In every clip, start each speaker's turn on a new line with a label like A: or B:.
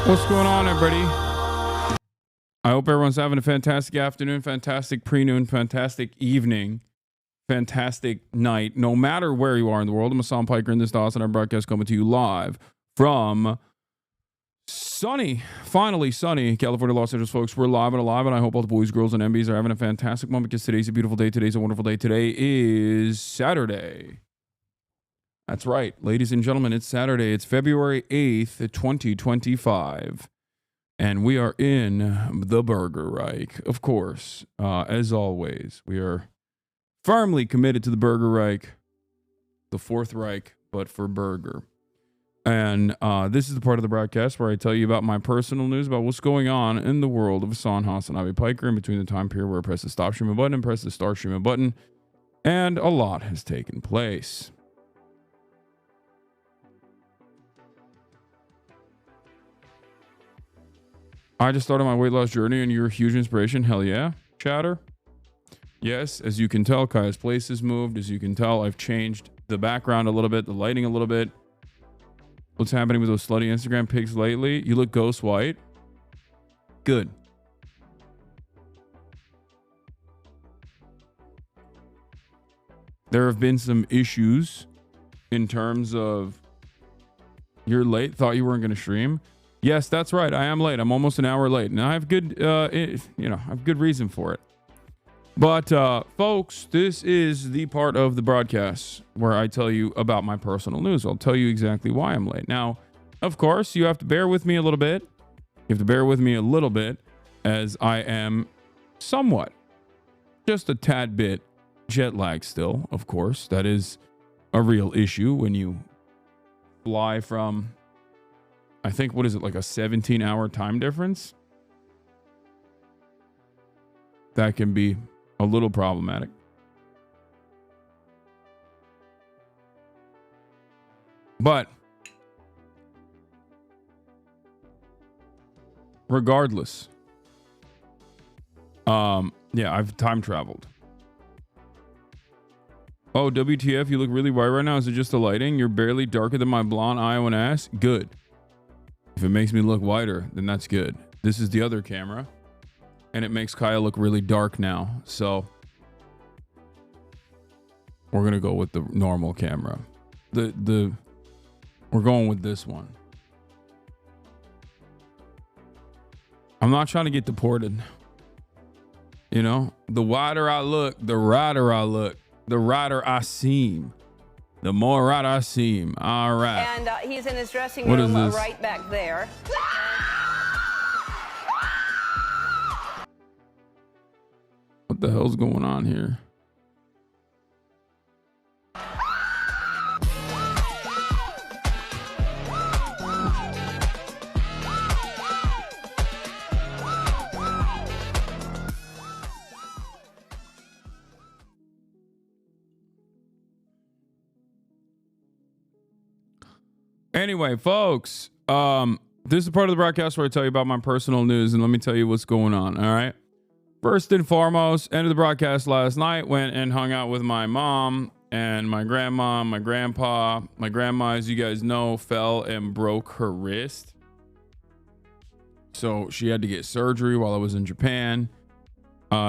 A: What's going on, everybody? I hope everyone's having a fantastic afternoon, fantastic pre-noon, fantastic evening, fantastic night, no matter where you are in the world. I'm Hasan Piker in this HasanAbi broadcast coming to you live from sunny, finally sunny California, Los Angeles, folks. We're live and alive, and I hope all the boys, girls, and MBs are having a fantastic moment because today's a beautiful day. Today's a wonderful day. Today is Saturday. That's right, ladies and gentlemen, it's Saturday. It's February 8th, 2025. And we are in the Burger Reich, of course. As always, we are firmly committed to the Burger Reich, the Fourth Reich, but for burger. And this is the part of the broadcast where I tell you about my personal news about what's going on in the world of HasanAbi Piker in between the time period where I press the stop streaming button and press the start streaming button. And a lot has taken place. I just started my weight loss journey and you're a huge inspiration. Hell yeah, chatter. Yes, as you can tell, Kaya's place has moved. As you can tell, I've changed the background a little bit, the lighting a little bit. What's happening with those slutty Instagram pics lately? You look ghost white. Good. There have been some issues in terms of you're late, thought you weren't going to stream. Yes, that's right. I am late. I'm almost an hour late, and I have good, I have good reason for it. But folks, this is the part of the broadcast where I tell you about my personal news. I'll tell you exactly why I'm late. Now, of course, you have to bear with me a little bit. You have to bear with me a little bit as I am somewhat, just a tad bit jet lag still, of course. That is a real issue when you fly from, I think, what is it, like a 17-hour time difference? That can be a little problematic. But regardless, yeah, I've time traveled. Oh, WTF, you look really white right now. Is it just the lighting? You're barely darker than my blonde Iowan ass. Good. If it makes me look whiter, then that's good. This is the other camera, and it makes Kaya look really dark now. So we're gonna go with the normal camera. We're going with this one. I'm not trying to get deported. You know, the whiter I look, the righter I look, the righter I seem. The more right I seem. All right.
B: And he's in his dressing room right back there.
A: What the hell's going on here? Anyway, folks, this is the part of the broadcast where I tell you about my personal news, and let me tell you what's going on, all right? First and foremost, ended the broadcast last night, went and hung out with my mom and my grandma, my grandpa. My grandma, as you guys know, fell and broke her wrist. So she had to get surgery while I was in Japan.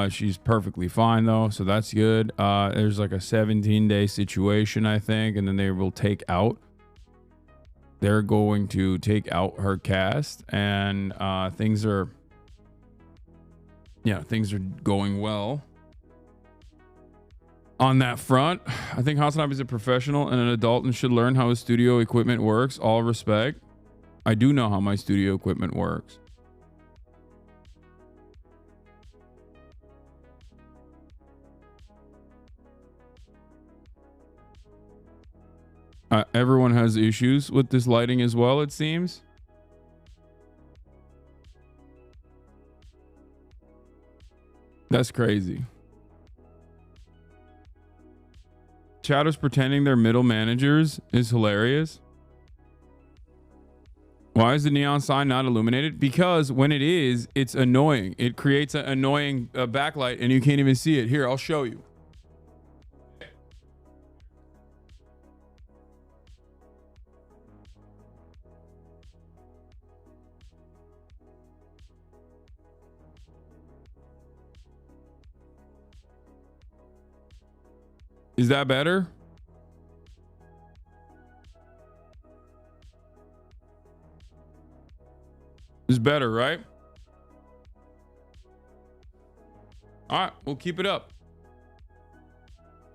A: She's perfectly fine, though, so that's good. There's like a 17-day situation, I think, and then they will take out. They're going to take out her cast, and things are going well on that front. I think HasanAbi is a professional and an adult and should learn how his studio equipment works. All respect. I do know how my studio equipment works. Everyone has issues with this lighting as well, it seems. That's crazy. Chatters pretending they're middle managers is hilarious. Why is the neon sign not illuminated? Because when it is, it's annoying. It creates an annoying backlight and you can't even see it. Here, I'll show you. Is that better? It's better, right? All right, we'll keep it up.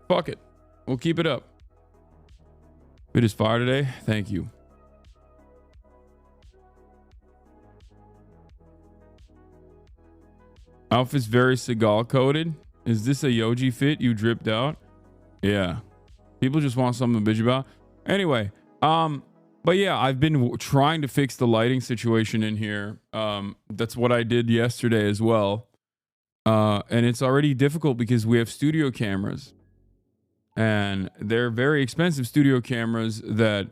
A: Fuck it. We'll keep it up. It is fire today. Thank you. Outfit's very Seagal coded. Is this a Yoji fit you dripped out? Yeah. People just want something to bitch about. Anyway, but yeah, I've been trying to fix the lighting situation in here. That's what I did yesterday as well. And it's already difficult because we have studio cameras. And they're very expensive studio cameras that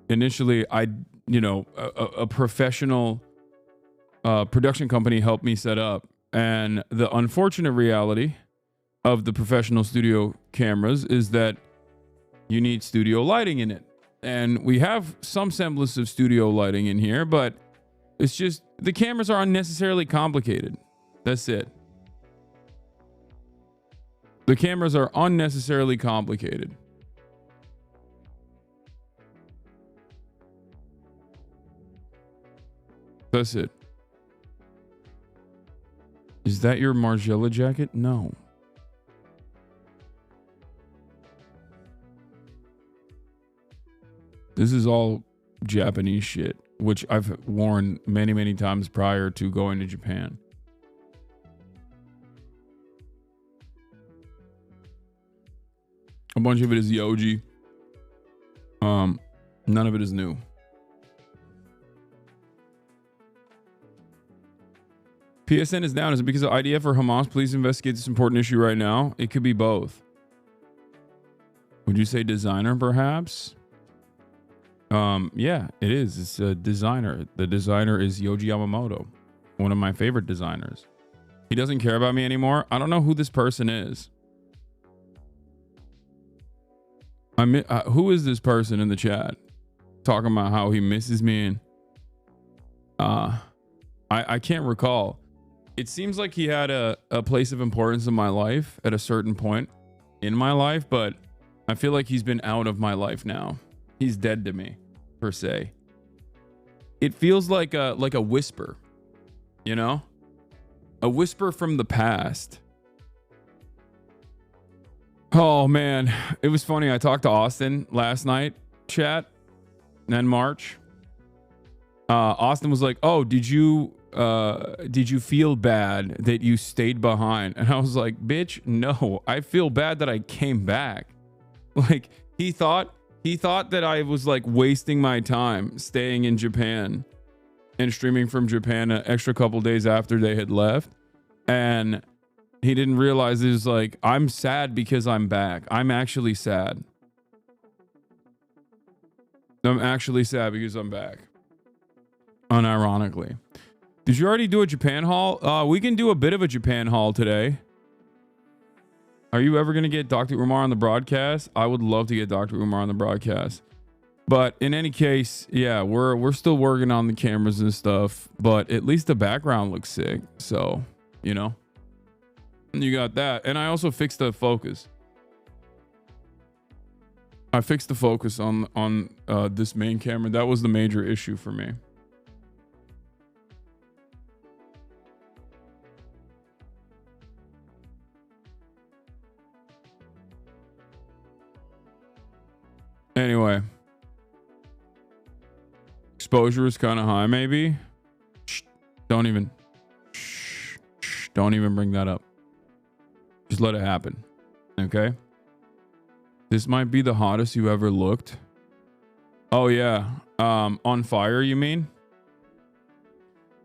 A: initially a professional production company helped me set up. And the unfortunate reality of the professional studio cameras is that you need studio lighting in it. And we have some semblance of studio lighting in here, but it's just the cameras are unnecessarily complicated. That's it. The cameras are unnecessarily complicated. That's it. Is that your Margiela jacket? No. This is all Japanese shit, which I've worn many, many times prior to going to Japan. A bunch of it is Yoji. None of it is new. PSN is down. Is it because of IDF or Hamas? Please investigate this important issue right now. It could be both. Would you say designer, perhaps? Yeah, it is. It's a designer. The designer is Yoji Yamamoto, one of my favorite designers. He doesn't care about me anymore. I don't know who this person is. Who is this person in the chat talking about how he misses me? And I can't recall. It seems like he had a place of importance in my life at a certain point in my life, but I feel like he's been out of my life now. He's dead to me, per se. It feels like a whisper, you know? A whisper from the past. Oh man, it was funny. I talked to Austin last night, chat, and March. Austin was like, "Oh, did you feel bad that you stayed behind?" And I was like, "Bitch, no. I feel bad that I came back." Like he thought that I was like wasting my time staying in Japan and streaming from Japan an extra couple days after they had left, and he didn't realize it was like, I'm sad because I'm back. I'm actually sad. I'm actually sad because I'm back. Unironically. Did you already do a Japan haul? We can do a bit of a Japan haul today. Are you ever going to get Dr. Umar on the broadcast? I would love to get Dr. Umar on the broadcast. But in any case, yeah, we're still working on the cameras and stuff, but at least the background looks sick. So, you know. You got that. And I also fixed the focus. I fixed the focus on this main camera. That was the major issue for me. Anyway. Exposure is kind of high, maybe. Shh, don't even bring that up. Just let it happen. Okay. This might be the hottest you ever looked. Oh yeah. On fire, you mean?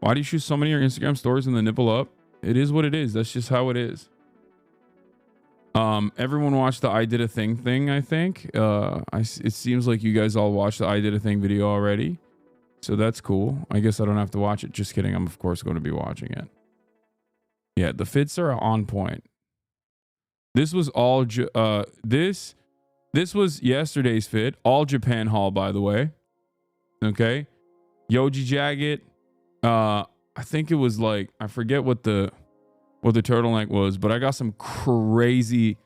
A: Why do you shoot so many of your Instagram stories and the nipple up? It is what it is. That's just how it is. Everyone watched the I Did a thing, I think. It seems like you guys all watched the I Did a Thing video already. So that's cool. I guess I don't have to watch it. Just kidding. I'm of course going to be watching it. Yeah, the fits are on point. This was all this was yesterday's fit, all Japan haul, by the way. Okay, Yoji jacket, I think it was like, I forget what the turtleneck was, but I got some crazy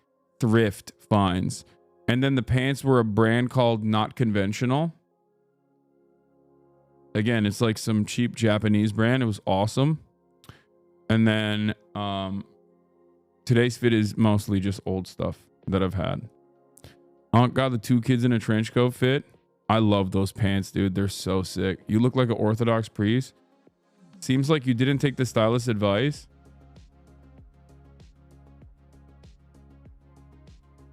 A: thrift finds. And then the pants were a brand called Not Conventional. Again, it's like some cheap Japanese brand. It was awesome. And then today's fit is mostly just old stuff that I've had. Got the 2 kids in a trench coat fit. I love those pants, dude. They're so sick. You look like an Orthodox priest. Seems like you didn't take the stylist advice.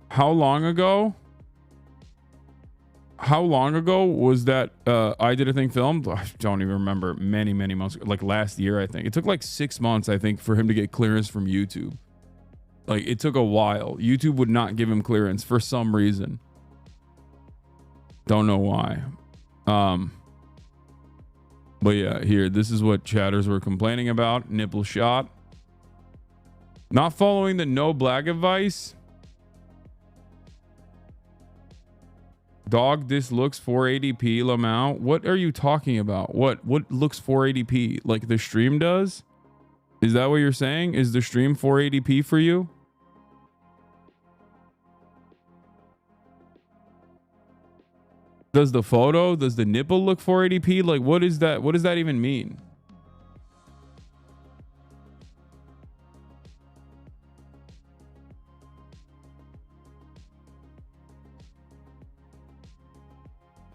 A: How long ago? How long ago was that I Did a Thing filmed? I don't even remember. Many months ago. Like last year, I think. It took like 6 months, I think, for him to get clearance from YouTube. Like it took a while. YouTube would not give him clearance for some reason. Don't know why. But yeah, here, this is what chatters were complaining about. Nipple shot. Not following the no black advice. Dog, this looks 480p, Lamau. What are you talking about? What looks 480p? Like the stream does? Is that what you're saying? Is the stream 480p for you? Does the nipple look 480p? Like, what is that? What does that even mean?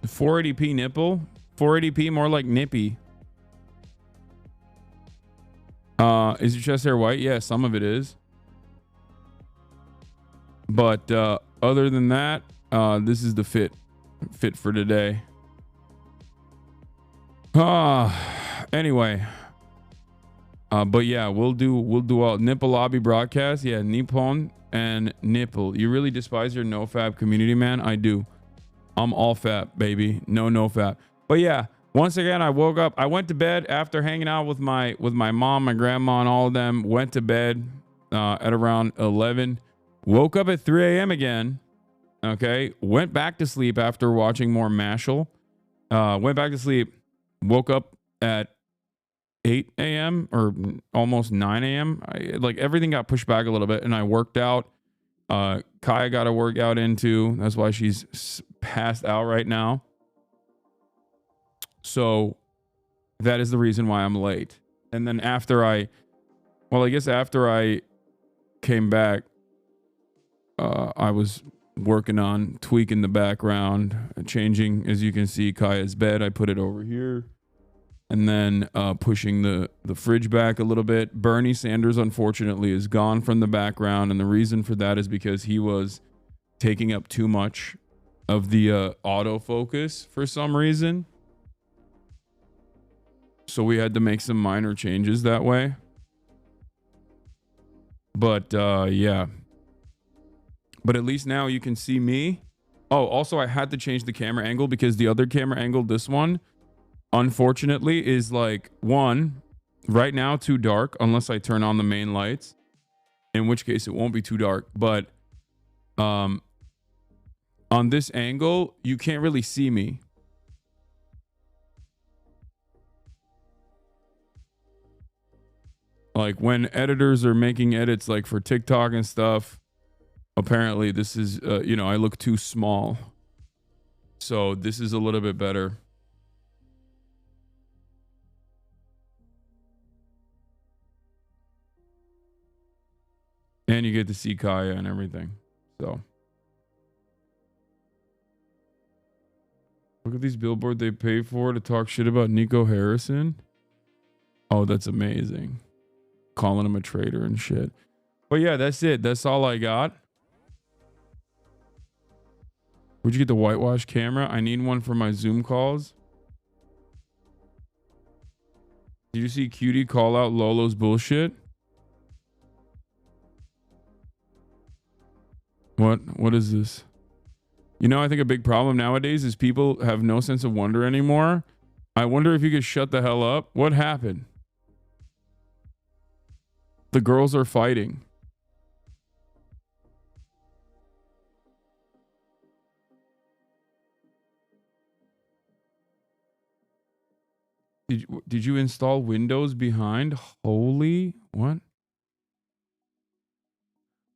A: The 480p nipple? 480p more like nippy. Is your chest hair white? Yeah, some of it is. But other than that, this is the fit for today. Anyway. But yeah, we'll do all nipple lobby broadcast. Yeah, Nippon and nipple. You really despise your no fab community, man? I do. I'm all fab, baby. No fab. But yeah, once again, I woke up. I went to bed after hanging out with my mom, my grandma, and all of them. Went to bed at around 11. Woke up at 3 a.m. again. Okay. Went back to sleep after watching more Mashal. Went back to sleep. Woke up at 8 a.m. or almost 9 a.m. Like everything got pushed back a little bit, and I worked out. Kaya got a workout into. That's why she's passed out right now. So that is the reason why I'm late. And then after I came back, I was working on tweaking the background, changing, as you can see, Kaya's bed. I put it over here. And then pushing the fridge back a little bit. Bernie Sanders, unfortunately, is gone from the background. And the reason for that is because he was taking up too much of the autofocus for some reason. So we had to make some minor changes that way. But yeah. But at least now you can see me. Oh, also I had to change the camera angle because the other camera angle, this one, unfortunately, is like one right now too dark unless I turn on the main lights, in which case it won't be too dark. But on this angle, you can't really see me. Like when editors are making edits like for TikTok and stuff, apparently this is I look too small. So this is a little bit better. And you get to see Kaya and everything. So look at these billboards they pay for to talk shit about Nico Harrison. Oh, that's amazing. Calling him a traitor and shit. But yeah, that's it. That's all I got. Where'd you get the whitewash camera? I need one for my Zoom calls. Did you see Cutie call out Lolo's bullshit? What is this? You know, I think a big problem nowadays is people have no sense of wonder anymore. I wonder if you could shut the hell up. What happened? The girls are fighting. Did you install Windows behind? Holy what?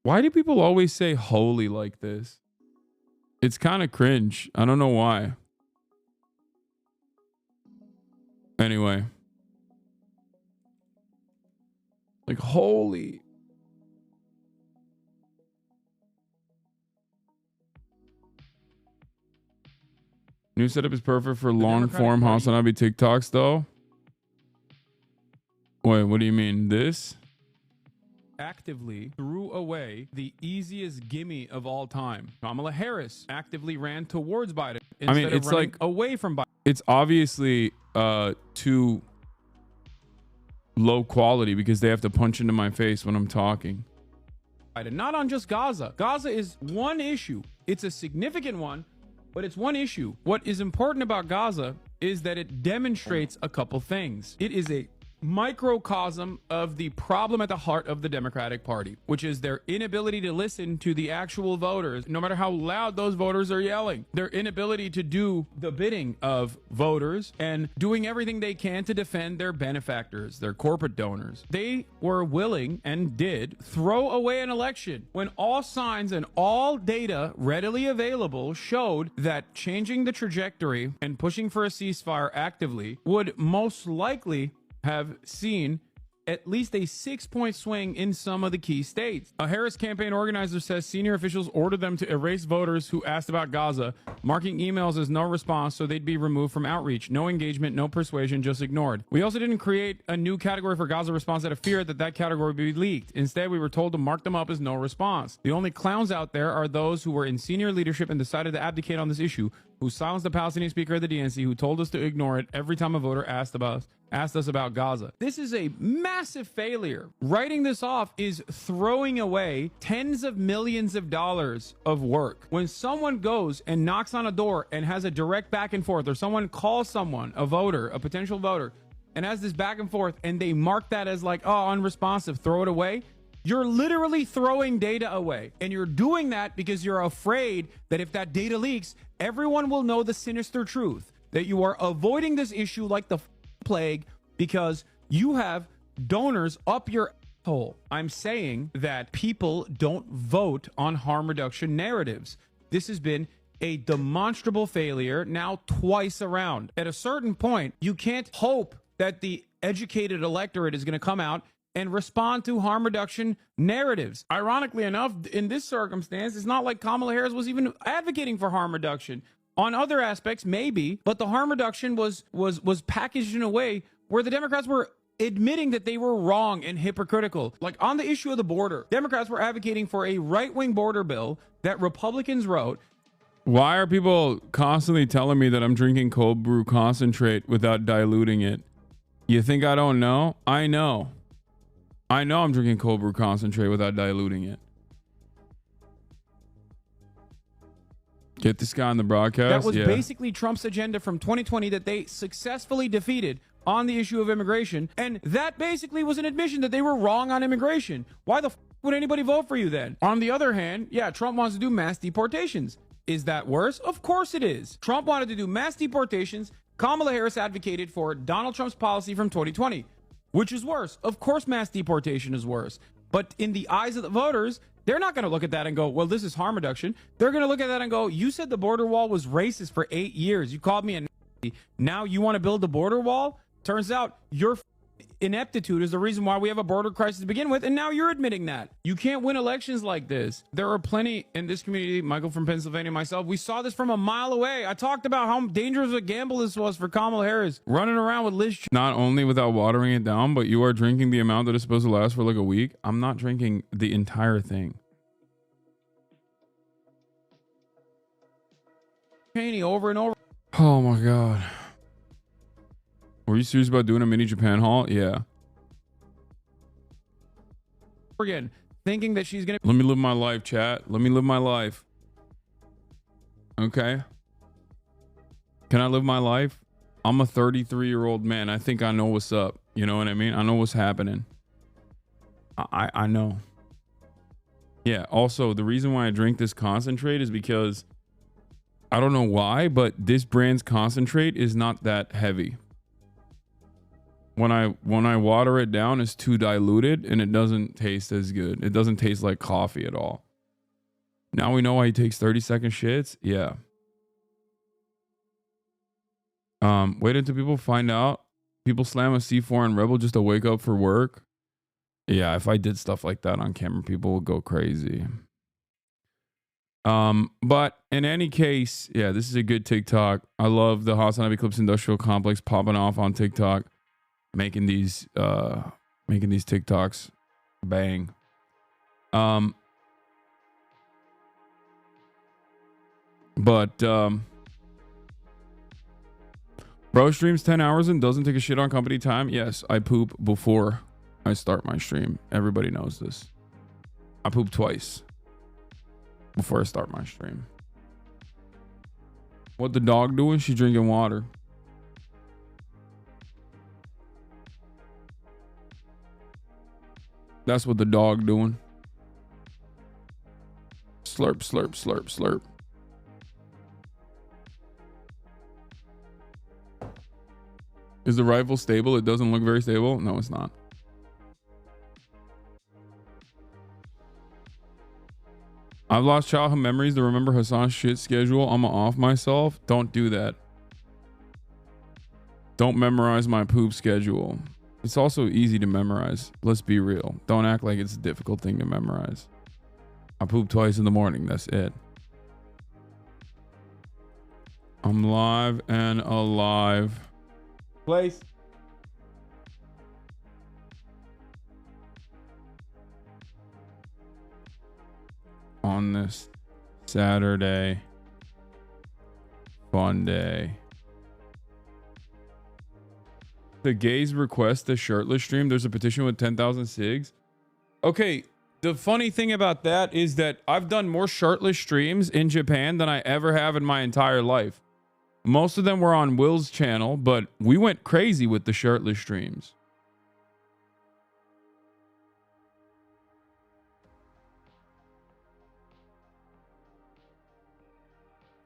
A: Why do people always say holy like this? It's kind of cringe. I don't know why. Anyway. Like holy. New setup is perfect for long form HasanAbi TikToks though. Wait, what do you mean? This? Actively threw away the easiest gimme of all time. Kamala Harris actively ran towards Biden. I mean, it's like away from Biden. It's obviously too low quality because they have to punch into my face when I'm talking. Not on just Gaza. Gaza is one issue. It's a significant one, but it's one issue. What is important about Gaza is that it demonstrates a couple things. It is a microcosm of the problem at the heart of the Democratic Party, which is their inability to listen to the actual voters, no matter how loud those voters are yelling. Their inability to do the bidding of voters and doing everything they can to defend their benefactors, their corporate donors. They were willing and did throw away an election when all signs and all data readily available showed that changing the trajectory and pushing for a ceasefire actively would most likely have seen at least a 6-point swing in some of the key states. A Harris campaign organizer says senior officials ordered them to erase voters who asked about Gaza, marking emails as no response so they'd be removed from outreach. No engagement, no persuasion, just ignored. We also didn't create a new category for Gaza response out of fear that that category would be leaked. Instead, we were told to mark them up as no response. The only clowns out there are those who were in senior leadership and decided to abdicate on this issue, who silenced the Palestinian speaker of the DNC, who told us to ignore it every time a voter asked us about Gaza. This is a massive failure. Writing this off is throwing away tens of millions of dollars of work. When someone goes and knocks on a door and has a direct back and forth, or someone calls someone, a voter, a potential voter, and has this back and forth, and they mark that as like, oh, unresponsive, throw it away. You're literally throwing data away. And you're doing that because you're afraid that if that data leaks, everyone will know the sinister truth, that you are avoiding this issue like the plague because you have donors up your hole. I'm saying that people don't vote on harm reduction narratives. This has been a demonstrable failure now twice around. At a certain point, you can't hope that the educated electorate is going to come out and respond to harm reduction narratives. Ironically enough, in this circumstance, it's not like Kamala Harris was even advocating for harm reduction. On other aspects, maybe, but the harm reduction was packaged in a way where the Democrats were admitting that they were wrong and hypocritical. Like on the issue of the border, Democrats were advocating for a right-wing border bill that Republicans wrote. Why are people constantly telling me that I'm drinking cold brew concentrate without diluting it? You think I don't know? I know. I know I'm drinking cold brew concentrate without diluting it. Get this guy on the broadcast. That was basically Trump's agenda from 2020 that they successfully defeated on the issue of immigration. And that basically was an admission that they were wrong on immigration. Why the would anybody vote for you then? On the other hand, yeah, Trump wants to do mass deportations. Is that worse? Of course it is. Trump wanted to do mass deportations. Kamala Harris advocated for Donald Trump's policy from 2020. Which is worse? Of course, mass deportation is worse. But in the eyes of the voters, they're not going to look at that and go, well, this is harm reduction. They're going to look at that and go, you said the border wall was racist for 8 years. You called me a Nazi. Now you want to build the border wall? Turns out your ineptitude is the reason why we have a border crisis to begin with. And now you're admitting that. You can't win elections like this. There are plenty in this community, Michael from Pennsylvania, myself, we saw this from a mile away. I talked about how dangerous a gamble this was for Kamala Harris, running around with Liz. Not only without watering it down, but you are drinking the amount that is supposed to last for like a week. I'm not drinking the entire thing. Cheney over and over. Oh my God. Were you serious about doing a mini Japan haul? Yeah. Again, thinking that she's gonna. Let me live my life, chat. Let me live my life. Okay. Can I live my life? I'm a 33-year-old man. I think I know what's up. You know what I mean? I know what's happening. I know. Yeah. Also, the reason why I drink this concentrate is because I don't know why, but this brand's concentrate is not that heavy. when I water it down, it's too diluted and it doesn't taste as good. It doesn't taste like coffee at all. Now we know why he takes 30-second shits. Yeah. Wait until people find out. People slam a C4 and Rebel just to wake up for work. Yeah, if I did stuff like that on camera, people would go crazy. But in any case, yeah, this is a good TikTok. I love the HasanAbi Clips Industrial Complex popping off on TikTok, making these TikToks bang. Bro streams 10 hours and doesn't take a shit on company time. Yes, I poop before I start my stream. Everybody knows this. I poop twice before I start my stream. What the dog doing? She drinking water. That's what the dog doing. Slurp, slurp, slurp, slurp. Is the rifle stable? It doesn't look very stable. No, it's not. I've lost childhood memories to remember Hasan's shit schedule. I'm gonna off myself. Don't do that. Don't memorize my poop schedule. It's also easy to memorize. Let's be real. Don't act like it's a difficult thing to memorize. I poop twice in the morning. That's it. I'm live and alive. Place. On this Saturday fun day. The gays request the shirtless stream. There's a petition with 10,000 sigs. Okay, the funny thing about that is that I've done more shirtless streams in Japan than I ever have in my entire life. Most of them were on Will's channel, but we went crazy with the shirtless streams.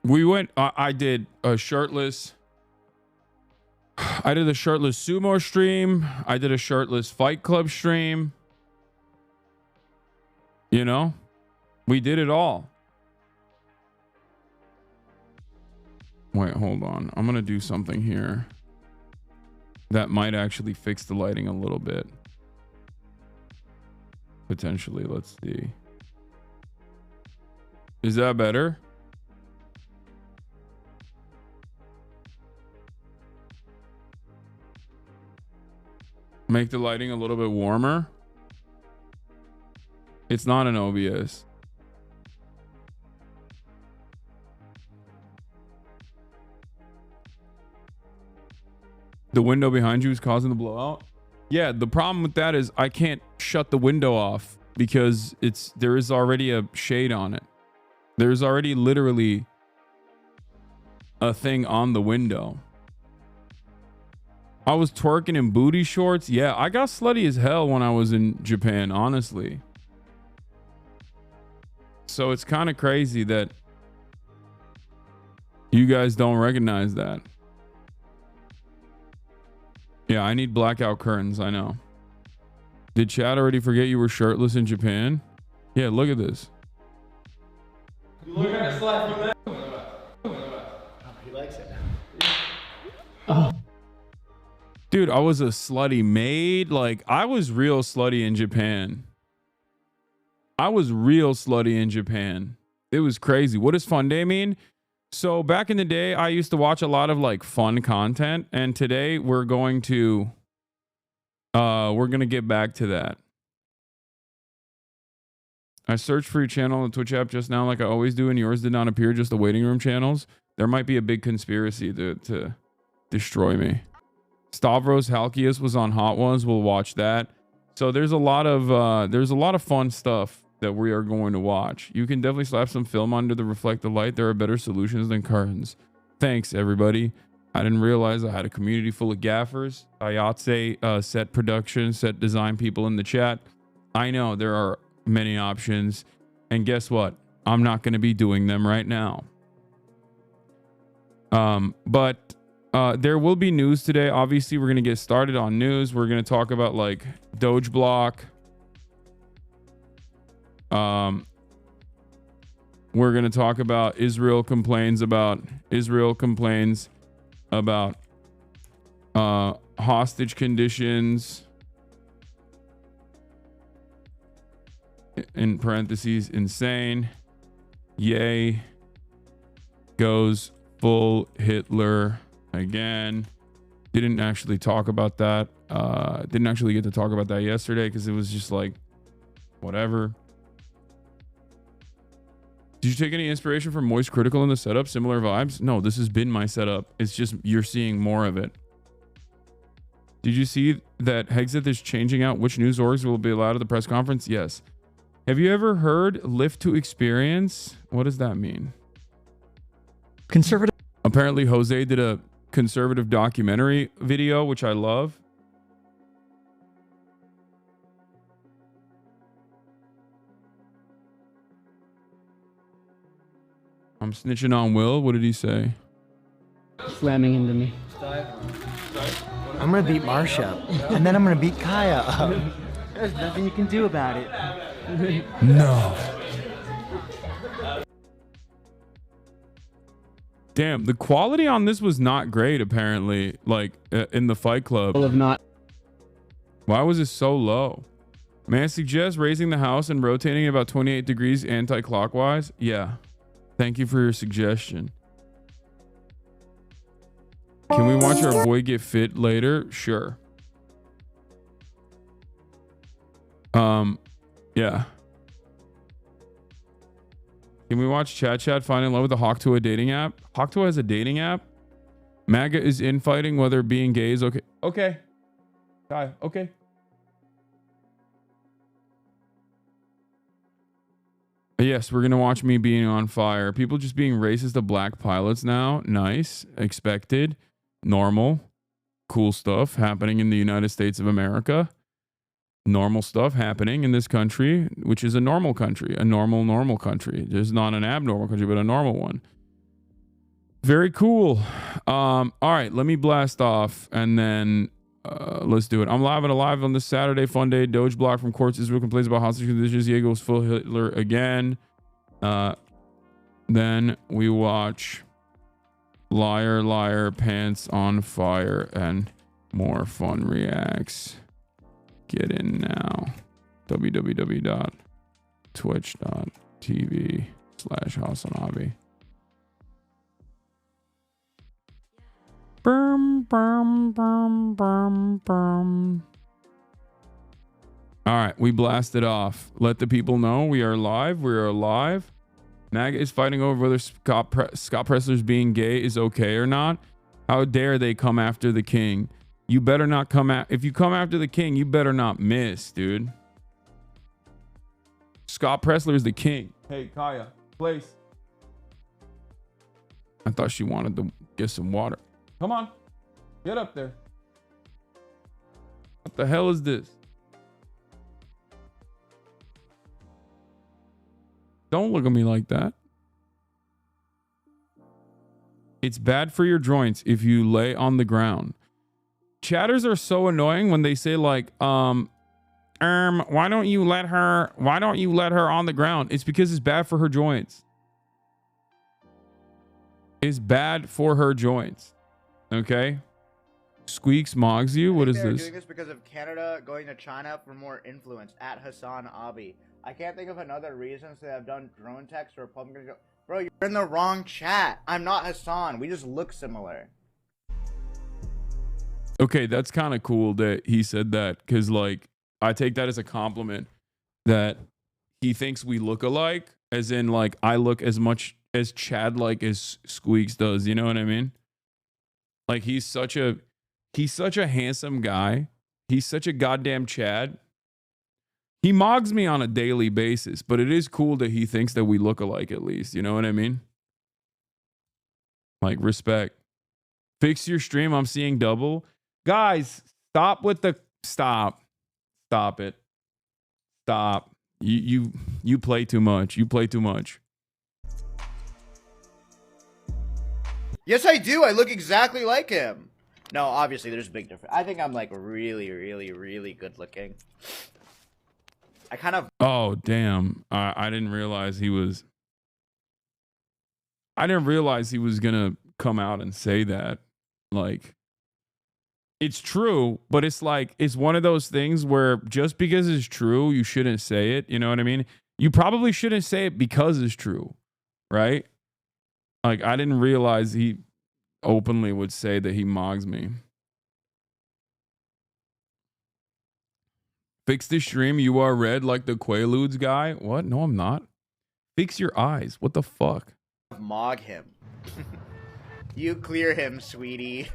A: We went, I did a shirtless sumo stream. I did a shirtless Fight Club stream. You know, we did it all. Wait, hold on. I'm going to do something here that might actually fix the lighting a little bit. Potentially. Let's see. Is that better? Make the lighting a little bit warmer. It's not an OBS. The window behind you is causing the blowout. Yeah, the problem with that is I can't shut the window off because there is already a shade on it. There's already literally a thing on the window. I was twerking in booty shorts. Yeah, I got slutty as hell when I was in Japan, honestly. So it's kind of crazy that you guys don't recognize that. Yeah, I need blackout curtains. I know. Did Chad already forget you were shirtless in Japan? Yeah, look at this.
C: You look at the slap from that. He likes it. Oh.
A: Dude, I was a slutty maid. Like, I was real slutty in Japan. I was real slutty in Japan. It was crazy. What does FUNDAY mean? So back in the day, I used to watch a lot of like fun content, and today we're going to get back to that. I searched for your channel on the Twitch app just now like I always do, and yours did not appear, just the waiting room channels. There might be a big conspiracy to destroy me. Stavros Halkias was on Hot Ones. We'll watch that. So there's a lot of fun stuff that we are going to watch. You can definitely slap some film under the reflective light. There are better solutions than curtains. Thanks, everybody. I didn't realize I had a community full of gaffers, Ayatse, set production, set design people in the chat. I know there are many options. And guess what? I'm not going to be doing them right now. But There will be news today. Obviously, we're going to get started on news. We're going to talk about like Doge block. We're going to talk about Israel complains about hostage conditions. In parentheses, insane. Yay. Goes full Hitler again. Didn't actually talk about that. Didn't actually get to talk about that yesterday because it was just like whatever. Did you take any inspiration from Moist Critical in the setup? Similar vibes? No, this has been my setup. It's just you're seeing more of it. Did you see that Hexeth is changing out which news orgs will be allowed at the press conference? Yes. Have you ever heard lift to experience? What does that mean?
D: Conservative.
A: Apparently Jose did a conservative documentary video, which I love. I'm snitching on Will. What did he say?
D: Slamming into me.
E: I'm gonna beat Marsha up, and then I'm gonna beat Kaya up.
D: There's nothing you can do about it.
A: No. Damn, the quality on this was not great, apparently, like in the Fight Club.
D: Of not.
A: Why was it so low? May I suggest raising the house and rotating it about 28 degrees anti-clockwise? Yeah. Thank you for your suggestion. Can we watch our boy get fit later? Sure. Yeah. Can we watch Chat find in love with the Hawktua dating app? Hawktua has a dating app? MAGA is infighting whether being gay is okay. Okay. Kai, okay. Yes, we're going to watch me being on fire. People just being racist to black pilots now. Nice. Expected. Normal. Cool stuff happening in the United States of America. Normal stuff happening in this country, which is a normal country, a normal country. Just not an abnormal country, but a normal one. Very cool. All right, let me blast off and then let's do it. I'm live and alive on this Saturday fun day. Doge block from courts. Israel complains about hostage conditions. Yego's full Hitler again. Then we watch Liar, Liar, Pants on Fire, and more fun reacts. Get in now. www.twitch.tv/HasanAbi. All right, we blasted off. Let the people know we are live. We are alive. MAGA is fighting over whether Scott Pressler's being gay is okay or not. How dare they come after the king? You better not come at. If you come after the king, you better not miss, dude. Scott Pressler is the king. Hey, Kaya, place. I thought she wanted to get some water. Come on, get up there. What the hell is this? Don't look at me like that. It's bad for your joints if you lay on the ground. Chatters are so annoying when they say like, why don't you let her on the ground? It's because it's bad for her joints. It's bad for her joints. Okay. Squeaks mogs you. What is this?
F: Doing this because of Canada going to China for more influence. At HasanAbi. I can't think of another reason they have done drone text or Republicans. Bro, you're in the wrong chat. I'm not Hasan. We just look similar.
A: Okay, that's kind of cool that he said that because, like, I take that as a compliment that he thinks we look alike, as in, like, I look as much as Chad-like as Squeaks does. You know what I mean? Like, he's such a handsome guy. He's such a goddamn Chad. He mogs me on a daily basis, but it is cool that he thinks that we look alike at least. You know what I mean? Like, respect. Fix your stream. I'm seeing double. Guys, stop with the stop it. Stop. You play too much. You play too much.
F: Yes, I do. I look exactly like him. No, obviously there's a big difference. I think I'm like really, really, really good looking. I kind of.
A: Oh damn! I didn't realize he was. I didn't realize he was gonna come out and say that. Like, it's true, but it's like it's one of those things where just because it's true, you shouldn't say it. You know what I mean? You probably shouldn't say it because it's true, right? Like, I didn't realize he openly would say that he mogs me. Fix the stream. You are red like the Quaaludes guy. What? No, I'm not. Fix your eyes. What the fuck?
F: Mog him. You clear him, sweetie.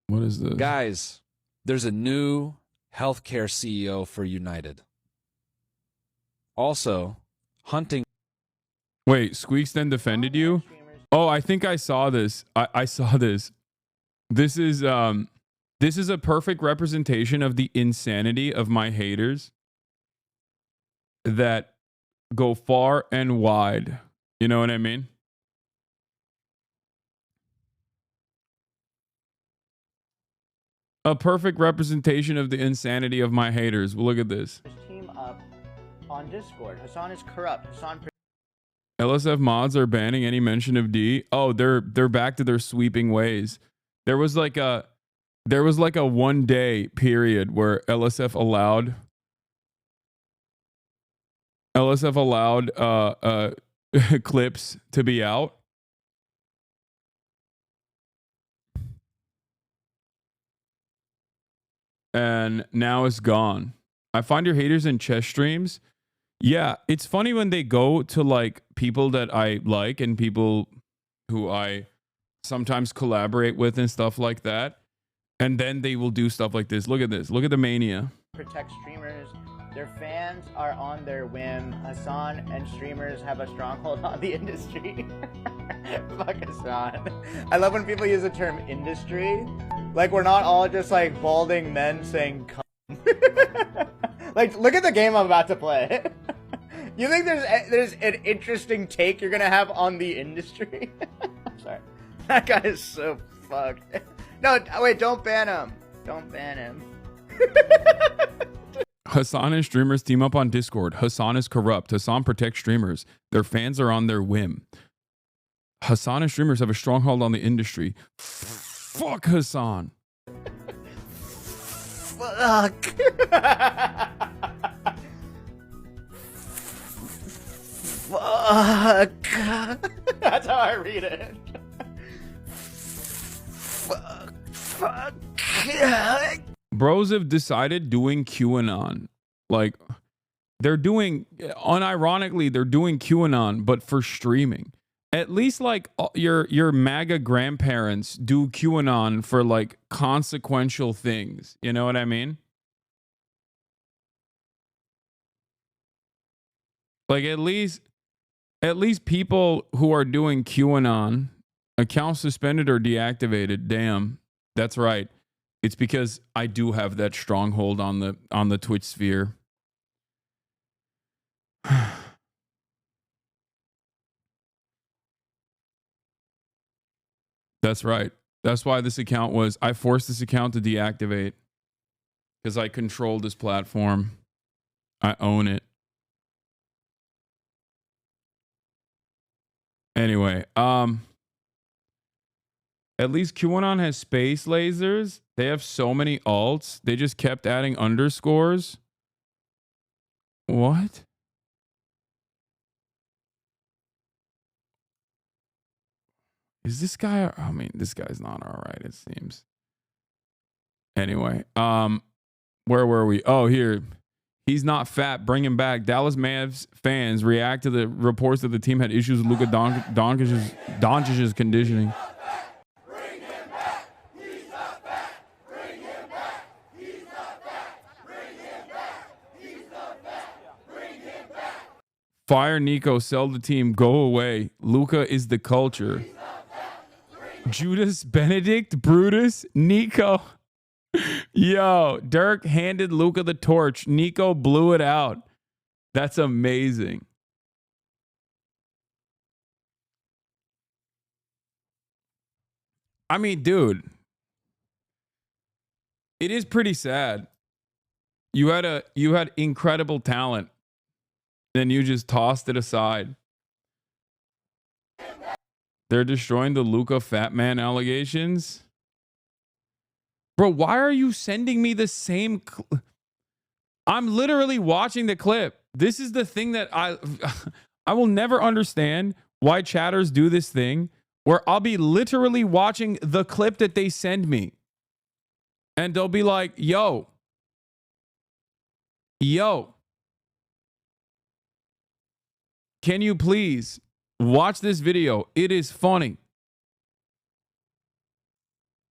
A: What is this?
G: Guys, there's a new healthcare CEO for United. Also, hunting.
A: Wait, Squeaks then defended you? Oh, I think I saw this. I saw this. This is a perfect representation of the insanity of my haters that go far and wide. You know what I mean? A perfect representation of the insanity of my haters. Well, look at this.
F: Team up on Discord. Hasan is corrupt. Hasan.
A: LSF mods are banning any mention of D. Oh, they're back to their sweeping ways. There was like a 1 day period where LSF allowed clips to be out. And now it's gone. I find your haters in chess streams. Yeah, it's funny when they go to like people that I like and people who I sometimes collaborate with and stuff like that. And then they will do stuff like this. Look at this. Look at the mania.
F: Protect streamers. Their fans are on their whim. Hasan and streamers have a stronghold on the industry. Fuck Hasan. I love when people use the term industry. Like we're not all just like balding men saying cum. Like, look at the game I'm about to play. You think there's an interesting take you're gonna have on the industry? Sorry. That guy is so fucked. No, wait, don't ban him. Don't ban him.
A: Hasan and streamers team up on Discord. Hasan is corrupt. Hasan protects streamers. Their fans are on their whim. Hasan and streamers have a stronghold on the industry. Fuck Hasan.
F: Fuck. Fuck. That's how I read it. Fuck. Fuck.
A: Bros have decided doing QAnon. Like, they're doing, unironically, they're doing QAnon, but for streaming. At least like your MAGA grandparents do QAnon for like consequential things. You know what I mean? Like at least people who are doing QAnon, accounts suspended or deactivated. Damn, that's right. It's because I do have that stronghold on the Twitch sphere. That's right. That's why this account was, I forced this account to deactivate because I control this platform. I own it. Anyway, at least QAnon has space lasers. They have so many alts. They just kept adding underscores. What? Is this guy? I mean, this guy's not all right, it seems. Anyway, where were we? Oh, here. He's not fat. Bring him back. Dallas Mavs fans react to the reports that the team had issues with Luka Doncic's conditioning.
C: Bring him back. He's not fat. Bring him back. He's not fat. Bring him back. He's not fat. Bring him back.
A: Fire Nico. Sell the team. Go away. Luka is the culture. Judas Benedict, Brutus, Nico. Yo, Dirk handed Luka the torch. Nico blew it out. That's amazing. I mean, dude, it is pretty sad. You had incredible talent, then you just tossed it aside. They're destroying the Luka Fat Man allegations. Bro, why are you sending me the same? I'm literally watching the clip. This is the thing that I will never understand why chatters do this thing where I'll be literally watching the clip that they send me. And they'll be like, yo, can you please watch this video? It is funny.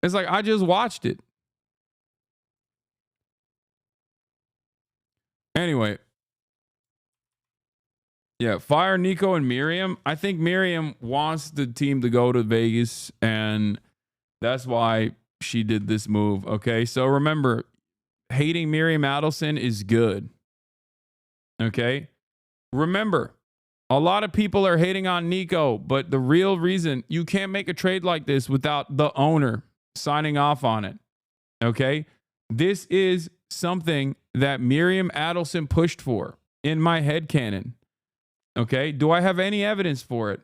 A: It's like, I just watched it. Anyway. Yeah, fire Nico and Miriam. I think Miriam wants the team to go to Vegas, and that's why she did this move. Okay, so remember, hating Miriam Adelson is good. Okay, remember, a lot of people are hating on Nico, but the real reason you can't make a trade like this without the owner signing off on it. Okay, this is something that Miriam Adelson pushed for in my headcanon. Okay, do I have any evidence for it?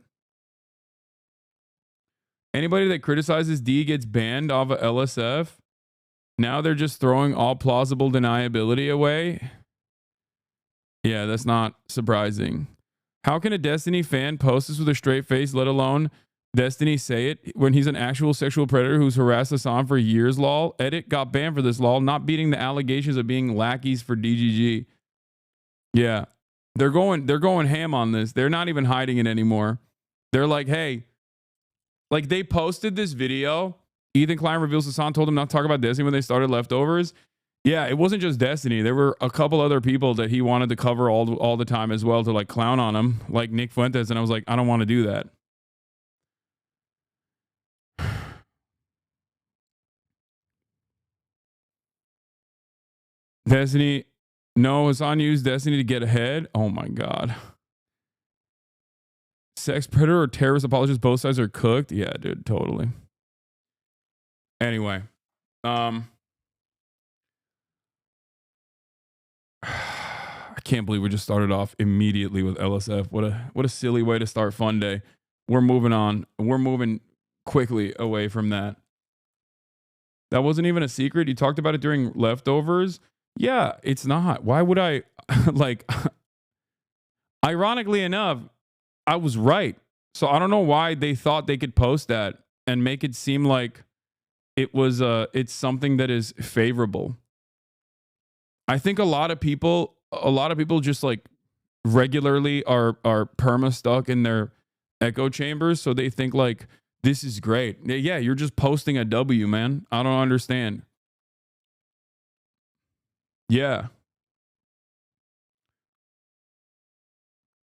A: Anybody that criticizes D gets banned off of LSF. Now they're just throwing all plausible deniability away. Yeah, that's not surprising. How can a Destiny fan post this with a straight face, let alone Destiny say it, when he's an actual sexual predator who's harassed Hasan for years, lol? Edit got banned for this, lol. Not beating the allegations of being lackeys for DGG. Yeah. They're going ham on this. They're not even hiding it anymore. They're like, hey, like they posted this video. Ethan Klein reveals Hasan told him not to talk about Destiny when they started Leftovers. Yeah, it wasn't just Destiny. There were a couple other people that he wanted to cover all the time as well to like clown on him, like Nick Fuentes. And I was like, I don't want to do that. Destiny. No, Hasan used Destiny to get ahead. Oh my God. Sex predator or terrorist apologist, both sides are cooked. Yeah, dude, totally. Anyway. I can't believe we just started off immediately with LSF. What a silly way to start Fun Day. We're moving on. We're moving quickly away from that. That wasn't even a secret. You talked about it during Leftovers. Yeah, it's not. Why would I like ironically enough, I was right. So I don't know why they thought they could post that and make it seem like it was it's something that is favorable. I think a lot of people just like regularly are perma stuck in their echo chambers, so they think like this is great. Yeah, you're just posting a W, man. I don't understand. Yeah.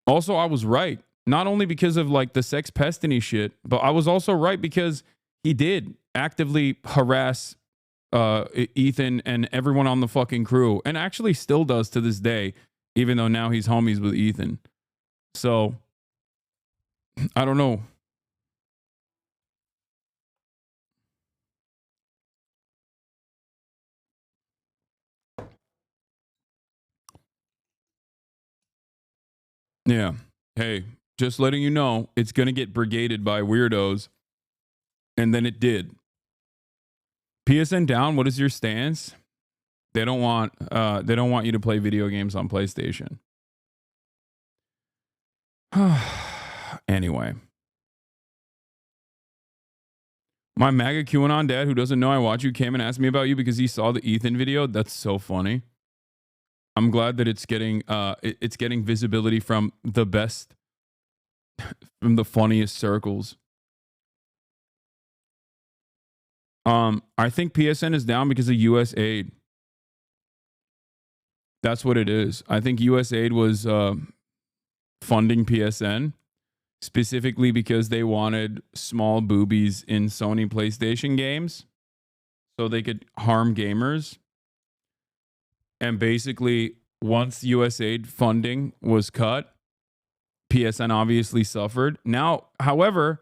A: Also, I was right. Not only because of like the sex pestiny shit, but I was also right because he did actively harass Ethan and everyone on the fucking crew, and actually still does to this day, even though now he's homies with Ethan. So I don't know. Yeah. Hey, just letting you know, it's going to get brigaded by weirdos. And then it did. PSN down, what is your stance? They don't want you to play video games on PlayStation. Anyway. My MAGA QAnon dad who doesn't know I watch you came and asked me about you because he saw the Ethan video. That's so funny. I'm glad that it's getting visibility from the best, from the funniest circles. I think PSN is down because of USAID. That's what it is. I think USAID was funding PSN specifically because they wanted small boobies in Sony PlayStation games. so they could harm gamers. And basically, once USAID funding was cut, PSN obviously suffered. Now, however,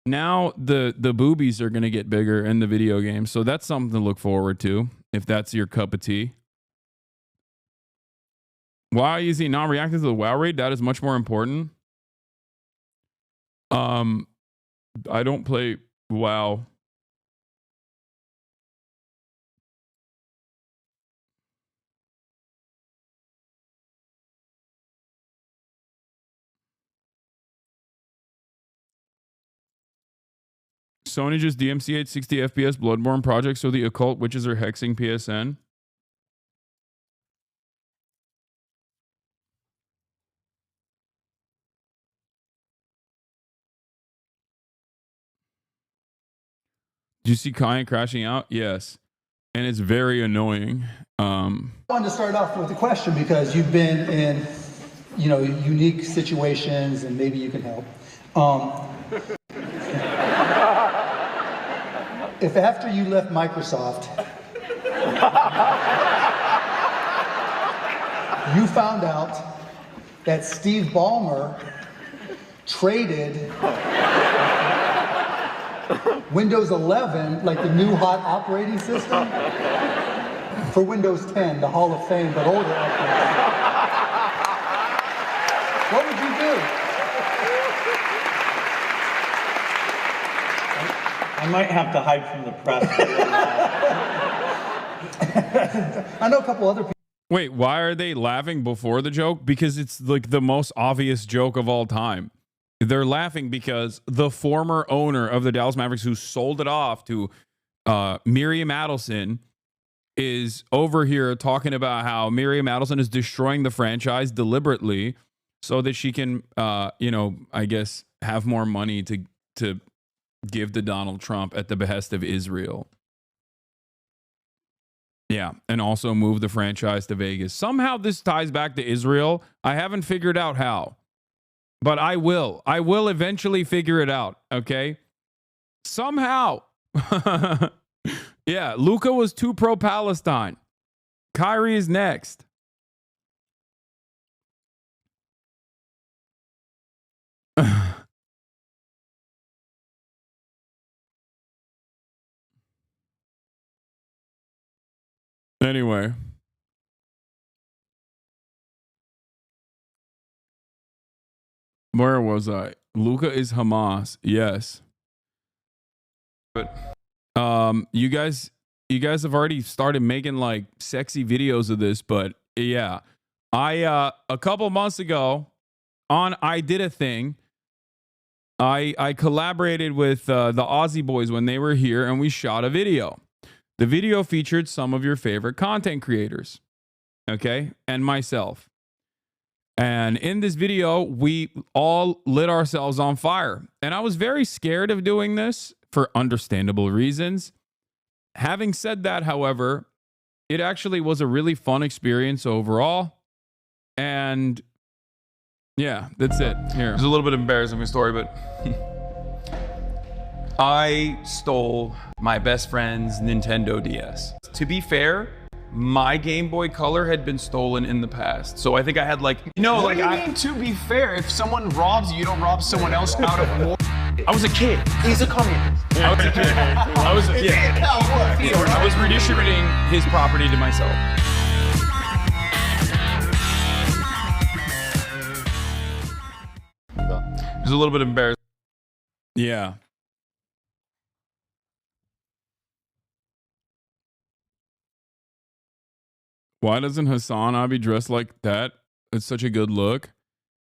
A: now the boobies are going to get bigger in the video game. So that's something to look forward to if that's your cup of tea. Why is he not reacting to the WoW raid? That is much more important. I don't play WoW. Sony just DMCA'd 60 FPS Bloodborne project, so the occult witches are hexing PSN. Do you see Kanye crashing out? Yes. And it's very annoying.
H: I wanted to start off with a question because you've been in, you know, unique situations and maybe you can help. If after you left Microsoft, you found out that Steve Ballmer traded Windows 11, like the new hot operating system, for Windows 10, the Hall of Fame, but older operating system. What would you do?
I: I might have to hide from the press.
H: I know a couple other people.
A: Wait, why are they laughing before the joke? Because it's like the most obvious joke of all time. They're laughing because the former owner of the Dallas Mavericks, who sold it off to Miriam Adelson, is over here talking about how Miriam Adelson is destroying the franchise deliberately so that she can, I guess, have more money to give to Donald Trump at the behest of Israel. Yeah, and also move the franchise to Vegas. Somehow this ties back to Israel. I haven't figured out how. But I will. I will eventually figure it out, okay? Somehow. Yeah, Luka was too pro-Palestine. Kyrie is next. Anyway. Where was I? Luka is Hamas. Yes. But you guys have already started making like sexy videos of this, but yeah. I a couple months ago on I Did a Thing, I collaborated with the Aussie boys when they were here and we shot a video. The video featured some of your favorite content creators. Okay? And myself. And in this video, we all lit ourselves on fire. And I was very scared of doing this for understandable reasons. Having said that, however, it actually was a really fun experience overall. And yeah, that's it. Here.
J: It's a little bit embarrassing of a story, but I stole my best friend's Nintendo DS. To be fair, my Game Boy Color had been stolen in the past. So I think I had like...
K: No, what do you mean, to be fair? If someone robs you, you don't rob someone else out of war.
J: I was a kid.
K: He's a communist.
J: I was a kid. I was redistributing his property to myself. It was a little bit embarrassing.
A: Yeah. Why doesn't HasanAbi dress like that? It's such a good look.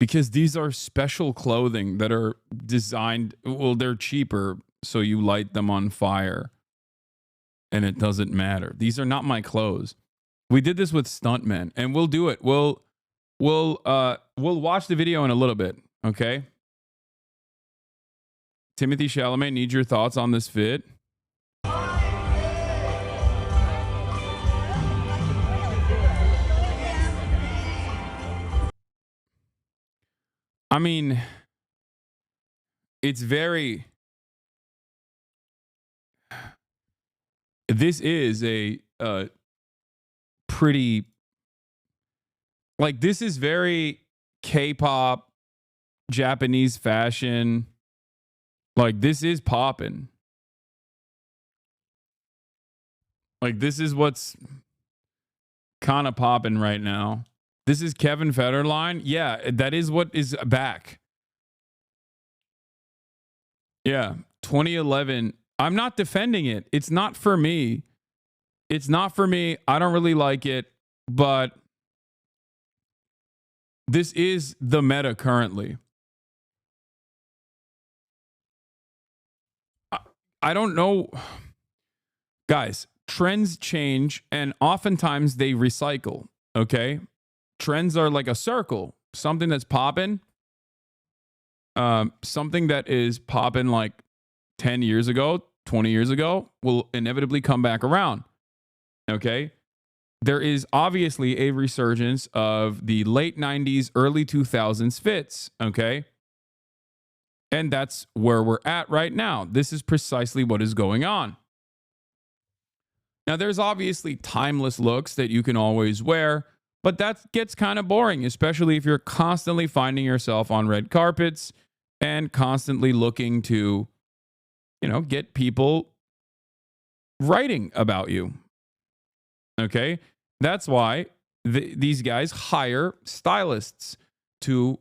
A: Because these are special clothing that are designed, well, they're cheaper, so you light them on fire. And it doesn't matter. These are not my clothes. We did this with stuntmen, and we'll do it. We'll watch the video in a little bit, okay? Timothy Chalamet, need your thoughts on this fit. I mean, it's very... this is a pretty, like, this is very K-pop, Japanese fashion. Like, this is popping. Like, this is what's kind of popping right now. This is Kevin Federline. Yeah, that is what is back. Yeah, 2011. I'm not defending it. It's not for me. It's not for me. I don't really like it, but this is the meta currently. I don't know. Guys, trends change and oftentimes they recycle, okay? Trends are like a circle. Something that's popping, something that is popping like 10 years ago, 20 years ago, will inevitably come back around, okay? There is obviously a resurgence of the late 90s, early 2000s fits, okay? And that's where we're at right now. This is precisely what is going on. Now, there's obviously timeless looks that you can always wear, but that gets kind of boring, especially if you're constantly finding yourself on red carpets and constantly looking to, you know, get people writing about you. Okay? That's why these guys hire stylists to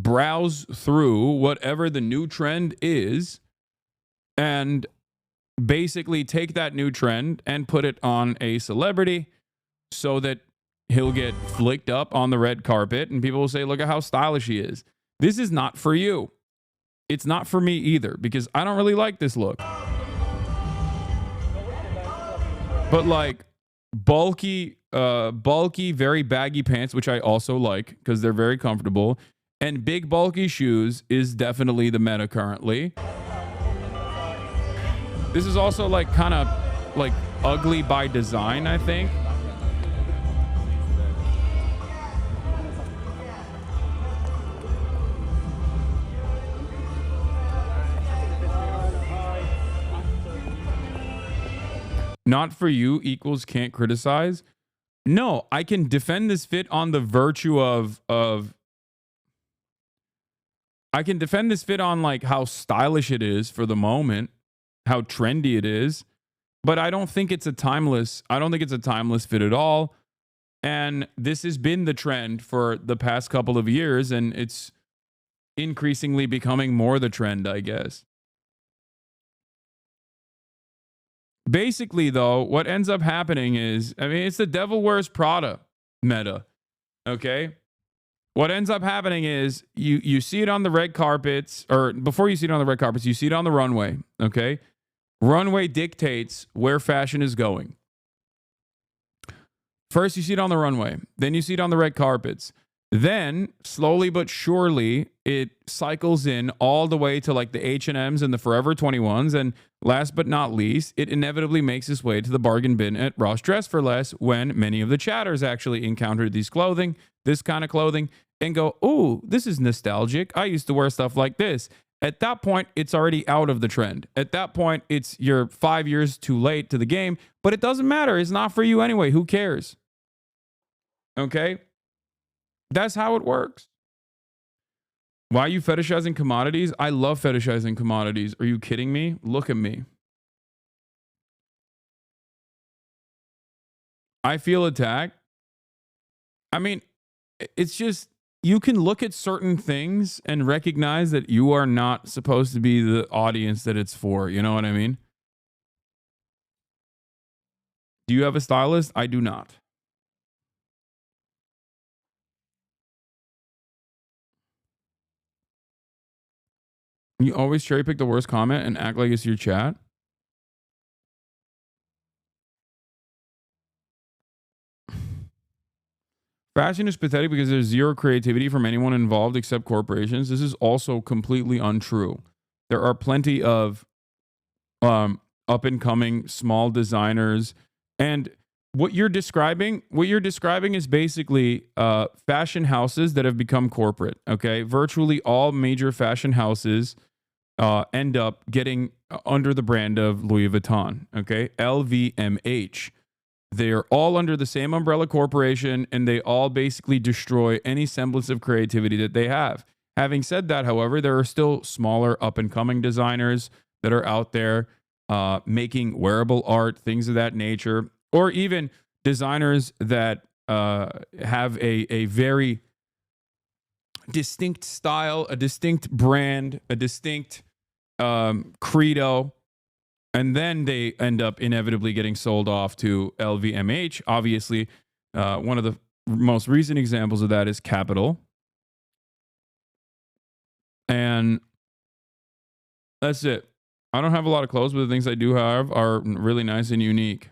A: browse through whatever the new trend is and basically take that new trend and put it on a celebrity so that he'll get flicked up on the red carpet and people will say, look at how stylish he is. This is not for you. It's not for me either because I don't really like this look. But like bulky, very baggy pants, which I also like because they're very comfortable, and big bulky shoes is definitely the meta currently. This is also like kind of like ugly by design, I think. Not for you equals can't criticize. No, I can defend this fit on the virtue of I can defend this fit on like how stylish it is for the moment, how trendy it is, but I don't think it's a timeless fit at all. And this has been the trend for the past couple of years, and it's increasingly becoming more the trend, I guess. Basically, though, what ends up happening is, I mean, it's the Devil Wears Prada meta, okay? What ends up happening is you see it on the red carpets, or before you see it on the red carpets, you see it on the runway, okay? Runway dictates where fashion is going. First, you see it on the runway. Then you see it on the red carpets. Then, slowly but surely, it cycles in all the way to like the H&Ms and the Forever 21s. And last but not least, it inevitably makes its way to the bargain bin at Ross Dress for Less when many of the chatters actually encounter this kind of clothing, and go, ooh, this is nostalgic. I used to wear stuff like this. At that point, it's already out of the trend. At that point, you're 5 years too late to the game, but it doesn't matter. It's not for you anyway. Who cares? Okay? That's how it works. Why are you fetishizing commodities? I love fetishizing commodities. Are you kidding me? Look at me. I feel attacked. I mean, it's just, you can look at certain things and recognize that you are not supposed to be the audience that it's for. You know what I mean? Do you have a stylist? I do not. You always cherry pick the worst comment and act like it's your chat. Fashion is pathetic because there's zero creativity from anyone involved except corporations. This is also completely untrue. There are plenty of up and coming small designers, and what you're describing is basically fashion houses that have become corporate. Okay, virtually all major fashion houses end up getting under the brand of Louis Vuitton. Okay, LVMH. They're all under the same umbrella corporation, and they all basically destroy any semblance of creativity that they have. Having said that, however, there are still smaller up-and-coming designers that are out there making wearable art, things of that nature, or even designers that have a very distinct style, a distinct brand, a distinct credo, and then they end up inevitably getting sold off to LVMH. Obviously, one of the most recent examples of that is Capital. And that's it. I don't have a lot of clothes, but the things I do have are really nice and unique.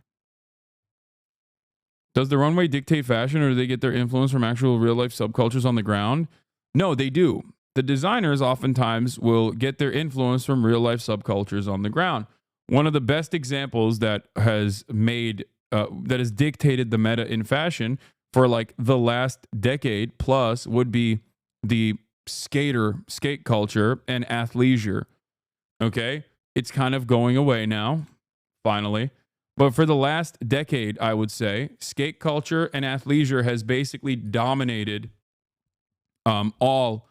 A: Does the runway dictate fashion, or do they get their influence from actual real-life subcultures on the ground? No, they do. The designers oftentimes will get their influence from real-life subcultures on the ground. One of the best examples that has dictated the meta in fashion for like the last decade plus would be the skate culture and athleisure. Okay? It's kind of going away now, finally. But for the last decade, I would say, skate culture and athleisure has basically dominated all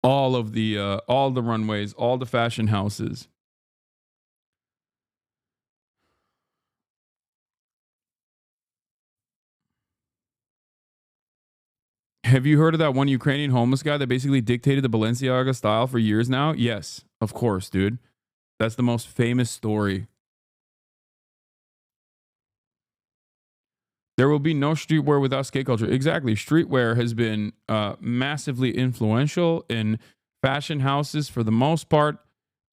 A: the runways, all the fashion houses. Have you heard of that one Ukrainian homeless guy that basically dictated the Balenciaga style for years now? Yes, of course, dude. That's the most famous story. There will be no streetwear without skate culture. Exactly. Streetwear has been massively influential in fashion houses for the most part.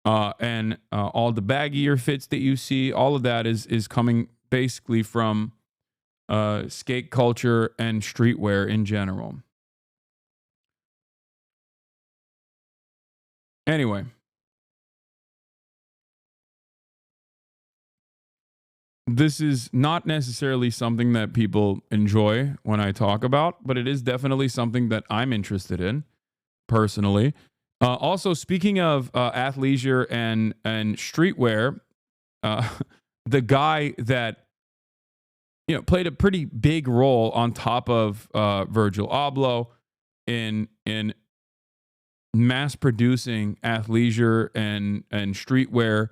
A: And all the baggier fits that you see, all of that is coming basically from skate culture and streetwear in general. Anyway. This is not necessarily something that people enjoy when I talk about, but it is definitely something that I'm interested in personally. Also, speaking of athleisure and streetwear, the guy that played a pretty big role on top of Virgil Abloh in mass producing athleisure and streetwear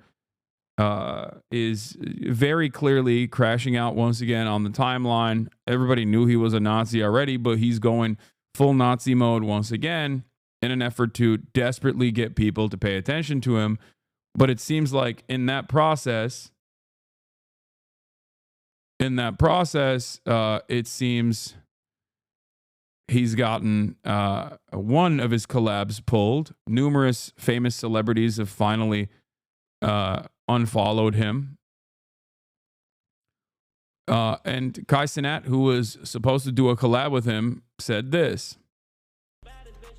A: is very clearly crashing out once again on the timeline. Everybody knew he was a Nazi already, but he's going full Nazi mode once again in an effort to desperately get people to pay attention to him. But it seems like in that process, it seems he's gotten one of his collabs pulled. Numerous famous celebrities have finally unfollowed him. And Kai Cenat, who was supposed to do a collab with him, said this.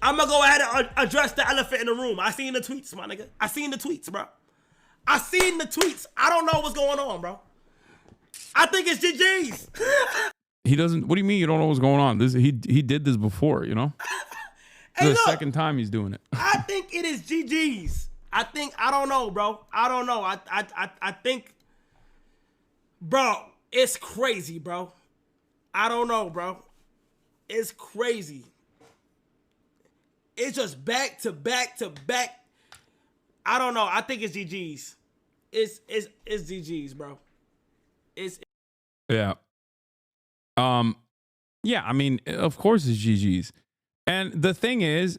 L: I'm gonna go ahead and address the elephant in the room. I seen the tweets, my nigga. I seen the tweets, bro. I seen the tweets. I don't know what's going on, bro. I think it's GG's.
A: He doesn't. What do you mean you don't know what's going on? He did this before, you know.
L: Hey,
A: the second time he's doing it.
L: I think it is GG's. I don't know, bro. I don't know. I think, bro, it's crazy, bro. I don't know, bro. It's crazy. It's just back to back to back. I don't know. I think it's GG's. It's GG's, bro.
A: Yeah. Yeah, I mean, of course it's GG's. And the thing is,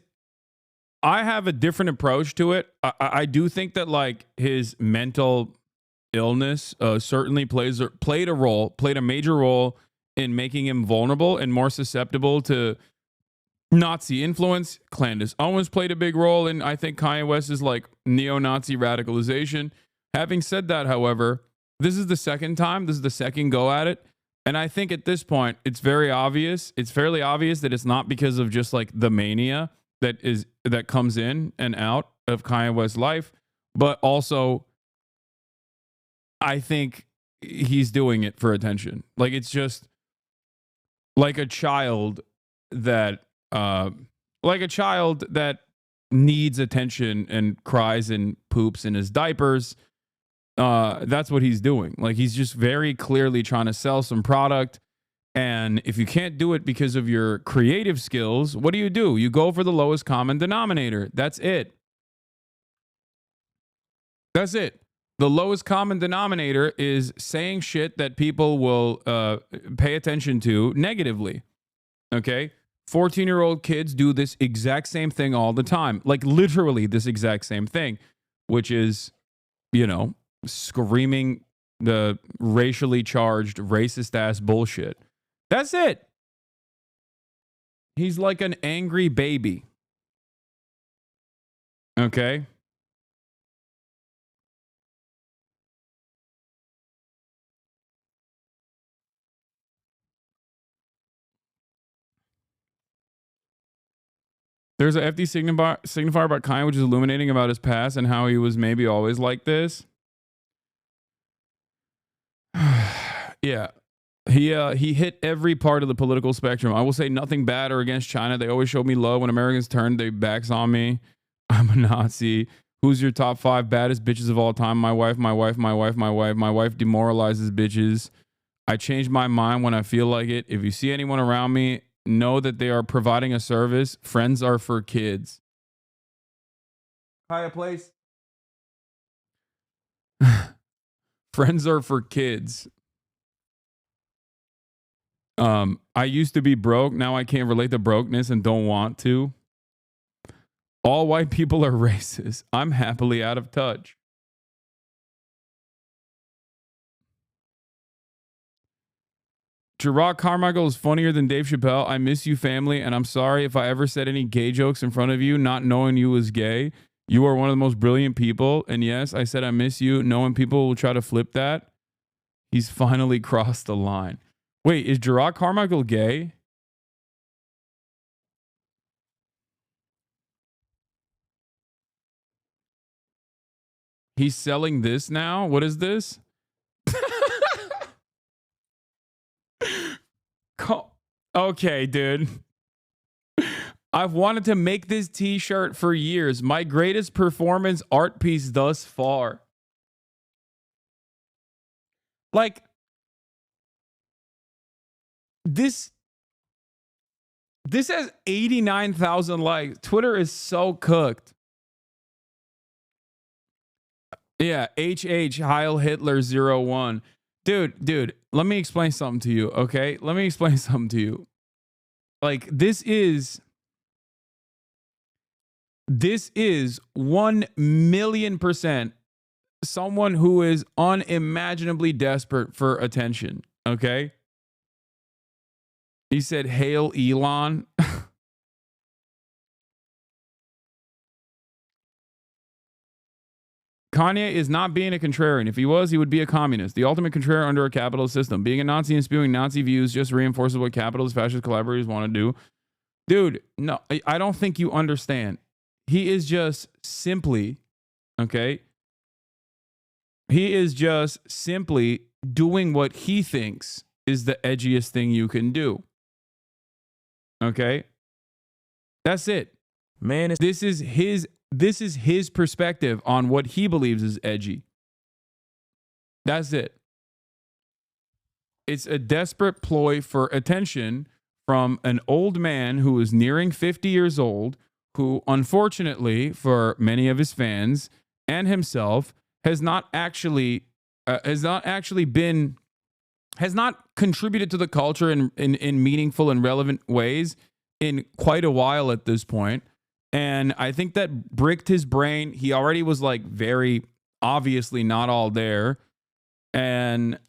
A: I have a different approach to it. I do think that like his mental illness certainly played a major role in making him vulnerable and more susceptible to Nazi influence. Candace Owens played a big role in, I think, Kanye West's like neo-Nazi radicalization. Having said that, however, this is the second time. This is the second go at it. And I think at this point, it's very obvious. It's fairly obvious that it's not because of just like the mania that comes in and out of Kanye West's life, but also I think he's doing it for attention. Like it's just like a child that needs attention and cries and poops in his diapers. That's what he's doing. Like, he's just very clearly trying to sell some product. And if you can't do it because of your creative skills, what do? You go for the lowest common denominator. That's it. That's it. The lowest common denominator is saying shit that people will pay attention to negatively. Okay? 14-year-old kids do this exact same thing all the time. Like, literally this exact same thing, which is, you know, screaming the racially charged, racist-ass bullshit. That's it. He's like an angry baby. Okay? There's a FD signifier about Kanye, which is illuminating about his past and how he was maybe always like this. Yeah. He hit every part of the political spectrum. I will say nothing bad or against China. They always showed me love. When Americans turned their backs on me, I'm a Nazi. Who's your top 5 baddest bitches of all time? My wife, my wife, my wife, my wife. My wife demoralizes bitches. I change my mind when I feel like it. If you see anyone around me, know that they are providing a service. Friends are for kids. Hiya place. Friends are for kids. I used to be broke. Now I can't relate to brokenness and don't want to. All white people are racist. I'm happily out of touch. Gerard Carmichael is funnier than Dave Chappelle. I miss you, family, and I'm sorry if I ever said any gay jokes in front of you, not knowing you was gay. You are one of the most brilliant people. And yes, I said I miss you, knowing people will try to flip that. He's finally crossed the line. Wait, is Gerard Carmichael gay? He's selling this now? What is this? Okay, dude. I've wanted to make this t-shirt for years. My greatest performance art piece thus far. Like, this has 89,000 likes. Twitter is so cooked. Yeah, HH Heil Hitler 01. Dude, let me explain something to you, okay? Let me explain something to you. Like, this is 1,000,000% someone who is unimaginably desperate for attention, okay? He said, "Hail Elon." Kanye is not being a contrarian. If he was, he would be a communist. The ultimate contrarian under a capitalist system. Being a Nazi and spewing Nazi views just reinforces what capitalist fascist collaborators want to do. Dude, no, I don't think you understand. He is just simply, okay? He is just simply doing what he thinks is the edgiest thing you can do. Okay? That's it. Man, this is his perspective on what he believes is edgy. That's it. It's a desperate ploy for attention from an old man who is nearing 50 years old, who, unfortunately, for many of his fans and himself, has not contributed to the culture in meaningful and relevant ways in quite a while at this point. And I think that bricked his brain. He already was like very obviously not all there, and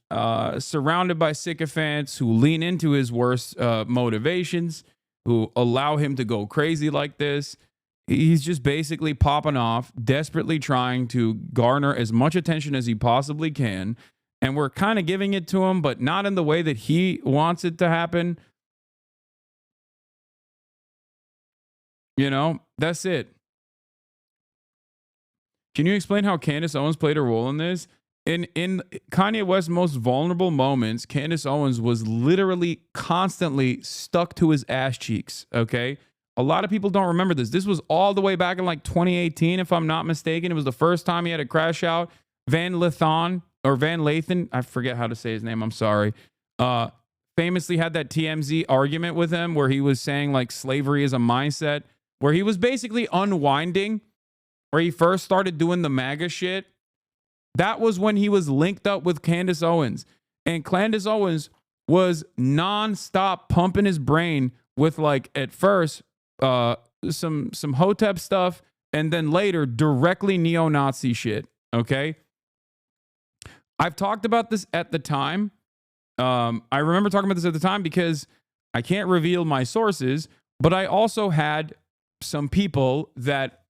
A: surrounded by sycophants who lean into his worst motivations, who allow him to go crazy like this. He's just basically popping off, desperately trying to garner as much attention as he possibly can. And we're kind of giving it to him, but not in the way that he wants it to happen. You know, that's it. Can you explain how Candace Owens played a role in this? In Kanye West's most vulnerable moments, Candace Owens was literally constantly stuck to his ass cheeks, okay? A lot of people don't remember this. This was all the way back in like 2018, if I'm not mistaken. It was the first time he had a crash out. Van Lathan, I forget how to say his name, I'm sorry. Famously had that TMZ argument with him where he was saying like slavery is a mindset, where he was basically unwinding, where he first started doing the MAGA shit. That was when he was linked up with Candace Owens. And Candace Owens was nonstop pumping his brain with, like, at first, some Hotep stuff, and then later directly neo-Nazi shit. Okay? I've talked about this at the time. I remember talking about this at the time because I can't reveal my sources, but I also had some people that,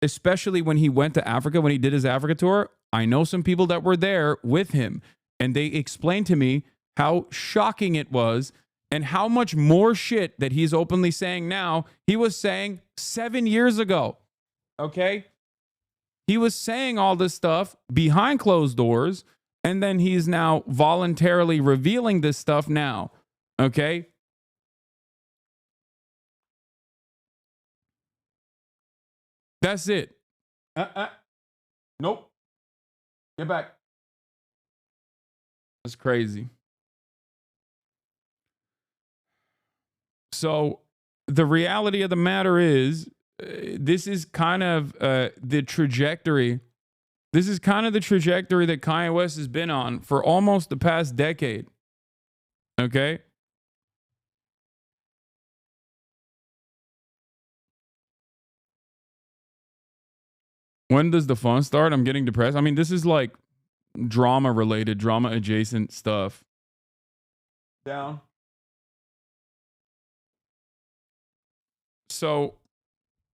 A: especially when he went to Africa, when he did his Africa tour, I know some people that were there with him, and they explained to me how shocking it was and how much more shit that he's openly saying now he was saying 7 years ago. Okay? He was saying all this stuff behind closed doors, and then he's now voluntarily revealing this stuff now. Okay? That's it. Nope. Get back. That's crazy. So the reality of the matter is, this is kind of the trajectory. This is kind of the trajectory that Kanye West has been on for almost the past decade. Okay? When does the fun start? I'm getting depressed. I mean, this is like drama related, drama adjacent stuff. Down. So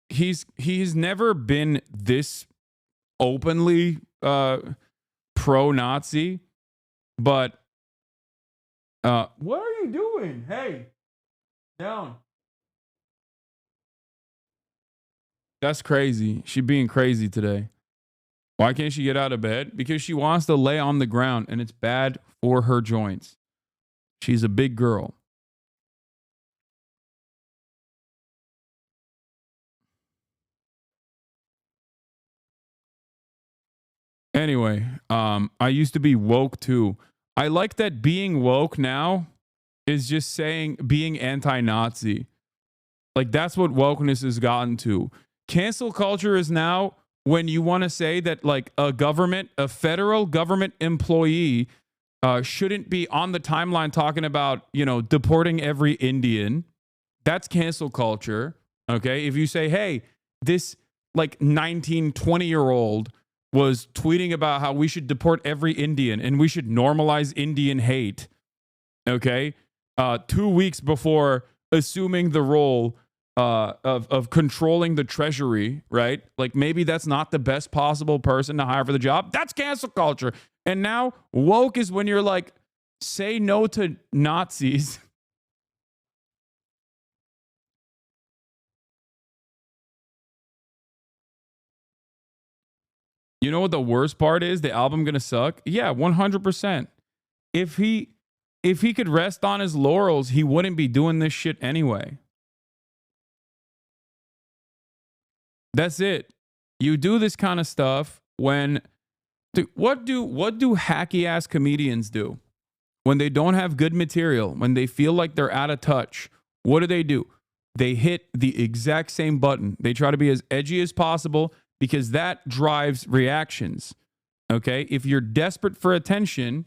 A: he's never been this openly pro-Nazi, but what are you doing? Hey, down. That's crazy. She being crazy today. Why can't she get out of bed? Because she wants to lay on the ground, and it's bad for her joints. She's a big girl. Anyway, I used to be woke too. I like that being woke now is just saying being anti-Nazi. Like, that's what wokeness has gotten to. Cancel culture is now when you want to say that, like, a federal government employee shouldn't be on the timeline talking about, deporting every Indian. That's cancel culture. Okay. If you say, hey, this like 19, 20-year-old was tweeting about how we should deport every Indian and we should normalize Indian hate. Okay. 2 weeks before assuming the role of controlling the treasury, right? Like, maybe that's not the best possible person to hire for the job. That's cancel culture. And now woke is when you're like, say no to Nazis. You know what the worst part is? The album gonna suck? Yeah, 100%. If he could rest on his laurels, he wouldn't be doing this shit anyway. That's it. You do this kind of stuff when... What do hacky ass comedians do when they don't have good material, when they feel like they're out of touch? What do? They hit the exact same button. They try to be as edgy as possible because that drives reactions. Okay? If you're desperate for attention,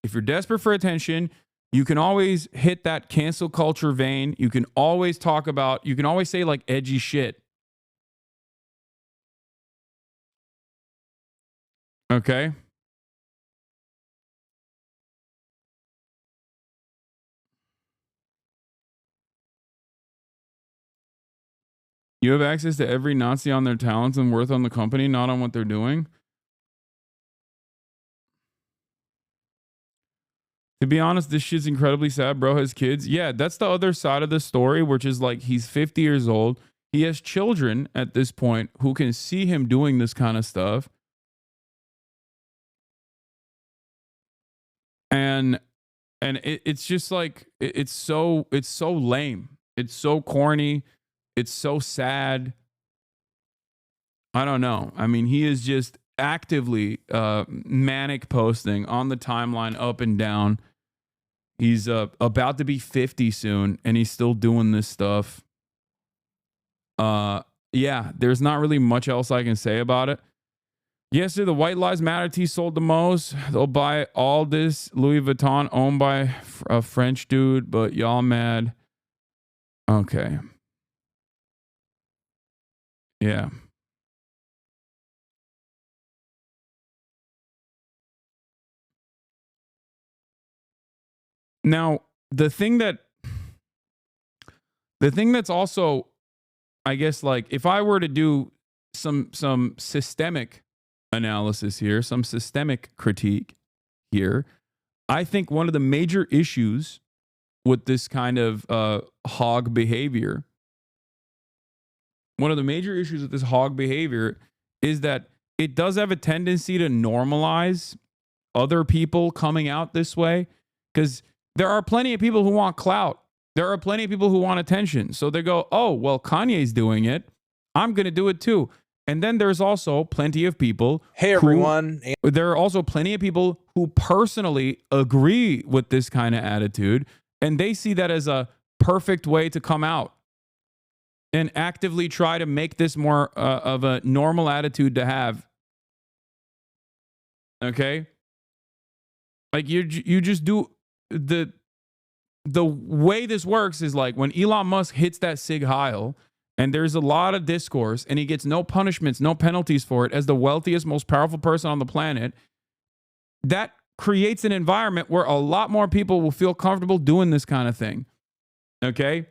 A: you can always hit that cancel culture vein. You can always say like edgy shit. Okay? You have access to every Nazi on their talents and worth on the company, not on what they're doing. To be honest, this shit's incredibly sad. Bro has kids. Yeah, that's the other side of the story, which is like he's 50 years old. He has children at this point who can see him doing this kind of stuff. And it's just like it's so lame. It's so corny. It's so sad. I don't know. I mean, he is just actively manic posting on the timeline up and down. He's about to be 50 soon, and he's still doing this stuff. Yeah, there's not really much else I can say about it. Yesterday, the White Lives Matter tee sold the most. They'll buy all this Louis Vuitton owned by a French dude, but y'all mad. Okay. Yeah. Now, the thing that's also, I guess, like, if I were to do some systemic analysis here, some systemic critique here, I think one of the major issues with this kind of hog behavior, is that it does have a tendency to normalize other people coming out this way, because there are plenty of people who want clout. There are plenty of people who want attention. So they go, oh, well, Kanye's doing it, I'm going to do it too. And then there's also plenty of people.
G: Hey, everyone.
A: There are also plenty of people who personally agree with this kind of attitude, and they see that as a perfect way to come out and actively try to make this more of a normal attitude to have. Okay? Like, you just do the way this works is like when Elon Musk hits that Sig Heil, and there's a lot of discourse, and he gets no punishments, no penalties for it as the wealthiest, most powerful person on the planet, that creates an environment where a lot more people will feel comfortable doing this kind of thing. Okay?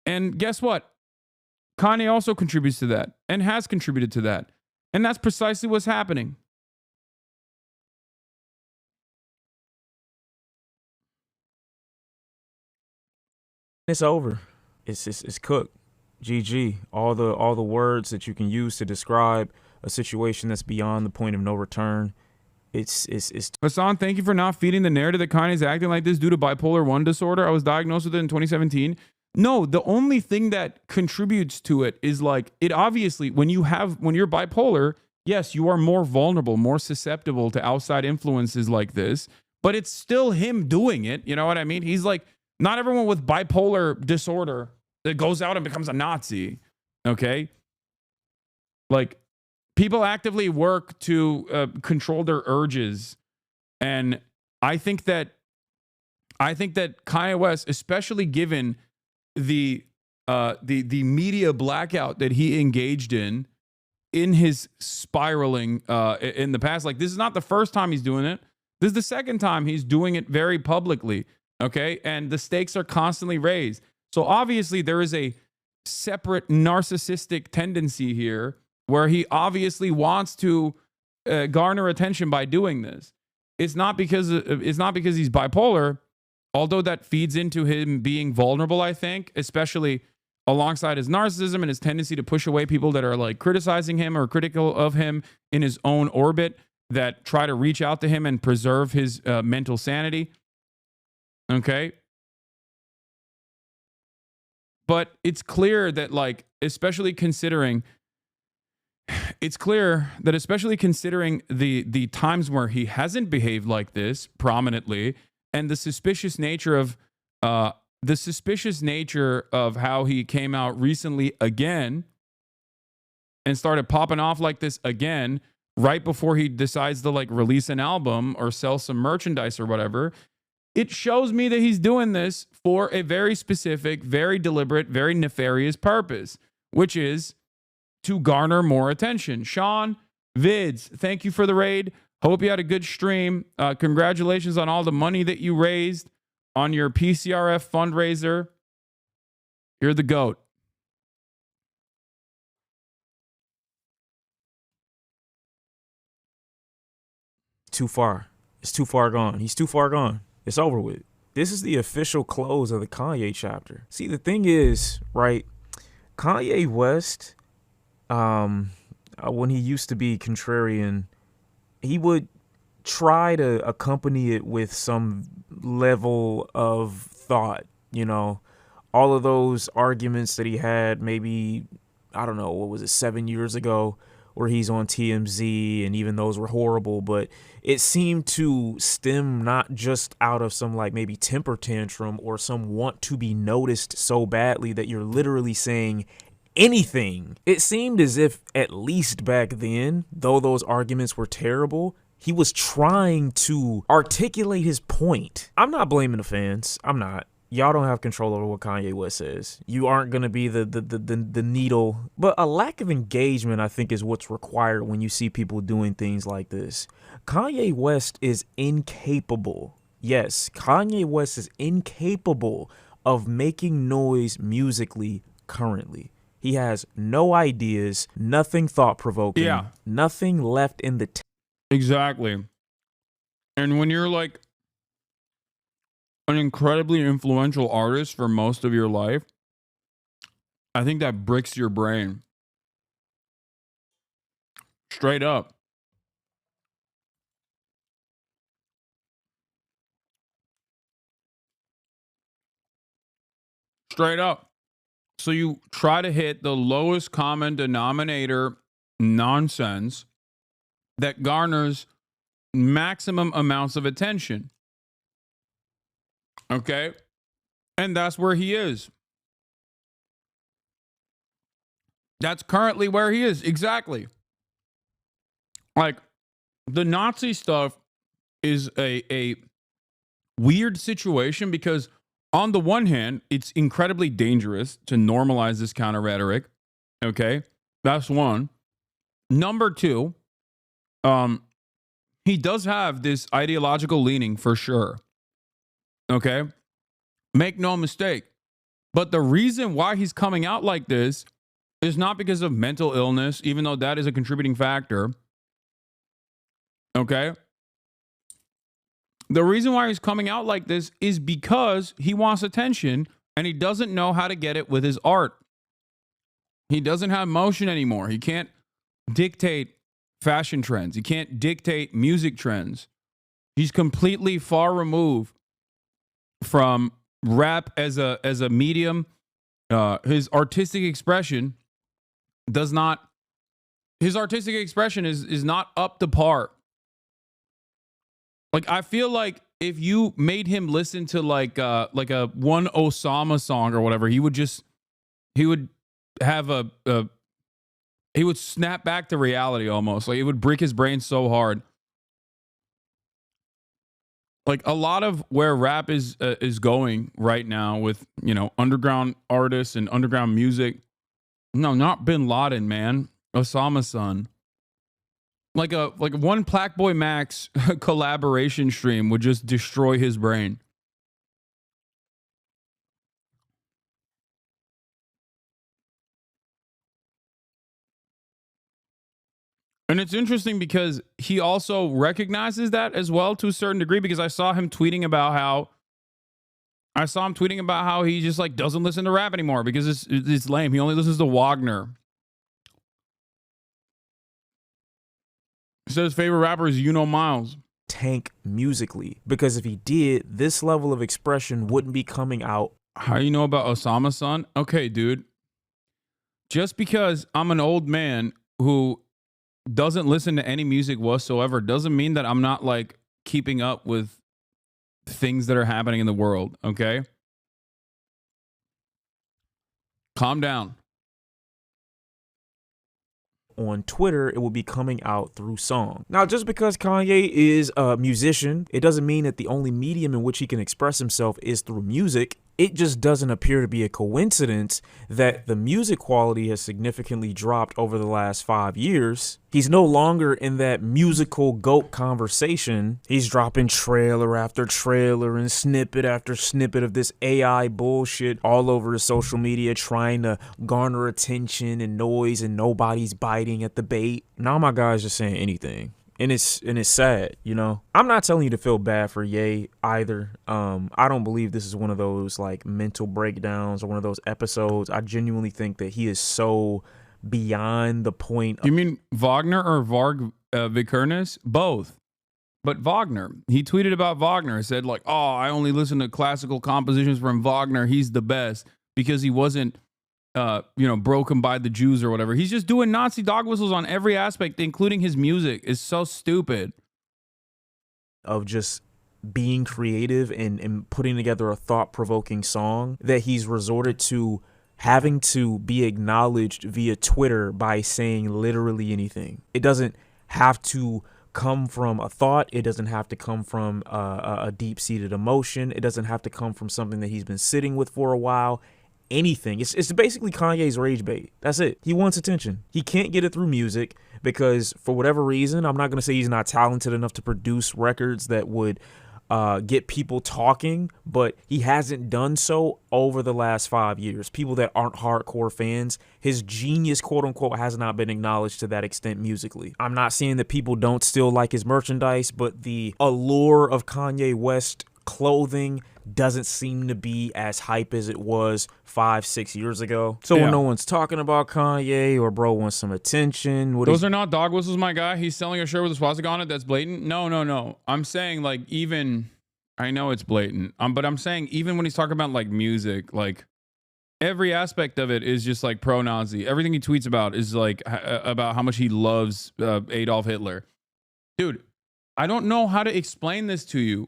A: And guess what? Kanye also contributes to that and has contributed to that. And that's precisely what's happening.
M: It's over. It's cooked. GG. All the words that you can use to describe a situation that's beyond the point of no return. It's
A: Hasan, thank you for not feeding the narrative that Kanye's acting like this due to bipolar 1 disorder. I was diagnosed with it in 2017. No, the only thing that contributes to it is like, it obviously, when you're bipolar, yes, you are more vulnerable, more susceptible to outside influences like this, but it's still him doing it. You know what I mean? He's like, not everyone with bipolar disorder that goes out and becomes a Nazi. Okay? Like, people actively work to control their urges. And I think that Kanye West, especially given the media blackout that he engaged in his spiraling in the past, like, this is not the first time he's doing it. This is the second time he's doing it very publicly. Okay? And the stakes are constantly raised. So obviously there is a separate narcissistic tendency here where he obviously wants to garner attention by doing this. It's not because he's bipolar, although that feeds into him being vulnerable, I think, especially alongside his narcissism and his tendency to push away people that are like criticizing him or critical of him in his own orbit, that try to reach out to him and preserve his mental sanity. Okay? But it's clear that, like, especially considering the times where he hasn't behaved like this prominently, and the suspicious nature of how he came out recently again and started popping off like this again right before he decides to like release an album or sell some merchandise or whatever. It shows me that he's doing this for a very specific, very deliberate, very nefarious purpose, which is to garner more attention. Sean Vids, thank you for the raid. Hope you had a good stream. Congratulations on all the money that you raised on your PCRF fundraiser. You're the GOAT.
M: too far. It's too far gone. He's too far gone. It's over with. This is the official close of the Kanye chapter. See, the thing is, right, Kanye West, when he used to be contrarian, he would try to accompany it with some level of thought, you know. All of those arguments that he had maybe, I don't know, what was it, 7 years ago, where he's on TMZ, and even those were horrible, but it seemed to stem not just out of some like maybe temper tantrum or some want to be noticed so badly that you're literally saying anything. It seemed as if, at least back then, though those arguments were terrible, he was trying to articulate his point. I'm not blaming the fans. I'm not. Y'all don't have control over what Kanye West says. You aren't going to be the needle. But a lack of engagement, I think, is what's required when you see people doing things like this. Kanye West is incapable. Yes, Kanye West is incapable of making noise musically currently. He has no ideas, nothing thought-provoking, nothing left in the
A: Exactly. And when you're like an incredibly influential artist for most of your life, I think that bricks your brain. Straight up. Straight up. So you try to hit the lowest common denominator nonsense that garners maximum amounts of attention. Okay? And that's where he is. That's currently where he is. Exactly. Like, the Nazi stuff is a weird situation because on the one hand, it's incredibly dangerous to normalize this kind of rhetoric. Okay? That's one. Number two, he does have this ideological leaning for sure. Okay? Make no mistake. But the reason why he's coming out like this is not because of mental illness, even though that is a contributing factor. Okay? The reason why he's coming out like this is because he wants attention and he doesn't know how to get it with his art. He doesn't have motion anymore. He can't dictate fashion trends. He can't dictate music trends. He's completely far removed from rap as a medium. His artistic expression is not up to par. Like, I feel like if you made him listen to like a one Osama song or whatever, he would snap back to reality almost. Like, it would break his brain so hard. Like, a lot of where rap is going right now with, you know, underground artists and underground music. No, not Bin Laden, man. Osama's son. Like one Black Boy Max collaboration stream would just destroy his brain. And it's interesting because he also recognizes that as well to a certain degree, because I saw him tweeting about how he just like doesn't listen to rap anymore because it's lame. He only listens to Wagner. He says his favorite rapper is Miles.
M: Tank musically, because if he did, this level of expression wouldn't be coming out.
A: How you know about Osama's son? Okay, dude. Just because I'm an old man who doesn't listen to any music whatsoever doesn't mean that I'm not like keeping up with things that are happening in the world, okay? Calm down.
M: On Twitter, it will be coming out through song. Now, just because Kanye is a musician, it doesn't mean that the only medium in which he can express himself is through music. It just doesn't appear to be a coincidence that the music quality has significantly dropped over the last 5 years. He's no longer in that musical GOAT conversation. He's dropping trailer after trailer and snippet after snippet of this AI bullshit all over the social media, trying to garner attention and noise, and nobody's biting at the bait. Now my guy's just saying anything. And it's sad, you know. I'm not telling you to feel bad for Ye either. I don't believe this is one of those like mental breakdowns or one of those episodes. I genuinely think that he is so beyond the point.
A: You mean Wagner or Varg Vikernes? Both. But Wagner, he tweeted about Wagner. He said like, oh, I only listen to classical compositions from Wagner. He's the best. because he wasn't, broken by the Jews or whatever. He's just doing Nazi dog whistles on every aspect, including his music. It's so stupid.
M: Of just being creative and putting together a thought-provoking song that he's resorted to having to be acknowledged via Twitter by saying literally anything. It doesn't have to come from a thought. It doesn't have to come from a deep-seated emotion. It doesn't have to come from something that he's been sitting with for a while. Anything. It's basically Kanye's rage bait. That's it. He wants attention. He can't get it through music because for whatever reason, I'm not going to say he's not talented enough to produce records that would get people talking, but he hasn't done so over the last 5 years. People that aren't hardcore fans, his genius, quote unquote, has not been acknowledged to that extent musically. I'm not saying that people don't still like his merchandise, but the allure of Kanye West clothing doesn't seem to be as hype as it was 5-6 years ago. So when no one's talking about Kanye or bro wants some attention,
A: those are not dog whistles, my guy. He's selling a shirt with a swastika on it. That's blatant. No. I'm saying like even, I know it's blatant. But I'm saying even when he's talking about like music, like every aspect of it is just like pro-Nazi. Everything he tweets about is like about how much he loves Adolf Hitler. Dude, I don't know how to explain this to you.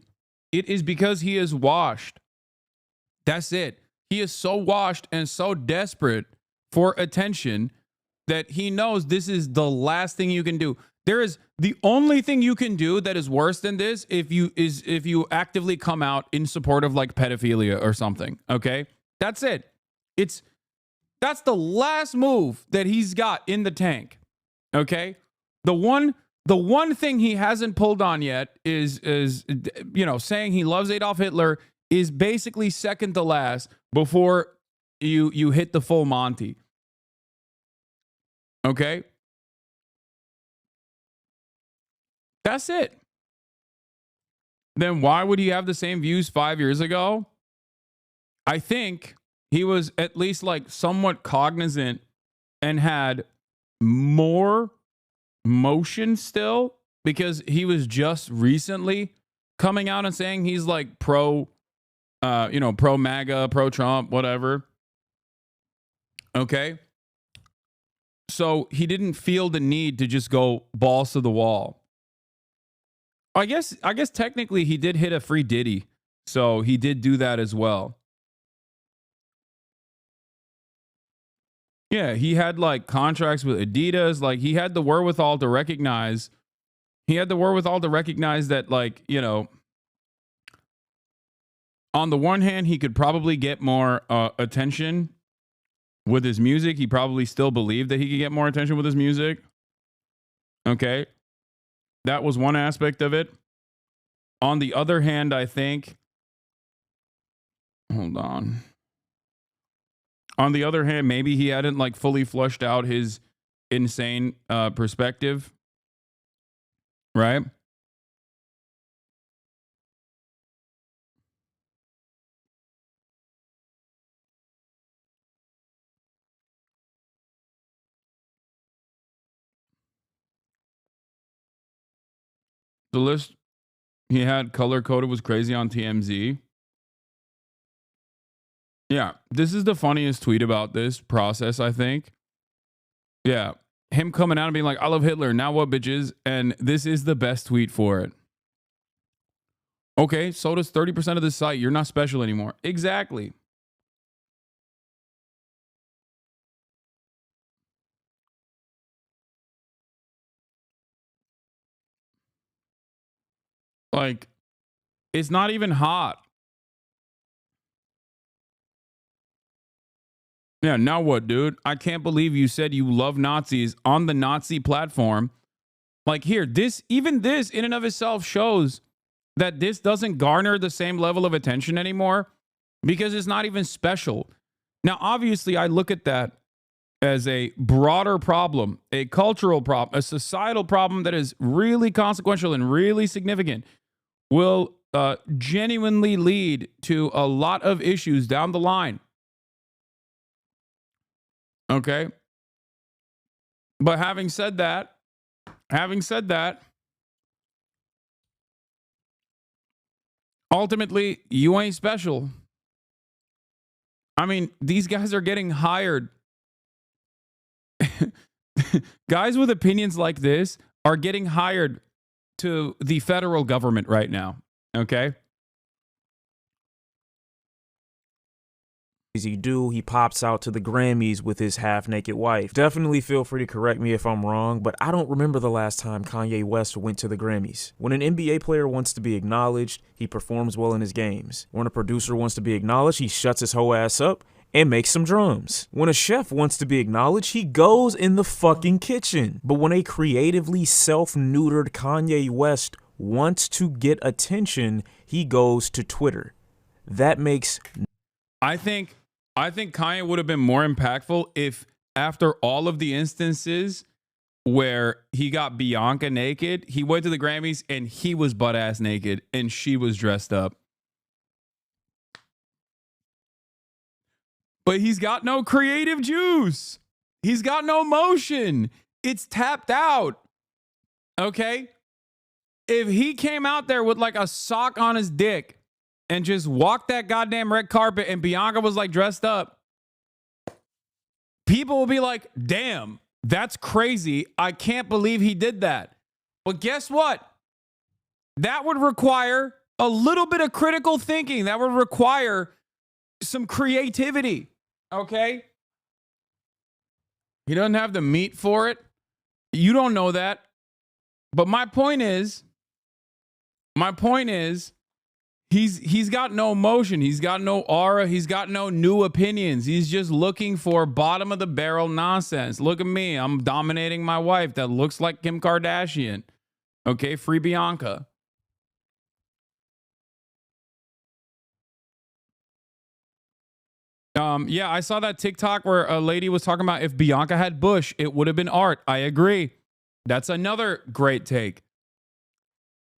A: It is because he is washed. That's it. He is so washed and so desperate for attention that he knows this is the last thing you can do. There is the only thing you can do that is worse than this if you actively come out in support of like pedophilia or something. Okay? That's it. That's the last move that he's got in the tank. Okay? The one thing he hasn't pulled on yet is saying he loves Adolf Hitler is basically second to last before you hit the full Monty. Okay? That's it. Then why would he have the same views 5 years ago? I think he was at least like somewhat cognizant and had more motion still because he was just recently coming out and saying he's like pro MAGA, pro Trump, whatever. Okay. So he didn't feel the need to just go balls to the wall. I guess technically he did hit a free Diddy. So he did do that as well. Yeah, he had like contracts with Adidas. Like he had the wherewithal to recognize. That like, on the one hand, he could probably get more attention with his music. He probably still believed that he could get more attention with his music. Okay. That was one aspect of it. On the other hand, I think, hold on. On the other hand, maybe he hadn't like fully flushed out his insane perspective. Right? The list he had color coded was crazy on TMZ. Yeah, this is the funniest tweet about this process, I think. Yeah, him coming out and being like, I love Hitler, now what, bitches? And this is the best tweet for it. Okay, so does 30% of the site. You're not special anymore. Exactly. Like, it's not even hot. Yeah, now what, dude? I can't believe you said you love Nazis on the Nazi platform. Like here, this in and of itself shows that this doesn't garner the same level of attention anymore because it's not even special. Now, obviously, I look at that as a broader problem, a cultural problem, a societal problem that is really consequential and really significant, will genuinely lead to a lot of issues down the line. Okay. But having said that, ultimately, you ain't special. I mean, these guys are getting hired. Guys with opinions like this are getting hired to the federal government right now. Okay.
M: He pops out to the Grammys with his half-naked wife. Definitely feel free to correct me if I'm wrong, but I don't remember the last time Kanye West went to the Grammys. When an NBA player wants to be acknowledged, he performs well in his games. When a producer wants to be acknowledged, he shuts his whole ass up and makes some drums. When a chef wants to be acknowledged, he goes in the fucking kitchen. But when a creatively self-neutered Kanye West wants to get attention, he goes to Twitter. That makes...
A: I think Kanye would have been more impactful if after all of the instances where he got Bianca naked, he went to the Grammys and he was butt ass naked and she was dressed up. But he's got no creative juice. He's got no motion. It's tapped out. Okay? If he came out there with like a sock on his dick and just walked that goddamn red carpet and Bianca was like dressed up, people will be like, damn, that's crazy. I can't believe he did that. But guess what? That would require a little bit of critical thinking. That would require some creativity. Okay? He doesn't have the meat for it. You don't know that. But my point is, he's got no emotion. He's got no aura. He's got no new opinions. He's just looking for bottom of the barrel nonsense. Look at me. I'm dominating my wife that looks like Kim Kardashian. Okay, free Bianca. Yeah, I saw that TikTok where a lady was talking about if Bianca had bush, it would have been art. I agree. That's another great take.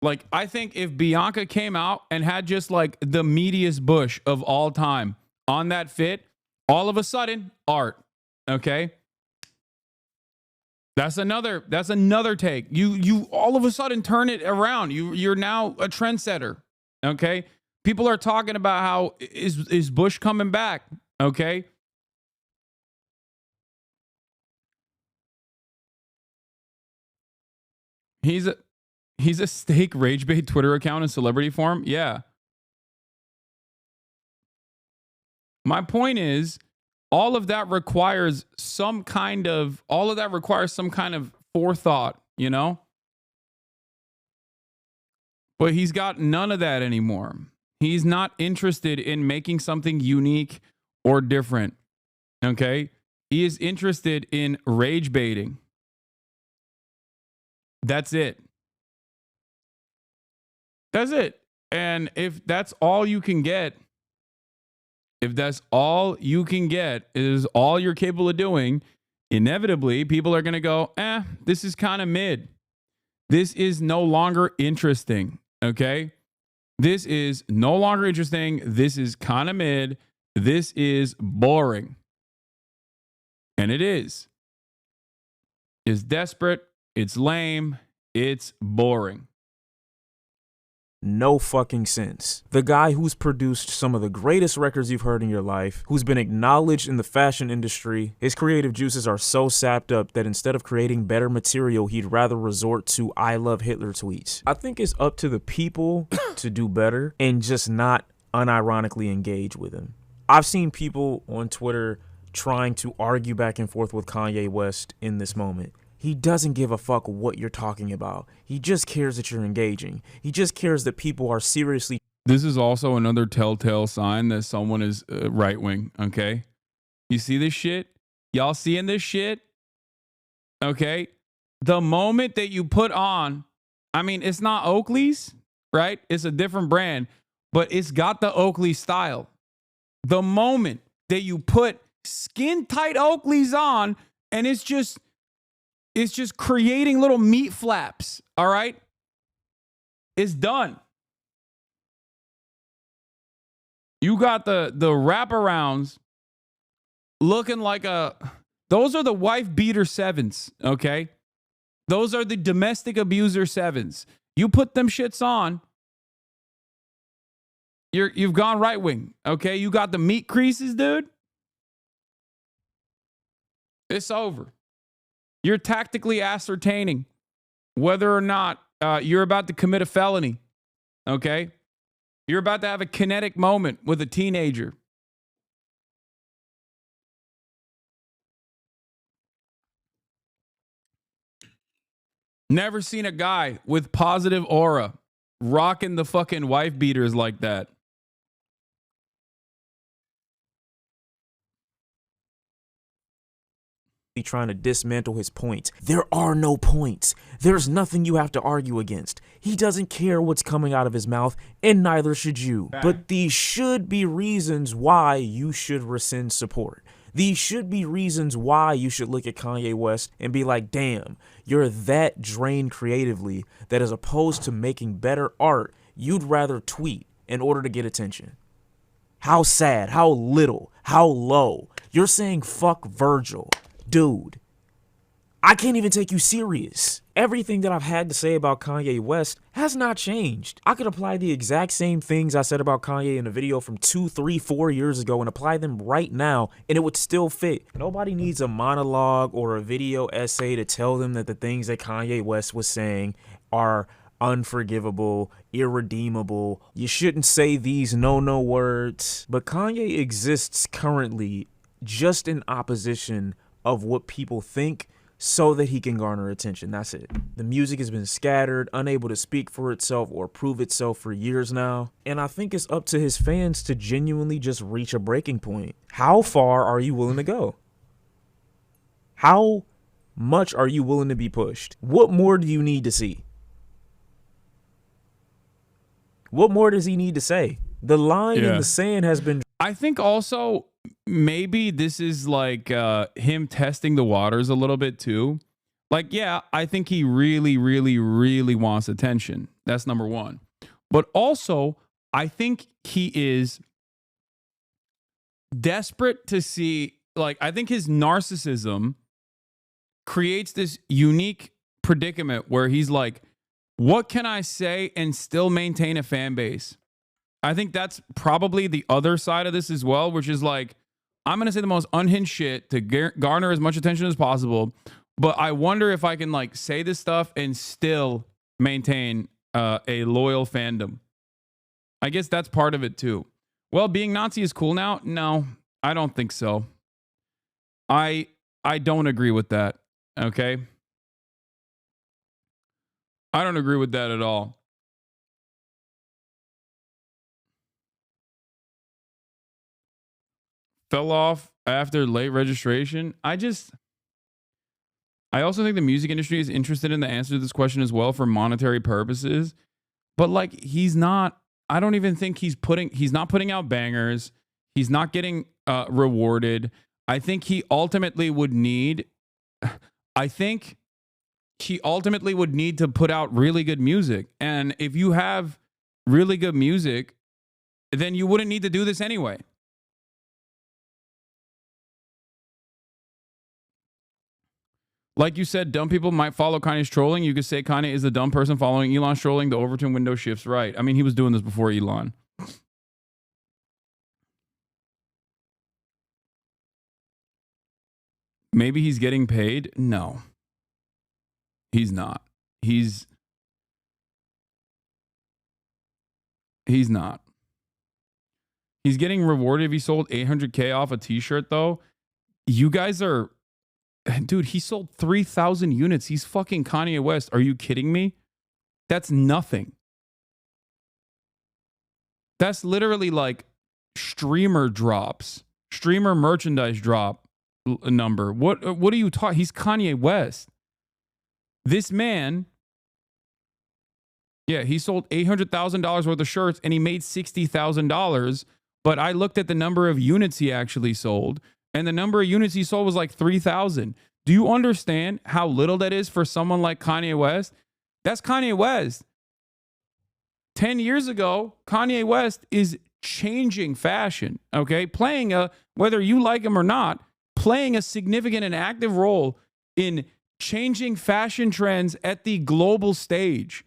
A: Like, I think if Bianca came out and had just like the meatiest bush of all time on that fit, all of a sudden, art. Okay. That's another take. You all of a sudden turn it around. You're now a trendsetter. Okay. People are talking about how is Bush coming back? Okay. He's a steak rage bait Twitter account in celebrity form. Yeah. My point is, all of that requires some kind of forethought, you know? But he's got none of that anymore. He's not interested in making something unique or different. Okay? He is interested in rage baiting. That's it. That's it. And if that's all you can get, is all you're capable of doing, inevitably people are going to go, this is kind of mid. This is no longer interesting. Okay? This is no longer interesting. This is kind of mid. This is boring. And it is. It's desperate. It's lame. It's boring.
M: No fucking sense. The guy who's produced some of the greatest records you've heard in your life, who's been acknowledged in the fashion industry, his creative juices are so sapped up that instead of creating better material, he'd rather resort to I love Hitler tweets. I think it's up to the people to do better and just not unironically engage with him. I've seen people on Twitter trying to argue back and forth with Kanye West in this moment. He doesn't give a fuck what you're talking about. He just cares that you're engaging. He just cares that people are seriously.
A: This is also another telltale sign that someone is right wing. Okay. You see this shit? Y'all seeing this shit? Okay. The moment that you put on, I mean, it's not Oakley's, right? It's a different brand, but it's got the Oakley style. The moment that you put skin tight Oakley's on and it's just creating little meat flaps, all right? It's done. You got the wraparounds looking like those are the wife beater sevens, okay? Those are the domestic abuser sevens. You put them shits on, You've gone right wing. Okay, you got the meat creases, dude. It's over. You're tactically ascertaining whether or not you're about to commit a felony. Okay, you're about to have a kinetic moment with a teenager. Never seen a guy with positive aura rocking the fucking wife beaters like that.
M: Trying to dismantle his points. There are no points. There's nothing you have to argue against. He doesn't care what's coming out of his mouth, and neither should you. Bang. But these should be reasons why you should rescind support. These should be reasons why you should look at Kanye West and be like, damn, you're that drained creatively that as opposed to making better art, you'd rather tweet in order to get attention. How sad, how little, how low. You're saying fuck Virgil. Dude, I can't even take you serious. Everything that I've had to say about Kanye West has not changed. I could apply the exact same things I said about Kanye in a video from 2, 3, 4 years ago and apply them right now, and it would still fit. Nobody needs a monologue or a video essay to tell them that the things that Kanye West was saying are unforgivable, irredeemable. You shouldn't say these no words. But Kanye exists currently just in opposition of what people think so that he can garner attention. That's it. The music has been scattered, unable to speak for itself or prove itself for years now. And I think it's up to his fans to genuinely just reach a breaking point. How far are you willing to go? How much are you willing to be pushed? What more do you need to see? What more does he need to say? The line in the sand has been...
A: I think also maybe this is like him testing the waters a little bit too. Like, yeah, I think he really, really, really wants attention. That's number one. But also, I think he is desperate to see, like, I think his narcissism creates this unique predicament where he's like, what can I say and still maintain a fan base? I think that's probably the other side of this as well, which is like, I'm going to say the most unhinged shit to garner as much attention as possible. But I wonder if I can like say this stuff and still maintain a loyal fandom. I guess that's part of it too. Well, being Nazi is cool now? No, I don't think so. I don't agree with that. Okay. I don't agree with that at all. Fell off after late registration. I also think the music industry is interested in the answer to this question as well for monetary purposes. But like, he's not, I don't even think he's not putting out bangers. He's not getting rewarded. I think he ultimately would need to put out really good music. And if you have really good music, then you wouldn't need to do this anyway. Like you said, dumb people might follow Kanye's trolling. You could say Kanye is the dumb person following Elon's trolling. The Overton window shifts right. I mean, he was doing this before Elon. Maybe he's getting paid. No, he's not. He's not. He's getting rewarded if he sold 800K off a t-shirt though. You guys are... Dude, he sold 3,000 units. He's fucking Kanye West. Are you kidding me? That's nothing. That's literally like streamer drops, streamer merchandise drop number. What are you talking? He's Kanye West. This man, yeah, he sold $800,000 worth of shirts and he made $60,000. But I looked at the number of units he actually sold. And the number of units he sold was like 3,000. Do you understand how little that is for someone like Kanye West? That's Kanye West. 10 years ago, Kanye West is changing fashion, okay? Whether you like him or not, playing a significant and active role in changing fashion trends at the global stage.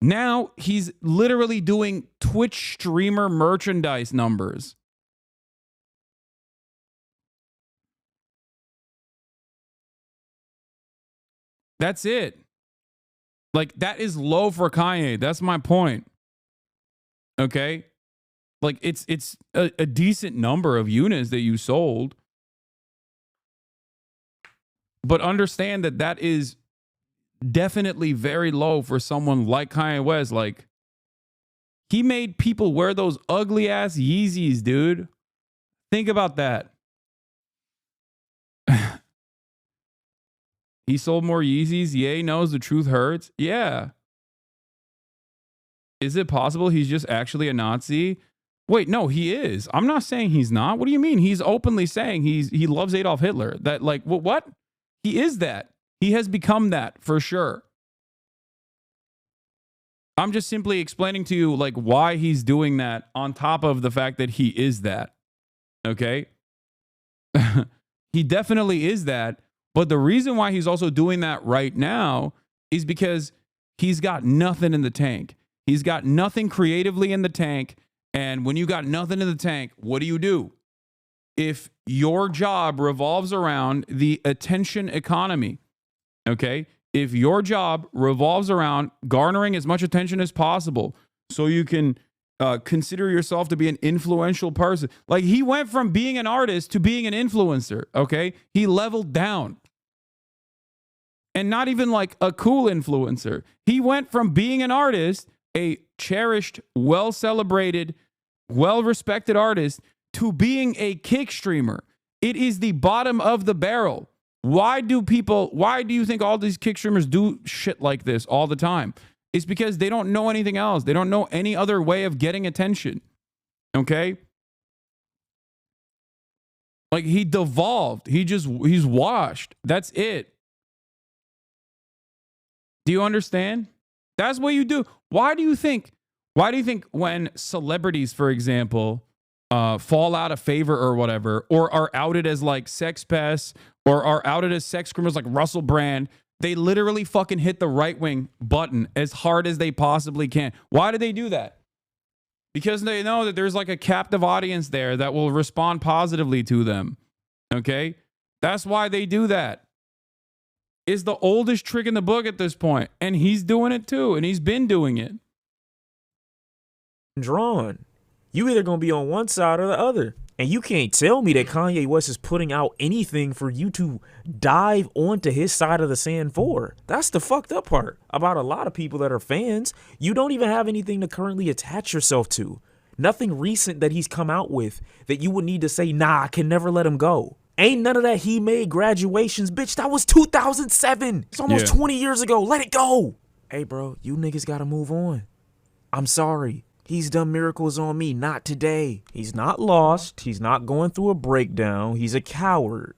A: Now he's literally doing Twitch streamer merchandise numbers. That's it. Like, that is low for Kanye. That's my point. Okay? Like, it's a decent number of units that you sold. But understand that that is definitely very low for someone like Kanye West. Like, he made people wear those ugly ass Yeezys, dude. Think about that. He sold more Yeezys. Ye knows the truth hurts. Yeah. Is it possible he's just actually a Nazi? Wait, no, he is. I'm not saying he's not. What do you mean? He's openly saying he loves Adolf Hitler. That, like, what? He is that. He has become that for sure. I'm just simply explaining to you, like, why he's doing that on top of the fact that he is that. Okay? He definitely is that. But the reason why he's also doing that right now is because he's got nothing in the tank. He's got nothing creatively in the tank. And when you got nothing in the tank, what do? If your job revolves around the attention economy, okay? If your job revolves around garnering as much attention as possible so you can consider yourself to be an influential person. Like, he went from being an artist to being an influencer, okay? He leveled down. And not even like a cool influencer. He went from being an artist, a cherished, well-celebrated, well-respected artist, to being a kick streamer. It is the bottom of the barrel. Why do you think all these kick streamers do shit like this all the time? It's because they don't know anything else. They don't know any other way of getting attention. Okay? Like, he devolved. He's washed. That's it. Do you understand? That's what you do. Why do you think when celebrities, for example, fall out of favor or whatever, or are outed as like sex pests, or are outed as sex criminals like Russell Brand, they literally fucking hit the right wing button as hard as they possibly can? Why do they do that? Because they know that there's like a captive audience there that will respond positively to them. Okay? That's why they do that. It's the oldest trick in the book at this point, and he's doing it too, and he's been doing it.
M: Drawn. You either gonna be on one side or the other. And you can't tell me that Kanye West is putting out anything for you to dive onto his side of the sand for. That's the fucked up part about a lot of people that are fans. You don't even have anything to currently attach yourself to. Nothing recent that he's come out with that you would need to say, nah, I can never let him go. Ain't none of that he made graduations. Bitch, that was 2007. It's almost 20 years ago. Let it go. Hey, bro, you niggas gotta move on. I'm sorry. He's done miracles on me, not today. He's not lost. He's not going through a breakdown. He's a coward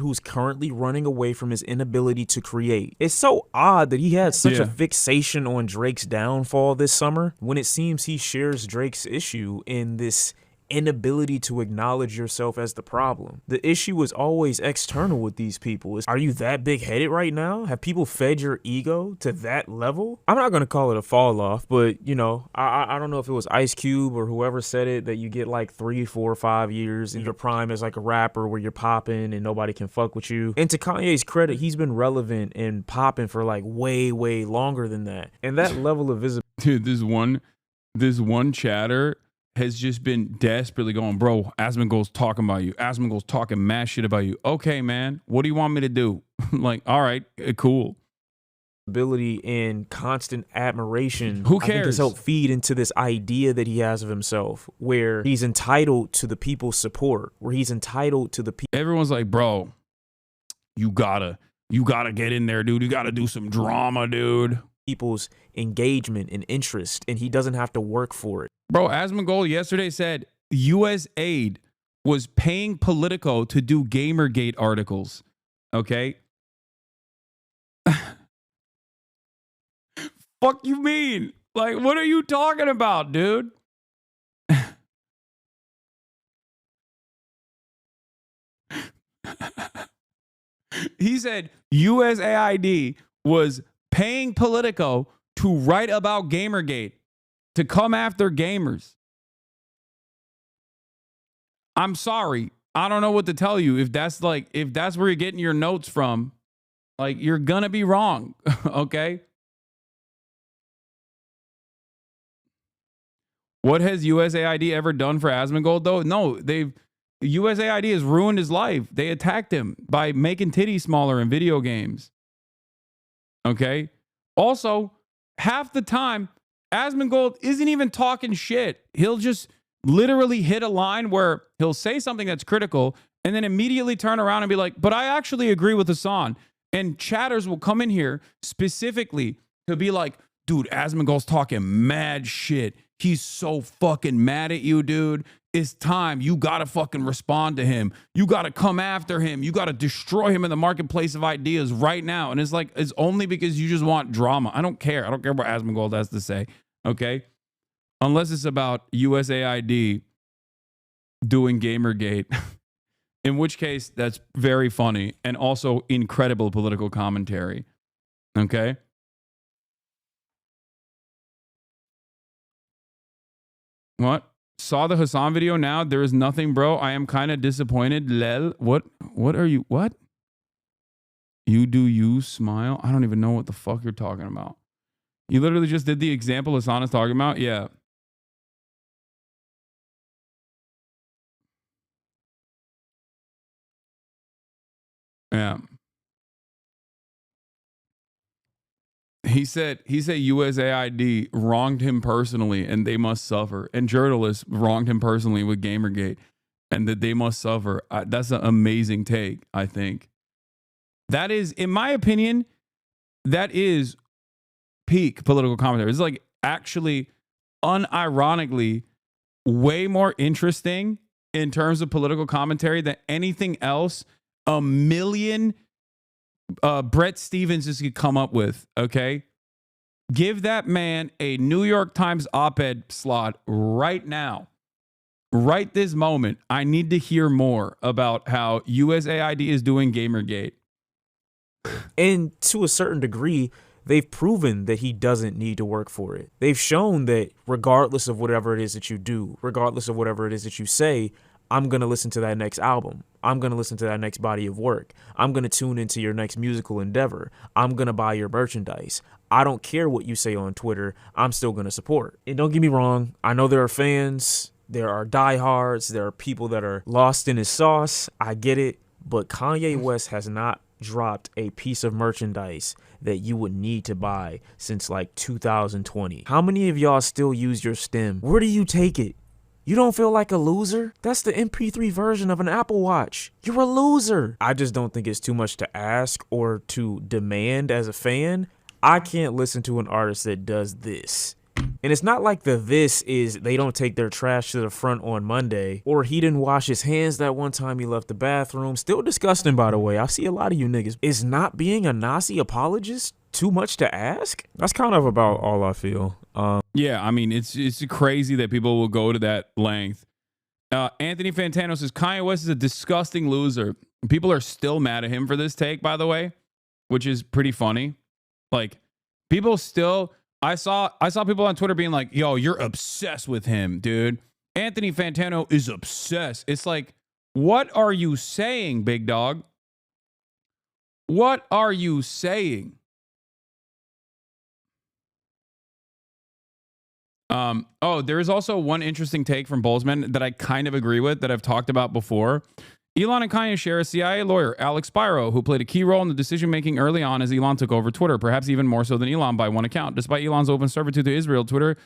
M: who's currently running away from his inability to create. It's so odd that he had such a fixation on Drake's downfall this summer when it seems he shares Drake's issue in this inability to acknowledge yourself as the problem. The issue is always external with these people. Are you that big-headed right now? Have people fed your ego to that level? I'm not going to call it a fall off, but you know, I don't know if it was Ice Cube or whoever said it, that you get like 3, 4, 5 years in your prime as like a rapper where you're popping and nobody can fuck with you. And to Kanye's credit, he's been relevant and popping for like way longer than that. And that level of visibility.
A: Dude, this one chatter has just been desperately going, bro, Asmongold's talking about you. Asmongold's talking mad shit about you. Okay, man, what do you want me to do? Like, all right, cool.
M: Ability and constant admiration.
A: Who cares?
M: I think has helped feed into this idea that he has of himself, where he's entitled to the people's support, where he's entitled to the people.
A: Everyone's like, bro, you gotta get in there, dude. You gotta do some drama, dude.
M: People's engagement and interest, and he doesn't have to work for it.
A: Bro, Asmongold yesterday said USAID was paying Politico to do Gamergate articles. Okay? Fuck you mean? Like, what are you talking about, dude? He said USAID was paying Politico to to write about Gamergate, to come after gamers. I'm sorry. I don't know what to tell you. If that's where you're getting your notes from, like, you're gonna be wrong. Okay. What has USAID ever done for Asmongold though? No, USAID has ruined his life. They attacked him by making titties smaller in video games. Okay. Also, half the time, Asmongold isn't even talking shit. He'll just literally hit a line where he'll say something that's critical and then immediately turn around and be like, but I actually agree with Hasan. And chatters will come in here specifically to be like, dude, Asmongold's talking mad shit. He's so fucking mad at you, dude. It's time. You got to fucking respond to him. You got to come after him. You got to destroy him in the marketplace of ideas right now. And it's like, it's only because you just want drama. I don't care. I don't care what Asmongold has to say. Okay. Unless it's about USAID doing Gamergate, in which case that's very funny and also incredible political commentary. Okay. What? Saw the Hasan video now? There is nothing, bro. I am kind of disappointed. Lel. What are you? What? You do you smile? I don't even know what the fuck you're talking about. You literally just did the example Hasan is talking about? Yeah. Yeah. He said USAID wronged him personally and they must suffer. And journalists wronged him personally with Gamergate and that they must suffer. That's an amazing take, I think. That is, in my opinion, that is peak political commentary. It's like actually unironically way more interesting in terms of political commentary than anything else a million Brett Stevens could come up with. Okay, give that man a New York Times op-ed slot right now, right this moment. I need to hear more about how USAID is doing Gamergate.
M: And to a certain degree, they've proven that he doesn't need to work for it. They've shown that regardless of whatever it is that you do, regardless of whatever it is that you say, I'm going to listen to that next album. I'm going to listen to that next body of work. I'm going to tune into your next musical endeavor. I'm going to buy your merchandise. I don't care what you say on Twitter. I'm still going to support. And don't get me wrong. I know there are fans. There are diehards. There are people that are lost in his sauce. I get it. But Kanye West has not dropped a piece of merchandise that you would need to buy since like 2020. How many of y'all still use your stem? Where do you take it? You don't feel like a loser? That's the MP3 version of an Apple Watch. You're a loser. I just don't think it's too much to ask or to demand as a fan. I can't listen to an artist that does this. And it's not like this is they don't take their trash to the front on Monday, or he didn't wash his hands that one time he left the bathroom. Still disgusting, by the way. I see a lot of you niggas. Is not being a Nazi apologist too much to ask? That's kind of about all I feel.
A: Yeah, I mean, it's crazy that people will go to that length. Anthony Fantano says Kanye West is a disgusting loser. People are still mad at him for this take, by the way, which is pretty funny. Like, people still... I saw people on Twitter being like, yo, you're obsessed with him, dude. Anthony Fantano is obsessed. It's like, what are you saying, big dog? What are you saying? There is also one interesting take from Bullsman that I kind of agree with that I've talked about before. Elon and Kanye share a CIA lawyer, Alex Spiro, who played a key role in the decision-making early on as Elon took over Twitter, perhaps even more so than Elon by one account. Despite Elon's open servitude to Israel, Twitter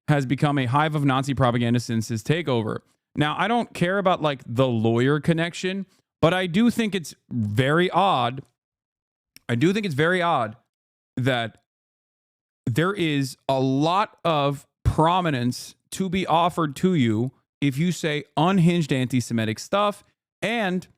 A: has become a hive of Nazi propaganda since his takeover. Now, I don't care about like the lawyer connection, but I do think it's very odd. That there is a lot of prominence to be offered to you if you say unhinged anti-Semitic stuff. And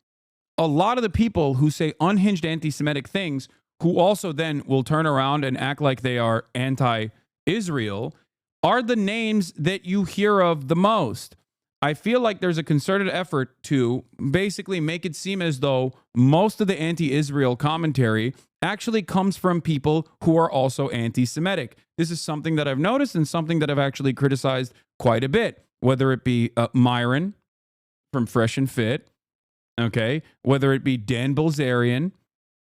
A: a lot of the people who say unhinged anti-Semitic things, who also then will turn around and act like they are anti-Israel, are the names that you hear of the most. I feel like there's a concerted effort to basically make it seem as though most of the anti-Israel commentary actually comes from people who are also anti-Semitic. This is something that I've noticed and something that I've actually criticized quite a bit, whether it be Myron from Fresh and Fit, okay, whether it be Dan Bilzerian,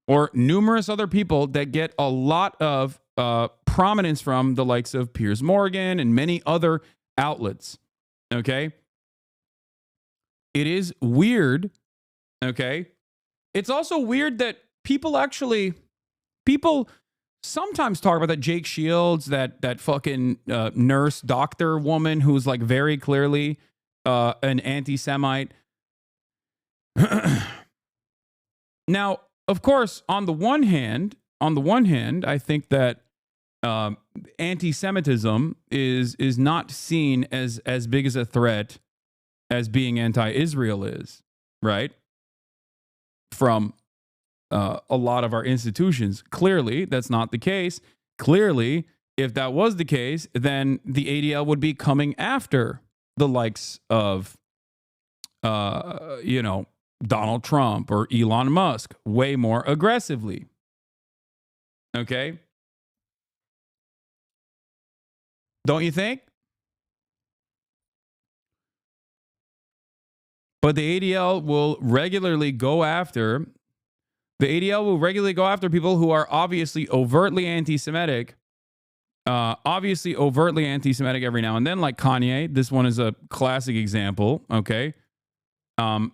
A: or numerous other people that get a lot of prominence from the likes of Piers Morgan and many other outlets, okay? It is weird, okay? It's also weird that people sometimes talk about that Jake Shields, that fucking nurse doctor woman who's like very clearly an anti-Semite. Now, of course, on the one hand, I think that anti-Semitism is not seen as big as a threat as being anti-Israel is, right? From a lot of our institutions. Clearly, that's not the case. Clearly, if that was the case, then the ADL would be coming after the likes of, Donald Trump or Elon Musk way more aggressively. Okay? Don't you think? But the ADL will regularly go after people who are obviously overtly anti-Semitic. Every now and then, like Kanye. This one is a classic example, okay?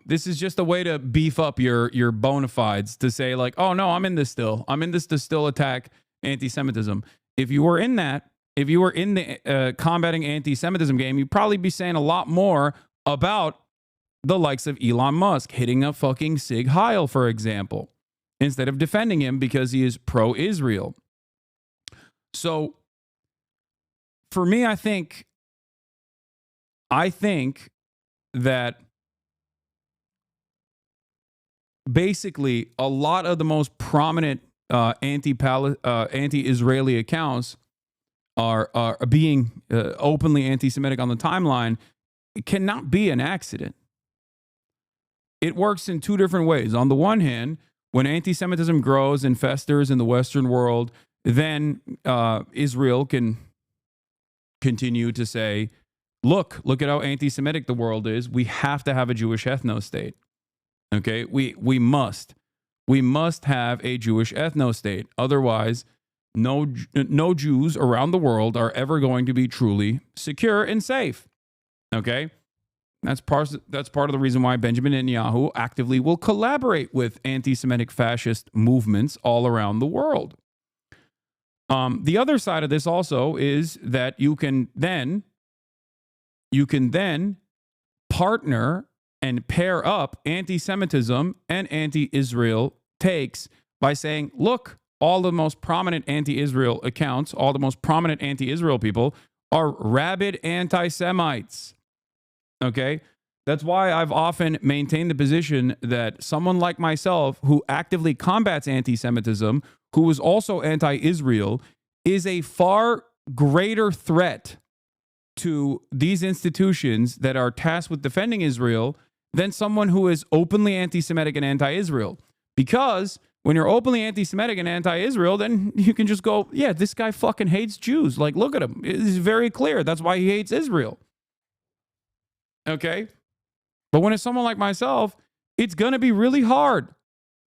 A: This is just a way to beef up your bona fides, to say like, oh no, I'm in this to still attack anti-Semitism. If you were in the combating anti-Semitism game, you'd probably be saying a lot more about the likes of Elon Musk hitting a fucking Sig Heil, for example, instead of defending him because he is pro-Israel. So for me, I think that basically a lot of the most prominent anti-Israeli accounts are being openly anti-Semitic on the timeline. It cannot be an accident. It works in two different ways. On the one hand, when anti-Semitism grows and festers in the Western world, then Israel can continue to say, look at how anti-Semitic the world is. We have to have a Jewish ethno-state. Okay, we must have a Jewish ethno-state. Otherwise, no Jews around the world are ever going to be truly secure and safe. Okay, that's part of the reason why Benjamin Netanyahu actively will collaborate with anti-Semitic fascist movements all around the world. The other side of this also is that you can then partner and pair up anti-Semitism and anti-Israel takes by saying, look, all the most prominent anti-Israel accounts, all the most prominent anti-Israel people are rabid anti-Semites. Okay? That's why I've often maintained the position that someone like myself who actively combats anti-Semitism, who is also anti-Israel, is a far greater threat to these institutions that are tasked with defending Israel than someone who is openly anti-Semitic and anti-Israel. Because when you're openly anti-Semitic and anti-Israel, then you can just go, yeah, this guy fucking hates Jews. Like, look at him. It's very clear. That's why he hates Israel. Okay? But when it's someone like myself, it's going to be really hard.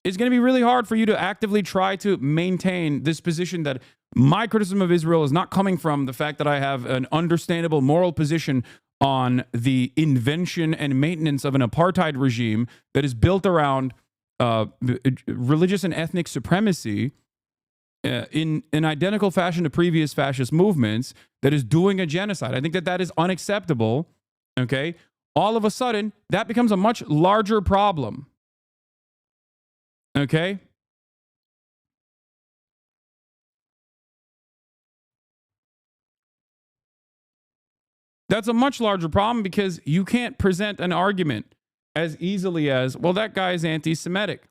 A: It's going to be really hard for you to actively try to maintain this position that my criticism of Israel is not coming from the fact that I have an understandable moral position on the invention and maintenance of an apartheid regime that is built around religious and ethnic supremacy in an identical fashion to previous fascist movements, that is doing a genocide. I think that is unacceptable. Okay? All of a sudden, that becomes a much larger problem. Okay? That's a much larger problem because you can't present an argument as easily as, well, that guy is anti-Semitic.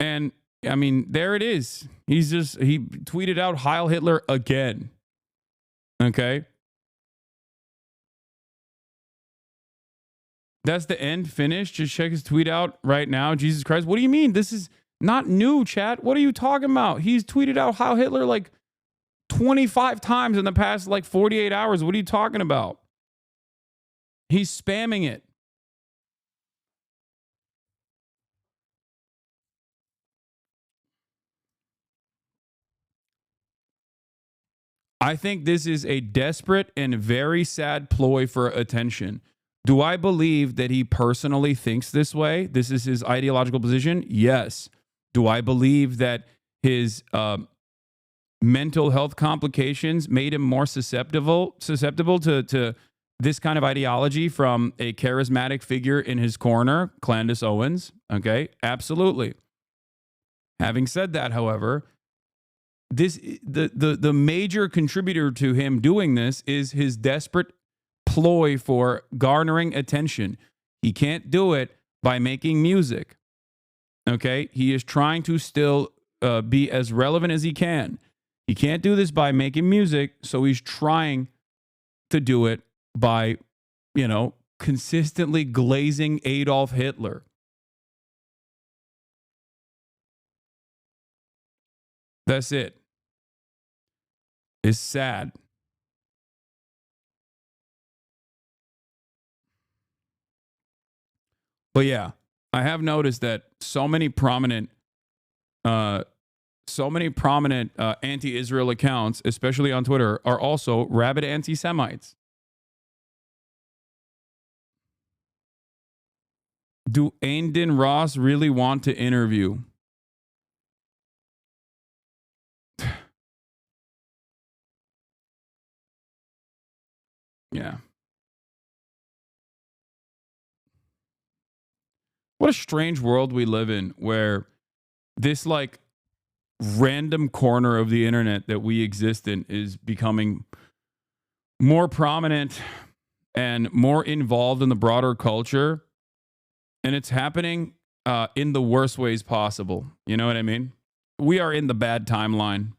A: And I mean, there it is. He tweeted out Heil Hitler again. Okay? That's the end. Finish. Just check his tweet out right now. Jesus Christ. What do you mean? This is not new, chat. What are you talking about? He's tweeted out Heil Hitler like 25 times in the past like 48 hours. What are you talking about? He's spamming it. I think this is a desperate and very sad ploy for attention. Do I believe that he personally thinks this way? This is his ideological position? Yes. Do I believe that his mental health complications made him more susceptible to this kind of ideology from a charismatic figure in his corner, Clandis Owens? Okay, absolutely. Having said that, however, the major contributor to him doing this is his desperate ploy for garnering attention. He can't do it by making music. Okay? He is trying to still be as relevant as he can. He can't do this by making music, so he's trying to do it by, consistently glazing Adolf Hitler. That's it. It's sad. But yeah, I have noticed that so many prominent anti-Israel accounts, especially on Twitter, are also rabid anti-Semites. Do Aindin Ross really want to interview? Yeah. What a strange world we live in where this like random corner of the internet that we exist in is becoming more prominent and more involved in the broader culture. And it's happening in the worst ways possible. You know what I mean? We are in the bad timeline.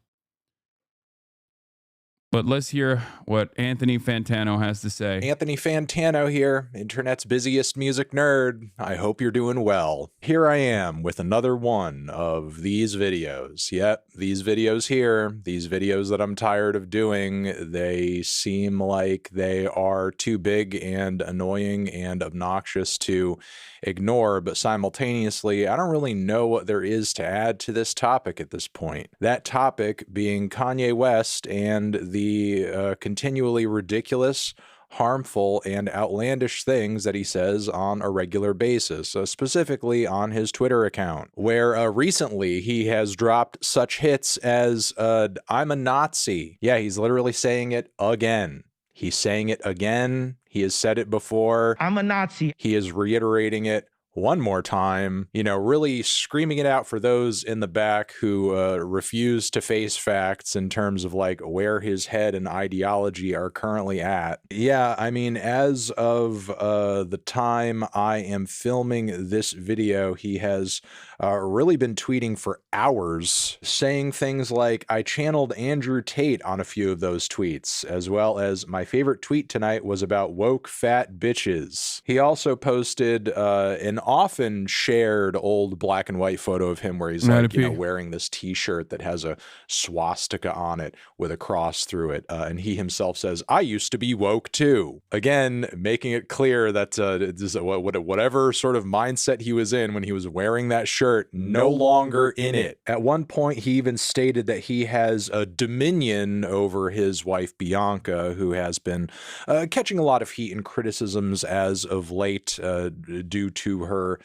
A: But let's hear what Anthony Fantano has to say.
N: Anthony Fantano here, internet's busiest music nerd. I hope you're doing well. Here I am with another one of these videos. Yep, these videos here, these videos that I'm tired of doing, they seem like they are too big and annoying and obnoxious to ignore, but simultaneously, I don't really know what there is to add to this topic at this point. That topic being Kanye West and the continually ridiculous, harmful, and outlandish things that he says on a regular basis, specifically on his Twitter account, where recently he has dropped such hits as, I'm a Nazi. Yeah, he's literally saying it again. He's saying it again. He has said it before. I'm a Nazi. He is reiterating it one more time, really screaming it out for those in the back who refuse to face facts in terms of like where his head and ideology are currently at. Yeah, I mean, as of the time I am filming this video, he has really been tweeting for hours, saying things like, I channeled Andrew Tate on a few of those tweets, as well as my favorite tweet tonight was about woke fat bitches. He also posted an often shared old black and white photo of him where he's like, wearing this t-shirt that has a swastika on it with a cross through it. And he himself says, I used to be woke too. Again, making it clear that whatever sort of mindset he was in when he was wearing that shirt, no longer in it. At one point, he even stated that he has a dominion over his wife, Bianca, who has been catching a lot of heat and criticisms as of late due to her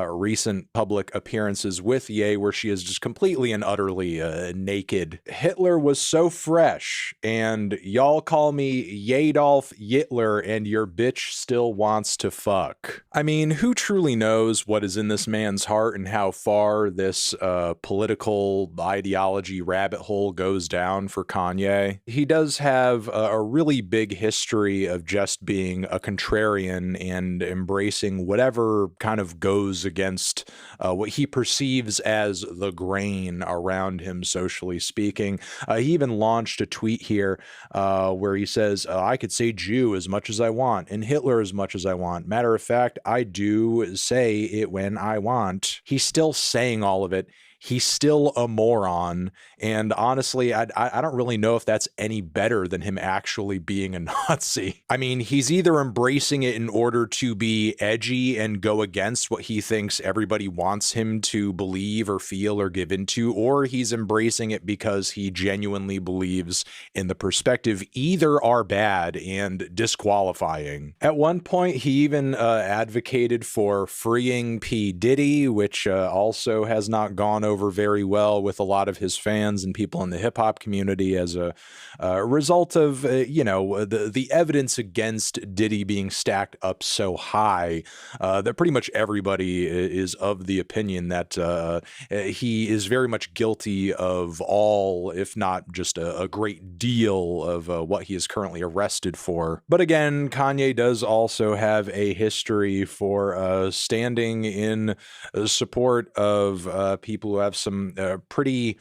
N: recent public appearances with Ye, where she is just completely and utterly naked. Hitler was so fresh, and y'all call me Yadolf Hitler, and your bitch still wants to fuck. I mean, who truly knows what is in this man's heart and how far this political ideology rabbit hole goes down for Kanye? He does have a really big history of just being a contrarian and embracing whatever kind kind of goes against what he perceives as the grain around him, socially speaking. He even launched a tweet here where he says, I could say Jew as much as I want and Hitler as much as I want. Matter of fact, I do say it when I want. He's still saying all of it. He's still a moron. And honestly, I don't really know if that's any better than him actually being a Nazi. I mean, he's either embracing it in order to be edgy and go against what he thinks everybody wants him to believe or feel or give into, or he's embracing it because he genuinely believes in the perspective. Either are bad and disqualifying. At one point, he even advocated for freeing P. Diddy, which also has not gone over very well with a lot of his fans and people in the hip hop community as a result of, you know, the evidence against Diddy being stacked up so high that pretty much everybody is of the opinion that he is very much guilty of all, if not just a great deal of what he is currently arrested for. But again, Kanye does also have a history for standing in support of people who have some pretty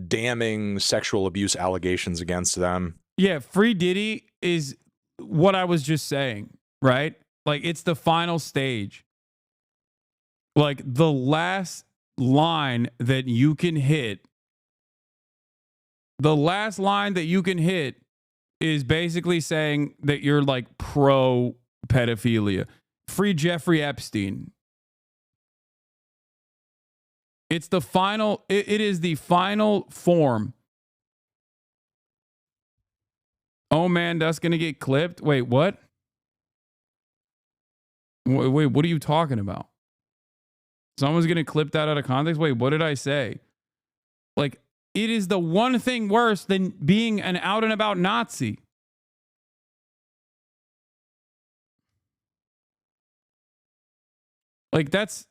N: damning sexual abuse allegations against them.
A: Yeah, free Diddy is what I was just saying, right? Like, it's the final stage. Like, the last line that you can hit, is basically saying that you're like pro pedophilia. Free Jeffrey Epstein. It's the final, it is the final form. Oh man, that's going to get clipped. Wait, what? Wait, what are you talking about? Someone's going to clip that out of context? Wait, what did I say? Like, it is the one thing worse than being an out and about Nazi. Like, that's...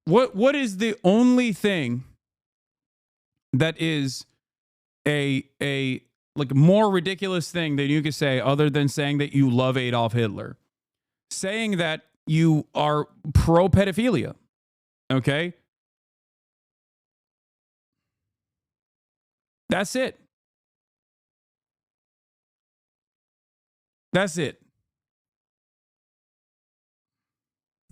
A: What is the only thing that is a like more ridiculous thing that you could say other than saying that you love Adolf Hitler? Saying that you are pro pedophilia. Okay? That's it. That's it.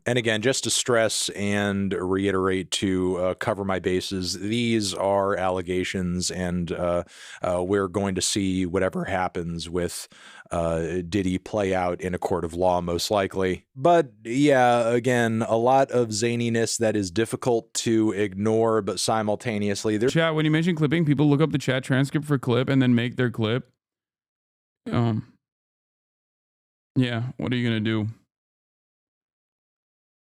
N: And again, just to stress and reiterate to cover my bases, these are allegations, and we're going to see whatever happens with Diddy play out in a court of law, most likely. But yeah, again, a lot of zaniness that is difficult to ignore, but simultaneously...
A: Chat, when you mention clipping, people look up the chat transcript for clip and then make their clip. Yeah, what are you going to do?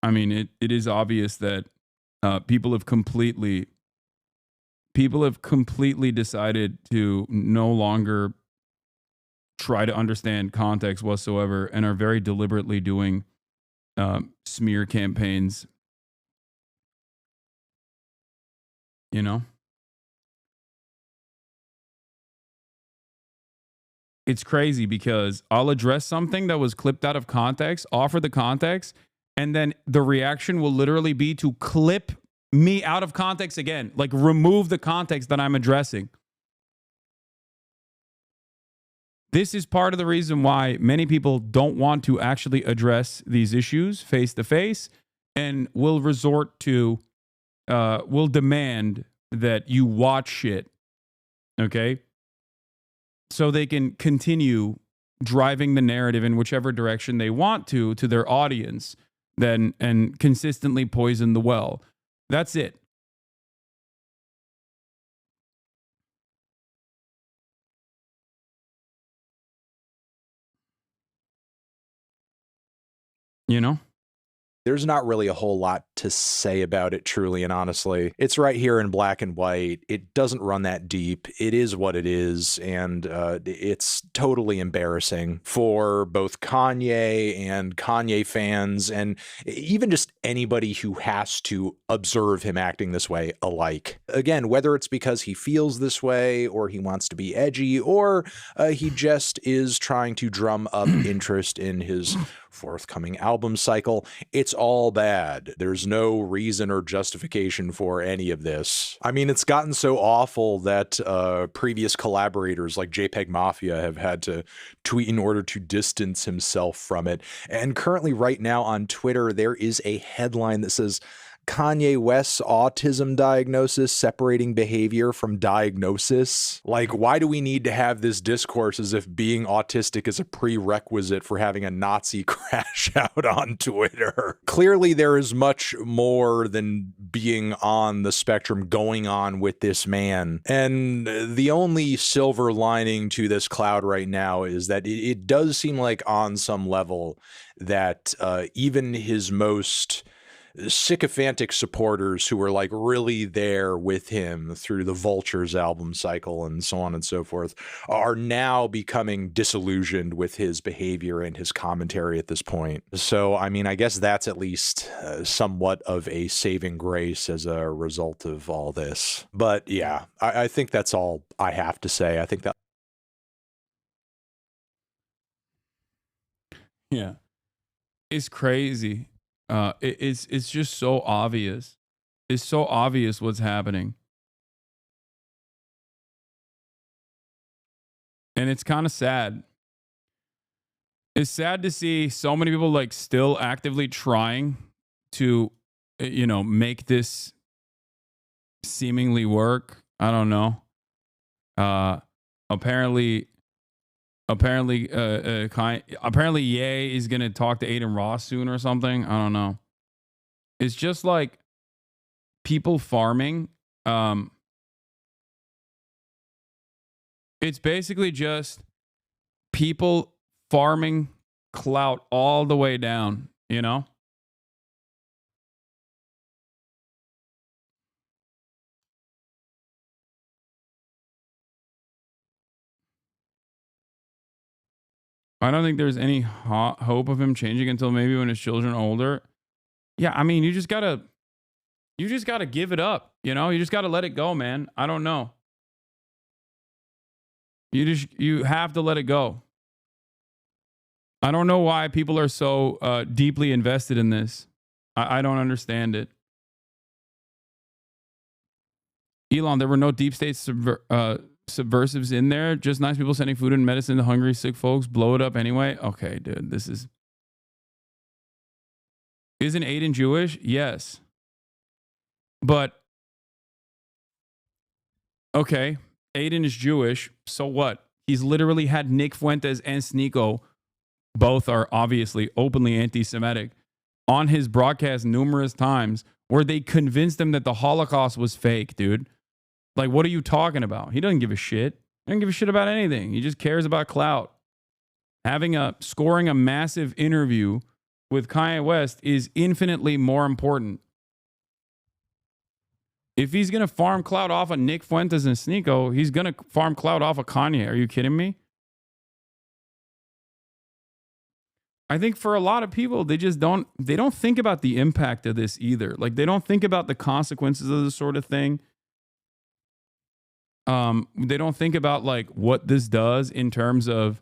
A: I mean, it is obvious that people have completely decided to no longer try to understand context whatsoever and are very deliberately doing smear campaigns. You know? It's crazy because I'll address something that was clipped out of context, offer the context, and then the reaction will literally be to clip me out of context again. Like, remove the context that I'm addressing. This is part of the reason why many people don't want to actually address these issues face to face and will resort to, will demand that you watch shit. Okay? So they can continue driving the narrative in whichever direction they want to their audience. Then and consistently poison the well. That's it. You know?
N: There's not really a whole lot to say about it, truly and honestly. It's right here in black and white. It doesn't run that deep. It is what it is, and it's totally embarrassing for both Kanye and Kanye fans, and even just anybody who has to observe him acting this way alike. Again, whether it's because he feels this way, or he wants to be edgy, or he just is trying to drum up interest in his forthcoming album cycle. It's all bad. There's no reason or justification for any of this. I mean, it's gotten so awful that previous collaborators like JPEG Mafia have had to tweet in order to distance himself from it. And currently right now on Twitter, there is a headline that says, Kanye West's autism diagnosis separating behavior from diagnosis. Like, why do we need to have this discourse as if being autistic is a prerequisite for having a Nazi crash out on Twitter? Clearly, there is much more than being on the spectrum going on with this man. And the only silver lining to this cloud right now is that it does seem like on some level that even his most sycophantic supporters who were like really there with him through the Vultures album cycle and so on and so forth are now becoming disillusioned with his behavior and his commentary at this point. So, I mean, I guess that's at least somewhat of a saving grace as a result of all this. But yeah, I think that's all I have to say. I think that.
A: Yeah. It's crazy. It's just so obvious. It's so obvious what's happening. And it's kind of sad. It's sad to see so many people like still actively trying to, you know, make this seemingly work. I don't know. Apparently Ye is gonna talk to Aiden Ross soon or something. I don't know. It's just like people farming. It's basically just people farming clout all the way down, you know? I don't think there's any hope of him changing until maybe when his children are older. Yeah, I mean, you just gotta give it up. You know, you just gotta let it go, man. I don't know. You have to let it go. I don't know why people are so deeply invested in this. I don't understand it. Elon, there were no deep state subversives in there. Just nice people sending food and medicine to hungry, sick folks. Blow it up anyway. Okay, dude, this is. Isn't Aiden Jewish? Yes. But, okay, Aiden is Jewish. So what? He's literally had Nick Fuentes and Sneeko, both are obviously openly anti-Semitic, on his broadcast numerous times where they convinced him that the Holocaust was fake, dude. Like, what are you talking about? He doesn't give a shit. He doesn't give a shit about anything. He just cares about clout. Scoring a massive interview with Kanye West is infinitely more important. If he's going to farm clout off of Nick Fuentes and Sneeko, he's going to farm clout off of Kanye. Are you kidding me? I think for a lot of people, they don't think about the impact of this either. Like, they don't think about the consequences of this sort of thing. They don't think about like what this does in terms of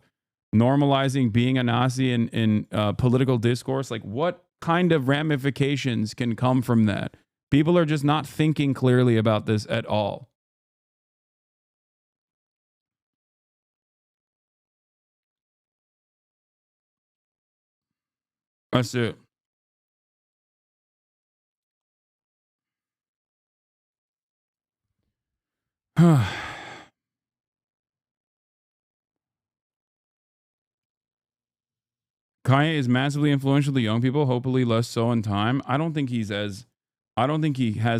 A: normalizing being a Nazi in political discourse. Like, what kind of ramifications can come from that? People are just not thinking clearly about this at all. That's it. Kanye is massively influential to young people, hopefully less so in time. I don't think he has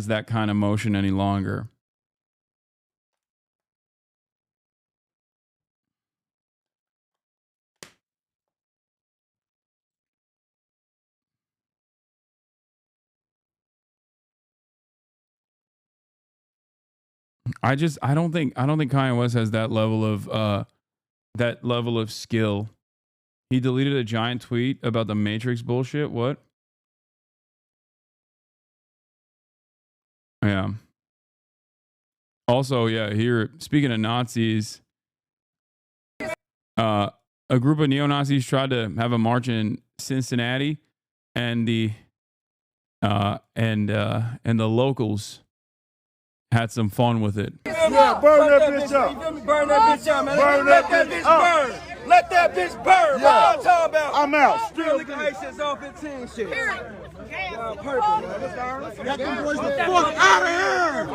A: that kind of motion any longer. I don't think Kanye West has that level of skill. He deleted a giant tweet about the Matrix bullshit. What? Yeah. Also, yeah, here, speaking of Nazis, a group of neo-Nazis tried to have a march in Cincinnati, and the locals had some fun with it.
C: Yeah, burn that bitch up. Burn that bitch up, man. Burn that bitch up. Let that bitch burn. Yeah. What I'm talking about? I'm out. Still the ISIS off 15 shit. Purple, man. Get them boys the fuck out of here.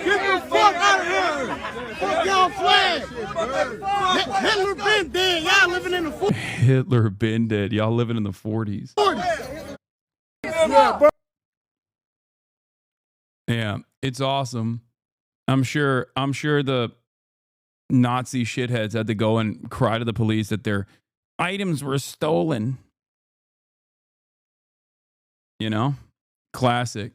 C: Get the fuck out of here. Fuck y'all flag. Hitler been dead. Y'all living in the 40s.
A: Hitler been dead. Y'all living in the 40s. Yeah, it's awesome. I'm sure the Nazi shitheads had to go and cry to the police that their items were stolen. You know? Classic.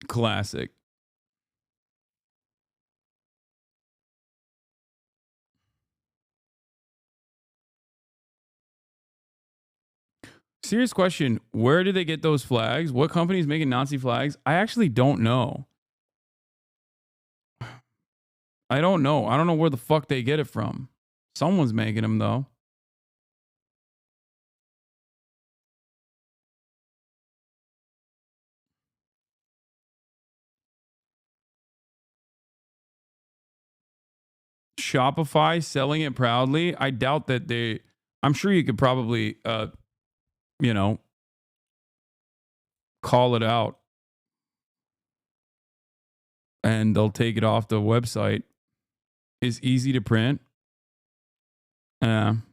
A: Classic. Serious question. Where did they get those flags? What company's making Nazi flags? I actually don't know. I don't know. I don't know where the fuck they get it from. Someone's making them, though. Shopify selling it proudly. I doubt that they... I'm sure you could probably... you know, call it out and they'll take it off the website. It's easy to print. Can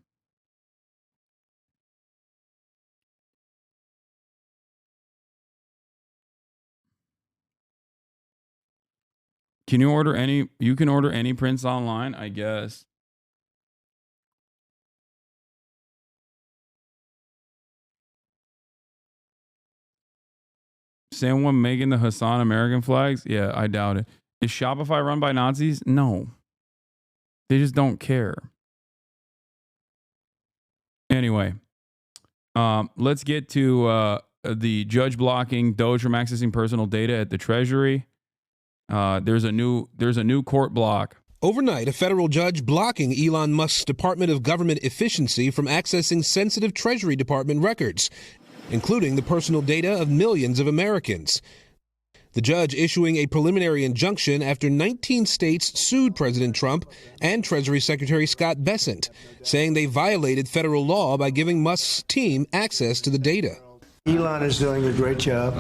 A: you order any? You can order any prints online, I guess. Same one making the Hasan American flags? Yeah, I doubt it. Is Shopify run by Nazis? No. They just don't care. Anyway, let's get to the judge blocking Doge from accessing personal data at the Treasury. There's a new court block.
O: Overnight, a federal judge blocking Elon Musk's Department of Government Efficiency from accessing sensitive Treasury Department records, including the personal data of millions of Americans. The judge issuing a preliminary injunction after 19 states sued President Trump and Treasury Secretary Scott Bessent, saying they violated federal law by giving Musk's team access to the data.
P: Elon is doing a great job.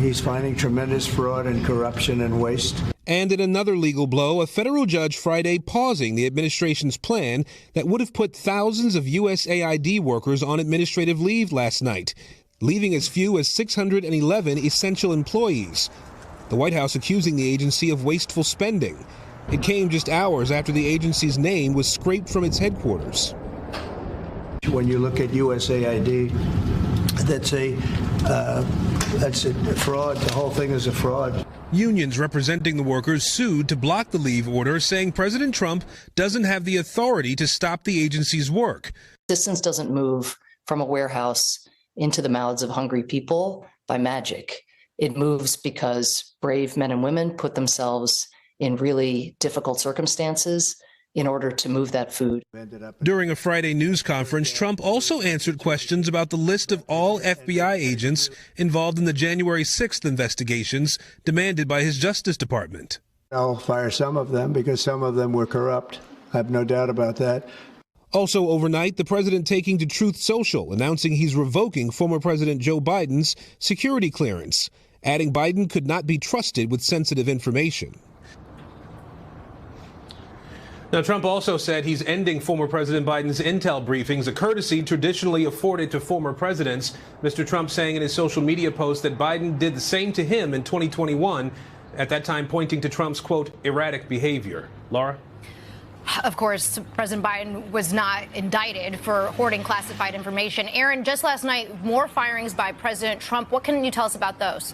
P: He's finding tremendous fraud and corruption and waste.
O: And in another legal blow, a federal judge Friday pausing the administration's plan that would have put thousands of USAID workers on administrative leave last night, leaving as few as 611 essential employees. The White House accusing the agency of wasteful spending. It came just hours after the agency's name was scraped from its headquarters.
P: When you look at USAID, that's a fraud. The whole thing is a fraud.
O: Unions representing the workers sued to block the leave order, saying President Trump doesn't have the authority to stop the agency's work.
Q: Assistance doesn't move from a warehouse into the mouths of hungry people by magic. It moves because brave men and women put themselves in really difficult circumstances in order to move that food.
O: During a Friday news conference, Trump also answered questions about the list of all FBI agents involved in the January 6th investigations demanded by his Justice Department.
P: I'll fire some of them because some of them were corrupt. I have no doubt about that.
O: Also overnight, the president taking to Truth Social, announcing he's revoking former President Joe Biden's security clearance, adding Biden could not be trusted with sensitive information.
R: Now, Trump also said he's ending former President Biden's intel briefings, a courtesy traditionally afforded to former presidents. Mr. Trump saying in his social media post that Biden did the same to him in 2021, at that time pointing to Trump's, quote, erratic behavior. Laura?
S: Of course, President Biden was not indicted for hoarding classified information. Aaron, just last night, more firings by President Trump. What can you tell us about those?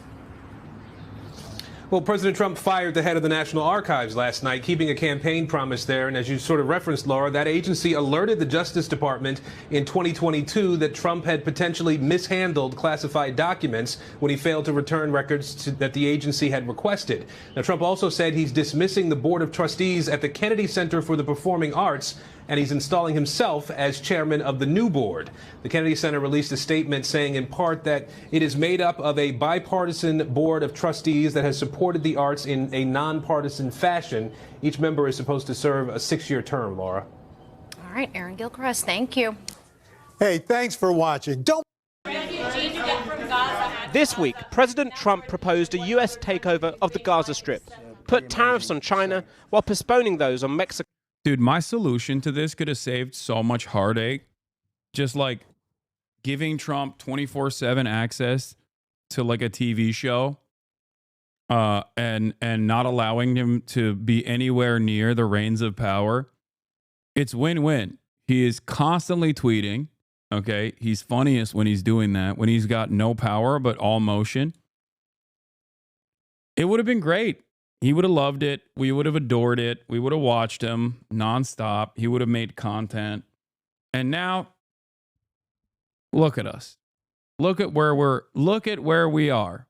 R: Well, President Trump fired the head of the National Archives last night, keeping a campaign promise there. And as you sort of referenced, Laura, that agency alerted the Justice Department in 2022 that Trump had potentially mishandled classified documents when he failed to return records that the agency had requested. Now, Trump also said he's dismissing the Board of Trustees at the Kennedy Center for the Performing Arts, and he's installing himself as chairman of the new board. The Kennedy Center released a statement saying in part that it is made up of a bipartisan board of trustees that has supported the arts in a nonpartisan fashion. Each member is supposed to serve a 6-year term, Laura.
S: All right, Aaron Gilchrist, thank you.
T: Hey, thanks for watching. Don't.
U: This week, President Trump proposed a U.S. takeover of the Gaza Strip, put tariffs on China while postponing those on Mexico.
A: Dude, my solution to this could have saved so much heartache. Just like giving Trump 24/7 access to like a TV show, and not allowing him to be anywhere near the reins of power. It's win-win. He is constantly tweeting. Okay, he's funniest when he's doing that, when he's got no power but all motion. It would have been great. He would have loved it. We would have adored it. We would have watched him nonstop. He would have made content. And now, look at us. Look at where we are.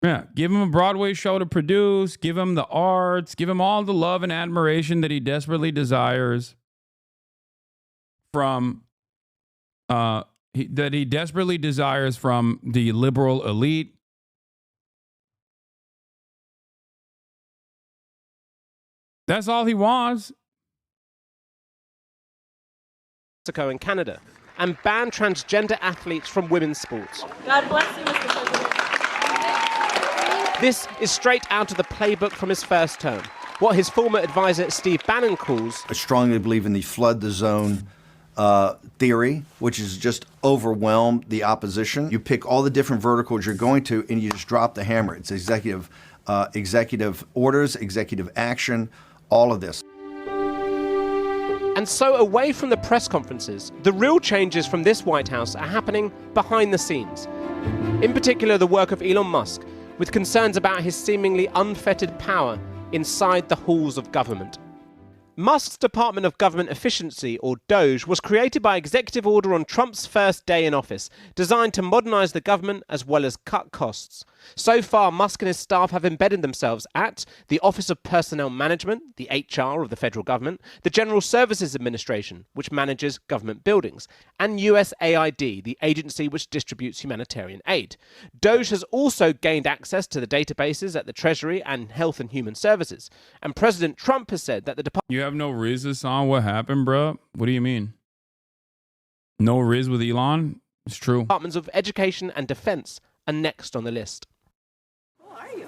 A: Yeah, give him a Broadway show to produce. Give him the arts. Give him all the love and admiration that he desperately desires from from the liberal elite. That's all he wants.
U: Mexico and Canada, and ban transgender athletes from women's sports.
V: God bless you, Mr. President.
U: This is straight out of the playbook from his first term, what his former advisor Steve Bannon calls...
W: I strongly believe in the flood the zone theory, which is just overwhelm the opposition. You pick all the different verticals you're going to, and you just drop the hammer. It's executive orders, executive action, all of this.
U: And so away from the press conferences, the real changes from this White House are happening behind the scenes. In particular, the work of Elon Musk, with concerns about his seemingly unfettered power inside the halls of government. Musk's Department of Government Efficiency, or Doge, was created by executive order on Trump's first day in office, designed to modernize the government as well as cut costs. So far, Musk and his staff have embedded themselves at the Office of Personnel Management, the HR of the federal government, the General Services Administration, which manages government buildings, and USAID, the agency which distributes humanitarian aid. Doge has also gained access to the databases at the Treasury and Health and Human Services. And President Trump has said that the department...
A: You have no riz on what happened, bro? What do you mean? No riz with Elon? It's true.
U: Departments of Education and Defense are next on the list.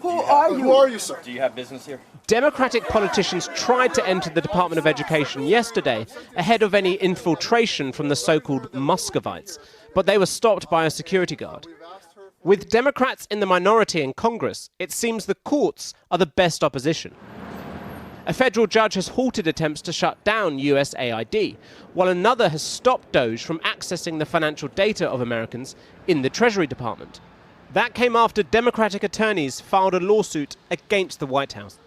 V: Who are you,
W: sir? Do you have business here?
U: Democratic politicians tried to enter the Department of Education yesterday ahead of any infiltration from the so-called Muscovites, but they were stopped by a security guard. With Democrats in the minority in Congress, it seems the courts are the best opposition. A federal judge has halted attempts to shut down USAID, while another has stopped Doge from accessing the financial data of Americans in the Treasury Department. That came after Democratic attorneys filed a lawsuit against the White House.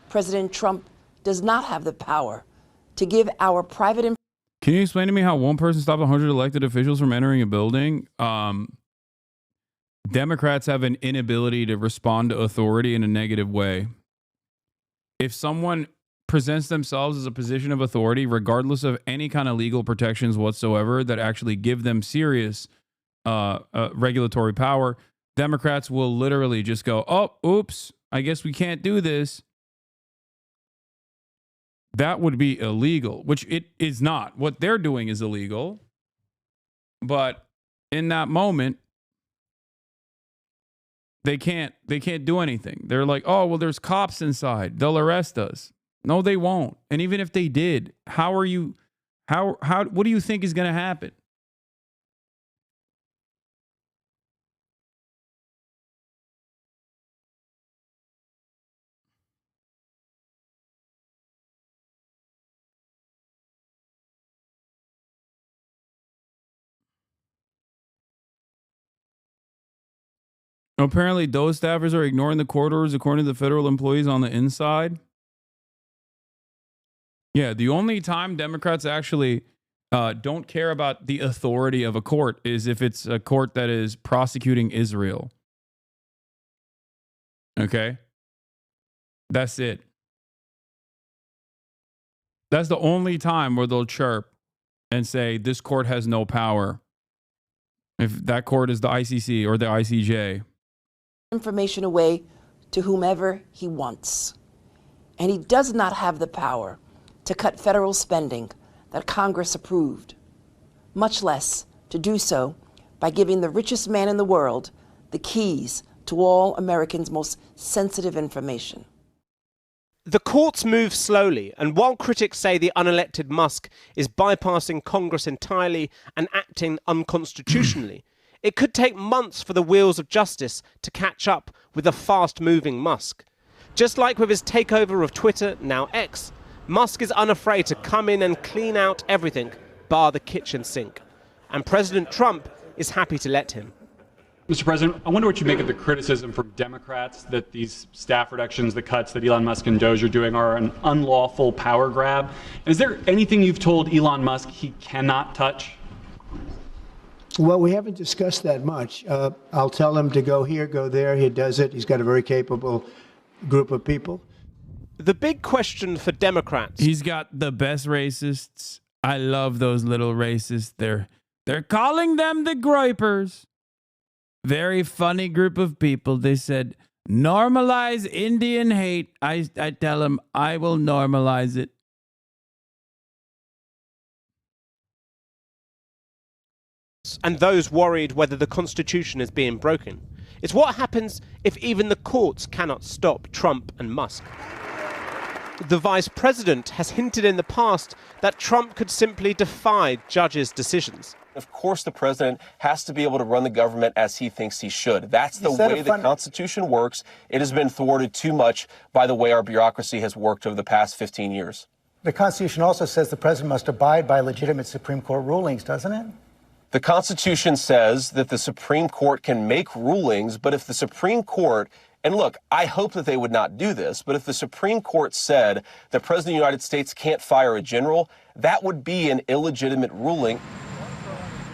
V: President Trump does not have the power to give our private information.
A: Can you explain to me how one person stopped 100 elected officials from entering a building? Democrats have an inability to respond to authority in a negative way. If someone presents themselves as a position of authority, regardless of any kind of legal protections whatsoever that actually give them serious regulatory power, Democrats will literally just go, oh, oops, I guess we can't do this. That would be illegal, which it is not. What they're doing is illegal. But in that moment, they can't do anything. They're like, oh, well, there's cops inside. They'll arrest us. No, they won't. And even if they did, what do you think is going to happen? Apparently, those staffers are ignoring the court orders according to the federal employees on the inside. Yeah, the only time Democrats actually don't care about the authority of a court is if it's a court that is prosecuting Israel. Okay? That's it. That's the only time where they'll chirp and say this court has no power. If that court is the ICC or the ICJ.
V: Information away to whomever he wants. And he does not have the power to cut federal spending that Congress approved, much less to do so by giving the richest man in the world the keys to all Americans' most sensitive information.
U: The courts move slowly, and while critics say the unelected Musk is bypassing Congress entirely and acting unconstitutionally, it could take months for the wheels of justice to catch up with the fast-moving Musk. Just like with his takeover of Twitter, now X, Musk is unafraid to come in and clean out everything, bar the kitchen sink. And President Trump is happy to let him.
B: Mr. President, I wonder what you make of the criticism from Democrats that these staff reductions, the cuts that Elon Musk and Doge are doing are an unlawful power grab. Is there anything you've told Elon Musk he cannot touch?
P: Well, we haven't discussed that much. I'll tell him to go here, go there. He does it. He's got a very capable group of people.
U: The big question for Democrats...
A: He's got the best racists. I love those little racists. They're calling them the Groypers. Very funny group of people. They said, normalize Indian hate. I tell them, I will normalize it.
U: And those worried whether the Constitution is being broken. It's what happens if even the courts cannot stop Trump and Musk. The Vice President has hinted in the past that Trump could simply defy judges' decisions.
D: Of course, the president has to be able to run the government as he thinks he should. That's the way the Constitution works. It has been thwarted too much by the way our bureaucracy has worked over the past 15 years.
T: The Constitution also says the president must abide by legitimate Supreme Court rulings, doesn't it?
D: The Constitution says that the Supreme Court can make rulings, but if the Supreme Court, and look, I hope that they would not do this, but if the Supreme Court said the President of the United States can't fire a general, that would be an illegitimate ruling.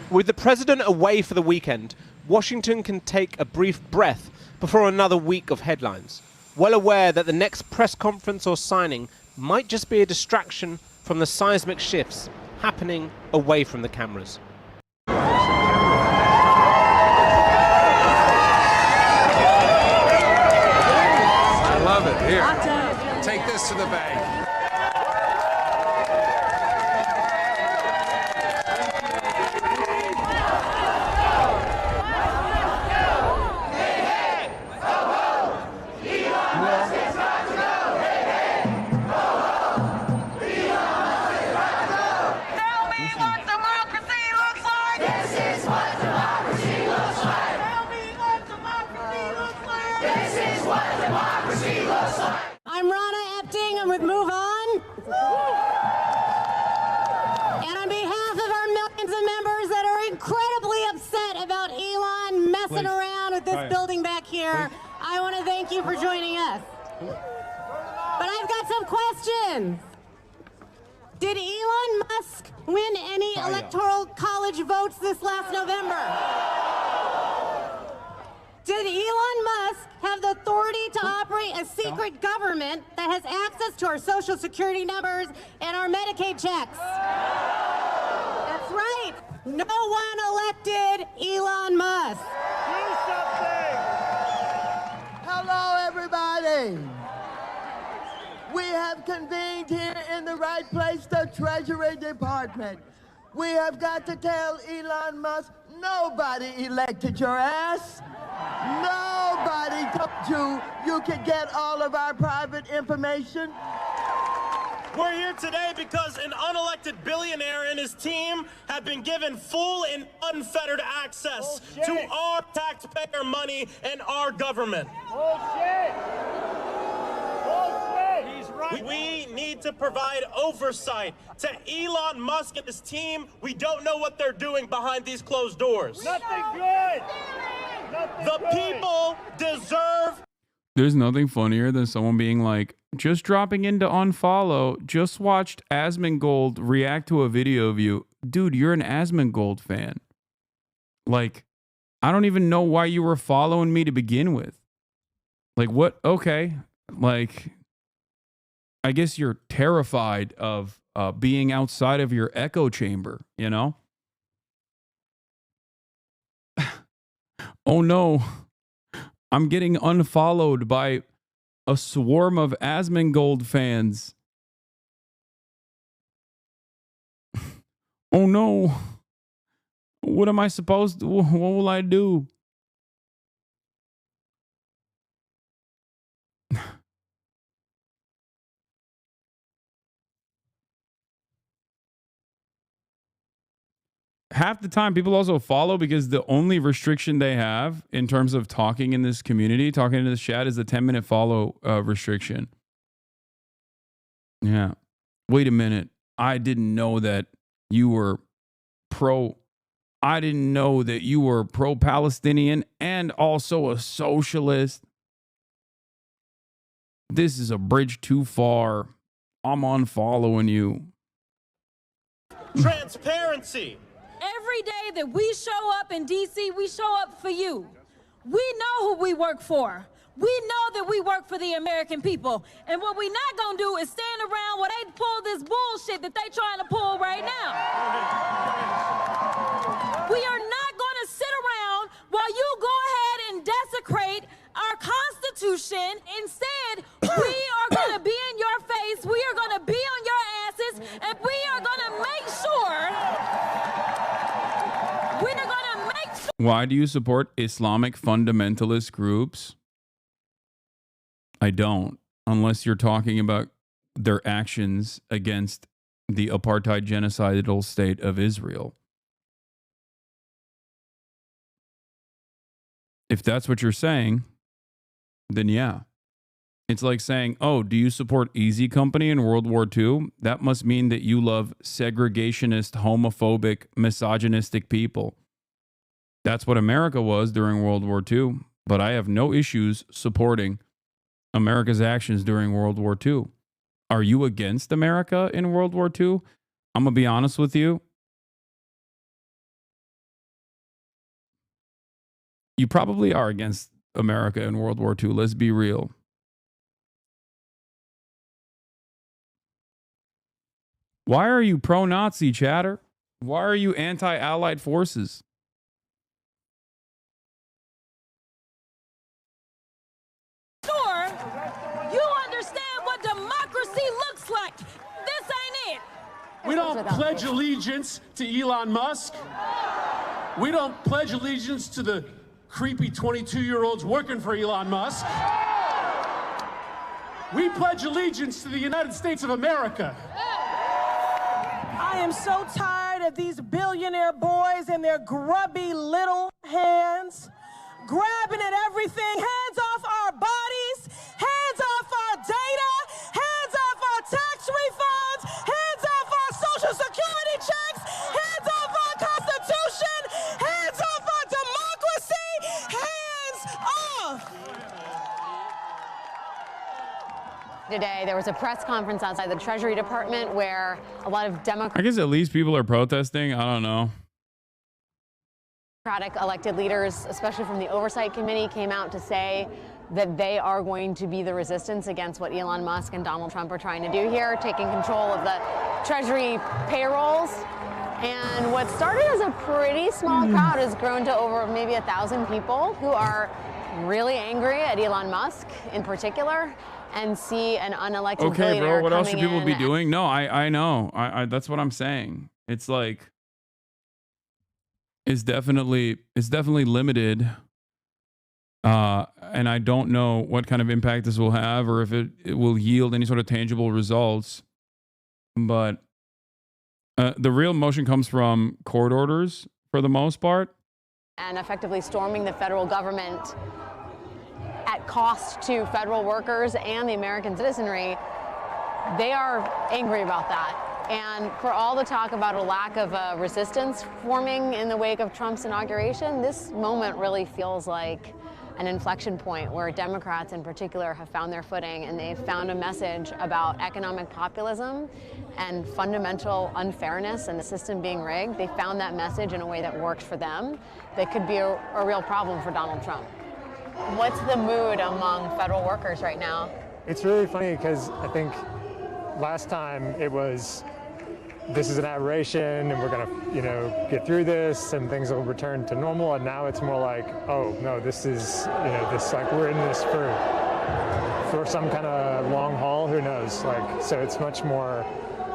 U: With the president away for the weekend, Washington can take a brief breath before another week of headlines, well aware that the next press conference or signing might just be a distraction from the seismic shifts happening away from the cameras.
E: I love it. Here, take this to the bank.
X: I'm Rana Epting. I'm with Move On. And on behalf of our millions of members that are incredibly upset about Elon messing around with this building back here, I want to thank you for joining us. But I've got some questions. Did Elon Musk win any electoral college votes this last November? Did Elon Musk have the authority to operate a secret government that has access to our Social Security numbers and our Medicaid checks? That's right. No one elected Elon Musk.
Y: Do something. Hello, everybody. We have convened here in the right place, the Treasury Department. We have got to tell Elon Musk, nobody elected your ass. Nobody told you could get all of our private information.
L: We're here today because an unelected billionaire and his team have been given full and unfettered access to our taxpayer money and our government.
Y: Bullshit! Bullshit!
L: He's right. We need to provide oversight to Elon Musk and his team. We don't know what they're doing behind these closed doors.
Y: Nothing good!
C: The people deserve.
A: There's nothing funnier than someone being like, just dropping in to unfollow, just watched Asmongold react to a video of you. Dude, you're an Asmongold fan. Like, I don't even know why you were following me to begin with. Like, what? Okay. Like, I guess you're terrified of being outside of your echo chamber, you know? Oh no, I'm getting unfollowed by a swarm of Asmongold fans. Oh no, what am I supposed to, what will I do? Half the time people also follow because the only restriction they have in terms of talking in this community, talking in this chat, is the 10-minute follow restriction. Yeah. Wait a minute. I didn't know that you were I didn't know that you were pro-Palestinian and also a socialist. This is a bridge too far. I'm unfollowing you.
C: Transparency.
F: Every day that we show up in D.C., we show up for you. We know who we work for. We know that we work for the American people. And what we're not going to do is stand around while they pull this bullshit that they trying to pull right now. We are not going to sit around while you go ahead and desecrate our Constitution. Instead, we are going to be in your face. We are going to be on your asses. And we are going to make sure...
A: Why do you support Islamic fundamentalist groups? I don't, unless you're talking about their actions against the apartheid genocidal state of Israel. If that's what you're saying, then yeah. It's like saying, oh, do you support Easy Company in World War II? That must mean that you love segregationist, homophobic, misogynistic people. That's what America was during World War II, but I have no issues supporting America's actions during World War II. Are you against America in World War II? I'm going to be honest with you. You probably are against America in World War II. Let's be real. Why are you pro-Nazi, chatter? Why are you anti-Allied forces?
F: You understand what democracy looks like. This ain't it.
H: We don't pledge allegiance to Elon Musk. We don't pledge allegiance to the creepy 22-year-olds working for Elon Musk. We pledge allegiance to the United States of America.
X: I am so tired of these billionaire boys and their grubby little hands grabbing at everything. Hands off our bodies, hands off our data, hands off our tax refunds, hands off our social security checks, hands off our Constitution, hands off our democracy, hands off.
I: Today, there was a press conference outside the Treasury Department where a lot of Democrats.
A: I guess at least people are protesting. I don't know.
I: Democratic elected leaders, especially from the Oversight Committee, came out to say that they are going to be the resistance against what Elon Musk and Donald Trump are trying to do here, taking control of the Treasury payrolls. And what started as a pretty small crowd has grown to over maybe 1,000 people who are really angry at Elon Musk in particular and see an unelected
A: Okay,
I: billionaire
A: bro, what else should
I: coming
A: people be
I: in.
A: doing? No, I know. I that's what I'm saying. It's like, it's definitely limited. And I don't know what kind of impact this will have or if it will yield any sort of tangible results. But the real motion comes from court orders for the most part.
I: And effectively storming the federal government at cost to federal workers and the American citizenry. They are angry about that. And for all the talk about a lack of resistance forming in the wake of Trump's inauguration, this moment really feels like an inflection point where Democrats in particular have found their footing, and they've found a message about economic populism and fundamental unfairness and the system being rigged. They found that message in a way that worked for them that could be a real problem for Donald Trump. What's the mood among federal workers right now?
G: It's really funny because I think last time it was, this is an aberration and we're gonna, get through this and things will return to normal. And now it's more like, oh no, this is, this, like, we're in this for some kind of long haul, who knows? So it's much more,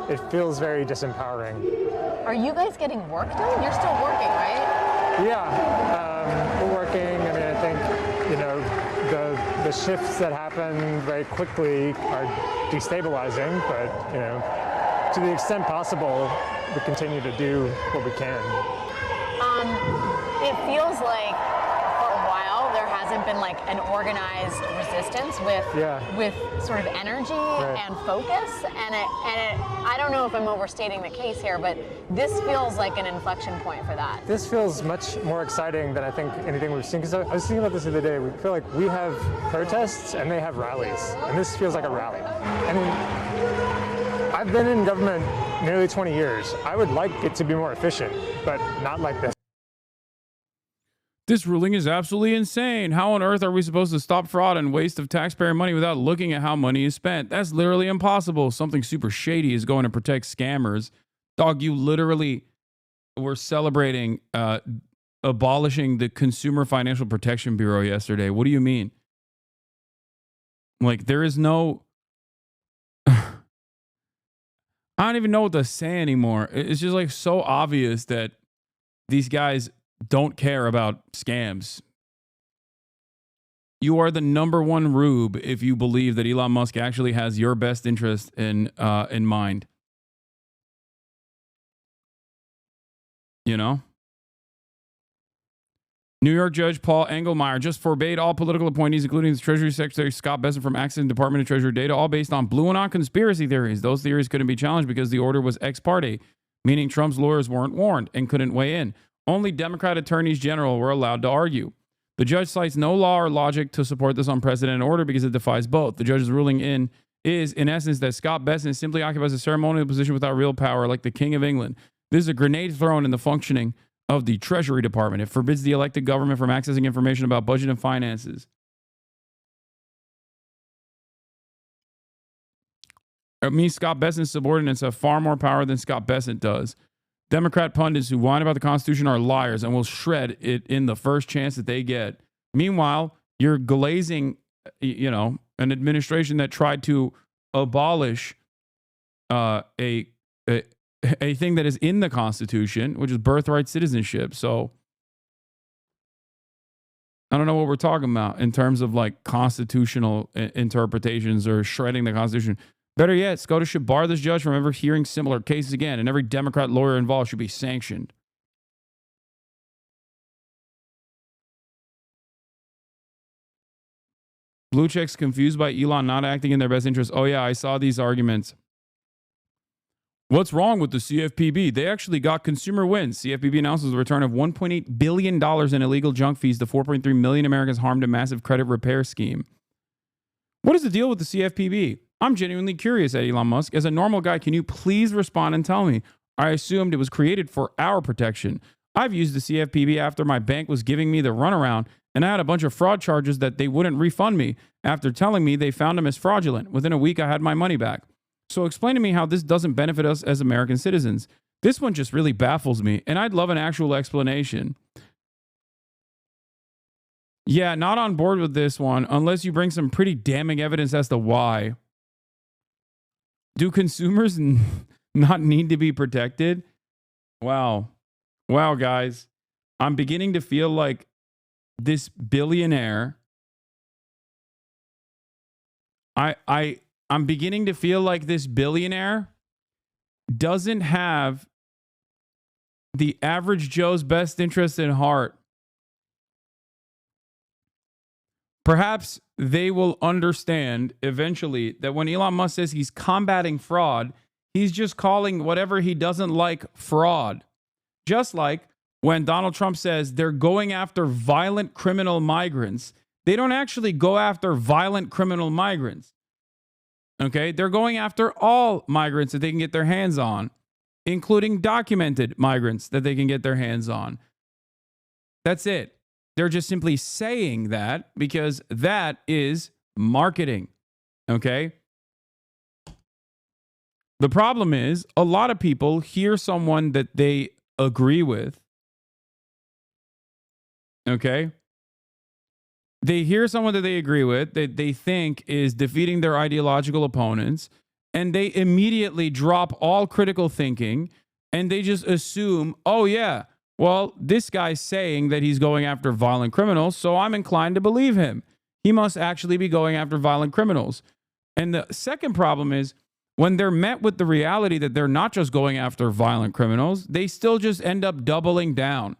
G: it feels very disempowering.
I: Are you guys getting work done? You're still working, right?
G: Yeah, we're working. I mean, I think, the shifts that happen very quickly are destabilizing, but, to the extent possible, we continue to do what we can.
I: It feels like for a while there hasn't been like an organized resistance with sort of energy and focus, and I don't know if I'm overstating the case here, but this feels like an inflection point for that.
G: This feels much more exciting than I think anything we've seen, because I was thinking about this the other day. We feel like we have protests and they have rallies, and this feels like a rally. I mean, I've been in government nearly 20 years. I would like it to be more efficient, but not like this.
A: This ruling is absolutely insane. How on earth are we supposed to stop fraud and waste of taxpayer money without looking at how money is spent? That's literally impossible. Something super shady is going to protect scammers. Dog, you literally were celebrating abolishing the Consumer Financial Protection Bureau yesterday. What do you mean? Like, there is no... I don't even know what to say anymore. It's just like so obvious that these guys don't care about scams. You are the number one rube if you believe that Elon Musk actually has your best interest in mind. You know? New York Judge Paul Engelmeyer just forbade all political appointees, including the Treasury Secretary Scott Bessent, from accessing Department of Treasury data, all based on blue and on conspiracy theories. Those theories couldn't be challenged because the order was ex parte, meaning Trump's lawyers weren't warned and couldn't weigh in. Only Democrat attorneys general were allowed to argue. The judge cites no law or logic to support this unprecedented order because it defies both. The judge's ruling is, in essence, that Scott Bessent simply occupies a ceremonial position without real power, like the King of England. This is a grenade thrown in the functioning of the Treasury Department. It forbids the elected government from accessing information about budget and finances. It means Scott Bessent's subordinates have far more power than Scott Bessent does. Democrat pundits who whine about the Constitution are liars and will shred it in the first chance that they get. Meanwhile, you're glazing, an administration that tried to abolish a thing that is in the Constitution, which is birthright citizenship. So I don't know what we're talking about in terms of like constitutional interpretations or shredding the Constitution. Better yet, SCOTUS should bar this judge from ever hearing similar cases again, and every Democrat lawyer involved should be sanctioned. Blue checks confused by Elon not acting in their best interest. Oh yeah, I saw these arguments. What's wrong with the CFPB? They actually got consumer wins. CFPB announces the return of $1.8 billion in illegal junk fees to 4.3 million Americans harmed in a massive credit repair scheme. What is the deal with the CFPB? I'm genuinely curious at Elon Musk. As a normal guy, can you please respond and tell me? I assumed it was created for our protection. I've used the CFPB after my bank was giving me the runaround, and I had a bunch of fraud charges that they wouldn't refund me after telling me they found them as fraudulent. Within a week, I had my money back. So explain to me how this doesn't benefit us as American citizens. This one just really baffles me, and I'd love an actual explanation. Yeah, not on board with this one, unless you bring some pretty damning evidence as to why. Do consumers not need to be protected? Wow. Wow, guys. I'm beginning to feel like this billionaire... I'm beginning to feel like this billionaire doesn't have the average Joe's best interest in heart. Perhaps they will understand eventually that when Elon Musk says he's combating fraud, He's just calling whatever he doesn't like fraud. Just like when Donald Trump says they're going after violent criminal migrants, they don't actually go after violent criminal migrants. Okay? They're going after all migrants that they can get their hands on, including documented migrants that they can get their hands on. That's it. They're just simply saying that because that is marketing. Okay? The problem is a lot of people hear someone that they agree with. Okay? They hear someone that they agree with, that they think is defeating their ideological opponents, and they immediately drop all critical thinking, and they just assume, oh yeah, well, this guy's saying that he's going after violent criminals, so I'm inclined to believe him. He must actually be going after violent criminals. And the second problem is when they're met with the reality that they're not just going after violent criminals, they still just end up doubling down.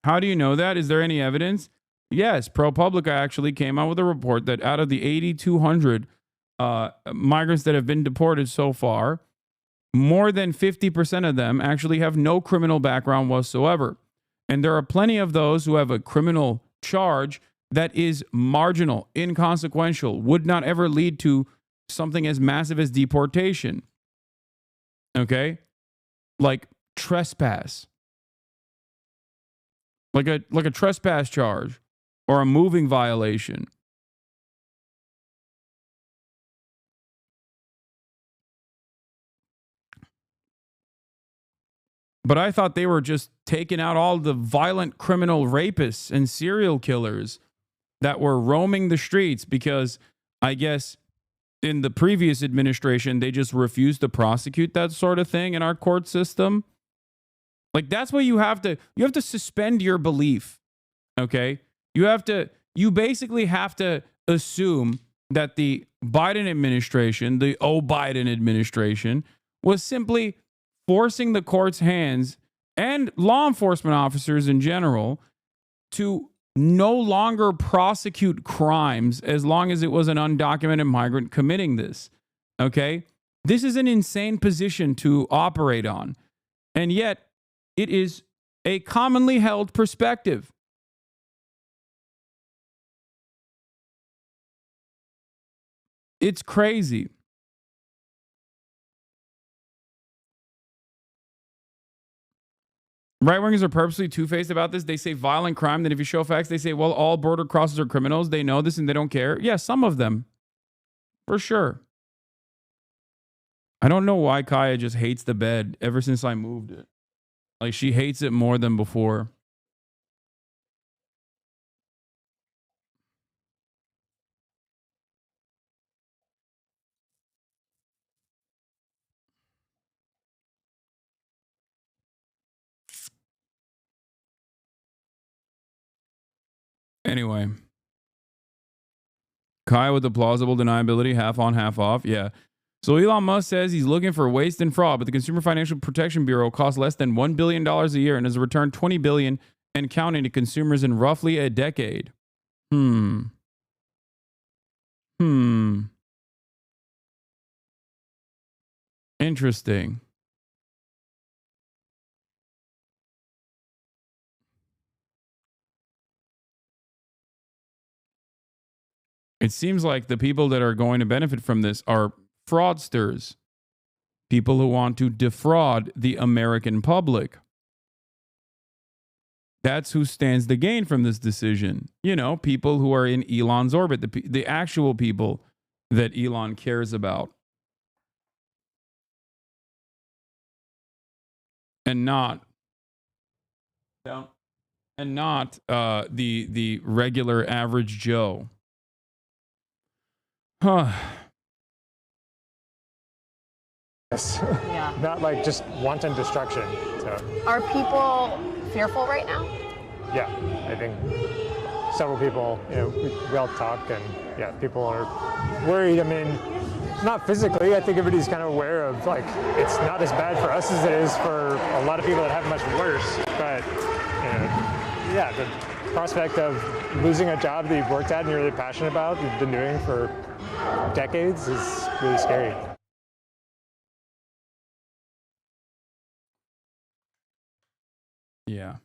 A: How do you know that? Is there any evidence? Yes, ProPublica actually came out with a report that out of the 8,200 migrants that have been deported so far, more than 50% of them actually have no criminal background whatsoever. And there are plenty of those who have a criminal charge that is marginal, inconsequential, would not ever lead to something as massive as deportation. Okay? Like trespass. Like a trespass charge or a moving violation. But I thought they were just taking out all the violent criminal rapists and serial killers that were roaming the streets because I guess in the previous administration, they just refused to prosecute that sort of thing in our court system. Like that's what you have to suspend your belief. Okay? You basically have to assume that the Biden administration, the Biden administration, was simply forcing the court's hands and law enforcement officers in general to no longer prosecute crimes as long as it was an undocumented migrant committing this. Okay? This is an insane position to operate on. And yet, it is a commonly held perspective. It's crazy. Right-wingers are purposely two-faced about this. They say violent crime. Then if you show facts, they say, well, all border crossers are criminals. They know this and they don't care. Yeah, some of them. For sure. I don't know why Kaya just hates the bed ever since I moved it. Like, she hates it more than before. Anyway. Kaya with the plausible deniability, half on, half off. Yeah. So Elon Musk says he's looking for waste and fraud, but the Consumer Financial Protection Bureau costs less than $1 billion a year and has returned $20 billion and counting to consumers in roughly a decade. Interesting. It seems like the people that are going to benefit from this are fraudsters, people who want to defraud the American public. That's who stands to gain from this decision. You know, people who are in Elon's orbit, the actual people that Elon cares about. And not the regular average Joe. Huh.
G: Yeah. Not like just wanton destruction. So.
I: Are people fearful right now?
G: Yeah, I think several people, we all talk and yeah, people are worried. I mean, not physically. I think everybody's kind of aware of like, it's not as bad for us as it is for a lot of people that have it much worse. But, yeah, prospect of losing a job that you've worked at and you're really passionate about, you've been doing for decades, is really scary.
A: Yeah.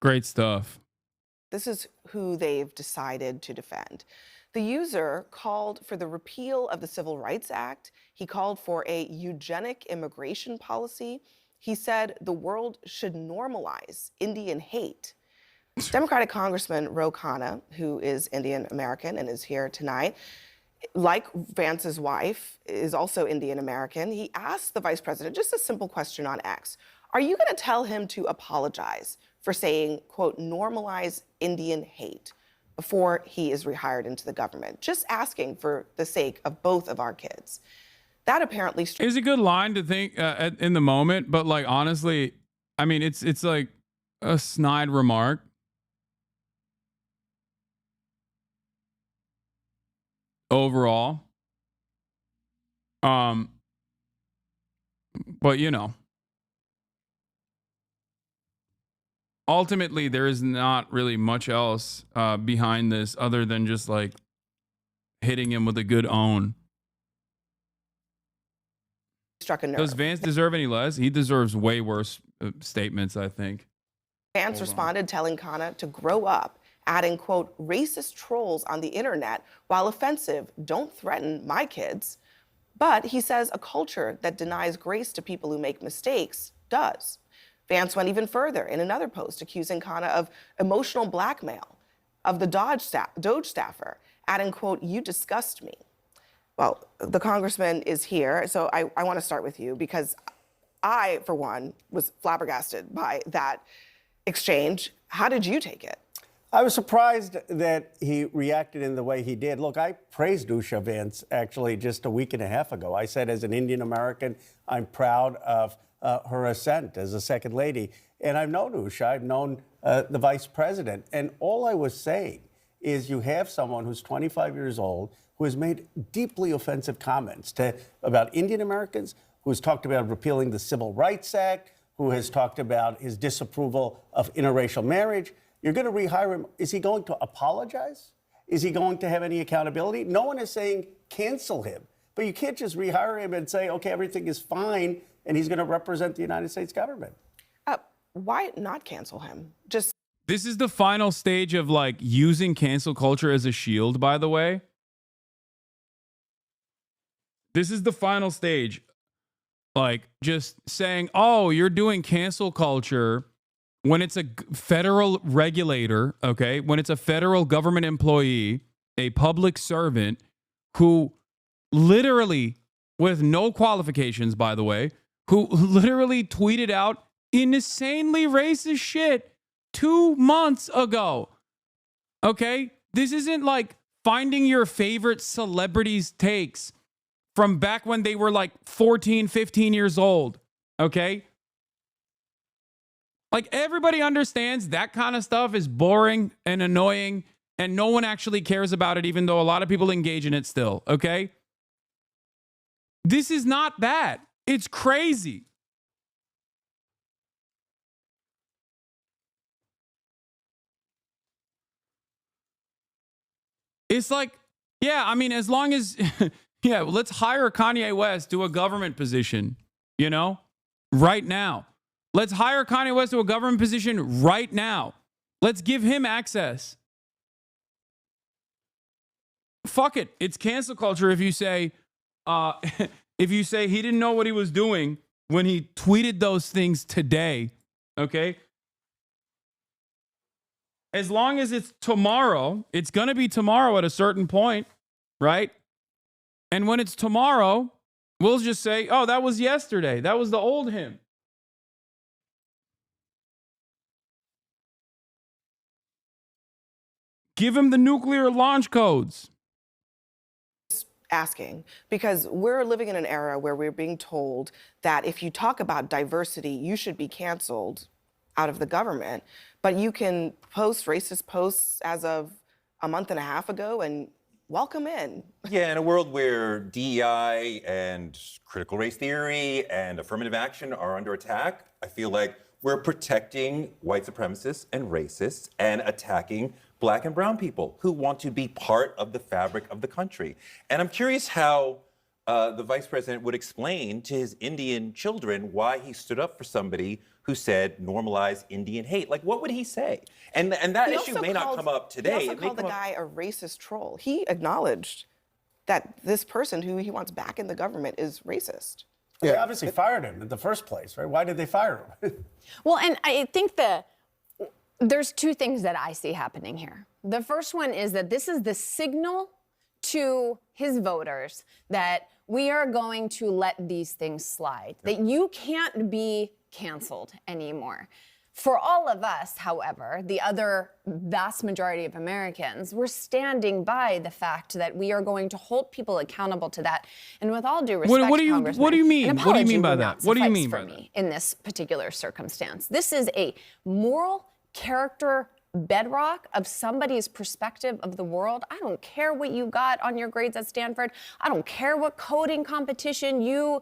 A: Great stuff.
J: This is who they've decided to defend. The user called for the repeal of the Civil Rights Act. He called for a eugenic immigration policy. He said the world should normalize Indian hate. Democratic Congressman Ro Khanna, who is Indian American and is here tonight, like Vance's wife, is also Indian American. He asked the vice president just a simple question on X. Are you going to tell him to apologize for saying, quote, normalize Indian hate before he is rehired into the government? Just asking for the sake of both of our kids. That apparently
A: is a good line to think in the moment, but like honestly, I mean, it's like a snide remark. Overall, but you know, ultimately there is not really much else behind this other than just like hitting him with a good own.
J: Struck a nerve.
A: Does Vance deserve any less? He deserves way worse statements, I think.
J: Vance responded telling Khanna to grow up, adding, quote, racist trolls on the internet, while offensive, don't threaten my kids. But he says a culture that denies grace to people who make mistakes does. Vance went even further in another post, accusing Khanna of emotional blackmail of the Doge staffer, adding, quote, you disgust me. Well, the congressman is here, so I want to start with you because I, for one, was flabbergasted by that exchange. How did you take it?
K: I was surprised that he reacted in the way he did. Look, I praised Usha Vance actually just a week and a half ago. I said, as an Indian American, I'm proud of her ascent as a second lady. And I've known Usha, I've known the vice president. And all I was saying is you have someone who's 25 years old who has made deeply offensive comments about Indian Americans, who has talked about repealing the Civil Rights Act, who has talked about his disapproval of interracial marriage. You're going to rehire him. Is he going to apologize? Is he going to have any accountability? No one is saying cancel him. But you can't just rehire him and say, okay, everything is fine, and he's going to represent the United States government.
J: Why not cancel him? Just
A: This is the final stage of like using cancel culture as a shield, by the way. This is the final stage. Like just saying, oh, you're doing cancel culture when it's a federal regulator, okay? When it's a federal government employee, a public servant who literally, with no qualifications, by the way, who literally tweeted out insanely racist shit 2 months ago, okay? This isn't like finding your favorite celebrities' takes from back when they were like 14, 15 years old, okay? Like everybody understands that kind of stuff is boring and annoying and no one actually cares about it, even though a lot of people engage in it still, okay? This is not that. It's crazy. It's like, yeah, I mean, as long as, yeah, let's hire Kanye West to a government position, you know, right now. Let's hire Kanye West to a government position right now. Let's give him access. Fuck it. It's cancel culture if you say, he didn't know what he was doing when he tweeted those things today, okay? As long as it's tomorrow, it's going to be tomorrow at a certain point, right? And when it's tomorrow, we'll just say, oh, that was yesterday. That was the old him. Give him the nuclear launch codes.
J: Asking, because we're living in an era where we're being told that if you talk about diversity, you should be canceled out of the government, but you can post racist posts as of a month and a half ago and welcome in.
M: Yeah, in a world where DEI and critical race theory and affirmative action are under attack, I feel like we're protecting white supremacists and racists and attacking black and brown people who want to be part of the fabric of the country. And I'm curious how the vice president would explain to his Indian children why he stood up for somebody who said normalize Indian hate. Like, what would he say? And that issue may not come up today.
J: He also called the guy a racist troll. He acknowledged that this person who he wants back in the government is racist.
K: They obviously fired him in the first place, right? Why did they fire him?
I: Well, and I think there's two things that I see happening here. The first one is that this is the signal to his voters that we are going to let these things slide, that you can't be canceled anymore. For all of us, however, the other vast majority of Americans, we're standing by the fact that we are going to hold people accountable to that. And with all due respect,
A: What do you mean? What do you mean by that? What do you mean by that?
I: In this particular circumstance, this is a moral character bedrock of somebody's perspective of the world. I don't care what you got on your grades at Stanford. I don't care what coding competition you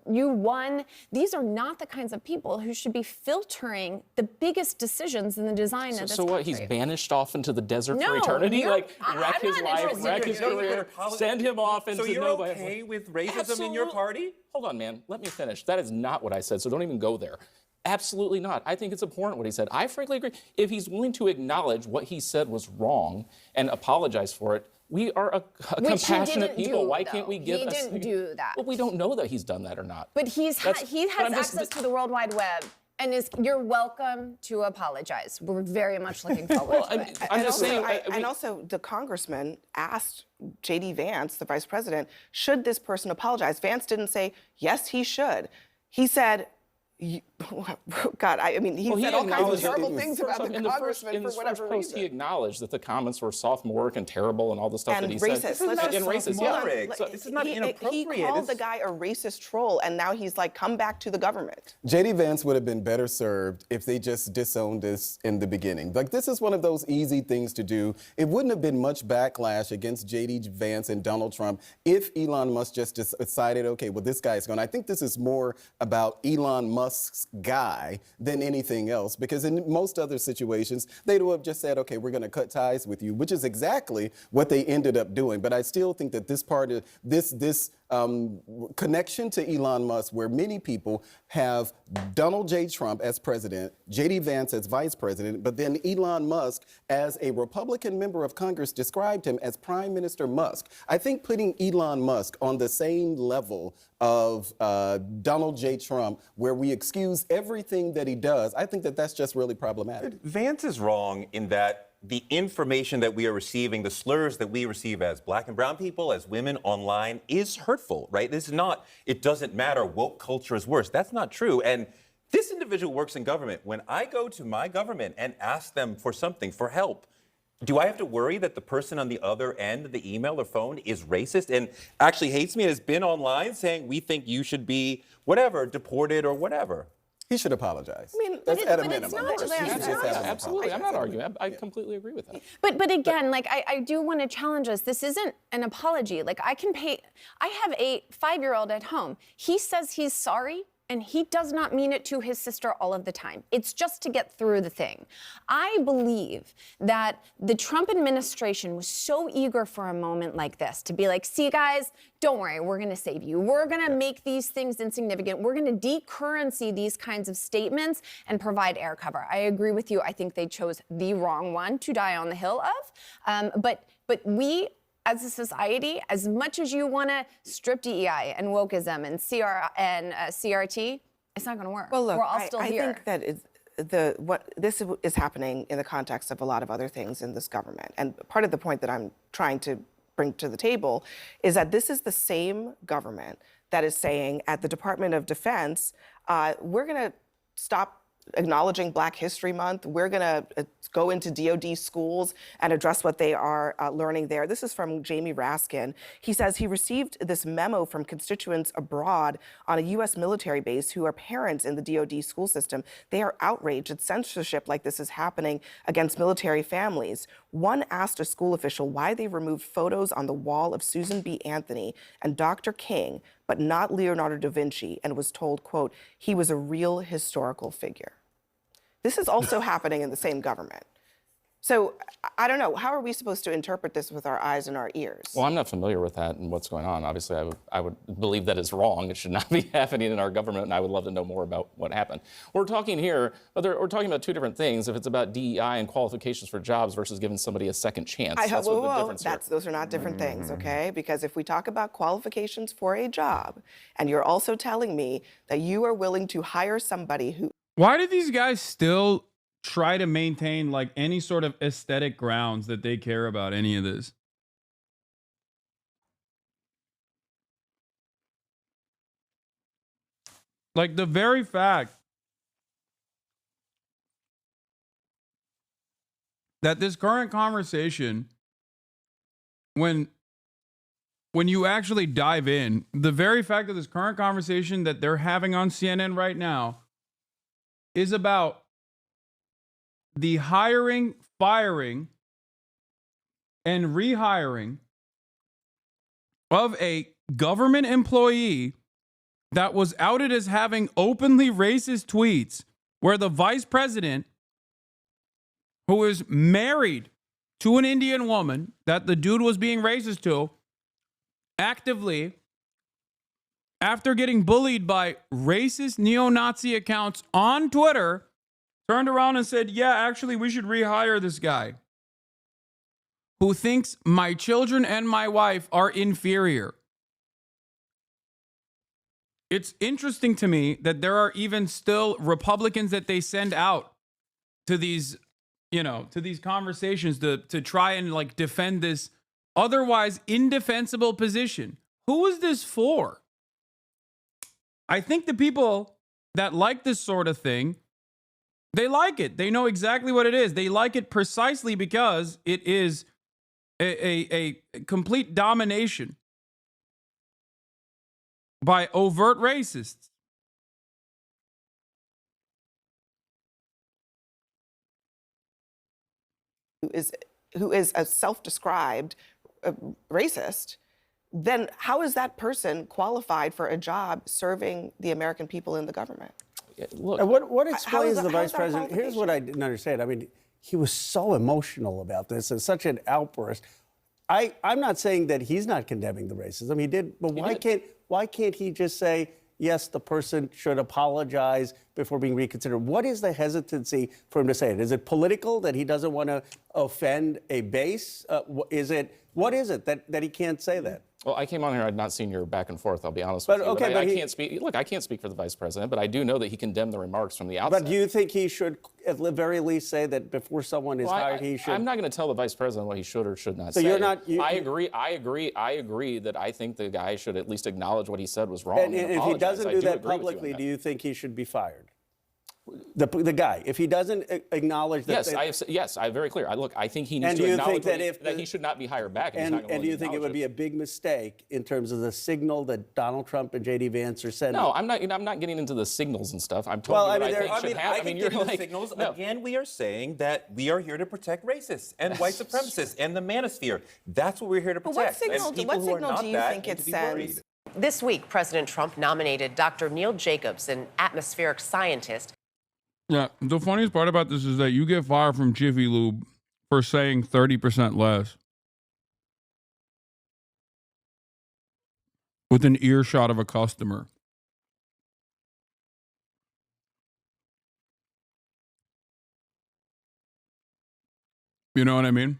I: won. These are not the kinds of people who should be filtering the biggest decisions in the design of this
N: So what,
I: country.
N: he's banished off into the desert for
I: No,
N: eternity?
I: you're-
N: Like, wreck
I: I'm
N: his
I: not
N: life,
I: interested
N: wreck
I: in
N: his
I: your-
N: career, send him off into
M: So you're
N: nobody.
M: okay with racism in your party?
N: Hold on, man. Let me finish. That is not what I said, so don't even go there. Absolutely not. I think it's important what he said. I frankly agree. If he's willing to acknowledge what he said was wrong and apologize for it, we are a compassionate people. Why can't we give
I: He didn't do that.
N: Well, we don't know that he's done that or not.
I: But he has
N: I'm just-
I: access to the World Wide Web. And you're welcome to apologize. We're very much looking forward to it.
J: I'm just saying. And also, the congressman asked J.D. Vance, the vice president, should this person apologize? Vance didn't say, yes, he should. He said, God, I mean, he said all kinds of terrible things about the congressman for whatever reason.
N: He acknowledged that the comments were sophomoric and terrible and all the stuff
J: And
N: that he
J: racist.
N: said. And racist, yeah.
M: So this is not inappropriate.
J: He called the guy a racist troll, and now he's like, come back to the government.
O: J.D. Vance would have been better served if they just disowned this in the beginning. Like, this is one of those easy things to do. It wouldn't have been much backlash against J.D. Vance and Donald Trump if Elon Musk just decided, okay, well, this guy's going. I think this is more about Elon Musk's guy than anything else, because in most other situations, they would have just said, okay, we're going to cut ties with you, which is exactly what they ended up doing. But I still think that this part of this connection to Elon Musk, where many people have Donald J. Trump as president, J.D. Vance as vice president, but then Elon Musk as a Republican member of Congress described him as Prime Minister Musk. I think putting Elon Musk on the same level of Donald J. Trump, where we excuse everything that he does, I think that that's just really problematic.
M: Vance is wrong in that the information that we are receiving, the slurs that we receive as black and brown people, as women online, is hurtful, right? This is not, it doesn't matter, woke culture is worse. That's not true. And this individual works in government. When I go to my government and ask them for something, for help, do I have to worry that the person on the other end of the email or phone is racist and actually hates me and has been online saying, we think you should be whatever, deported or whatever?
O: He should apologize.
I: I mean,
O: that's at a minimum.
I: It's not just
N: Absolutely, I'm not arguing. I completely agree with that.
I: But again, like I do want to challenge us. This isn't an apology. Like I have a 5-year-old at home. He says he's sorry, and he does not mean it to his sister all of the time. It's just to get through the thing. I believe that the Trump administration was so eager for a moment like this to be like, see guys, don't worry, we're gonna save you. We're gonna make these things insignificant. We're gonna decurrency these kinds of statements and provide air cover. I agree with you. I think they chose the wrong one to die on the hill of. But we, as a society, as much as you want to strip DEI and wokeism and CRT, it's not going to work.
J: Well, look,
I: we're all still here.
J: I think that what this is happening in the context of a lot of other things in this government. And part of the point that I'm trying to bring to the table is that this is the same government that is saying at the Department of Defense, we're going to stop acknowledging Black History Month. We're going to go into DOD schools and address what they are learning there. This is from Jamie Raskin. He says he received this memo from constituents abroad on a U.S. military base who are parents in the DOD school system. They are outraged at censorship like this is happening against military families. One asked a school official why they removed photos on the wall of Susan B. Anthony and Dr. King, but not Leonardo da Vinci, and was told, quote, he was a real historical figure. This is also happening in the same government. So I don't know, how are we supposed to interpret this with our eyes and our ears?
N: Well, I'm not familiar with that and what's going on. Obviously, I would believe that it's wrong. It should not be happening in our government, and I would love to know more about what happened. We're talking here, we're talking about two different things. If it's about DEI and qualifications for jobs versus giving somebody a second chance, that's what the difference here.
J: Those are not different things, okay? Because if we talk about qualifications for a job, and you're also telling me that you are willing to hire somebody who...
A: Why do these guys still try to maintain like any sort of aesthetic grounds that they care about any of this? Like the very fact that this current conversation, when you actually dive in, the very fact that this current conversation that they're having on CNN right now is about the hiring, firing, and rehiring of a government employee that was outed as having openly racist tweets, where the vice president, who is married to an Indian woman that the dude was being racist to, actively, after getting bullied by racist neo-Nazi accounts on Twitter, turned around and said, yeah, actually, we should rehire this guy who thinks my children and my wife are inferior. It's interesting to me that there are even still Republicans that they send out to these, to these conversations to try and like defend this otherwise indefensible position. Who is this for? I think the people that like this sort of thing, they like it. They know exactly what it is. They like it precisely because it is a complete domination by overt racists.
J: Who is a self-described racist, then how is that person qualified for a job serving the American people in the government?
N: Look,
K: what explains the vice president? Here's what I didn't understand. I mean, he was so emotional about this and such an outburst. I'm not saying that he's not condemning the racism. He did, but why can't he just say, yes, the person should apologize before being reconsidered? What is the hesitancy for him to say it? Is it political, that he doesn't want to offend a base? What is it that he can't say that?
N: Well, I came on here, I'd not seen your back and forth, I'll be honest with you.
K: Okay,
N: I can't speak. Look, I can't speak for the vice president, but I do know that he condemned the remarks from the outset.
K: But do you think he should, at the very least, say that before someone is hired, he should?
N: I'm not going to tell the vice president what he should or should not
K: say.
N: So you're not. I agree that I think the guy should at least acknowledge what he said was wrong.
K: And if he doesn't do that publicly, do you think he should be fired? The guy, if he doesn't acknowledge that.
N: Yes, I'm very clear. I think he needs to acknowledge that he should not be hired back.
K: And do you think it would be a big mistake in terms of the signal that Donald Trump and J.D. Vance are sending?
N: No, I'm not getting into the signals and stuff. I'm telling you what I think should happen.
M: I can give you the signals. No. Again, we are saying that we are here to protect racists and white supremacists and the manosphere. That's what we're here to protect.
J: But what signal do you think it sends?
Q: This week, President Trump nominated Dr. Neil Jacobs, an atmospheric scientist.
A: Yeah, the funniest part about this is that you get fired from Jiffy Lube for saying 30% less with an earshot of a customer. You know what I mean?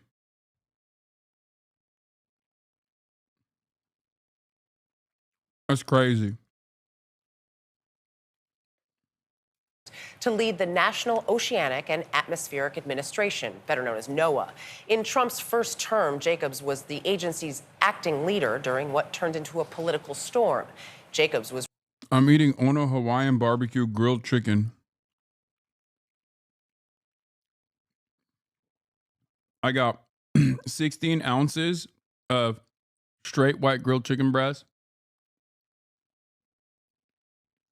A: That's crazy.
Q: To lead the National Oceanic and Atmospheric Administration, better known as NOAA. In Trump's first term, Jacobs was the agency's acting leader during what turned into a political storm. Jacobs was...
A: I'm eating Ono Hawaiian barbecue grilled chicken I got 16 ounces of straight white grilled chicken breast.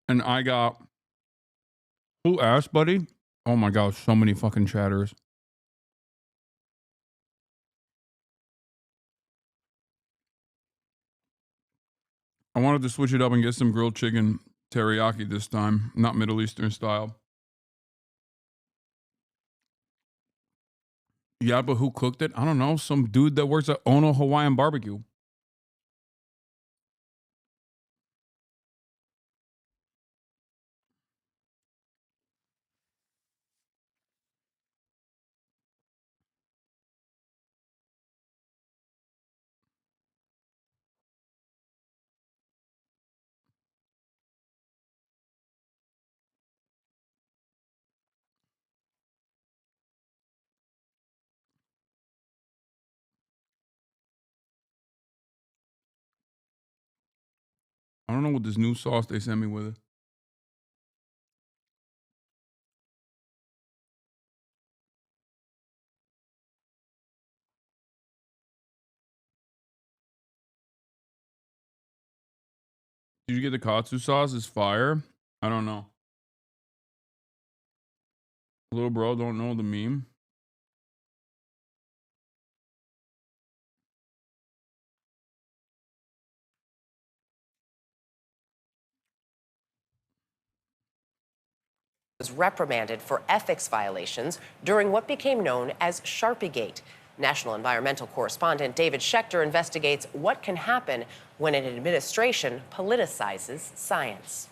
A: And I got, who asked, buddy? Oh my gosh, so many fucking chatters. I wanted to switch it up and get some grilled chicken teriyaki this time, not Middle Eastern style. Yeah, but who cooked it? I don't know. Some dude that works at Ono Hawaiian Barbecue. I don't know what this new sauce they sent me with it. Did you get the katsu sauce? It's fire. I don't know. Little bro don't know the meme.
Q: Was reprimanded for ethics violations during what became known as Sharpiegate. National environmental correspondent David Schechter investigates what can happen when an administration politicizes science.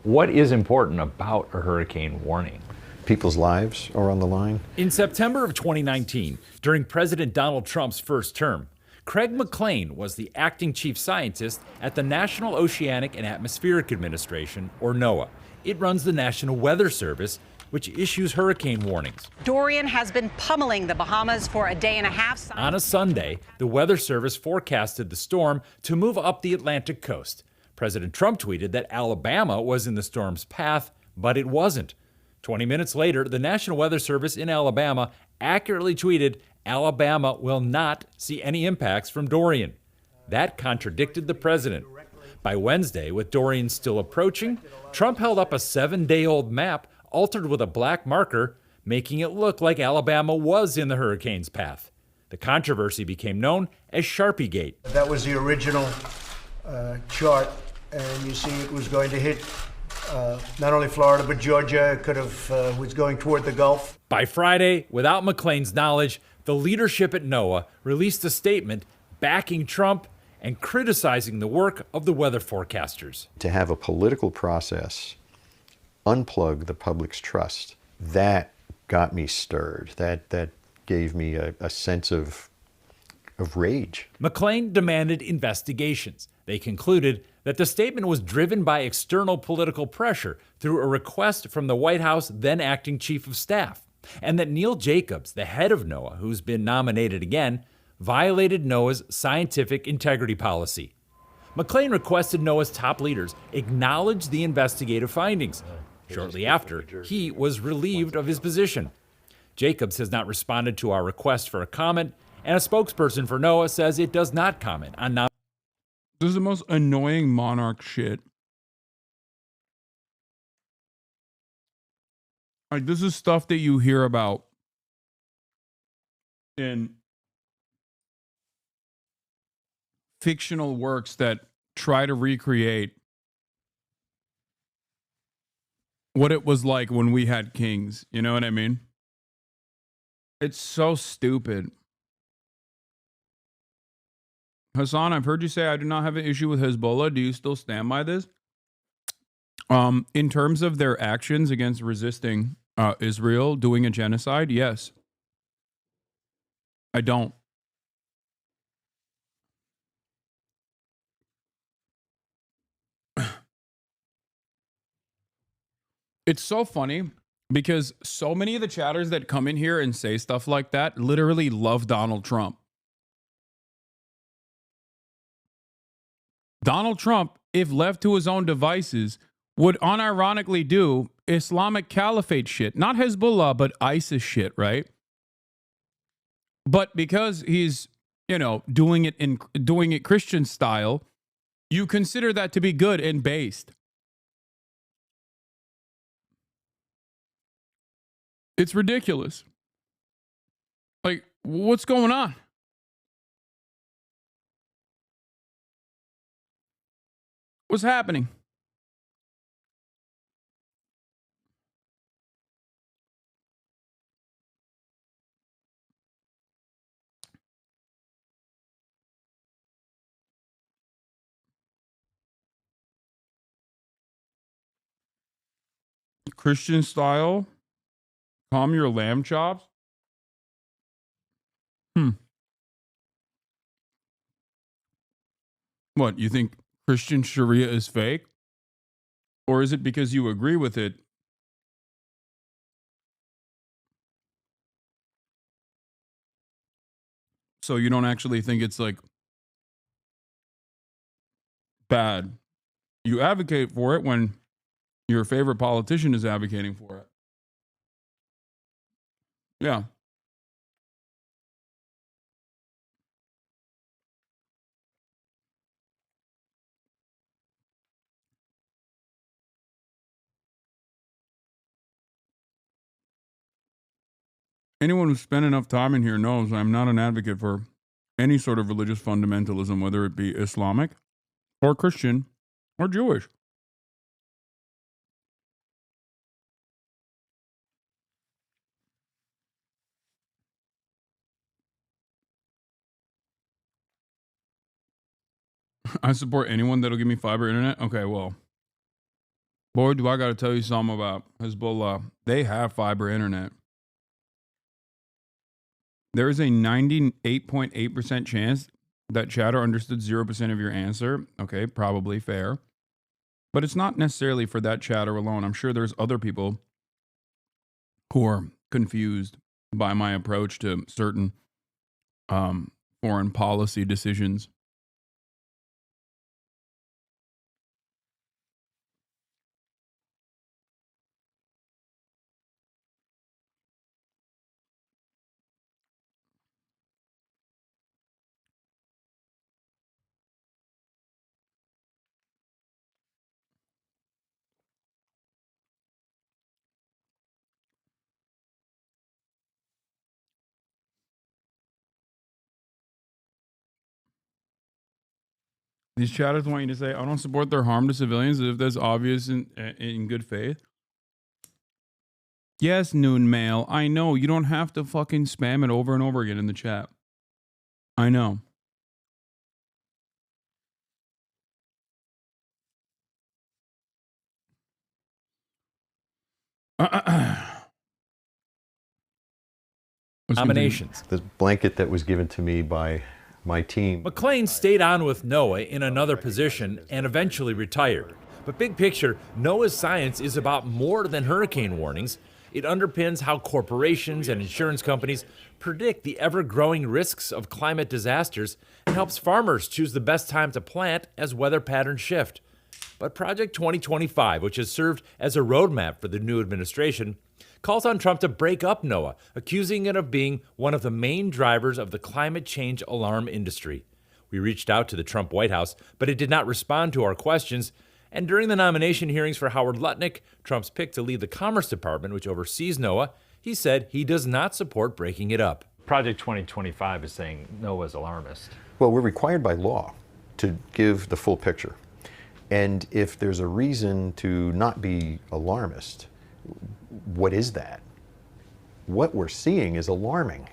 B: What is important about a hurricane warning?
R: People's lives are on the line.
B: In September of 2019, during President Donald Trump's first term, Craig McLean was the acting chief scientist at the National Oceanic and Atmospheric Administration, or NOAA. It runs the National Weather Service, which issues hurricane warnings.
S: Dorian has been pummeling the Bahamas for a day and a half.
B: On a Sunday, the Weather Service forecasted the storm to move up the Atlantic coast. President Trump tweeted that Alabama was in the storm's path, but it wasn't. 20 minutes later, the National Weather Service in Alabama accurately tweeted, Alabama will not see any impacts from Dorian. That contradicted the president. By Wednesday, with Dorian still approaching, Trump held up a 7-day-old map altered with a black marker, making it look like Alabama was in the hurricane's path. The controversy became known as Sharpiegate.
P: That was the original chart, and you see it was going to hit not only Florida, but Georgia. It could have was going toward the Gulf.
B: By Friday, without McLean's knowledge, the leadership at NOAA released a statement backing Trump and criticizing the work of the weather forecasters.
R: To have a political process unplug the public's trust, that got me stirred. That gave me a sense of rage.
B: McLean demanded investigations. They concluded that the statement was driven by external political pressure through a request from the White House then acting chief of staff, and that Neil Jacobs, the head of NOAA, who's been nominated again, violated NOAA's scientific integrity policy. McLean requested NOAA's top leaders acknowledge the investigative findings. Shortly after, he was relieved of his position. Jacobs has not responded to our request for a comment, and a spokesperson for NOAA says it does not comment on
A: This is the most annoying monarch shit. Like, this is stuff that you hear about in fictional works that try to recreate what it was like when we had kings. You know what I mean? It's so stupid. Hasan, I've heard you say I do not have an issue with Hezbollah. Do you still stand by this? In terms of their actions against resisting Israel doing a genocide, yes. I don't. It's so funny because so many of the chatters that come in here and say stuff like that literally love Donald Trump. Donald Trump, if left to his own devices, would unironically do Islamic Caliphate shit. Not Hezbollah, but ISIS shit, right? But because he's, doing it Christian style, you consider that to be good and based. It's ridiculous. Like, what's going on? What's happening? Christian style? Calm your lamb chops? What, you think Christian Sharia is fake? Or is it because you agree with it? So you don't actually think it's like bad. You advocate for it when your favorite politician is advocating for it. Yeah. Anyone who's spent enough time in here knows I'm not an advocate for any sort of religious fundamentalism, whether it be Islamic or Christian or Jewish. I support anyone that'll give me fiber internet. Okay, well, boy, do I got to tell you something about Hezbollah. They have fiber internet. There is a 98.8% chance that chatter understood 0% of your answer. Okay, probably fair. But it's not necessarily for that chatter alone. I'm sure there's other people who are confused by my approach to certain foreign policy decisions. These chatters want you to say, I don't support their harm to civilians if that's obvious in good faith. Yes, Noon Mail. I know. You don't have to fucking spam it over and over again in the chat. I know.
B: Nominations.
R: The blanket that was given to me by my team.
B: McClain stayed on with NOAA in another position and eventually retired. But big picture, NOAA's science is about more than hurricane warnings. It underpins how corporations and insurance companies predict the ever-growing risks of climate disasters and helps farmers choose the best time to plant as weather patterns shift. But Project 2025, which has served as a roadmap for the new administration, calls on Trump to break up NOAA, accusing it of being one of the main drivers of the climate change alarm industry. We reached out to the Trump White House, but it did not respond to our questions. And during the nomination hearings for Howard Lutnick, Trump's pick to lead the Commerce Department, which oversees NOAA, he said he does not support breaking it up.
D: Project 2025 is saying NOAA is alarmist.
R: Well, we're required by law to give the full picture. And if there's a reason to not be alarmist, what is that? What we're seeing is alarming.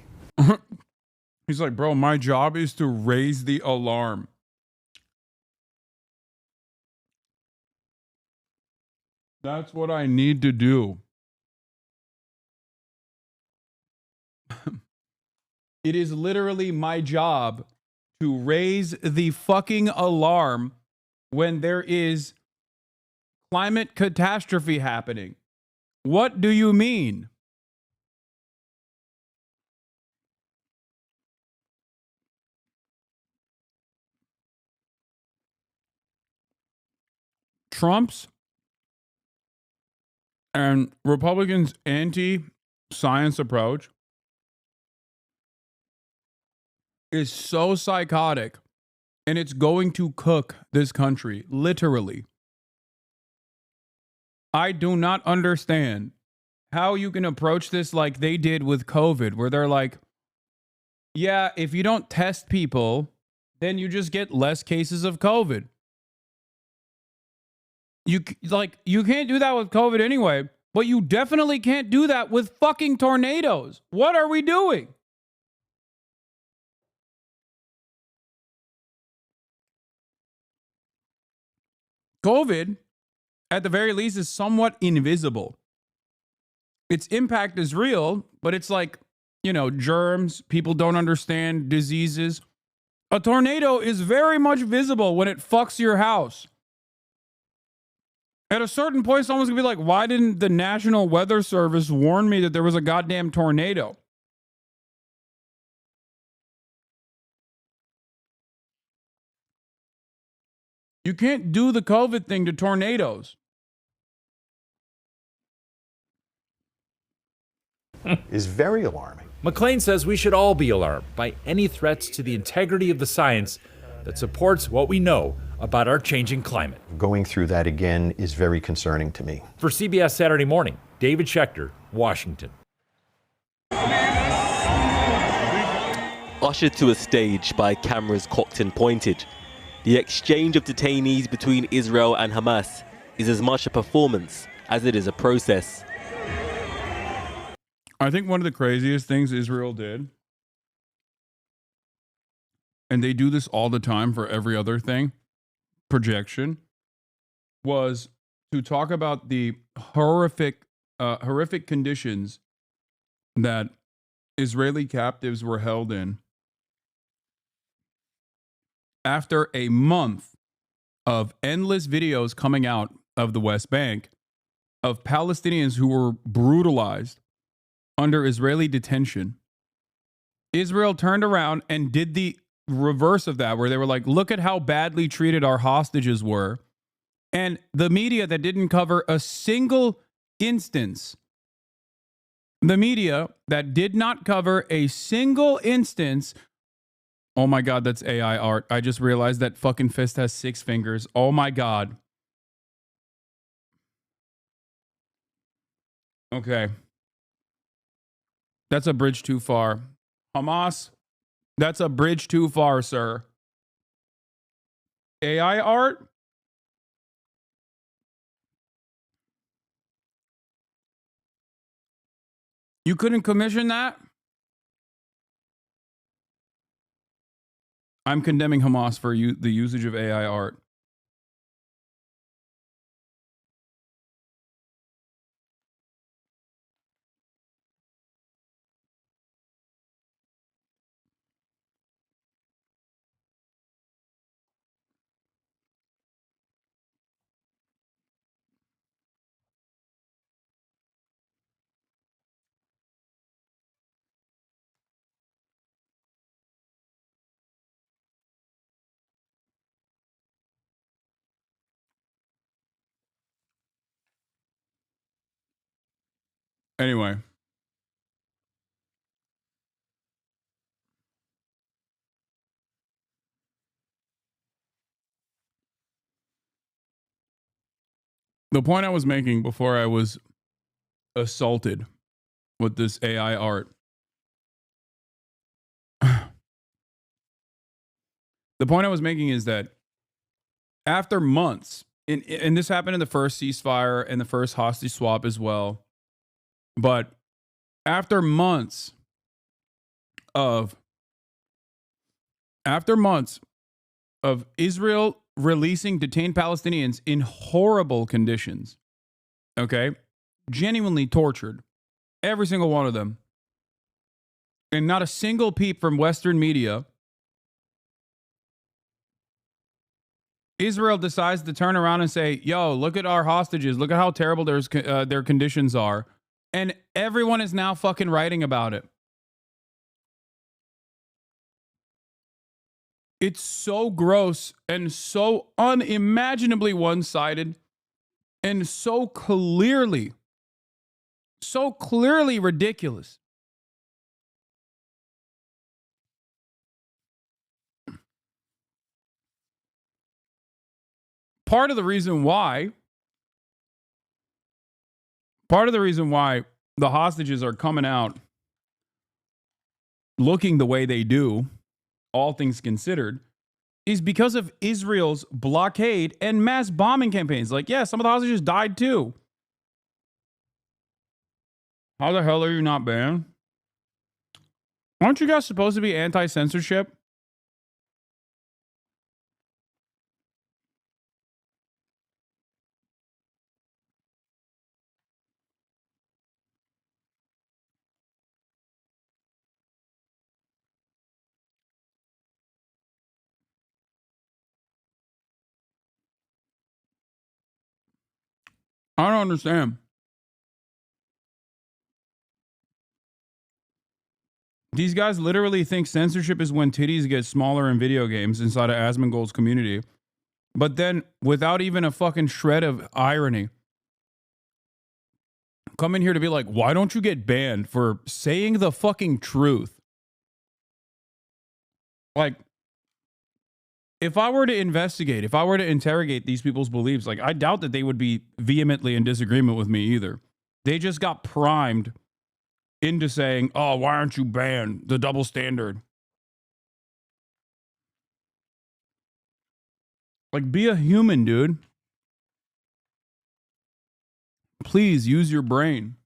A: He's like, bro, my job is to raise the alarm. That's what I need to do. It is literally my job to raise the fucking alarm when there is climate catastrophe happening. What do you mean? Trump's and Republicans' anti-science approach is so psychotic, and it's going to cook this country, literally. I do not understand how you can approach this like they did with COVID, where they're like, yeah, if you don't test people, then you just get less cases of COVID. You can't do that with COVID anyway, but you definitely can't do that with fucking tornadoes. What are we doing? COVID, at the very least, is somewhat invisible. Its impact is real, but it's like, you know, germs, people don't understand diseases. A tornado is very much visible when it fucks your house. At a certain point, someone's gonna be like, why didn't the National Weather Service warn me that there was a goddamn tornado? You can't do the COVID thing to tornadoes.
R: Is very alarming.
B: McLean says we should all be alarmed by any threats to the integrity of the science that supports what we know about our changing climate.
R: Going through that again is very concerning to me.
B: For CBS Saturday Morning, David Schechter, Washington.
E: Ushered to a stage by cameras cocked and pointed, the exchange of detainees between Israel and Hamas is as much a performance as it is a process.
A: I think one of the craziest things Israel did, and they do this all the time for every other thing, projection, was to talk about the horrific conditions that Israeli captives were held in after a month of endless videos coming out of the West Bank of Palestinians who were brutalized under Israeli detention. Israel turned around and did the reverse of that, where they were like, look at how badly treated our hostages were. And the media that didn't cover a single instance, the media that did not cover a single instance. Oh my God, that's AI art. I just realized that fucking fist has 6 fingers. Oh my God. Okay. That's a bridge too far. Hamas, that's a bridge too far, sir. AI art? You couldn't commission that? I'm condemning Hamas for the usage of AI art. Anyway. The point I was making before I was assaulted with this AI art. The point I was making is that after months, and this happened in the first ceasefire and the first hostage swap as well, but after months of Israel releasing detained Palestinians in horrible conditions, okay, genuinely tortured, every single one of them, and not a single peep from Western media, Israel decides to turn around and say, yo, look at our hostages. Look at how terrible their conditions are. And everyone is now fucking writing about it. It's so gross and so unimaginably one-sided and so clearly ridiculous. part of the reason why the hostages are coming out looking the way they do, all things considered, is because of Israel's blockade and mass bombing campaigns. Like, yeah, some of the hostages died too. How the hell are you not banned? Aren't you guys supposed to be anti-censorship? I don't understand. These guys literally think censorship is when titties get smaller in video games inside of Asmongold's community. But then, without even a fucking shred of irony, come in here to be like, why don't you get banned for saying the fucking truth? Like, if I were to investigate, if I were to interrogate these people's beliefs, like, I doubt that they would be vehemently in disagreement with me either. They just got primed into saying, oh, why aren't you banned? The double standard. Like, be a human, dude. Please use your brain.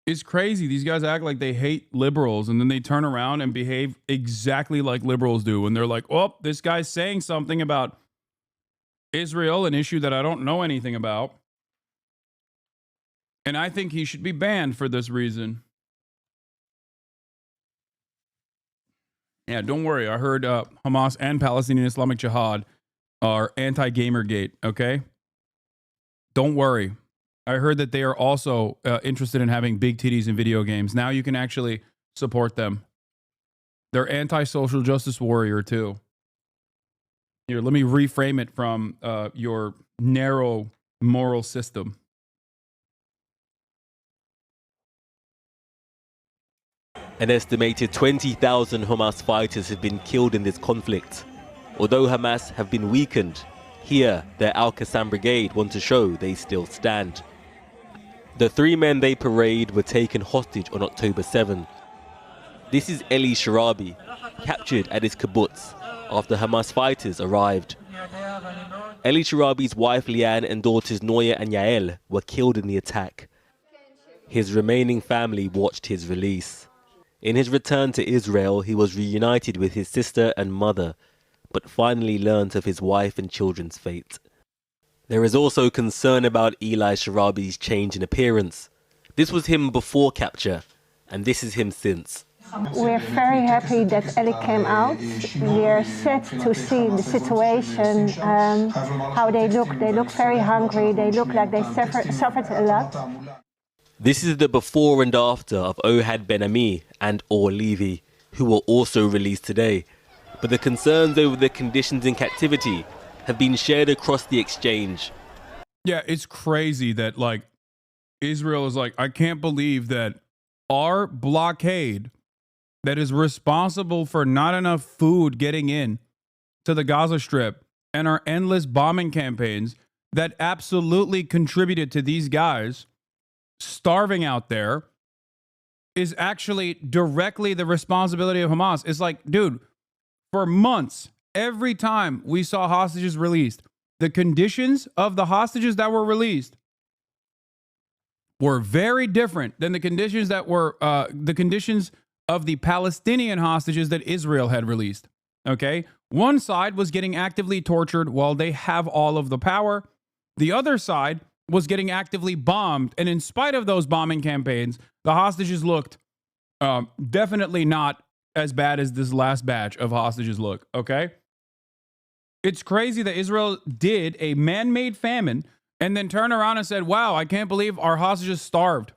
A: It's crazy. These guys act like they hate liberals, and then they turn around and behave exactly like liberals do. And they're like, oh, this guy's saying something about Israel, an issue that I don't know anything about. And I think he should be banned for this reason. Yeah, don't worry. I heard Hamas and Palestinian Islamic Jihad are anti-Gamergate, okay? Don't worry. I heard that they are also interested in having big titties in video games. Now you can actually support them. They're anti-social justice warrior, too. Here, let me reframe it from your narrow moral system.
E: An estimated 20,000 Hamas fighters have been killed in this conflict. Although Hamas have been weakened, here their Al-Qassam brigade want to show they still stand. The 3 men they parade were taken hostage on October 7. This is Eli Sharabi, captured at his kibbutz after Hamas fighters arrived. Eli Sharabi's wife Liane and daughters Noya and Yael were killed in the attack. His remaining family watched his release. In his return to Israel, he was reunited with his sister and mother, but finally learnt of his wife and children's fate. There is also concern about Eli Sharabi's change in appearance. This was him before capture, and this is him since.
L: We're very happy that Eli came out. We are sad to see the situation, how they look. They look very hungry. They look like they suffered a lot.
E: This is the before and after of Ohad Ben-Ami and Or Levy, who were also released today. But the concerns over the conditions in captivity have been shared across the exchange.
A: Yeah, it's crazy that, like, Israel is like, I can't believe that our blockade that is responsible for not enough food getting in to the Gaza Strip and our endless bombing campaigns that absolutely contributed to these guys starving out there is actually directly the responsibility of Hamas. It's like, dude, for months, every time we saw hostages released, the conditions of the hostages that were released were very different than the conditions that were the conditions of the Palestinian hostages that Israel had released. Okay? One side was getting actively tortured while they have all of the power. The other side was getting actively bombed. And in spite of those bombing campaigns, the hostages looked definitely not as bad as this last batch of hostages look. Okay? It's crazy that Israel did a man-made famine and then turned around and said, wow, I can't believe our hostages starved.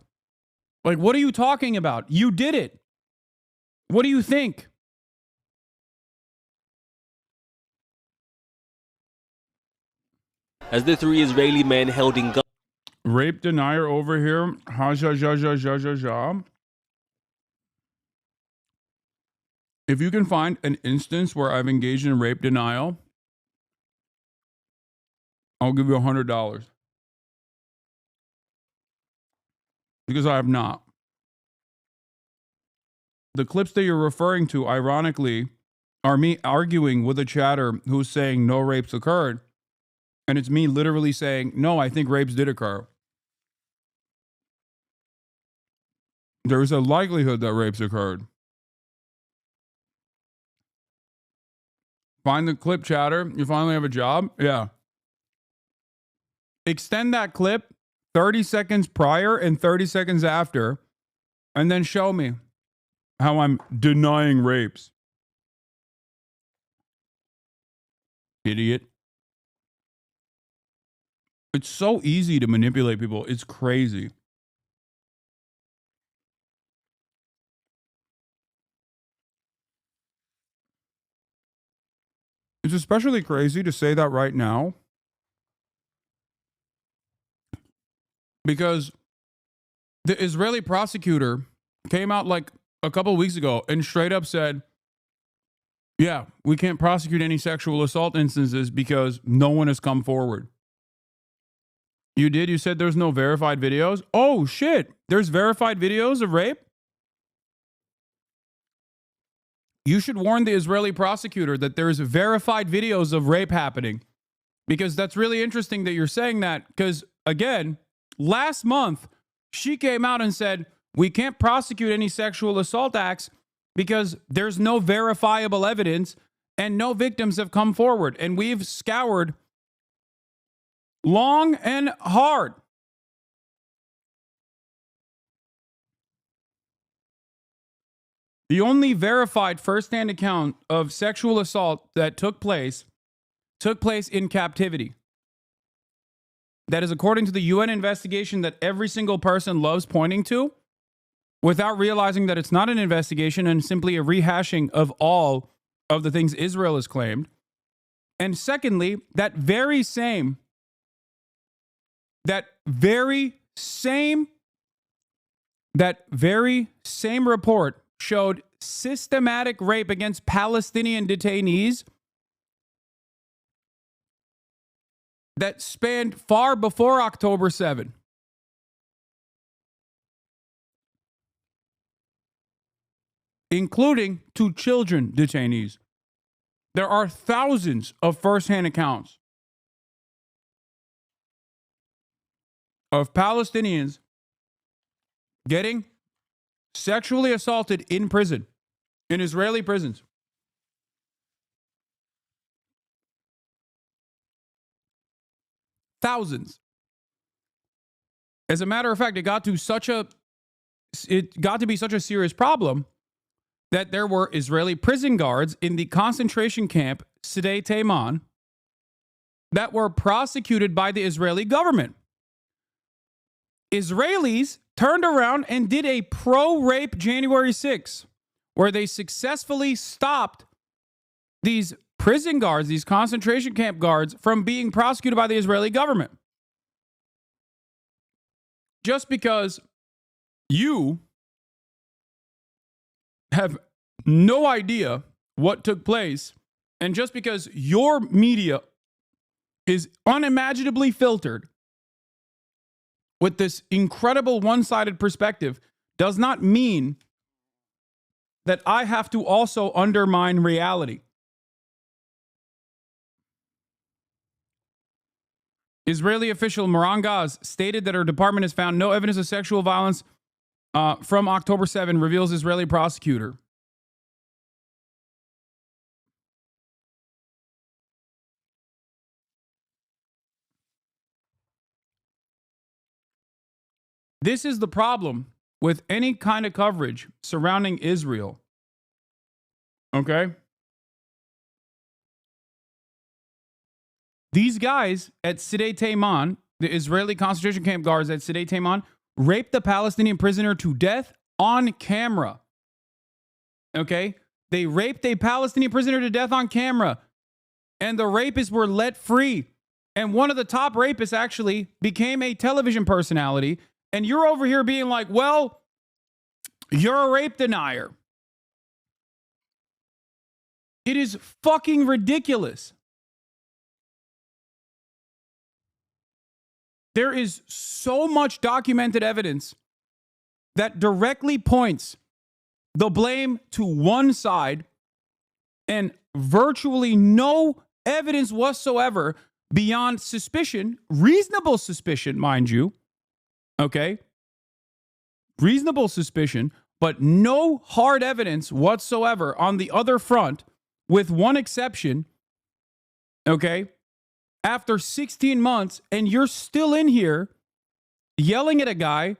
A: Like, what are you talking about? You did it. What do you think?
E: As the 3 Israeli men held in Gaza.
A: Rape denier over here. If you can find an instance where I've engaged in rape denial, I'll give you $100. Because I have not. The clips that you're referring to, ironically, are me arguing with a chatter who's saying no rapes occurred. And it's me literally saying, no, I think rapes did occur. There's a likelihood that rapes occurred. Find the clip, chatter. You finally have a job? Yeah. Extend that clip 30 seconds prior and 30 seconds after, and then show me how I'm denying rapes. Idiot. It's so easy to manipulate people. It's crazy. It's especially crazy to say that right now because the Israeli prosecutor came out like a couple of weeks ago and straight up said, yeah, we can't prosecute any sexual assault instances because no one has come forward. You did? You said there's no verified videos? Oh, shit. There's verified videos of rape? You should warn the Israeli prosecutor that there's verified videos of rape happening. Because that's really interesting that you're saying that. Because, again, last month, she came out and said, we can't prosecute any sexual assault acts because there's no verifiable evidence and no victims have come forward. And we've scoured long and hard. The only verified firsthand account of sexual assault that took place in captivity. That is according to the UN investigation that every single person loves pointing to, without realizing that it's not an investigation and simply a rehashing of all of the things Israel has claimed. And secondly, that very same report showed systematic rape against Palestinian detainees that spanned far before October 7. Including 2 children detainees. There are thousands of firsthand accounts of Palestinians getting sexually assaulted in prison, in Israeli prisons. Thousands. As a matter of fact, it got to be such a serious problem that there were Israeli prison guards in the concentration camp Sde Teiman that were prosecuted by the Israeli government. Israelis turned around and did a pro-rape January 6, where they successfully stopped these prison guards, these concentration camp guards, from being prosecuted by the Israeli government. Just because you have no idea what took place, and just because your media is unimaginably filtered with this incredible one-sided perspective, does not mean that I have to also undermine reality. Israeli official Moran Gaz stated that her department has found no evidence of sexual violence from October 7, reveals Israeli prosecutor. This is the problem with any kind of coverage surrounding Israel. Okay? These guys at Sde Teiman, the Israeli concentration camp guards at Sde Teiman, raped the Palestinian prisoner to death on camera. Okay? They raped a Palestinian prisoner to death on camera. And the rapists were let free. And one of the top rapists actually became a television personality. And you're over here being like, well, you're a rape denier. It is fucking ridiculous. There is so much documented evidence that directly points the blame to one side and virtually no evidence whatsoever beyond suspicion, reasonable suspicion, mind you. Okay? Reasonable suspicion, but no hard evidence whatsoever on the other front, with one exception. Okay? After 16 months, and you're still in here yelling at a guy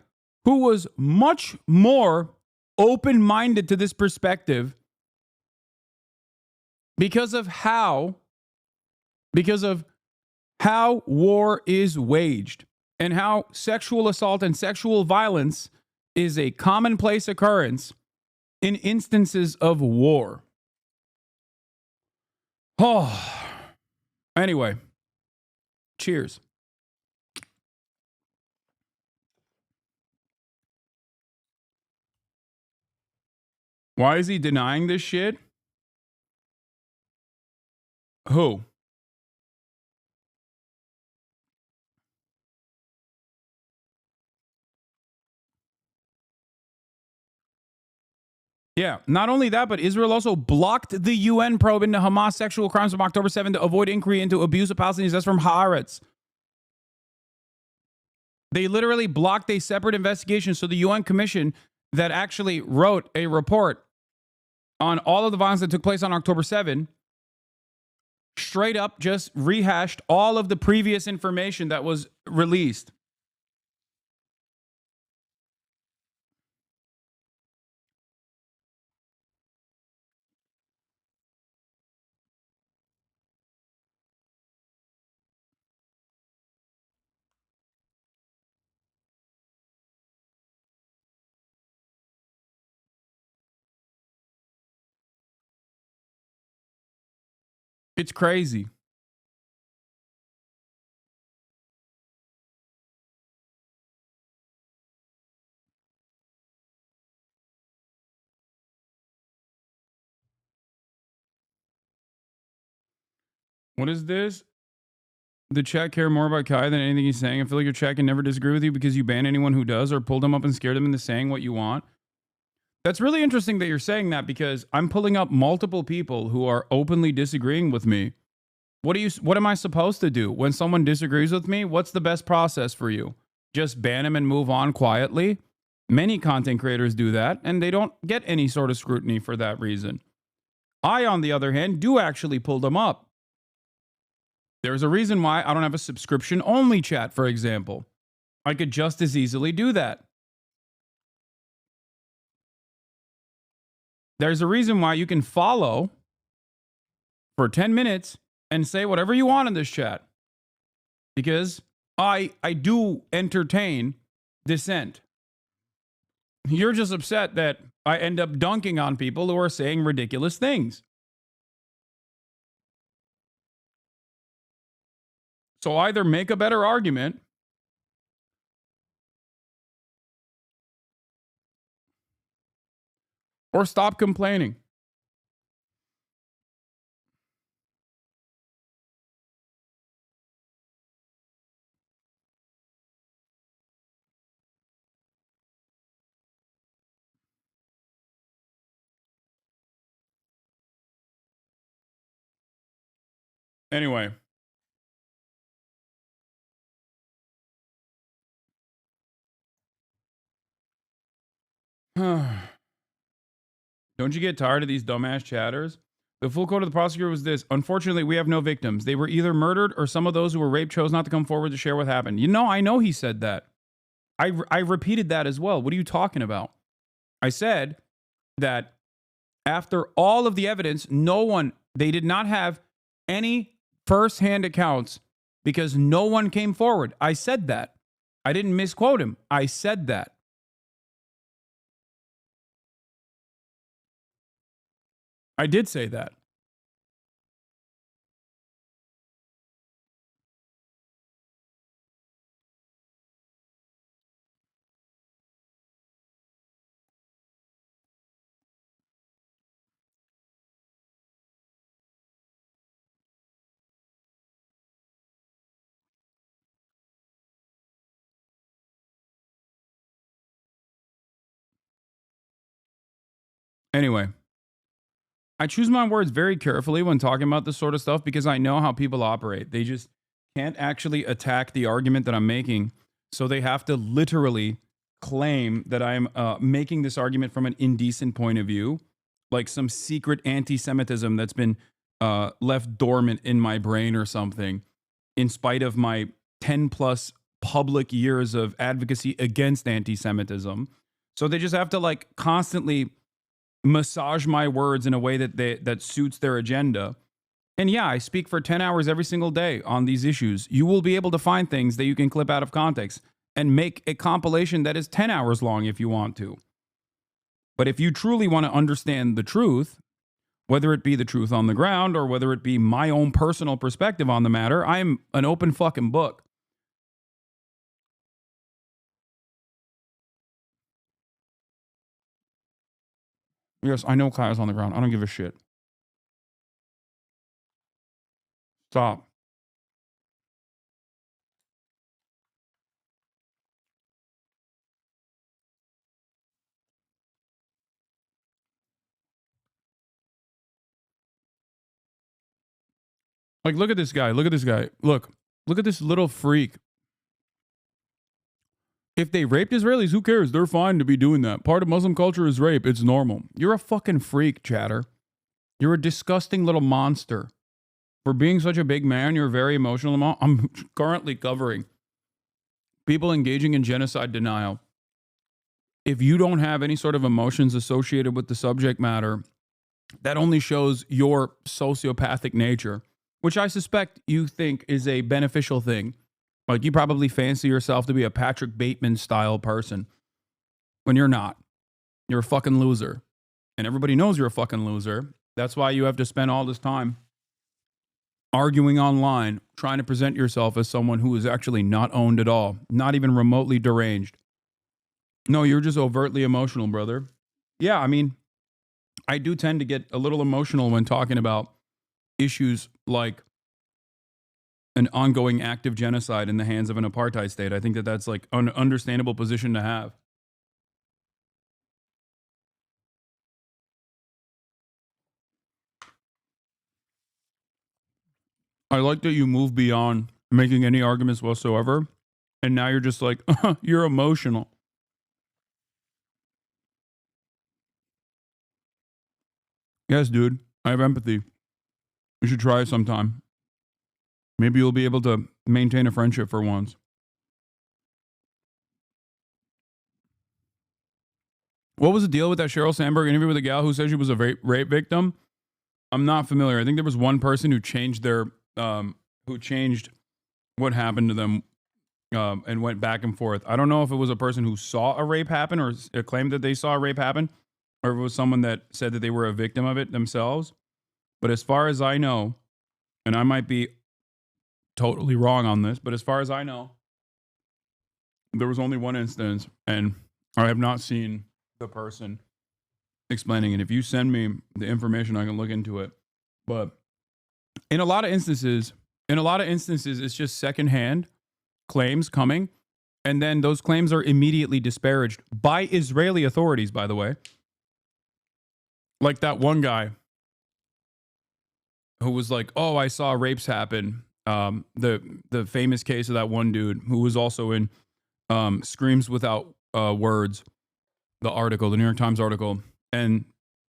A: who was much more open-minded to this perspective because of how war is waged and how sexual assault and sexual violence is a commonplace occurrence in instances of war. Oh, anyway, cheers. Why is he denying this shit? Who? Yeah, not only that, but Israel also blocked the UN probe into Hamas sexual crimes from October 7 to avoid inquiry into abuse of Palestinians. That's from Haaretz. They literally blocked a separate investigation. So the UN commission that actually wrote a report on all of the violence that took place on October 7 straight up just rehashed all of the previous information that was released. It's crazy. What is this? The chat care more about Kai than anything he's saying. I feel like your chat can never disagree with you because you ban anyone who does or pull them up and scare them into saying what you want. That's really interesting that you're saying that because I'm pulling up multiple people who are openly disagreeing with me. What am I supposed to do when someone disagrees with me? What's the best process for you? Just ban them and move on quietly? Many content creators do that, and they don't get any sort of scrutiny for that reason. I, on the other hand, do actually pull them up. There's a reason why I don't have a subscription-only chat, for example. I could just as easily do that. There's a reason why you can follow for 10 minutes and say whatever you want in this chat. Because I do entertain dissent. You're just upset that I end up dunking on people who are saying ridiculous things. So either make a better argument or stop complaining. Anyway. Don't you get tired of these dumbass chatters? The full quote of the prosecutor was this: unfortunately, we have no victims. They were either murdered or some of those who were raped chose not to come forward to share what happened. You know, I know he said that. I repeated that as well. What are you talking about? I said that after all of the evidence, they did not have any firsthand accounts because no one came forward. I said that. I didn't misquote him. I said that. I did say that. Anyway, I choose my words very carefully when talking about this sort of stuff because I know how people operate. They just can't actually attack the argument that I'm making. So they have to literally claim that I'm making this argument from an indecent point of view, like some secret anti-Semitism that's been left dormant in my brain or something, in spite of my 10 plus public years of advocacy against anti-Semitism. So they just have to like constantly massage my words in a way that suits their agenda. And yeah, I speak for 10 hours every single day on these issues. You will be able to find things that you can clip out of context and make a compilation that is 10 hours long if you want to. But if you truly want to understand the truth, whether it be the truth on the ground or whether it be my own personal perspective on the matter, I am an open fucking book. Yes, I know Kyle's on the ground. I don't give a shit. Stop. Like, look at this guy. Look at this guy. Look at this little freak. If they raped Israelis, who cares? They're fine to be doing that. Part of Muslim culture is rape. It's normal. You're a fucking freak, chatter. You're a disgusting little monster. For being such a big man, you're very emotional. I'm currently covering people engaging in genocide denial. If you don't have any sort of emotions associated with the subject matter, that only shows your sociopathic nature, which I suspect you think is a beneficial thing. Like, you probably fancy yourself to be a Patrick Bateman style person when you're not. You're a fucking loser. And everybody knows you're a fucking loser. That's why you have to spend all this time arguing online, trying to present yourself as someone who is actually not owned at all, not even remotely deranged. No, you're just overtly emotional, brother. Yeah, I mean, I do tend to get a little emotional when talking about issues like an ongoing active genocide in the hands of an apartheid state. I think that that's like an understandable position to have. I like that you move beyond making any arguments whatsoever, and now you're just like, you're emotional. Yes, dude, I have empathy. We should try it sometime. Maybe you'll be able to maintain a friendship for once. What was the deal with that Sheryl Sandberg interview with a gal who said she was a rape victim? I'm not familiar. I think there was one person who changed their, who changed what happened to them and went back and forth. I don't know if it was a person who saw a rape happen or claimed that they saw a rape happen, or if it was someone that said that they were a victim of it themselves. But as far as I know, and I might be totally wrong on this, but as far as I know, there was only one instance, and I have not seen the person explaining it. If you send me the information, I can look into it. But in a lot of instances, it's just secondhand claims coming, and then those claims are immediately disparaged by Israeli authorities, by the way. Like that one guy who was like, oh, I saw rapes happen. The famous case of that one dude who was also in Screams Without Words, the article, the New York Times article. And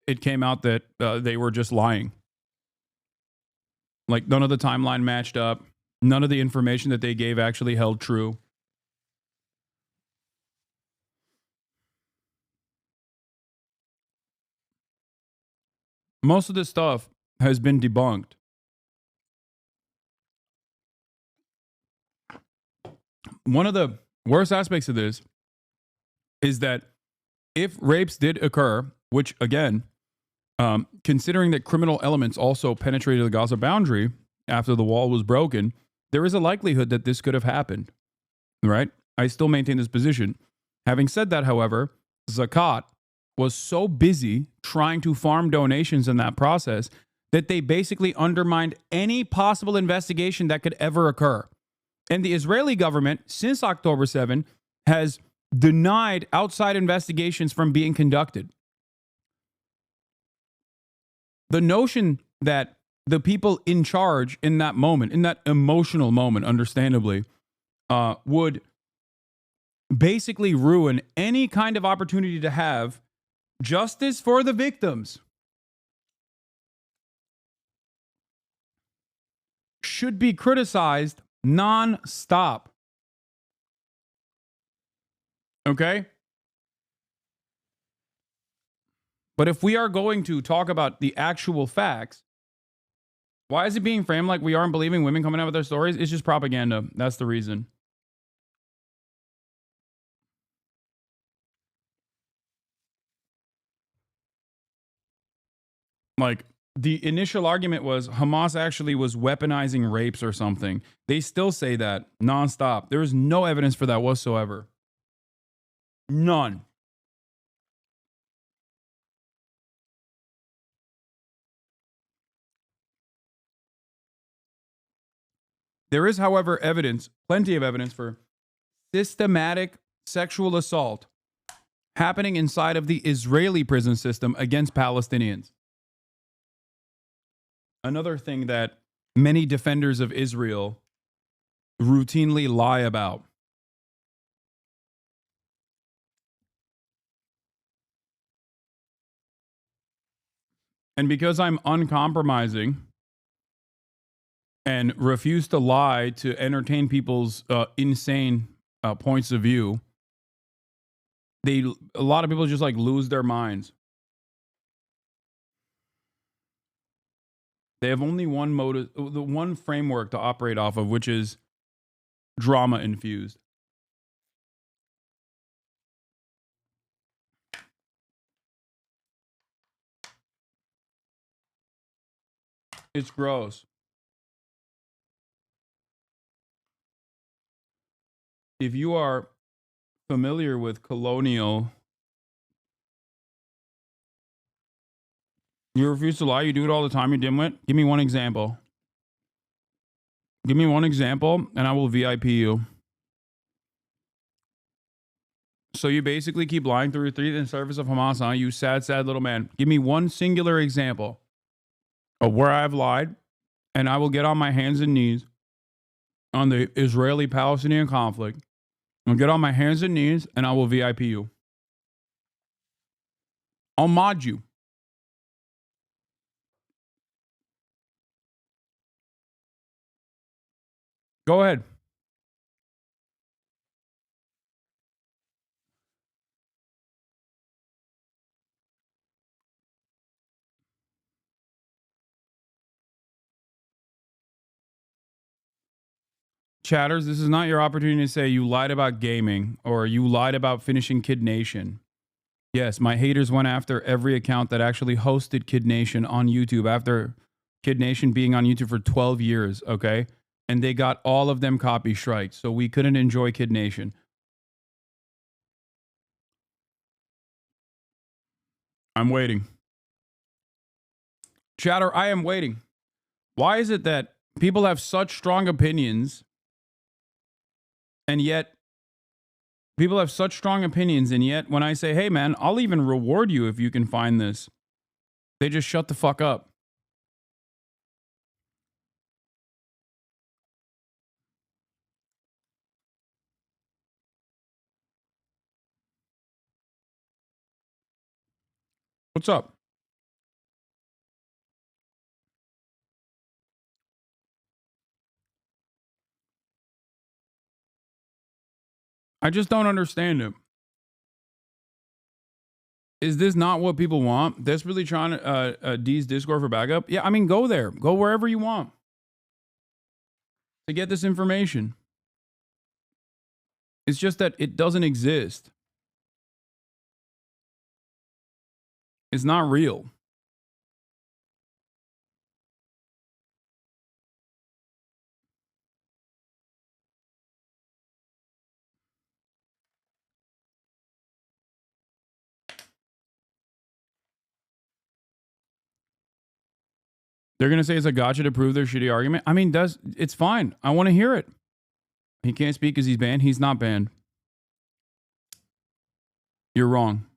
A: it came out that they were just lying. Like, none of the timeline matched up. None of the information that they gave actually held true. Most of this stuff has been debunked. One of the worst aspects of this is that if rapes did occur, which again, considering that criminal elements also penetrated the Gaza boundary after the wall was broken, there is a likelihood that this could have happened, right? I still maintain this position. Having said that, however, Zakat was so busy trying to farm donations in that process that they basically undermined any possible investigation that could ever occur. And the Israeli government, since October 7, has denied outside investigations from being conducted. The notion that the people in charge in that moment, in that emotional moment, understandably, would basically ruin any kind of opportunity to have justice for the victims should be criticized non-stop. Okay? But if we are going to talk about the actual facts, why is it being framed like we aren't believing women coming out with their stories? It's just propaganda. That's the reason. Like, the initial argument was Hamas actually was weaponizing rapes or something. They still say that nonstop. There is no evidence for that whatsoever. None. There is, however, evidence, plenty of evidence for systematic sexual assault happening inside of the Israeli prison system against Palestinians. Another thing that many defenders of Israel routinely lie about. And because I'm uncompromising and refuse to lie to entertain people's insane points of view, a lot of people just like lose their minds. They have only one motive, the one framework to operate off of, which is drama infused. It's gross. If you are familiar with colonial, you refuse to lie, you do it all the time, you dimwit. Give me one example. Give me one example, and I will VIP you. So you basically keep lying through the service of Hamas, huh? You sad, sad little man. Give me one singular example of where I've lied, and I will get on my hands and knees on the Israeli-Palestinian conflict. I'll get on my hands and knees, and I will VIP you. I'll mod you. Go ahead. Chatters, this is not your opportunity to say you lied about gaming or you lied about finishing Kid Nation. Yes, my haters went after every account that actually hosted Kid Nation on YouTube after Kid Nation being on YouTube for 12 years, okay? And they got all of them copy strikes, so we couldn't enjoy Kid Nation. I'm waiting. Chatter, I am waiting. Why is it that people have such strong opinions and yet people have such strong opinions and yet when I say, hey man, I'll even reward you if you can find this, they just shut the fuck up? What's up? I just don't understand it. Is this not what people want? Desperately trying to D's Discord for backup? Yeah, I mean, go there. Go wherever you want to get this information. It's just that it doesn't exist. It's not real. They're going to say it's a gotcha to prove their shitty argument. I mean, it's fine. I want to hear it. He can't speak because he's banned. He's not banned. You're wrong.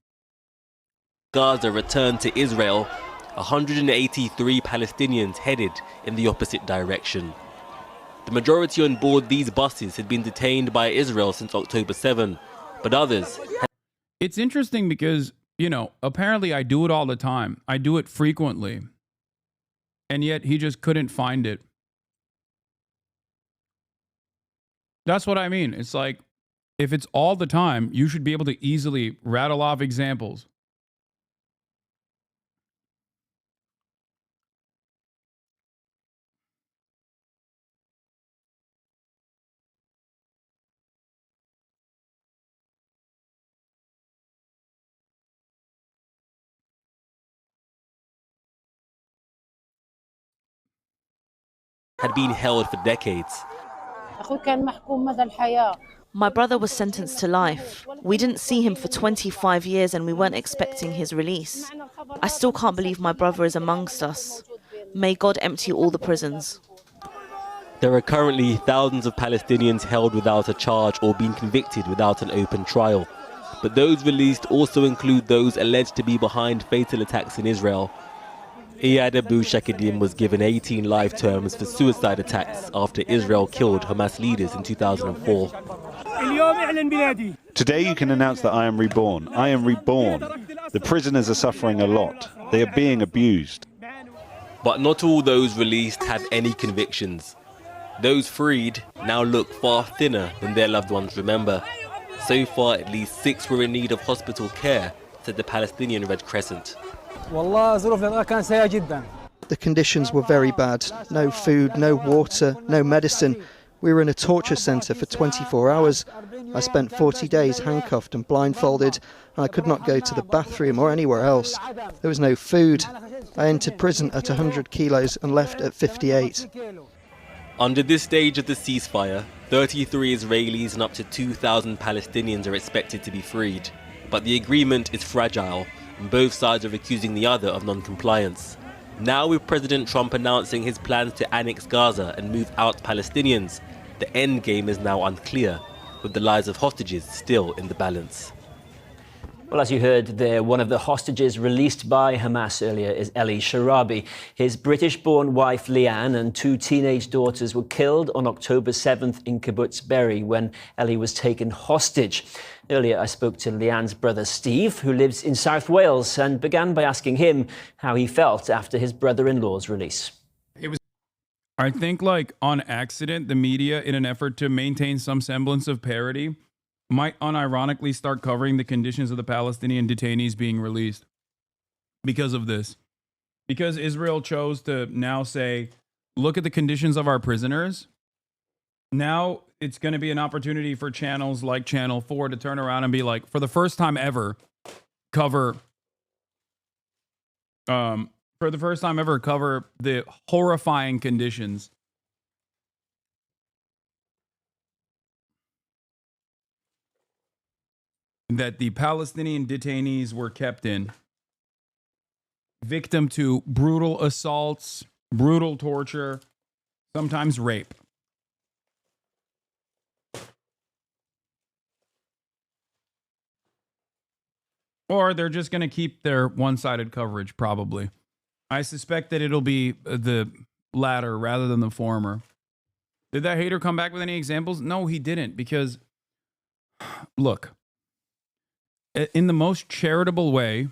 E: Gaza returned to Israel 183 Palestinians headed in the opposite direction. The majority on board these buses had been detained by Israel since October 7, but others had...
A: It's interesting because, you know, apparently I do it all the time. I do it frequently. And yet he just couldn't find it. That's what I mean. It's like, if it's all the time, you should be able to easily rattle off examples.
E: had been held for decades.
T: My brother was sentenced to life. We didn't see him for 25 years and we weren't expecting his release. I still can't believe my brother is amongst us. May God empty all the prisons.
E: There are currently thousands of Palestinians held without a charge or being convicted without an open trial. But those released also include those alleged to be behind fatal attacks in Israel. Iyad Abu Shakidim was given 18 life terms for suicide attacks after Israel killed Hamas leaders in 2004.
U: Today you can announce that I am reborn. I am reborn. The prisoners are suffering a lot. They are being abused.
E: But not all those released have any convictions. Those freed now look far thinner than their loved ones remember. So far, at least 6 were in need of hospital care, said the Palestinian Red Crescent.
V: The conditions were very bad. No food, no water, no medicine. We were in a torture centre for 24 hours. I spent 40 days handcuffed and blindfolded, and I could not go to the bathroom or anywhere else. There was no food. I entered prison at 100 kilos and left at 58.
E: Under this stage of the ceasefire, 33 Israelis and up to 2,000 Palestinians are expected to be freed. But the agreement is fragile, and both sides are accusing the other of non-compliance. Now, with President Trump announcing his plans to annex Gaza and move out Palestinians, the end game is now unclear, with the lives of hostages still in the balance.
W: Well, as you heard there, one of the hostages released by Hamas earlier is Eli Sharabi. His British-born wife, Leanne, and 2 teenage daughters were killed on October 7th in Kibbutz Be'eri when Eli was taken hostage. Earlier, I spoke to Leanne's brother, Steve, who lives in South Wales, and began by asking him how he felt after his brother-in-law's release.
A: I think, like, on accident, the media, in an effort to maintain some semblance of parity, might unironically start covering the conditions of the Palestinian detainees being released because of this. Because Israel chose to now say, look at the conditions of our prisoners. Now it's going to be an opportunity for channels like Channel 4 to turn around and be like, for the first time ever, cover the horrifying conditions that the Palestinian detainees were kept in, victim to brutal assaults, brutal torture, sometimes rape. Or they're just going to keep their one-sided coverage, probably. I suspect that it'll be the latter rather than the former. Did that hater come back with any examples? No, he didn't, because, look, in the most charitable way,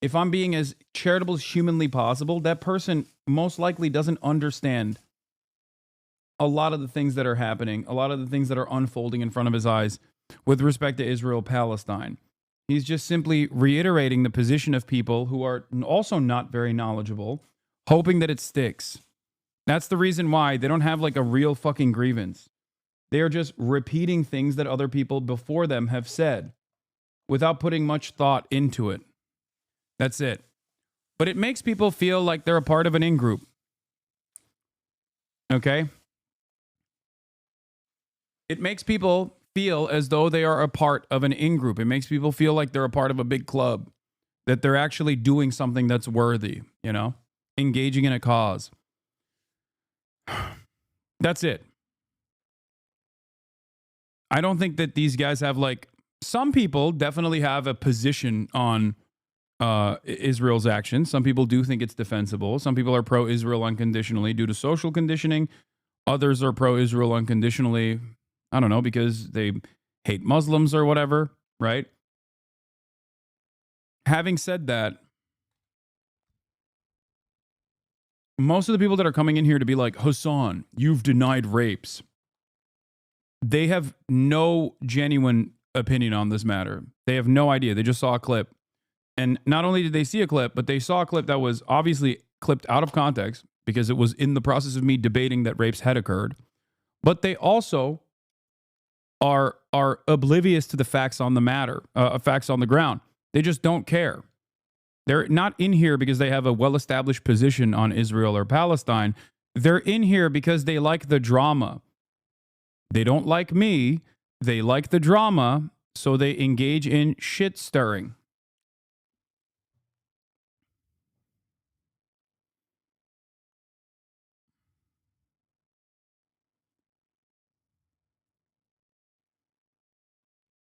A: if I'm being as charitable as humanly possible, that person most likely doesn't understand a lot of the things that are happening, a lot of the things that are unfolding in front of his eyes with respect to Israel-Palestine. He's just simply reiterating the position of people who are also not very knowledgeable, hoping that it sticks. That's the reason why they don't have like a real fucking grievance. They are just repeating things that other people before them have said without putting much thought into it. That's it. But it makes people feel like they're a part of an in-group. Okay? It makes people feel as though they are a part of an in-group. It makes people feel like they're a part of a big club, that they're actually doing something that's worthy, you know, engaging in a cause. That's it. I don't think that these guys have, like, some people definitely have a position on Israel's actions. Some people do think it's defensible. Some people are pro-Israel unconditionally due to social conditioning. Others are pro-Israel unconditionally, I don't know, because they hate Muslims or whatever, right? Having said that, most of the people that are coming in here to be like, Hasan, you've denied rapes, they have no genuine opinion on this matter. They have no idea. They just saw a clip. And not only did they see a clip, but they saw a clip that was obviously clipped out of context because it was in the process of me debating that rapes had occurred. But they also are oblivious to the facts on the matter, facts on the ground. They just don't care. They're not in here because they have a well-established position on Israel or Palestine. They're in here because they like the drama. They don't like me. They like the drama, so they engage in shit stirring.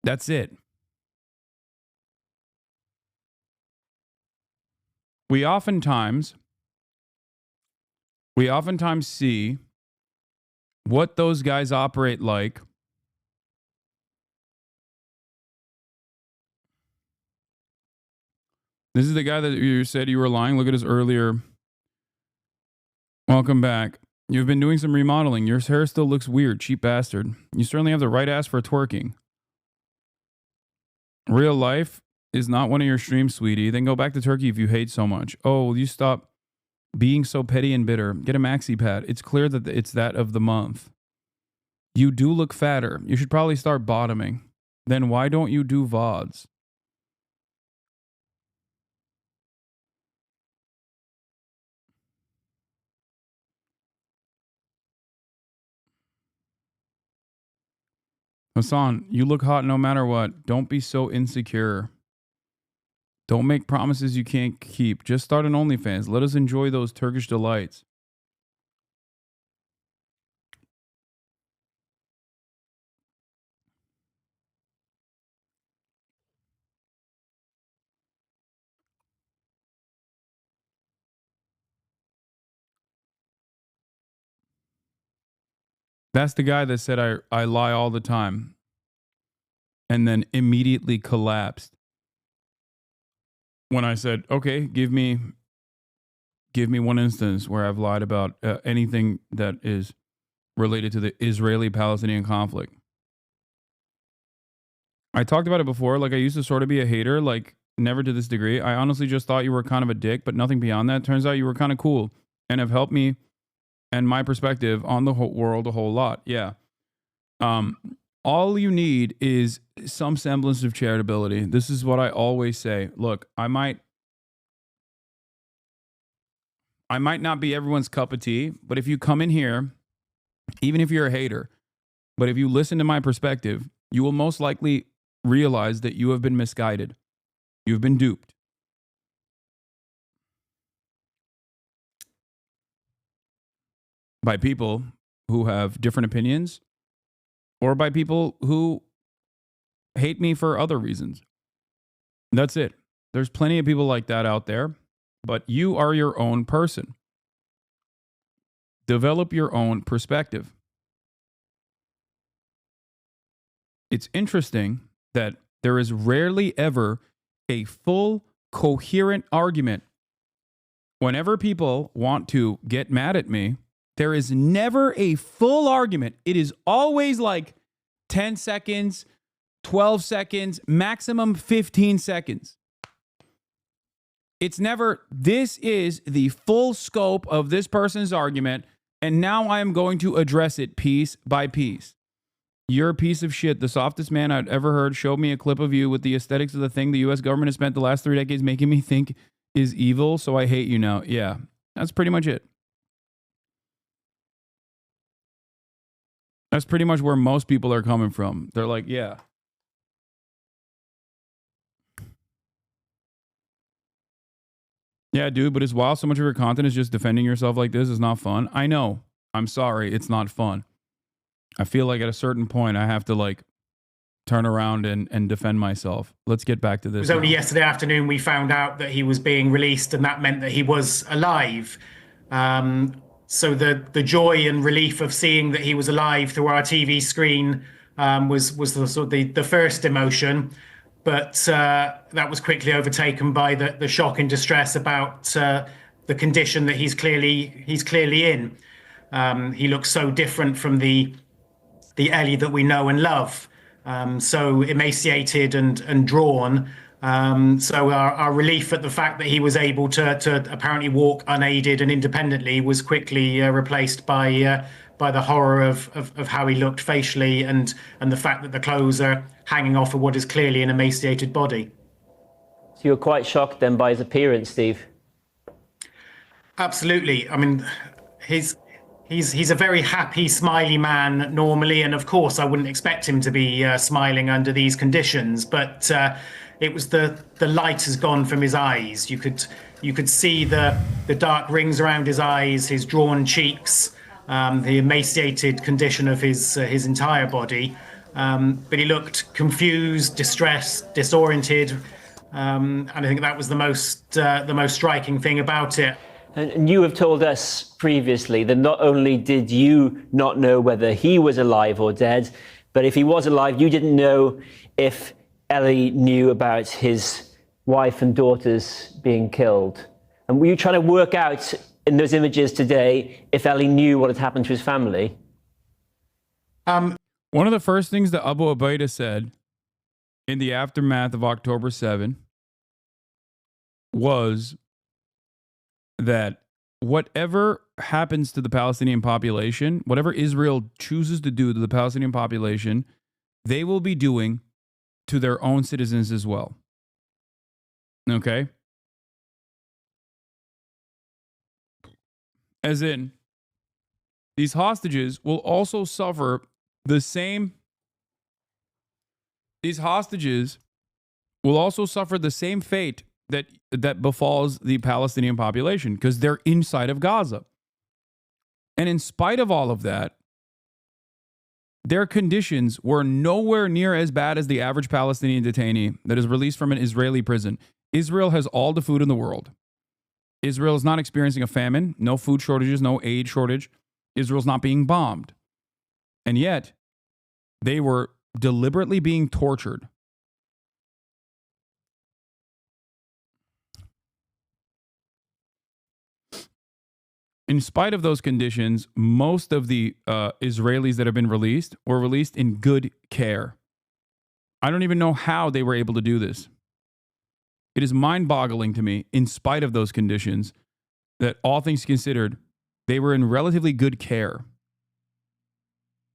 A: That's it. We oftentimes see what those guys operate like. This is the guy that you said you were lying. Look at his earlier. Welcome back. You've been doing some remodeling. Your hair still looks weird, cheap bastard. You certainly have the right ass for twerking. Real life is not one of your streams, sweetie. Then go back to Turkey if you hate so much. Oh, will you stop being so petty and bitter? Get a maxi pad. It's clear that it's that of the month. You do look fatter. You should probably start bottoming. Then why don't you do VODs? Hasan, you look hot no matter what. Don't be so insecure. Don't make promises you can't keep. Just start an OnlyFans. Let us enjoy those Turkish delights. That's the guy that said I lie all the time and then immediately collapsed when I said, okay, give me one instance where I've lied about anything that is related to the Israeli-Palestinian conflict. I talked about it before. Like, I used to sort of be a hater, like never to this degree. I honestly just thought you were kind of a dick, but nothing beyond that. Turns out you were kind of cool and have helped me and my perspective on the whole world a whole lot. Yeah. All you need is some semblance of charitability. This is what I always say. Look, I might not be everyone's cup of tea, but if you come in here, even if you're a hater, but if you listen to my perspective, you will most likely realize that you have been misguided. You've been duped. By people who have different opinions or by people who hate me for other reasons. That's it. There's plenty of people like that out there, but you are your own person. Develop your own perspective. It's interesting that there is rarely ever a full, coherent argument. Whenever people want to get mad at me, there is never a full argument. It is always like 10 seconds, 12 seconds, maximum 15 seconds. It's never, this is the full scope of this person's argument, and now I am going to address it piece by piece. You're a piece of shit. The softest man I'd ever heard. Showed me a clip of you with the aesthetics of the thing the U.S. government has spent the last 3 decades making me think is evil, so I hate you now. Yeah, that's pretty much it. That's pretty much where most people are coming from. They're like, yeah. Yeah, dude, but it's wild. So much of your content is just defending yourself like this is not fun. I know. I'm sorry. It's not fun. I feel like at a certain point, I have to like turn around and defend myself. Let's get back to this.
C: It was only yesterday afternoon we found out that he was being released, and that meant that he was alive. So the joy and relief of seeing that he was alive through our TV screen was the sort of the first emotion, but that was quickly overtaken by the shock and distress about the condition that he's clearly in. He looks so different from the Ellie that we know and love, so emaciated and drawn. So our relief at the fact that he was able to apparently walk unaided and independently was quickly replaced by the horror of how he looked facially and the fact that the clothes are hanging off of what is clearly an emaciated body.
W: So you were quite shocked then by his appearance, Steve?
C: Absolutely. I mean, he's a very happy, smiley man normally, and of course I wouldn't expect him to be smiling under these conditions, but it was the light has gone from his eyes. You could see the dark rings around his eyes, his drawn cheeks, the emaciated condition of his entire body. But he looked confused, distressed, disoriented, and I think that was the most striking thing about it.
W: And you have told us previously that not only did you not know whether he was alive or dead, but if he was alive, you didn't know if Ellie knew about his wife and daughters being killed. And were you trying to work out in those images today if Ellie knew what had happened to his family?
A: One of the first things that Abu Ubaidah said in the aftermath of October 7 was that whatever happens to the Palestinian population, whatever Israel chooses to do to the Palestinian population, they will be doing to their own citizens as well. Okay? As in, these hostages will also suffer the same. These hostages will also suffer the same fate that befalls the Palestinian population because they're inside of Gaza. And in spite of all of that, their conditions were nowhere near as bad as the average Palestinian detainee that is released from an Israeli prison. Israel has all the food in the world. Israel is not experiencing a famine, no food shortages, no aid shortage. Israel's not being bombed. And yet, they were deliberately being tortured. In spite of those conditions, most of the Israelis that have been released were released in good care. I don't even know how they were able to do this. It is mind-boggling to me, in spite of those conditions, that all things considered, they were in relatively good care,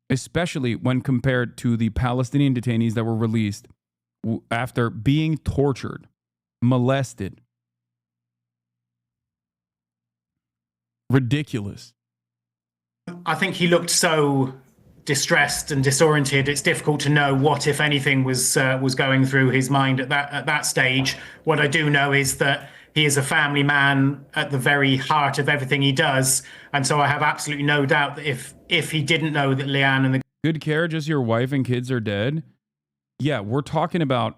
A: especially when compared to the Palestinian detainees that were released after being tortured, molested. Ridiculous.
C: I think he looked so distressed and disoriented. It's difficult to know what, if anything, was going through his mind at that stage. What I do know is that he is a family man at the very heart of everything he does, and so I have absolutely no doubt that if he didn't know that Leanne and the
A: good care, just your wife and kids are dead. Yeah, we're talking about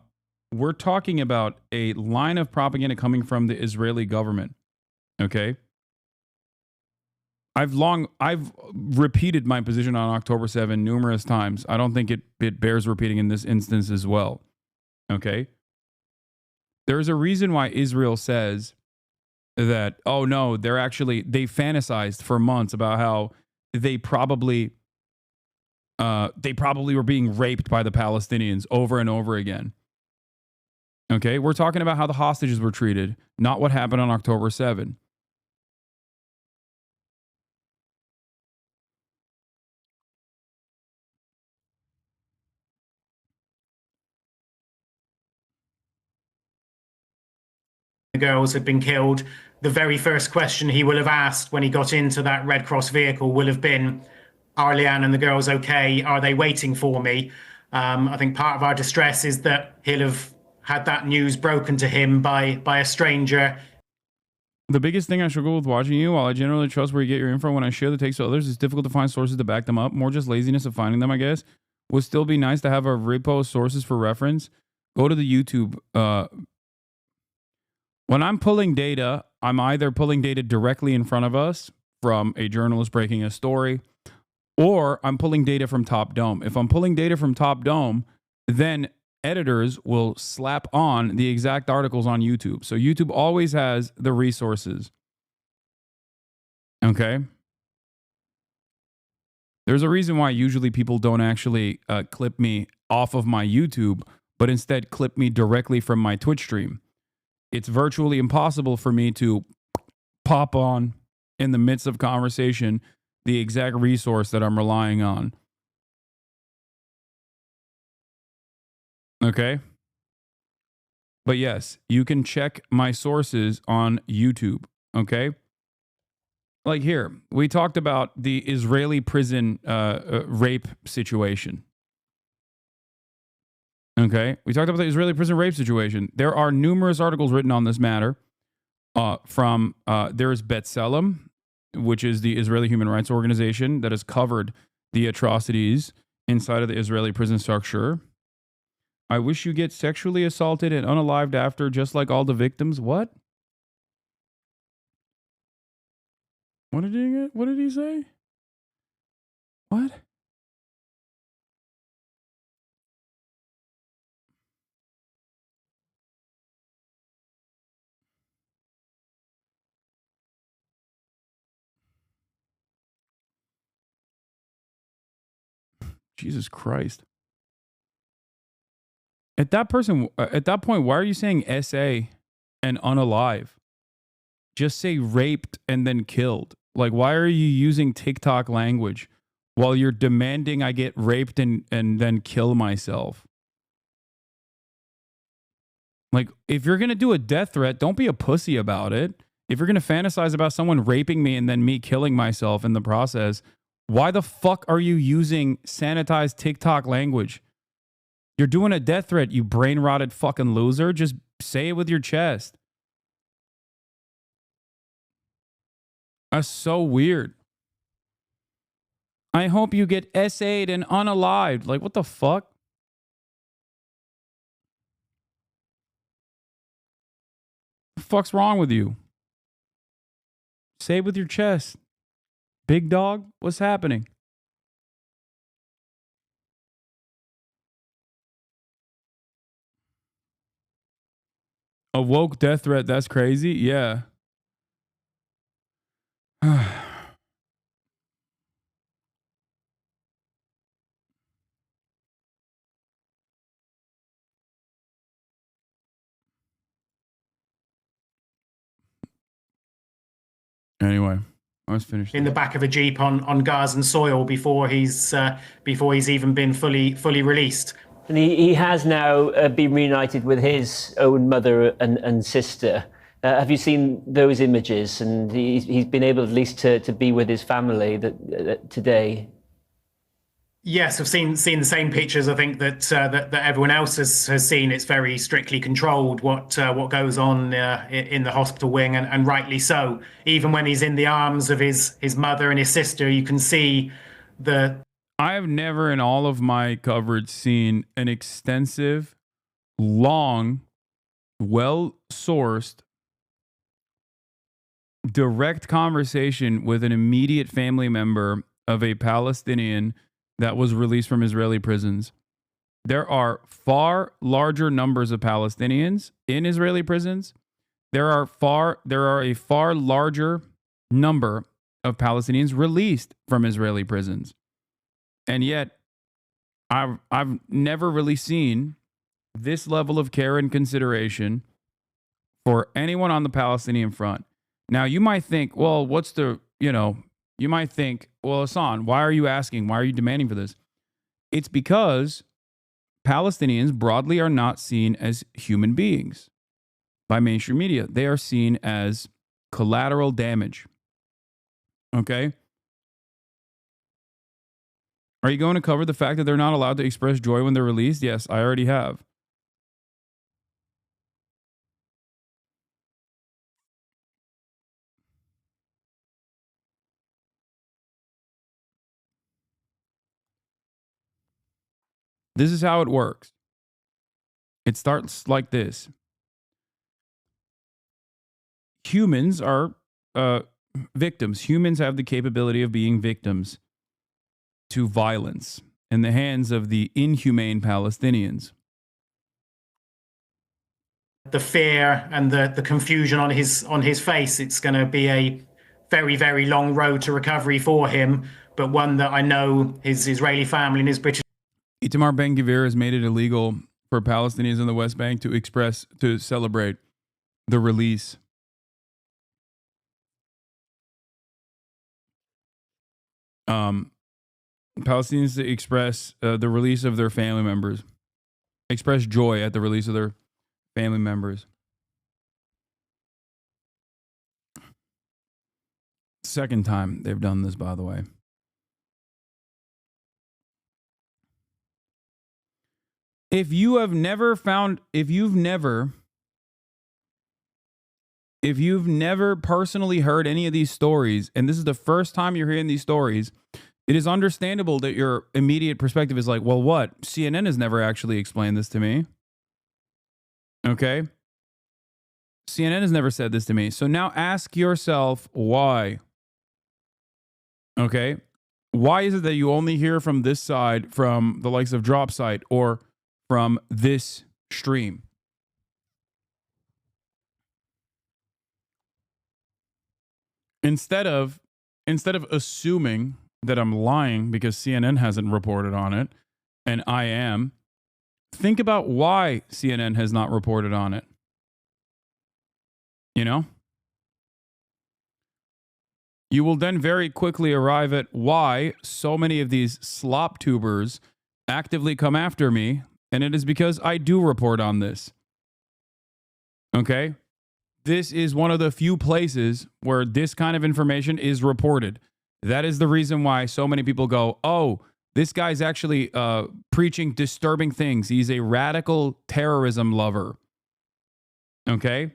A: a line of propaganda coming from the Israeli government. Okay. I've repeated my position on October 7 numerous times. I don't think it bears repeating in this instance as well. Okay? There's a reason why Israel says that, oh no, they fantasized for months about how they probably were being raped by the Palestinians over and over again. Okay? We're talking about how the hostages were treated, not what happened on October 7.
C: the girls had been killed, the very first question he will have asked when he got into that Red Cross vehicle will have been, are Leanne and the girls okay? Are they waiting for me? I think part of our distress is that he'll have had that news broken to him by a stranger.
A: The biggest thing I struggle with watching you, while I generally trust where you get your info, when I share the takes to others, it's difficult to find sources to back them up. More just laziness of finding them, I guess. would still be nice to have a repo sources for reference. Go to the YouTube. When I'm pulling data, I'm either pulling data directly in front of us from a journalist breaking a story, or I'm pulling data from Top Dome. If I'm pulling data from Top Dome, then editors will slap on the exact articles on YouTube. So YouTube always has the resources. Okay? There's a reason why usually people don't actually clip me off of my YouTube, but instead clip me directly from my Twitch stream. It's virtually impossible for me to pop on in the midst of conversation the exact resource that I'm relying on. Okay? But yes, you can check my sources on YouTube. Okay? Like here, we talked about the Israeli prison rape situation. Okay? We talked about the Israeli prison rape situation. There are numerous articles written on this matter from, there's B'Tselem, which is the Israeli human rights organization that has covered the atrocities inside of the Israeli prison structure. I wish you get sexually assaulted and unalived after, just like all the victims. What? What did he get? What did he say? What? Jesus Christ. At that point, why are you saying SA and unalive? Just say raped and then killed. Like, why are you using TikTok language while you're demanding I get raped and then kill myself? Like, if you're going to do a death threat, don't be a pussy about it. If you're going to fantasize about someone raping me and then me killing myself in the process, why the fuck are you using sanitized TikTok language? You're doing a death threat, you brain-rotted fucking loser. Just say it with your chest. That's so weird. I hope you get SA'd and unalived. Like, what the fuck? What the fuck's wrong with you? Say it with your chest. Big dog, what's happening? A woke death threat, that's crazy? Yeah. Anyway, I was finished.
C: In the back of a Jeep on Gazan soil before he's even been fully released.
W: And he has now been reunited with his own mother and sister. Have you seen those images? And he's been able at least to be with his family today.
C: Yes, I've seen the same pictures. I think that everyone else has seen. It's very strictly controlled what goes on in the hospital wing, and rightly so. Even when he's in the arms of his mother and his sister, you can see the.
A: I have never in all of my coverage seen an extensive, long, well-sourced, direct conversation with an immediate family member of a Palestinian that was released from Israeli prisons. There are far larger numbers of Palestinians in Israeli prisons. There are a far larger number of Palestinians released from Israeli prisons. And yet, I've never really seen this level of care and consideration for anyone on the Palestinian front. Now, you might think, well, you might think, well, Hasan, why are you asking? Why are you demanding for this? It's because Palestinians broadly are not seen as human beings by mainstream media. They are seen as collateral damage. Okay? Are you going to cover the fact that they're not allowed to express joy when they're released? Yes, I already have. This is how it works. It starts like this. Humans are victims. Humans have the capability of being victims to violence in the hands of the inhumane Palestinians.
C: The fear and the confusion on his face, it's going to be a very, very long road to recovery for him, but one that I know his Israeli family and his British...
A: Itamar Ben-Gvir has made it illegal for Palestinians in the West Bank to celebrate the release Palestinians to express the release of their family members, express joy at the release of their family members. Second time they've done this, by the way. If you've never personally heard any of these stories, and this is the first time you're hearing these stories, it is understandable that your immediate perspective is like, well, what? CNN has never actually explained this to me. Okay? CNN has never said this to me. So now ask yourself why. Okay? Why is it that you only hear from this side, from the likes of Drop Site or from this stream? Instead of assuming that I'm lying because CNN hasn't reported on it, and I am, think about why CNN has not reported on it. You know? You will then very quickly arrive at why so many of these slop tubers actively come after me, and it is because I do report on this. Okay? This is one of the few places where this kind of information is reported. That is the reason why so many people go, oh, this guy's actually preaching disturbing things. He's a radical terrorism lover. Okay?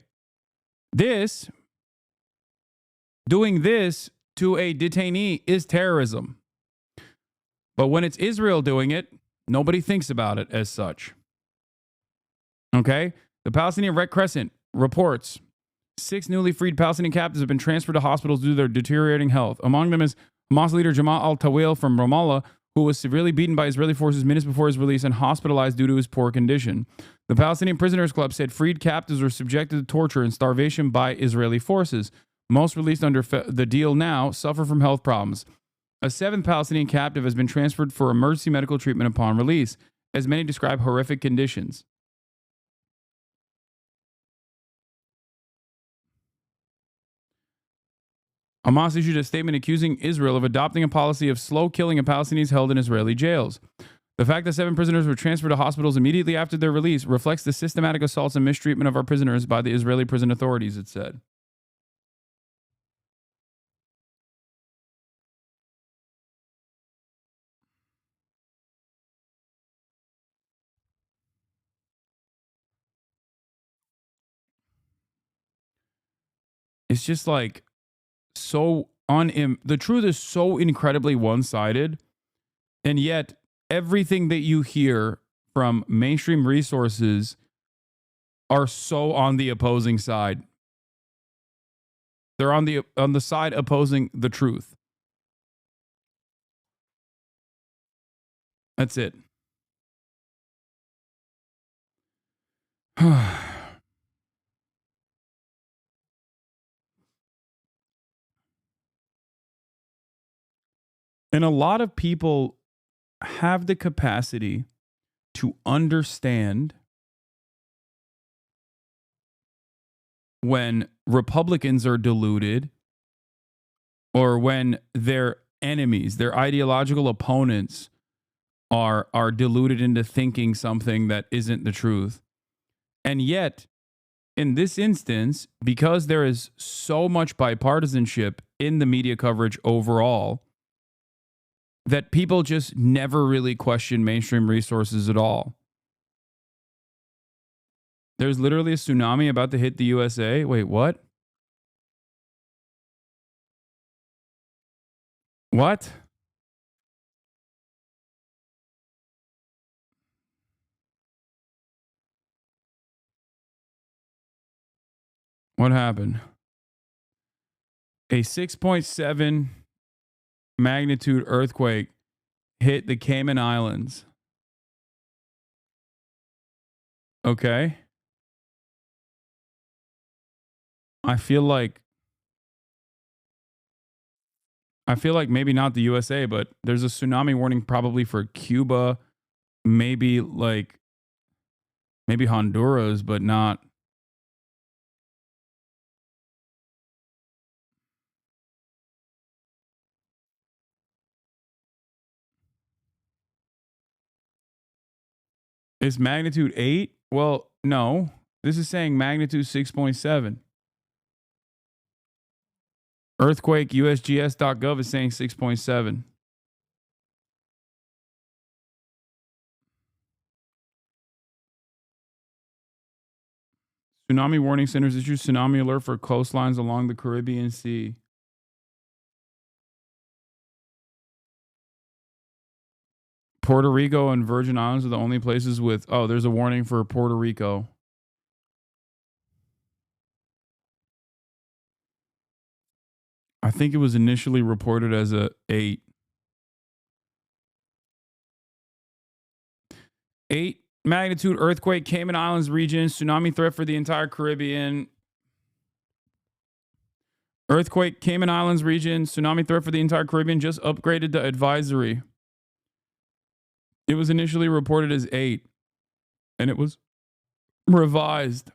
A: Doing this to a detainee is terrorism. But when it's Israel doing it, nobody thinks about it as such. Okay? The Palestinian Red Crescent reports 6 newly freed Palestinian captives have been transferred to hospitals due to their deteriorating health. Among them is Hamas leader Jamal al-Tawil from Ramallah, who was severely beaten by Israeli forces minutes before his release and hospitalized due to his poor condition. The Palestinian Prisoners Club said freed captives were subjected to torture and starvation by Israeli forces. Most released under the deal now suffer from health problems. A 7th Palestinian captive has been transferred for emergency medical treatment upon release, as many describe horrific conditions. Hamas issued a statement accusing Israel of adopting a policy of slow killing of Palestinians held in Israeli jails. The fact that 7 prisoners were transferred to hospitals immediately after their release reflects the systematic assaults and mistreatment of our prisoners by the Israeli prison authorities, it said. It's just like the truth is so incredibly one-sided, and yet everything that you hear from mainstream resources are so on the opposing side. They're on the side opposing the truth. That's it. And a lot of people have the capacity to understand when Republicans are deluded or when their enemies, their ideological opponents are deluded into thinking something that isn't the truth. And yet, in this instance, because there is so much bipartisanship in the media coverage overall, that people just never really question mainstream resources at all. There's literally a tsunami about to hit the USA. Wait, what? What? What happened? A 6.7 magnitude earthquake hit the Cayman Islands. Okay. I feel like maybe not the USA, but there's a tsunami warning probably for Cuba, maybe Honduras, but not. Is magnitude 8? Well, no. This is saying magnitude 6.7. Earthquake USGS.gov is saying 6.7. Tsunami warning centers issue tsunami alert for coastlines along the Caribbean Sea. Puerto Rico and Virgin Islands are the only places with... Oh, there's a warning for Puerto Rico. I think it was initially reported as a 8. 8 magnitude earthquake, Cayman Islands region, tsunami threat for the entire Caribbean. Earthquake, Cayman Islands region, tsunami threat for the entire Caribbean, just upgraded to advisory. It was initially reported as 8, and it was revised.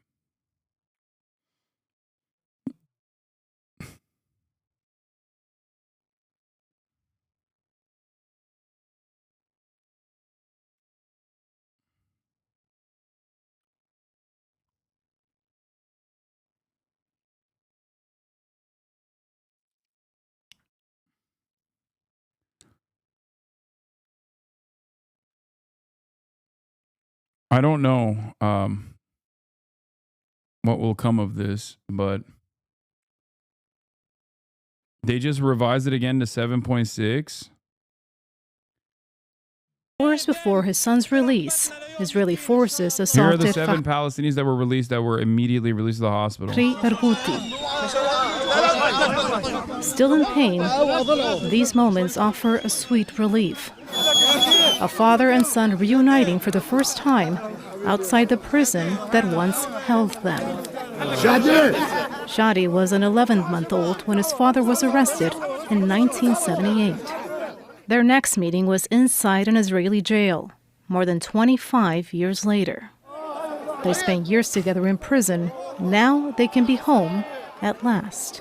A: I don't know what will come of this, but they just revised it again to 7.6.
F: Hours before his son's release, Israeli forces
A: Here are
F: assaulted
A: the 7 Palestinians that were released that were immediately released to the hospital.
F: Fahri Barghouti. Still in pain, these moments offer a sweet relief. A father and son reuniting for the first time outside the prison that once held them. Shadi was an 11-month-old when his father was arrested in 1978. Their next meeting was inside an Israeli jail, more than 25 years later. They spent years together in prison. Now they can be home at last.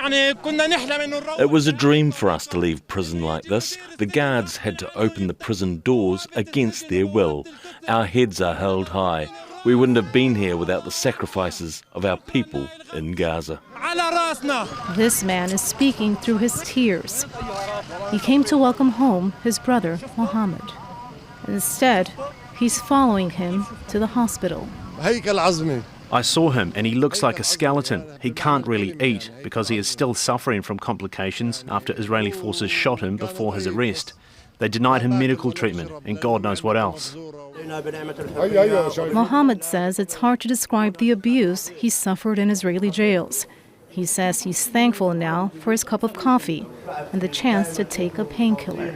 G: It was a dream for us to leave prison like this. The guards had to open the prison doors against their will. Our heads are held high. We wouldn't have been here without the sacrifices of our people in Gaza.
F: This man is speaking through his tears. He came to welcome home his brother, Mohammed. Instead, he's following him to the hospital.
H: I saw him and he looks like a skeleton. He can't really eat because he is still suffering from complications after Israeli forces shot him before his arrest. They denied him medical treatment and God knows what else.
F: Mohammed says it's hard to describe the abuse he suffered in Israeli jails. He says he's thankful now for his cup of coffee and the chance to take a painkiller.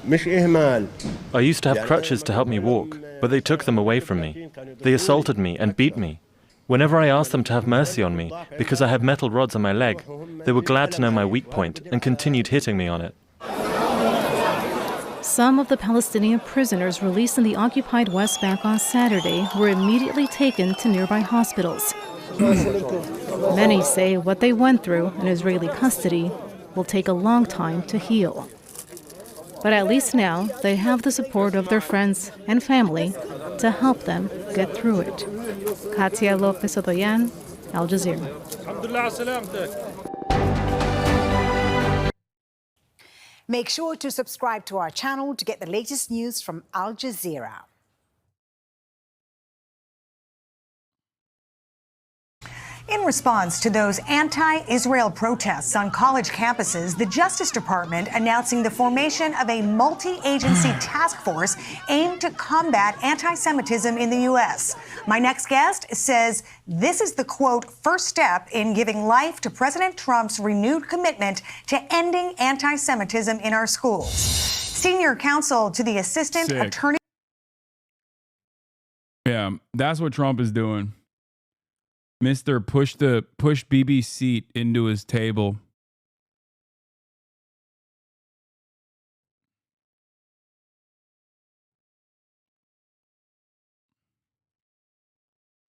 H: I used to have crutches to help me walk, but they took them away from me. They assaulted me and beat me. Whenever I asked them to have mercy on me, because I have metal rods on my leg, they were glad to know my weak point and continued hitting me on it.
F: Some of the Palestinian prisoners released in the occupied West Bank on Saturday were immediately taken to nearby hospitals. Many say what they went through in Israeli custody will take a long time to heal. But at least now they have the support of their friends and family to help them get through it. Katia Lopez-Odoyan, Al Jazeera.
X: Make sure to subscribe to our channel to get the latest news from Al Jazeera. In response to those anti-Israel protests on college campuses, the Justice Department announcing the formation of a multi-agency task force aimed to combat anti-Semitism in the U.S. My next guest says this is the, quote, first step in giving life to President Trump's renewed commitment to ending anti-Semitism in our schools. Senior counsel to the Assistant Attorney.
A: Yeah, that's what Trump is doing. Mr. Push BB's seat into his table.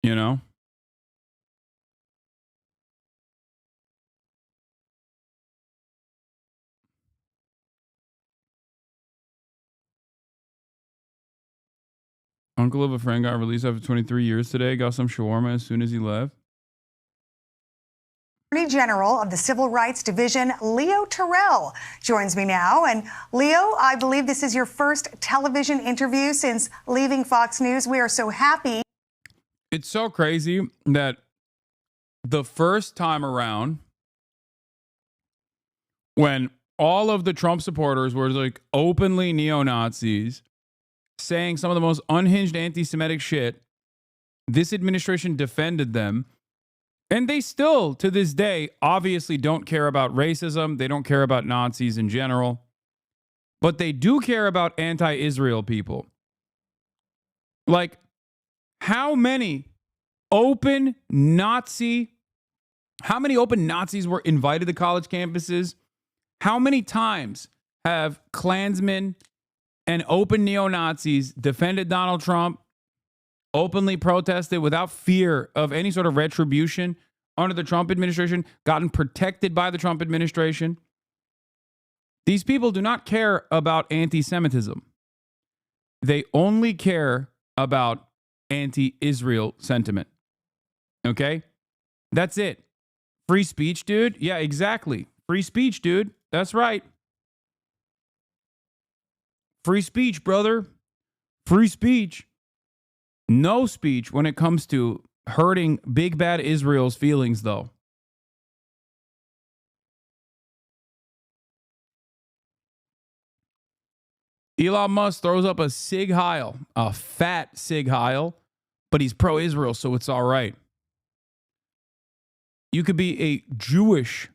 A: You know? Uncle of a friend got released after 23 years today. Got some shawarma as soon as he left.
X: Attorney General of the Civil Rights Division, Leo Terrell, joins me now. And Leo, I believe this is your first television interview since leaving Fox News. We are so happy.
A: It's so crazy that the first time around, when all of the Trump supporters were like openly neo-Nazis, saying some of the most unhinged anti-Semitic shit, this administration defended them. And they still, to this day, obviously don't care about racism. They don't care about Nazis in general. But they do care about anti-Israel people. Like, how many open Nazis were invited to college campuses? How many times have Klansmen and open neo-Nazis defended Donald Trump, openly protested without fear of any sort of retribution under the Trump administration, gotten protected by the Trump administration? These people do not care about anti-Semitism. They only care about anti-Israel sentiment. Okay? That's it. Free speech, dude? Yeah, exactly. Free speech, dude. That's right. Free speech, brother. Free speech. No speech when it comes to hurting big bad Israel's feelings, though. Elon Musk throws up a Sig Heil, a fat Sig Heil, but he's pro-Israel, so it's all right. You could be a Jewish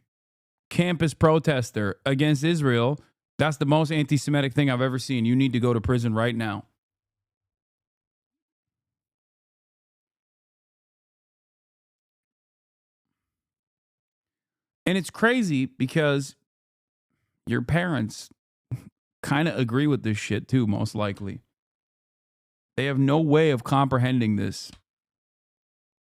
A: campus protester against Israel. That's the most anti-Semitic thing I've ever seen. You need to go to prison right now. And it's crazy because your parents kind of agree with this shit too, most likely. They have no way of comprehending this.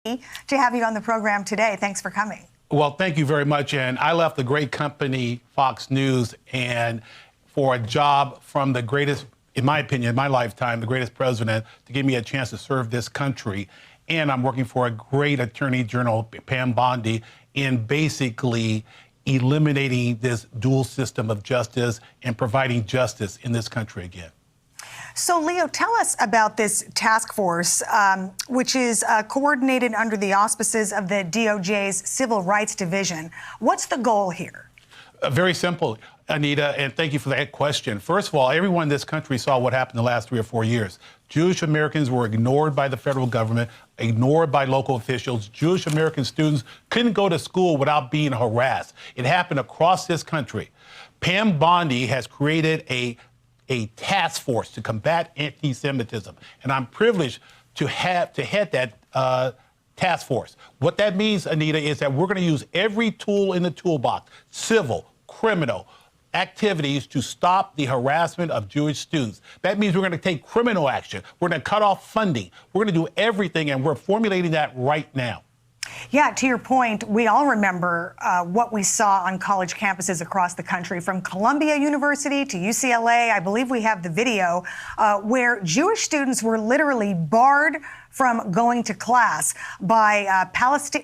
X: To have you on the program today. Thanks for coming.
I: Well, thank you very much. And I left the great company, Fox News, and for a job from the greatest, in my opinion, in my lifetime, the greatest president, to give me a chance to serve this country. And I'm working for a great attorney general, Pam Bondi, in basically eliminating this dual system of justice and providing justice in this country again.
X: So, Leo, tell us about this task force, which is coordinated under the auspices of the DOJ's Civil Rights Division. What's the goal here?
I: Very simple, Anita, and thank you for that question. First of all, everyone in this country saw what happened the last 3 or 4 years. Jewish Americans were ignored by the federal government, ignored by local officials. Jewish American students couldn't go to school without being harassed. It happened across this country. Pam Bondi has created a task force to combat anti-Semitism, and I'm privileged to head that task force. What that means, Anita, is that we're going to use every tool in the toolbox, civil, criminal, activities to stop the harassment of Jewish students. That means we're going to take criminal action. We're going to cut off funding. We're going to do everything, and we're formulating that right now.
X: Yeah, to your point, we all remember what we saw on college campuses across the country, from Columbia University to UCLA. I believe we have the video where Jewish students were literally barred from going to class by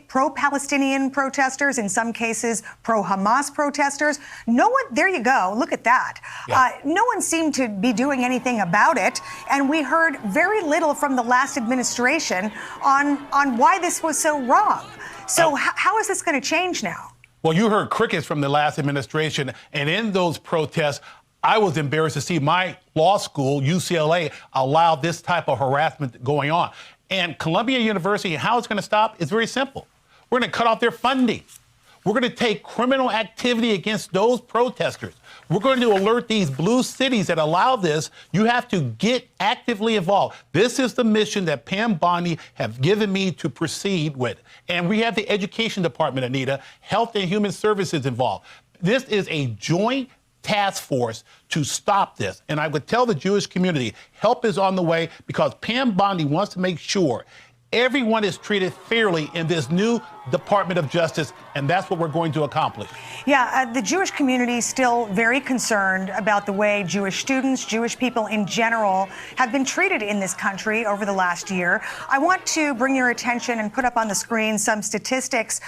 X: pro-Palestinian protesters, in some cases pro-Hamas protesters. No one, there you go, look at that. Yeah. No one seemed to be doing anything about it, and we heard very little from the last administration on why this was so wrong. So how is this going to change now?
I: Well, you heard crickets from the last administration, and in those protests, I was embarrassed to see my law school, UCLA, allow this type of harassment going on. And Columbia University, how it's going to stop is very simple. We're going to cut off their funding. We're going to take criminal activity against those protesters. We're going to alert these blue cities that allow this. You have to get actively involved. This is the mission that Pam Bondi have given me to proceed with. And we have the education department, Anita, Health and Human Services involved. This is a joint task force to stop this. And I would tell the Jewish community, help is on the way because Pam Bondi wants to make sure everyone is treated fairly in this new Department of Justice, and that's what we're going to accomplish.
X: Yeah, the Jewish community is still very concerned about the way Jewish students, Jewish people in general, have been treated in this country over the last year. I want to bring your attention and put up on the screen some statistics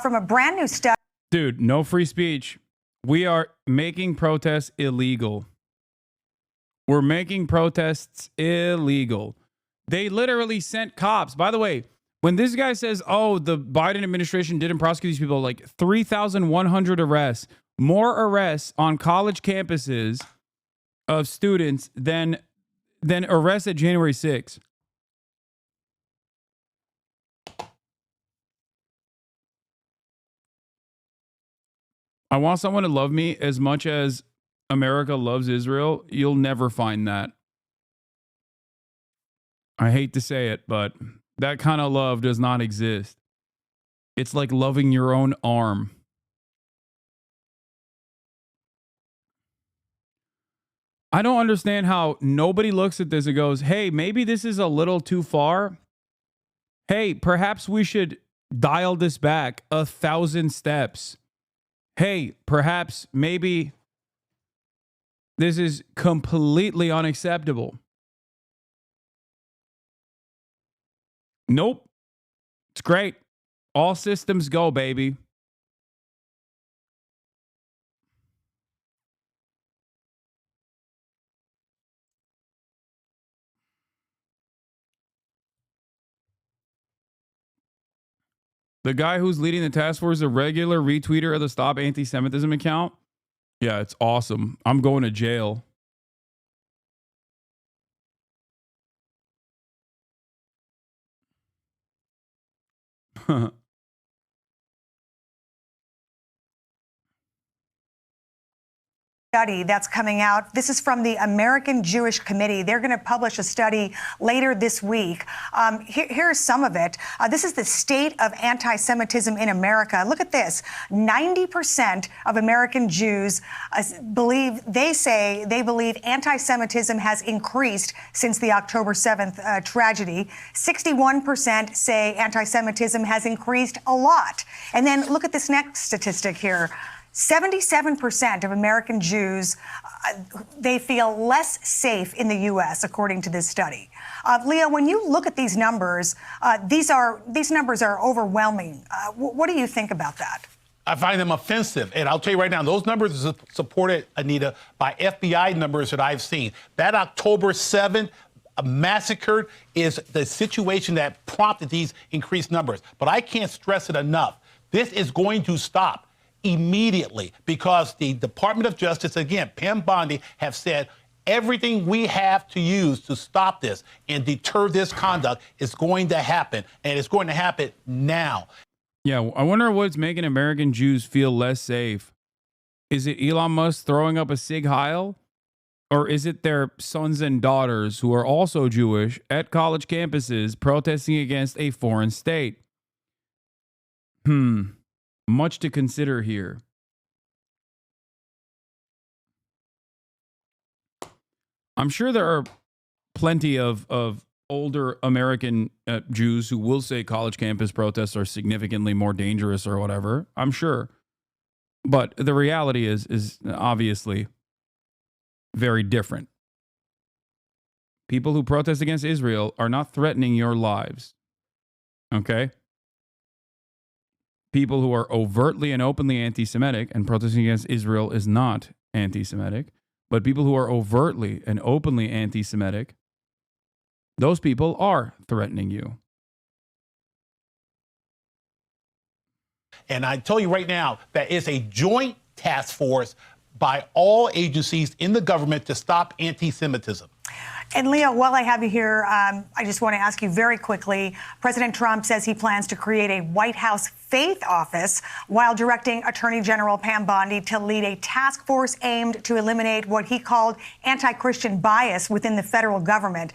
X: from a brand new study.
A: Dude, no free speech. We are making protests illegal. We're making protests illegal. They literally sent cops. By the way, when this guy says, oh, the Biden administration didn't prosecute these people, like 3,100 arrests, more arrests on college campuses of students than arrests at January 6th. I want someone to love me as much as America loves Israel. You'll never find that. I hate to say it, but that kind of love does not exist. It's like loving your own arm. I don't understand how nobody looks at this and goes, hey, maybe this is a little too far. Hey, perhaps we should dial this back 1,000 steps. Hey, perhaps maybe this is completely unacceptable. Nope. It's great. All systems go, baby. The guy who's leading the task force is a regular retweeter of the Stop Anti-Semitism account. Yeah, it's awesome. I'm going to jail.
X: Study that's coming out. This is from the American Jewish Committee. They're going to publish a study later this week. Here's some of it. This is the state of anti-Semitism in America. Look at this. 90% of American Jews believe anti-Semitism has increased since the October 7th tragedy. 61% say anti-Semitism has increased a lot. And then look at this next statistic here. 77% of American Jews, they feel less safe in the U.S., according to this study. Leah, when you look at these numbers, these numbers are overwhelming. What do you think about that?
I: I find them offensive. And I'll tell you right now, those numbers are supported, Anita, by FBI numbers that I've seen. That October 7th massacre is the situation that prompted these increased numbers. But I can't stress it enough. This is going to stop immediately because the Department of Justice, again, Pam Bondi, have said everything we have to use to stop this and deter this conduct is going to happen, and it's going to happen now.
A: Yeah, I wonder what's making American Jews feel less safe. Is it Elon Musk throwing up a Sig Heil? Or is it their sons and daughters who are also Jewish at college campuses protesting against a foreign state? Much to consider here. I'm sure there are plenty of older American Jews who will say college campus protests are significantly more dangerous or whatever. I'm sure. But the reality is obviously very different. People who protest against Israel are not threatening your lives. Okay? People who are overtly and openly anti-Semitic, and protesting against Israel is not anti-Semitic, but people who are overtly and openly anti-Semitic, those people are threatening you.
I: And I tell you right now that it's a joint task force by all agencies in the government to stop anti-Semitism.
X: And Leo, while I have you here, I just want to ask you very quickly. President Trump says he plans to create a White House faith office while directing Attorney General Pam Bondi to lead a task force aimed to eliminate what he called anti-Christian bias within the federal government.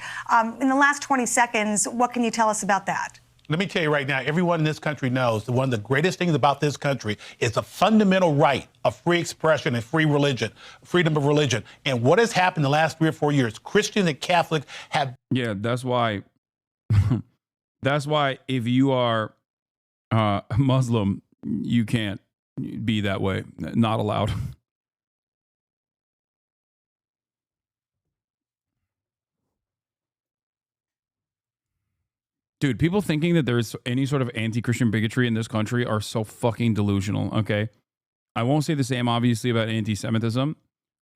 X: In the last 20 seconds, what can you tell us about that?
I: Let me tell you right now, everyone in this country knows that one of the greatest things about this country is the fundamental right of free expression and free religion, freedom of religion. And what has happened the last 3 or 4 years, Christians and Catholics have...
A: Yeah, that's why. That's why if you are Muslim, you can't be that way. Not allowed. Dude, people thinking that there's any sort of anti-Christian bigotry in this country are so fucking delusional, okay? I won't say the same, obviously, about anti-Semitism,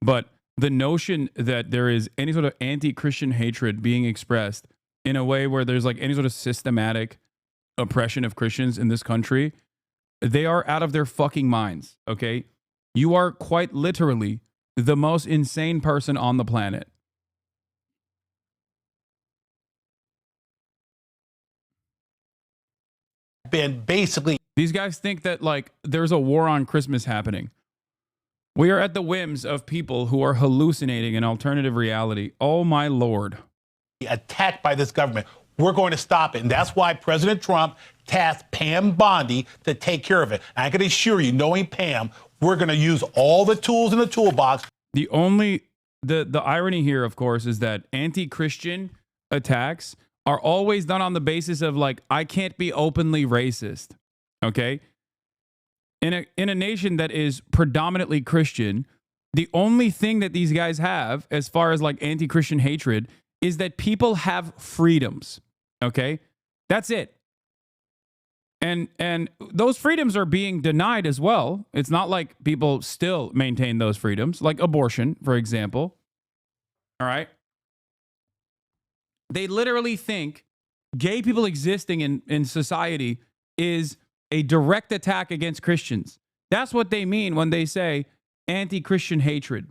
A: but the notion that there is any sort of anti-Christian hatred being expressed in a way where there's like any sort of systematic oppression of Christians in this country, they are out of their fucking minds, okay? You are quite literally the most insane person on the planet.
I: Been basically...
A: These guys think that like there's a war on Christmas happening. We are at the whims of people who are hallucinating an alternative reality. Oh my Lord.
I: Attacked by this government. We're going to stop it. And that's why President Trump tasked Pam Bondi to take care of it. And I can assure you, knowing Pam, we're going to use all the tools in the toolbox.
A: The irony here, of course, is that anti-Christian attacks are always done on the basis of like, I can't be openly racist. Okay? In a nation that is predominantly Christian, the only thing that these guys have as far as like anti-Christian hatred is that people have freedoms. Okay? That's it. And those freedoms are being denied as well. It's not like people still maintain those freedoms, like abortion, for example. All right? They literally think gay people existing in society is a direct attack against Christians. That's what they mean when they say anti-Christian hatred.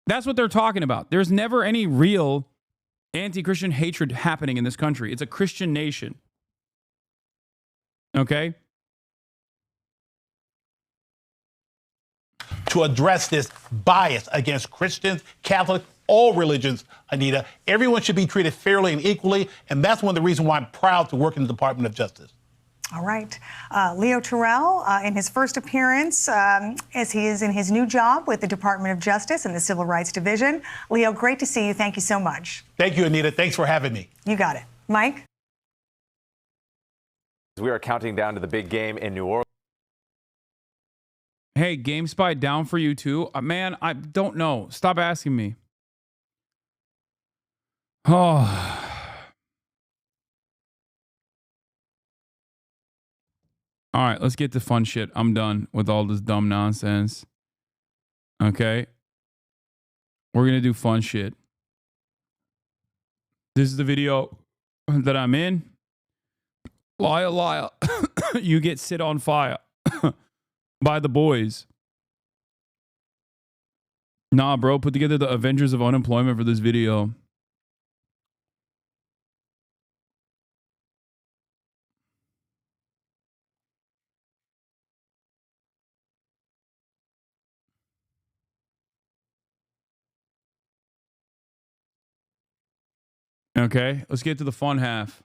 A: That's what they're talking about. There's never any real anti-Christian hatred happening in this country. It's a Christian nation. Okay?
I: To address this bias against Christians, Catholics, all religions, Anita. Everyone should be treated fairly and equally, and that's one of the reasons why I'm proud to work in the Department of Justice.
X: All right. Leo Terrell, in his first appearance, as he is in his new job with the Department of Justice and the Civil Rights Division. Leo, great to see you. Thank you so much.
I: Thank you, Anita. Thanks for having me.
X: You got it. Mike?
K: We are counting down to the big game in New Orleans.
A: Hey, GameSpy down for you too? Man, I don't know. Stop asking me. Oh. All right, let's get to fun shit. I'm done with all this dumb nonsense. Okay? We're going to do fun shit. This is the video that I'm in. Liar, liar. You get set on fire by the boys. Nah, bro, put together the Avengers of Unemployment for this video. Okay, let's get to the fun half.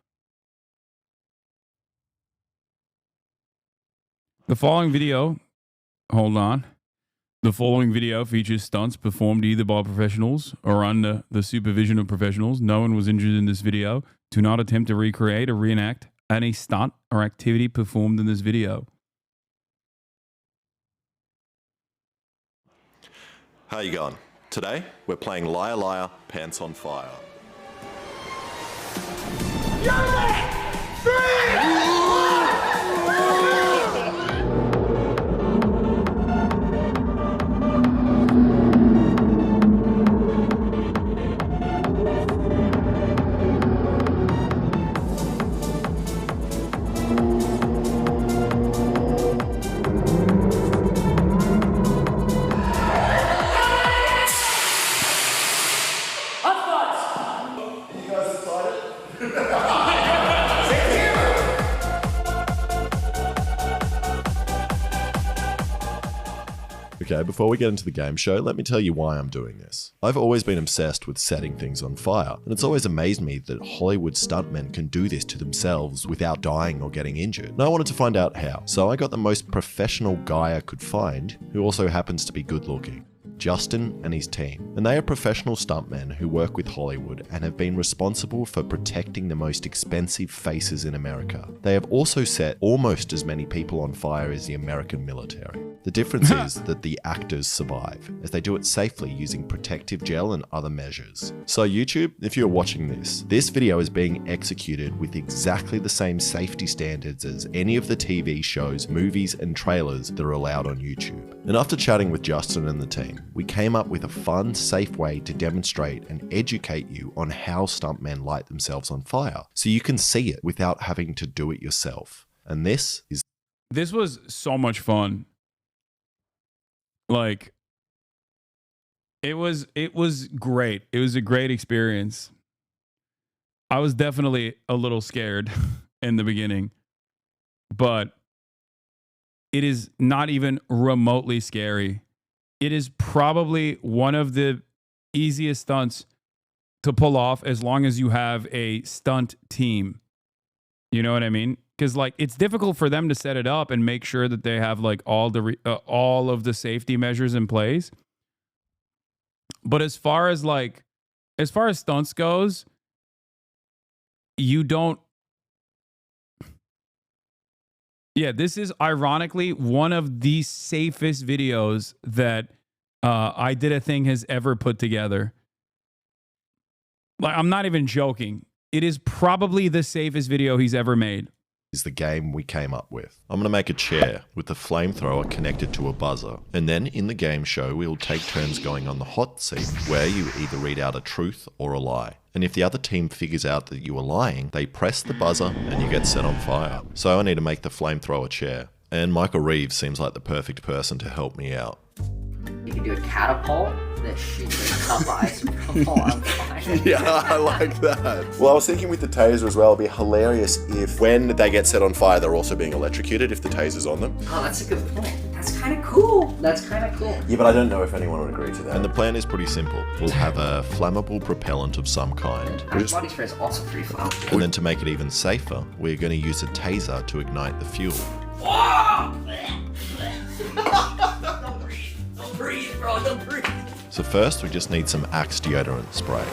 A: The following video, hold on. The following video features stunts performed either by professionals or under the supervision of professionals. No one was injured in this video. Do not attempt to recreate or reenact any stunt or activity performed in this video.
M: How you going? Today, we're playing Liar Liar, Pants on Fire.
J: Okay, before we get into the game show, let me tell you why I'm doing this. I've always been obsessed with setting things on fire, and it's always amazed me that Hollywood stuntmen can do this to themselves without dying or getting injured. And I wanted to find out how, so I got the most professional guy I could find, who also happens to be good looking. Justin and his team. And they are professional stuntmen who work with Hollywood and have been responsible for protecting the most expensive faces in America. They have also set almost as many people on fire as the American military. The difference is that the actors survive, as they do it safely using protective gel and other measures. So YouTube, if you're watching this video is being executed with exactly the same safety standards as any of the TV shows, movies, and trailers that are allowed on YouTube. And after chatting with Justin and the team, we came up with a fun, safe way to demonstrate and educate you on how stuntmen light themselves on fire, so you can see it without having to do it yourself. And this
A: was so much fun. Like, it was great. It was a great experience. I was definitely a little scared in the beginning, but it is not even remotely scary. It is probably one of the easiest stunts to pull off as long as you have a stunt team. You know what I mean? Because like it's difficult for them to set it up and make sure that they have like all of the safety measures in place. But as far as stunts goes, you don't. Yeah, this is ironically one of the safest videos that I Did a Thing has ever put together. Like, I'm not even joking. It is probably the safest video he's ever made.
J: Is the game we came up with. I'm going to make a chair with the flamethrower connected to a buzzer. And then in the game show, we'll take turns going on the hot seat, where you either read out a truth or a lie. And if the other team figures out that you are lying, they press the buzzer and you get set on fire. So I need to make the flamethrower chair. And Michael Reeves seems like the perfect person to help me out.
N: You can do a catapult that shoots a cup of ice from on fire.
J: Yeah, I like that. Well, I was thinking with the taser as well, it'd be hilarious if when they get set on fire, they're also being electrocuted if the taser's on them.
N: Oh, that's a good point. That's kind of cool.
J: Yeah, but I don't know if anyone would agree to that. And the plan is pretty simple. We'll have a flammable propellant of some kind.
N: Body spray is also pretty flammable.
J: And then to make it even safer, we're going to use a taser to ignite the fuel.
N: Don't breathe, bro. Don't breathe.
J: So first, we just need some Axe deodorant spray.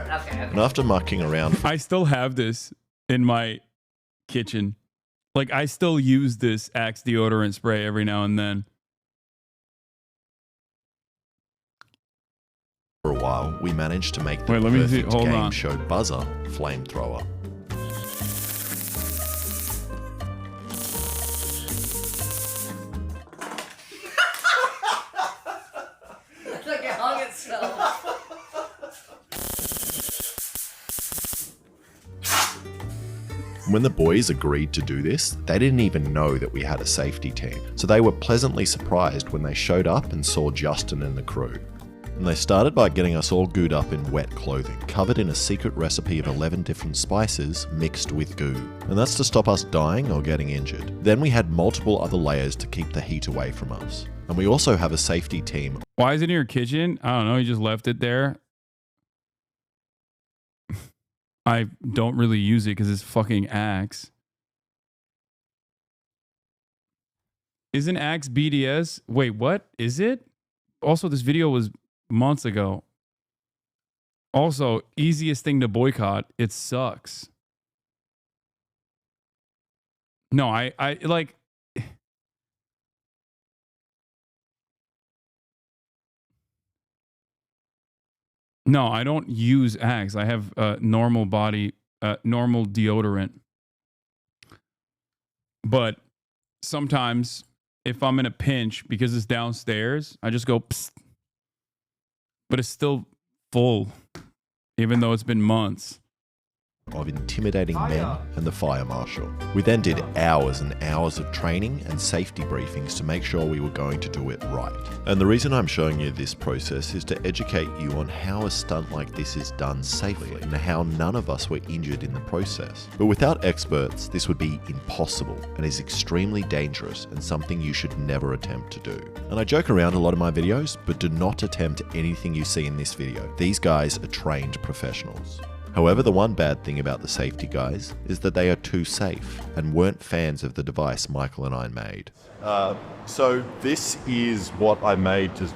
N: Okay.
J: And after mucking around...
A: I still have this in my kitchen. Like, I still use this Axe deodorant spray every now and then.
J: For a while, we managed to make the perfect game show buzzer flamethrower.
N: Like it hung itself.
J: When the boys agreed to do this, they didn't even know that we had a safety team. So they were pleasantly surprised when they showed up and saw Justin and the crew. And they started by getting us all gooed up in wet clothing, covered in a secret recipe of 11 different spices mixed with goo. And that's to stop us dying or getting injured. Then we had multiple other layers to keep the heat away from us. And we also have a safety team.
A: Why is it in your kitchen? I don't know. You just left it there. I don't really use it because it's fucking Axe. Isn't Axe BDS? Wait, what? Is it? Also, this video was months ago. Also, easiest thing to boycott. It sucks. No, I like... No, I don't use Axe. I have normal deodorant. But sometimes if I'm in a pinch because it's downstairs, I just go psst. But it's still full, even though it's been months.
J: of intimidating men and the fire marshal. We then did hours and hours of training and safety briefings to make sure we were going to do it right. And the reason I'm showing you this process is to educate you on how a stunt like this is done safely and how none of us were injured in the process. But without experts, this would be impossible and is extremely dangerous and something you should never attempt to do. And I joke around a lot in my videos, but do not attempt anything you see in this video. These guys are trained professionals. However, the one bad thing about the safety guys is that they are too safe and weren't fans of the device Michael and I made.
O: So this is what I made to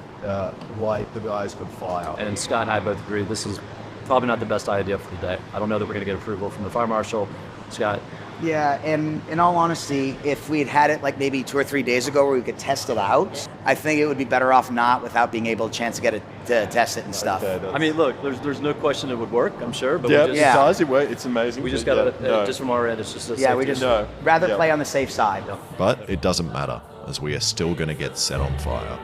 O: light the guys could fire.
P: And Scott and I both agree this is probably not the best idea for the day. I don't know that we're going to get approval from the fire marshal. Scott?
Q: Yeah, and in all honesty, if we had it like maybe 2 or 3 days ago where we could test it out, I think it would be better off not without being able to chance to get it to test it and stuff.
P: I mean, look, there's no question it would work, I'm sure, but
O: yeah, it does. It works. It's amazing.
P: We just got to, just from our end, it's just a
Q: we just rather play on the safe side.
J: But it doesn't matter, as we are still going to get set on fire.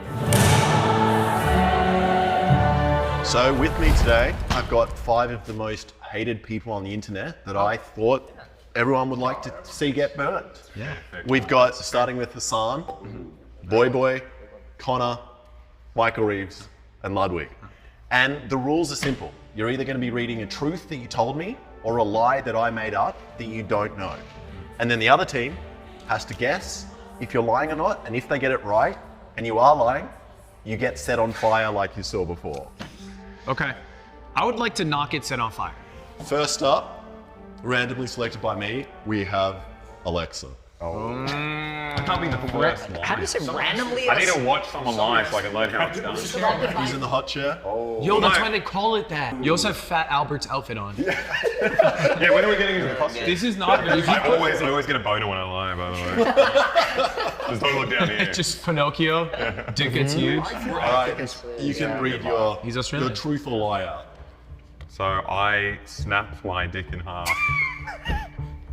O: So with me today, I've got 5 of the most hated people on the internet that I thought everyone would like to see get burnt.
P: Yeah.
O: We've got, starting with Hasan, Boy, Connor, Michael Reeves, and Ludwig. And the rules are simple. You're either going to be reading a truth that you told me or a lie that I made up that you don't know. And then the other team has to guess if you're lying or not, and if they get it right, and you are lying, you get set on fire like you saw before.
S: Okay. I would like to not get set on fire.
O: First up, randomly selected by me, we have Alexa.
Y: I can't be the first one.
N: How do you say randomly?
Y: I need to watch someone live so I can learn how it's done.
O: He's in the hot chair.
S: Yo, that's why they call it that. You also have Fat Albert's outfit on.
Y: Yeah, when are we getting into the costume?
S: This is not.
Y: I always get a boner when I lie, by the way. Just don't look down here.
S: Just Pinocchio. Dick gets huge.
O: All right, you can read your truth or lie out.
Y: So I snapped my dick in half.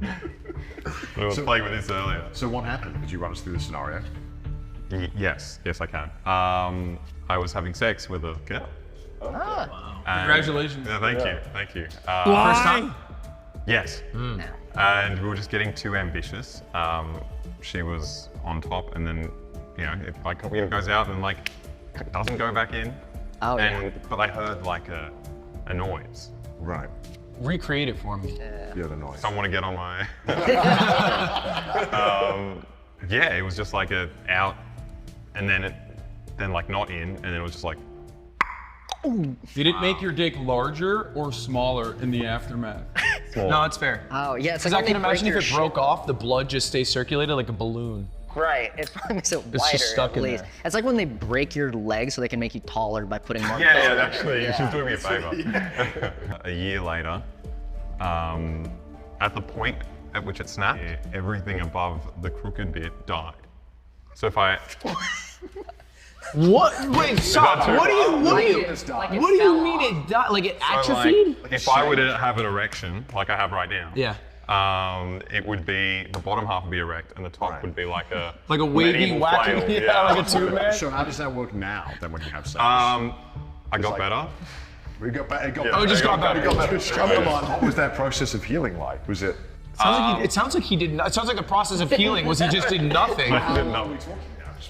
Y: I was playing with this earlier.
Z: So what happened? Could you run us through the scenario?
Y: Yes, I can. I was having sex with a girl.
S: Wow. Congratulations.
Y: Yeah, thank you.
S: First time?
Y: Yes. And we were just getting too ambitious. She was on top, and then it goes out and doesn't go back in.
N: Oh yeah.
Y: But I heard a noise.
Z: Right.
S: Recreate it for me.
Z: Yeah, the noise.
Y: Someone to get on my. Yeah, it was just out, and then not in, and then it was just like.
A: Did it make your dick larger or smaller in the aftermath?
S: No, it's fair.
N: Oh yeah, it's
S: because
N: like
S: I can imagine if it broke off, the blood just stays circulated like a balloon.
N: Right, it probably makes it wider.
S: It's just stuck
N: at
S: in
N: least.
S: there.
N: It's like when they break your leg so they can make you taller by putting more.
Y: Yeah, actually, she's doing me a favor. A year later, at the point at which it snapped, everything above the crooked bit died. So if I.
S: What? Wait, stop. What do you mean it died? Like it atrophied?
Y: If I were to have an erection, like I have right now.
S: Yeah.
Y: It would be, the bottom half would be erect and the top would be like a
S: wavy, wacky, like a tube man.
Z: So how does that work now, then when you have sex?
Y: I got better.
Z: We got better.
S: Just got better.
Z: Come on. What was that process of healing like? Was it?
S: It sounds like he did not. It sounds like the process of healing was he just did nothing.
Z: Presumably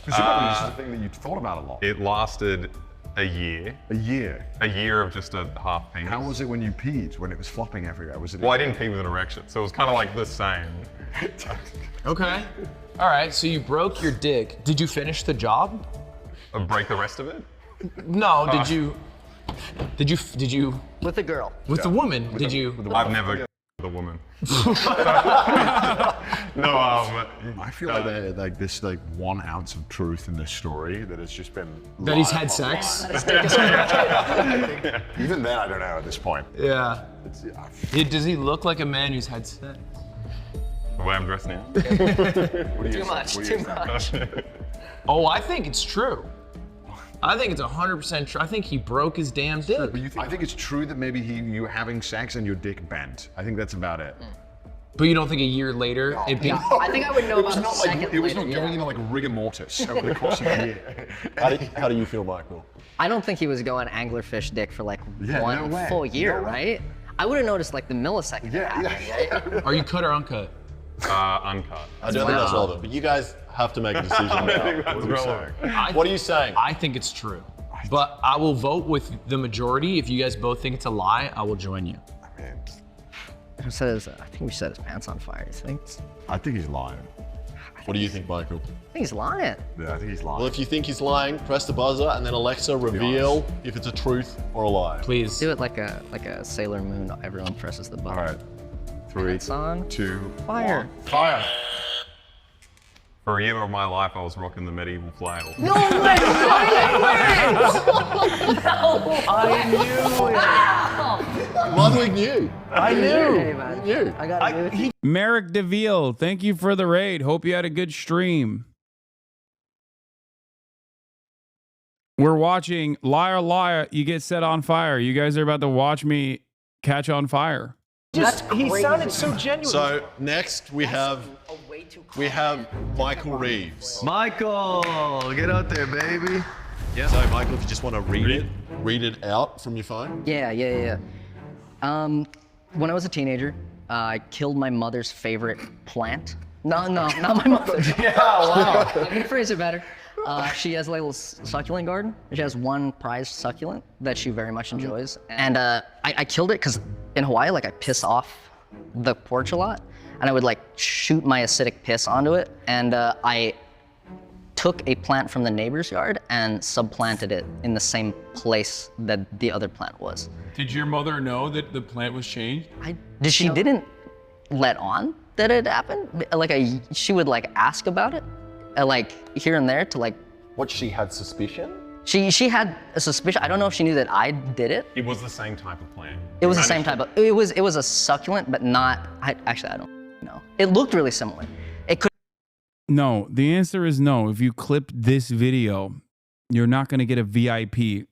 Z: this is the thing that you thought about a lot.
Y: It lasted a year.
Z: A year?
Y: A year of just a half penis.
Z: How was it when you peed, when it was flopping everywhere? Was it?
Y: Well, I didn't pee with an erection, so it was kind of like the same.
S: Okay. All right, so you broke your dick. Did you finish the job?
Y: Break the rest of it?
S: No, did you?
N: With the girl.
S: With the woman, did you?
Y: I've never the woman. No,
Z: I feel like there's this 1 ounce of truth in this story that has just been.
S: That he's had sex?
Z: Even then, I don't know at this point.
S: Yeah. Does he look like a man who's had sex?
Y: The way I'm dressed now?
N: Too much.
S: Oh, I think it's true. I think it's 100% true. I think he broke his damn dick.
Z: But I think it's true that maybe you were having sex and your dick bent. I think that's about it.
S: But you don't think a year later it'd be?
N: I think I would know about a second
Z: It was
N: later,
Z: not going into rigor mortis over the course of a year.
O: How do you feel, Michael?
N: I don't think he was going anglerfish dick for 1
Z: no way.
N: full year, right?
B: I would have noticed like the millisecond. Yeah.
S: Are you cut or uncut?
Y: Uncut.
O: I don't think that's relevant, but you guys have to make a decision
Y: I
O: now.
Y: think that's relevant.
O: What are you saying?
S: I think it's true. But I will vote with the majority. If you guys both think it's a lie, I will join you.
B: I think we set his pants on fire, you think?
Z: I think he's lying.
O: What do you think, Michael?
B: I think he's lying.
Z: Yeah, I think he's lying.
O: Well, if you think he's lying, press the buzzer and then Alexa reveal if it's a truth or a lie.
S: Please.
B: Do it like a Sailor Moon. Everyone presses the button.
Z: All right. 3, 2,
B: Fire.
Z: 1. Fire.
Y: For a year of my life, I was rocking the medieval flail.
B: No way!
O: Ludwig knew.
Z: I knew.
B: Hey,
O: knew.
B: I got it.
A: Merrick DeVille, thank you for the raid. Hope you had a good stream. We're watching Liar Liar, You Get Set on Fire. You guys are about to watch me catch on fire.
S: He sounded so genuine.
O: So next we have Michael Reeves.
D: Michael, get out there, baby.
O: Yeah. So Michael, if you just want to read it out from your phone.
B: Yeah. When I was a teenager, I killed my mother's favorite plant. No, not my mother's.
S: Yeah, wow.
B: Let me phrase it better. She has a little succulent garden. She has one prized succulent that she very much enjoys. And I killed it because in Hawaii, like I piss off the porch a lot. And I would like shoot my acidic piss onto it. And I took a plant from the neighbor's yard and subplanted it in the same place that the other plant was.
A: Did your mother know that the plant was changed?
B: She didn't let on that it happened. She would like ask about it, like here and there to like.
O: What, she had suspicion?
B: She had a suspicion. I don't know if she knew that I did it.
Y: It was the same type of plant.
B: It was the same type of. It was a succulent, but not. I don't know. It looked really similar. It could.
A: No, the answer is no. If you clip this video, you're not going to get a VIP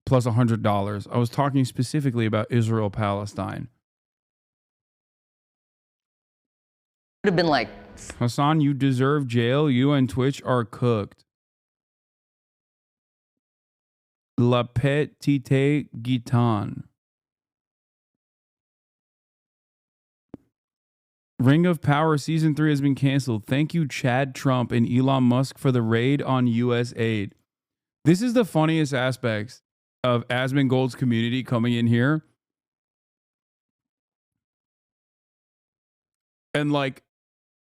A: plus $100. I was talking specifically about Israel-Palestine.
B: Would have been like.
A: Hasan, you deserve jail. You and Twitch are cooked. La Petite Gitan. Ring of Power Season 3 has been canceled. Thank you, Chad Trump and Elon Musk, for the raid on USAID. This is the funniest aspects of Asmongold's community coming in here. And like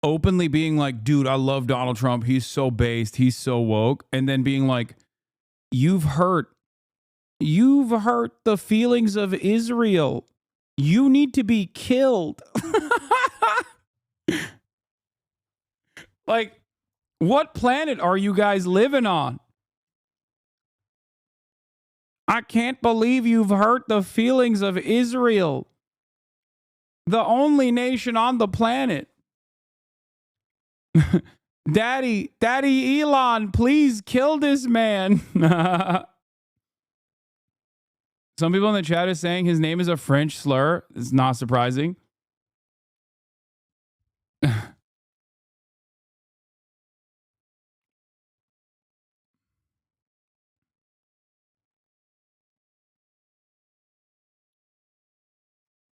A: openly being like, dude, I love Donald Trump. He's so based. He's so woke. And then being like, you've hurt the feelings of Israel. You need to be killed. Like, what planet are you guys living on? I can't believe you've hurt the feelings of Israel, the only nation on the planet. Daddy Elon, please kill this man. Some people in the chat are saying his name is a French slur. It's not surprising.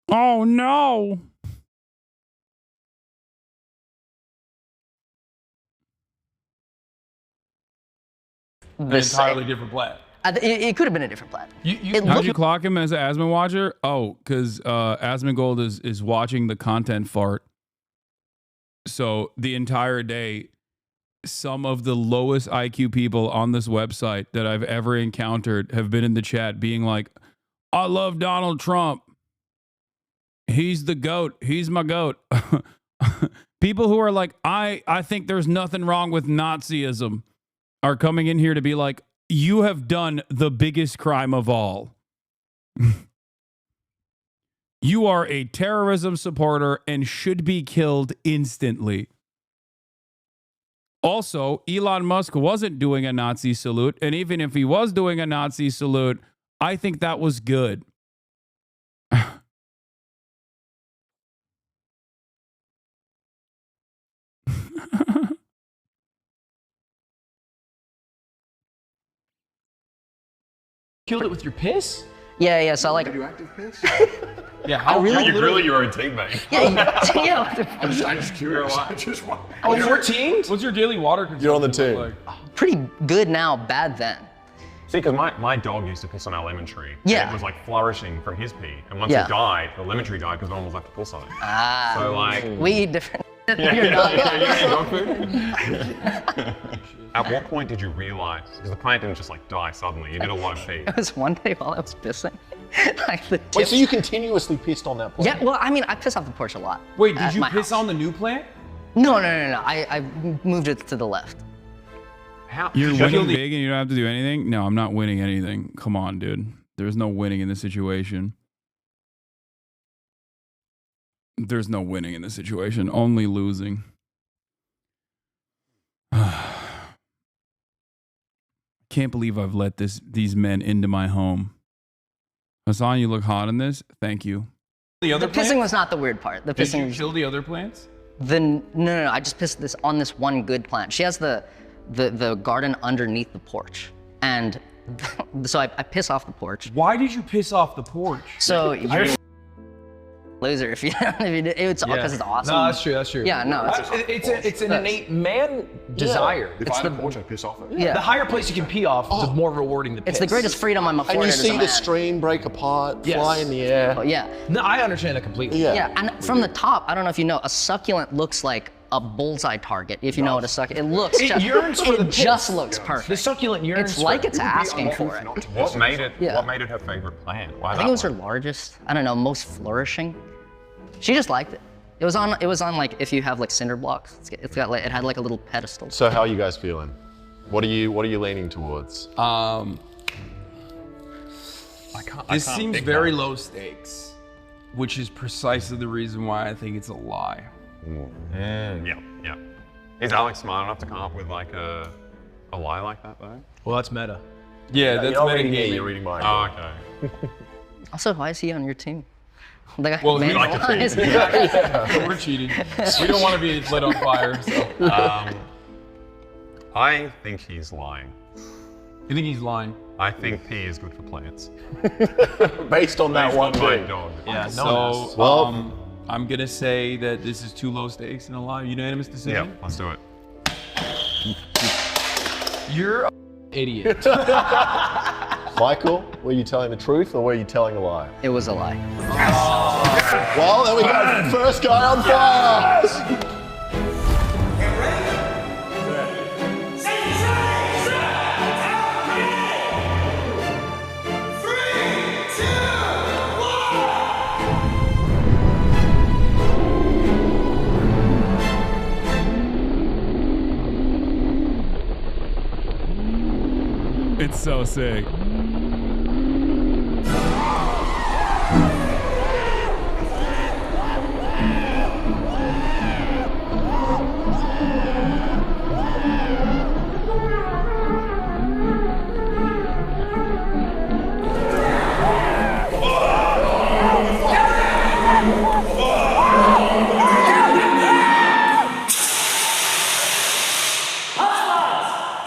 A: Oh no. An entirely different plat.
B: It could have been a different plat.
A: How'd you clock him as an Asmon watcher? Oh, because Asmongold is watching the content fart. So the entire day, some of the lowest IQ people on this website that I've ever encountered have been in the chat being like, I love Donald Trump. He's the GOAT. He's my GOAT. People who are like, I think there's nothing wrong with Nazism are coming in here to be like, you have done the biggest crime of all. You are a terrorism supporter and should be killed instantly. Also, Elon Musk wasn't doing a Nazi salute. And even if he was doing a Nazi salute, I think that was good.
S: Killed it with your piss?
B: Yeah. So like.
Z: Radioactive piss?
S: Yeah, how
B: really
Y: You grill your own teammate.
B: Yeah.
Z: I'm just curious.
S: On 14?
A: What's your daily water consumption?
O: You're on the team.
A: Like?
B: Pretty good now, bad then.
Y: See, because my dog used to piss on our lemon tree.
B: Yeah.
Y: And it was like flourishing from his pee. And once
B: Yeah.
Y: he died, the lemon tree died because no one was left to piss on it.
B: Ah.
Y: So like.
B: We eat different.
Y: Yeah,
B: You're not.
Y: you eat dog food? At what point did you realize? Because the plant didn't just like die suddenly. You did a lot of pee.
B: It was one day while I was pissing. Like the
O: Wait,
B: tips-
O: so you continuously pissed on that plant?
B: Yeah, well, I mean, I piss off the porch a lot.
A: Wait, did
B: at
A: you
B: my
A: piss
B: house.
A: on the new plant?
B: No. I moved it to the left.
Y: How?
A: You're winning big and you don't have to do anything? No, I'm not winning anything. Come on, dude. There's no winning in this situation. There's no winning in this situation. Only losing. Can't believe I've let these men into my home. Hasan, you look hot in this. Thank you. The other
B: pissing was not the weird part. The
A: Did
B: pissing.
A: you kill the other plants?
B: No. I just pissed on this one good plant. She has the garden underneath the porch, and so I piss off the porch.
A: Why did you piss off the porch?
B: So you're a loser if you it's because it's awesome.
S: No, that's true.
B: Yeah, no,
S: It's an innate man desire.
Z: If I had a porch, I'd piss off it.
B: Yeah.
S: The higher place you can pee off, the more rewarding the piss.
B: It's the greatest freedom I'm afforded.
O: And you
B: as a
O: see the
B: man.
O: stream break apart,
S: Yes.
O: fly in the air.
B: Oh, yeah.
S: No, I understand that completely.
B: Yeah, and from the top, I don't know if you know, a succulent looks like a bullseye target. If you know what a succulent, it looks.
S: It yearns for the
B: It just
S: piss.
B: looks perfect.
S: The succulent yearns.
B: It's like
S: for
B: it's asking for it.
Y: What made it?
B: Yeah.
Y: What made it her favorite plant? Why
B: I think it was her largest. I don't know, most flourishing. She just liked it. It was on like if you have like cinder blocks. It's got like it had like a little pedestal.
O: So how are you guys feeling? What are you leaning towards?
A: This seems very low stakes, which is precisely the reason why I think it's a lie.
Y: Yeah. Is Alex smart enough to come up with like a lie like that though?
S: Well, that's meta.
A: Yeah, that's
O: you're not reading
A: metagaming.
O: me, you're reading mine.
Y: Oh, okay.
B: Also, why is he on your team? The guy
A: Well, we
B: man
A: like to
B: lies.
A: cheat. Yeah, we're cheating. We don't want to be lit on fire. So.
Y: I think he's lying.
A: You think he's lying?
Y: I think pee is good for plants.
O: Based on that
Y: Based
O: one
Y: on my
O: thing.
Y: dog.
A: Yeah.
O: Well-
A: So, I'm gonna say that this is too low stakes and a lie. Unanimous decision.
Y: Yeah, let's do it.
S: You're an idiot.
O: Michael, were you telling the truth or were you telling a lie?
B: It was a lie.
O: Well, there we go. First guy on fire.
A: It's so sick.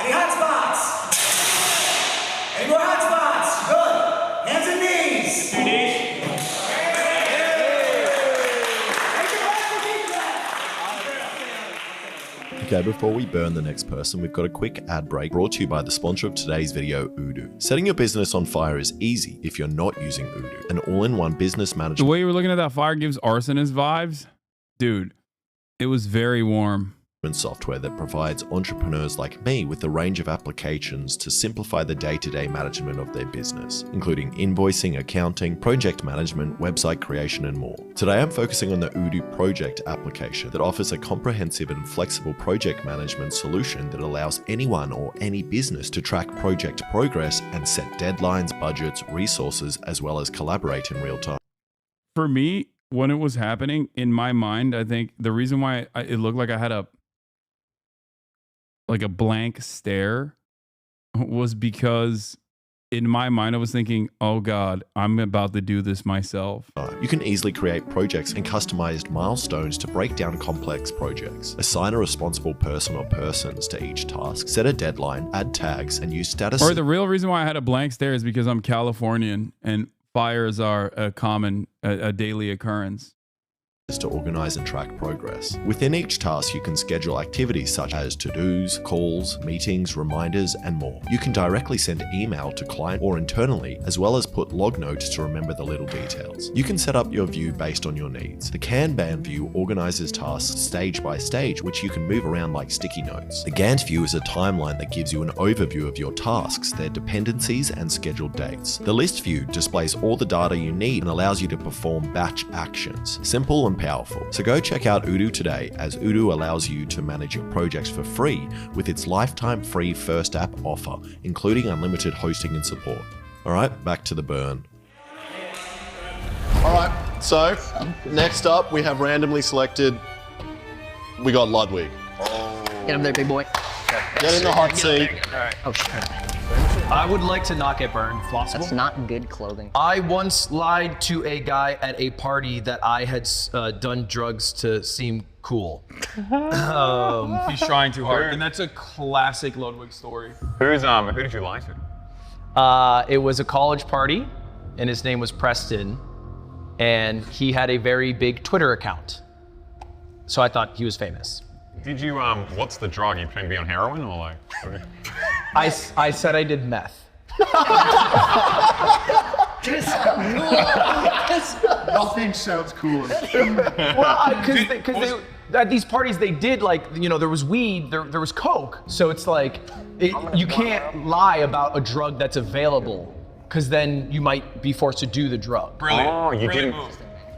E: Any hot spots? Any more hot spots? Good. Hands and knees. Your knees.
J: Okay, before we burn the next person, we've got a quick ad break brought to you by the sponsor of today's video, Odoo. Setting your business on fire is easy if you're not using Odoo, an all-in-one business
A: The
J: management
A: way you were looking at that fire gives arsonist vibes. Dude, it was very warm.
J: software that provides entrepreneurs like me with a range of applications to simplify the day-to-day management of their business, including invoicing, accounting, project management, website creation, and more. Today I'm focusing on the Odoo Project application that offers a comprehensive and flexible project management solution that allows anyone or any business to track project progress and set deadlines, budgets, resources, as well as collaborate in real time.
A: For me, when it was happening, in my mind, I think the reason why it looked like I had a blank stare was because in my mind I was thinking, oh God, I'm about to do this myself.
J: You can easily create projects and customized milestones to break down complex projects. Assign a responsible person or persons to each task, set a deadline, add tags, and use status.
A: Or the real reason why I had a blank stare is because I'm Californian, and fires are a common, a daily occurrence.
J: To organize and track progress. Within each task, you can schedule activities such as to-dos, calls, meetings, reminders, and more. You can directly send email to client or internally, as well as put log notes to remember the little details. You can set up your view based on your needs. The Kanban view organizes tasks stage by stage, which you can move around like sticky notes. The Gantt view is a timeline that gives you an overview of your tasks, their dependencies, and scheduled dates. The list view displays all the data you need and allows you to perform batch actions. Simple and powerful. So go check out Odoo today, as Odoo allows you to manage your projects for free with its lifetime free first app offer, including unlimited hosting and support. All right, back to the burn.
O: All right, so next up we have randomly selected, we got Ludwig.
B: Get him there, big boy.
O: Get in the hot seat.
S: All right.
B: Oh, shit.
S: I would like to not get burned, if possible.
B: That's not good clothing.
S: I once lied to a guy at a party that I had done drugs to seem cool.
A: He's trying too hard, and that's a classic Ludwig story.
Y: Who did you lie to?
S: It was a college party, and his name was Preston, and he had a very big Twitter account. So I thought he was famous.
Y: Did you, what's the drug? You trying to be on heroin or like?
S: I said I did meth.
Z: Nothing sounds cooler.
S: Well, because at these parties they did like, you know, there was weed, there was coke, so it's like, you can't lie about a drug that's available, because then you might be forced to do the drug.
A: Brilliant.
Y: Oh, you didn't.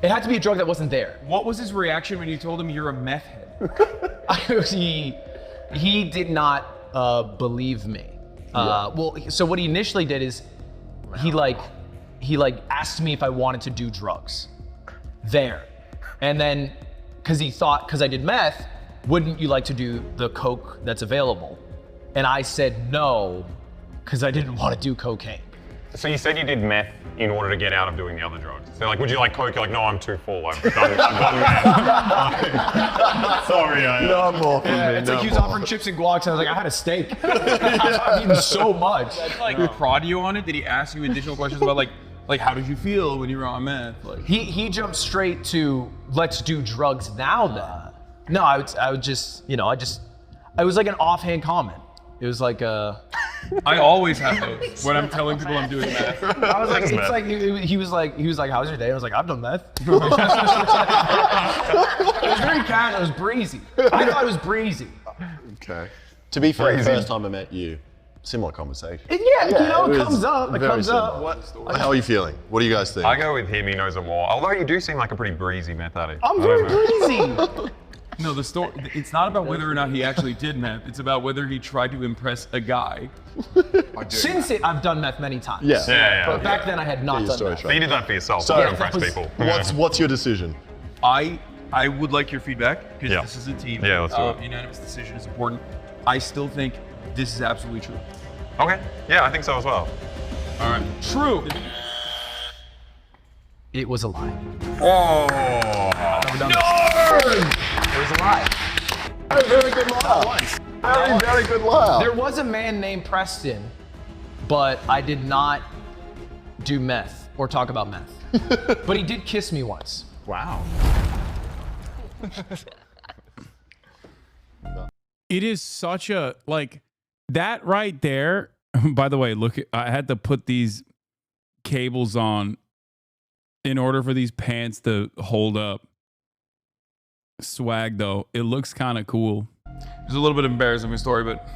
S: It had to be a drug that wasn't there.
A: What was his reaction when you told him you're a meth head?
S: He did not believe me. Well, so what he initially did is he asked me if I wanted to do drugs there, and then because I did meth, wouldn't you like to do the coke that's available? And I said no, because I didn't want to do cocaine.
Y: So you said you did meth in order to get out of doing the other drugs. So like, would you like coke? You're like, no, I'm too full. I've done meth. Sorry,
O: No more from me.
S: It's like he was offering chips and guac, and I was like, I had a steak. I've eaten so much.
A: Like, prod you on it? Did he ask you additional questions about like how did you feel when you were on meth? Like,
S: he jumped straight to let's do drugs now then. No, I would just, you know, it was like an offhand comment. It was like
A: I always have those when I'm telling people I'm doing meth.
S: I was like, it's like he was like, how's your day? I was like, I've done meth. It was very casual. It was breezy. I thought it was breezy.
O: Okay. To be fair, the first time I met you, similar conversation.
S: Yeah, you know, it comes up. It comes
O: similar.
S: up.
O: How are you feeling? What do you guys think?
Y: I go with him. He knows it more. Although you do seem like a pretty breezy meth addict.
S: I'm very breezy.
A: No, the story, it's not about whether or not he actually did meth. It's about whether he tried to impress a guy.
S: Since I've done meth many times.
O: Yeah.
S: But back then I had not done meth.
Y: So you did that for yourself,
O: So
Y: to impress people.
O: What's your decision?
A: I would like your feedback, because this is a team.
Y: Yeah, let's do it.
A: Unanimous decision is important. I still think this is absolutely true.
Y: Okay. Yeah, I think so as well.
A: All right. True.
S: It was a lie.
Y: Oh.
S: It was a lie.
O: A very good lie. Very good lie.
S: There was a man named Preston, but I did not do meth or talk about meth. But he did kiss me once.
Z: Wow.
A: It is such a, like, that right there. By the way, look, I had to put these cables on in order for these pants to hold up. Swag, though. It looks kind of cool. It's a little bit embarrassing, my story, but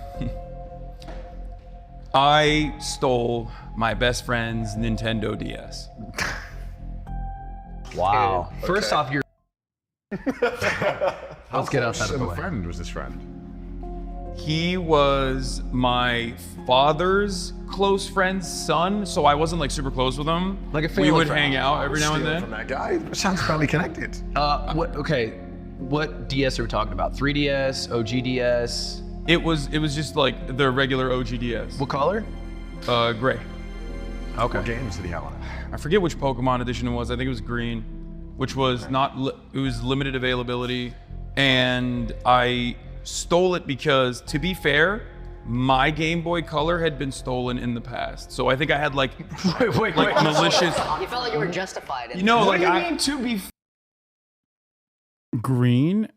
A: I stole my best friend's Nintendo DS.
S: Wow. First off, you're...
Z: Let's
S: get outside of the way.
Z: friend was this friend?
A: He was my father's close friend's son, so I wasn't like super close with him.
S: Like a family
A: We would
S: friend.
A: hang out every now and
Z: Stealing
A: then.
Z: From that guy? Sounds fairly connected.
S: What DS are we talking about? 3DS, OG DS?
A: It was just like the regular OG DS.
S: What color?
A: Gray.
S: Okay.
Z: What games did he have on it?
A: I forget which Pokemon edition it was. I think it was green, which was not. It was limited availability, and I stole it because, to be fair, my Game Boy Color had been stolen in the past. So I think I had like malicious.
B: You felt like you were justified.
A: You know,
S: What
A: like
S: do you mean to be?
A: Green,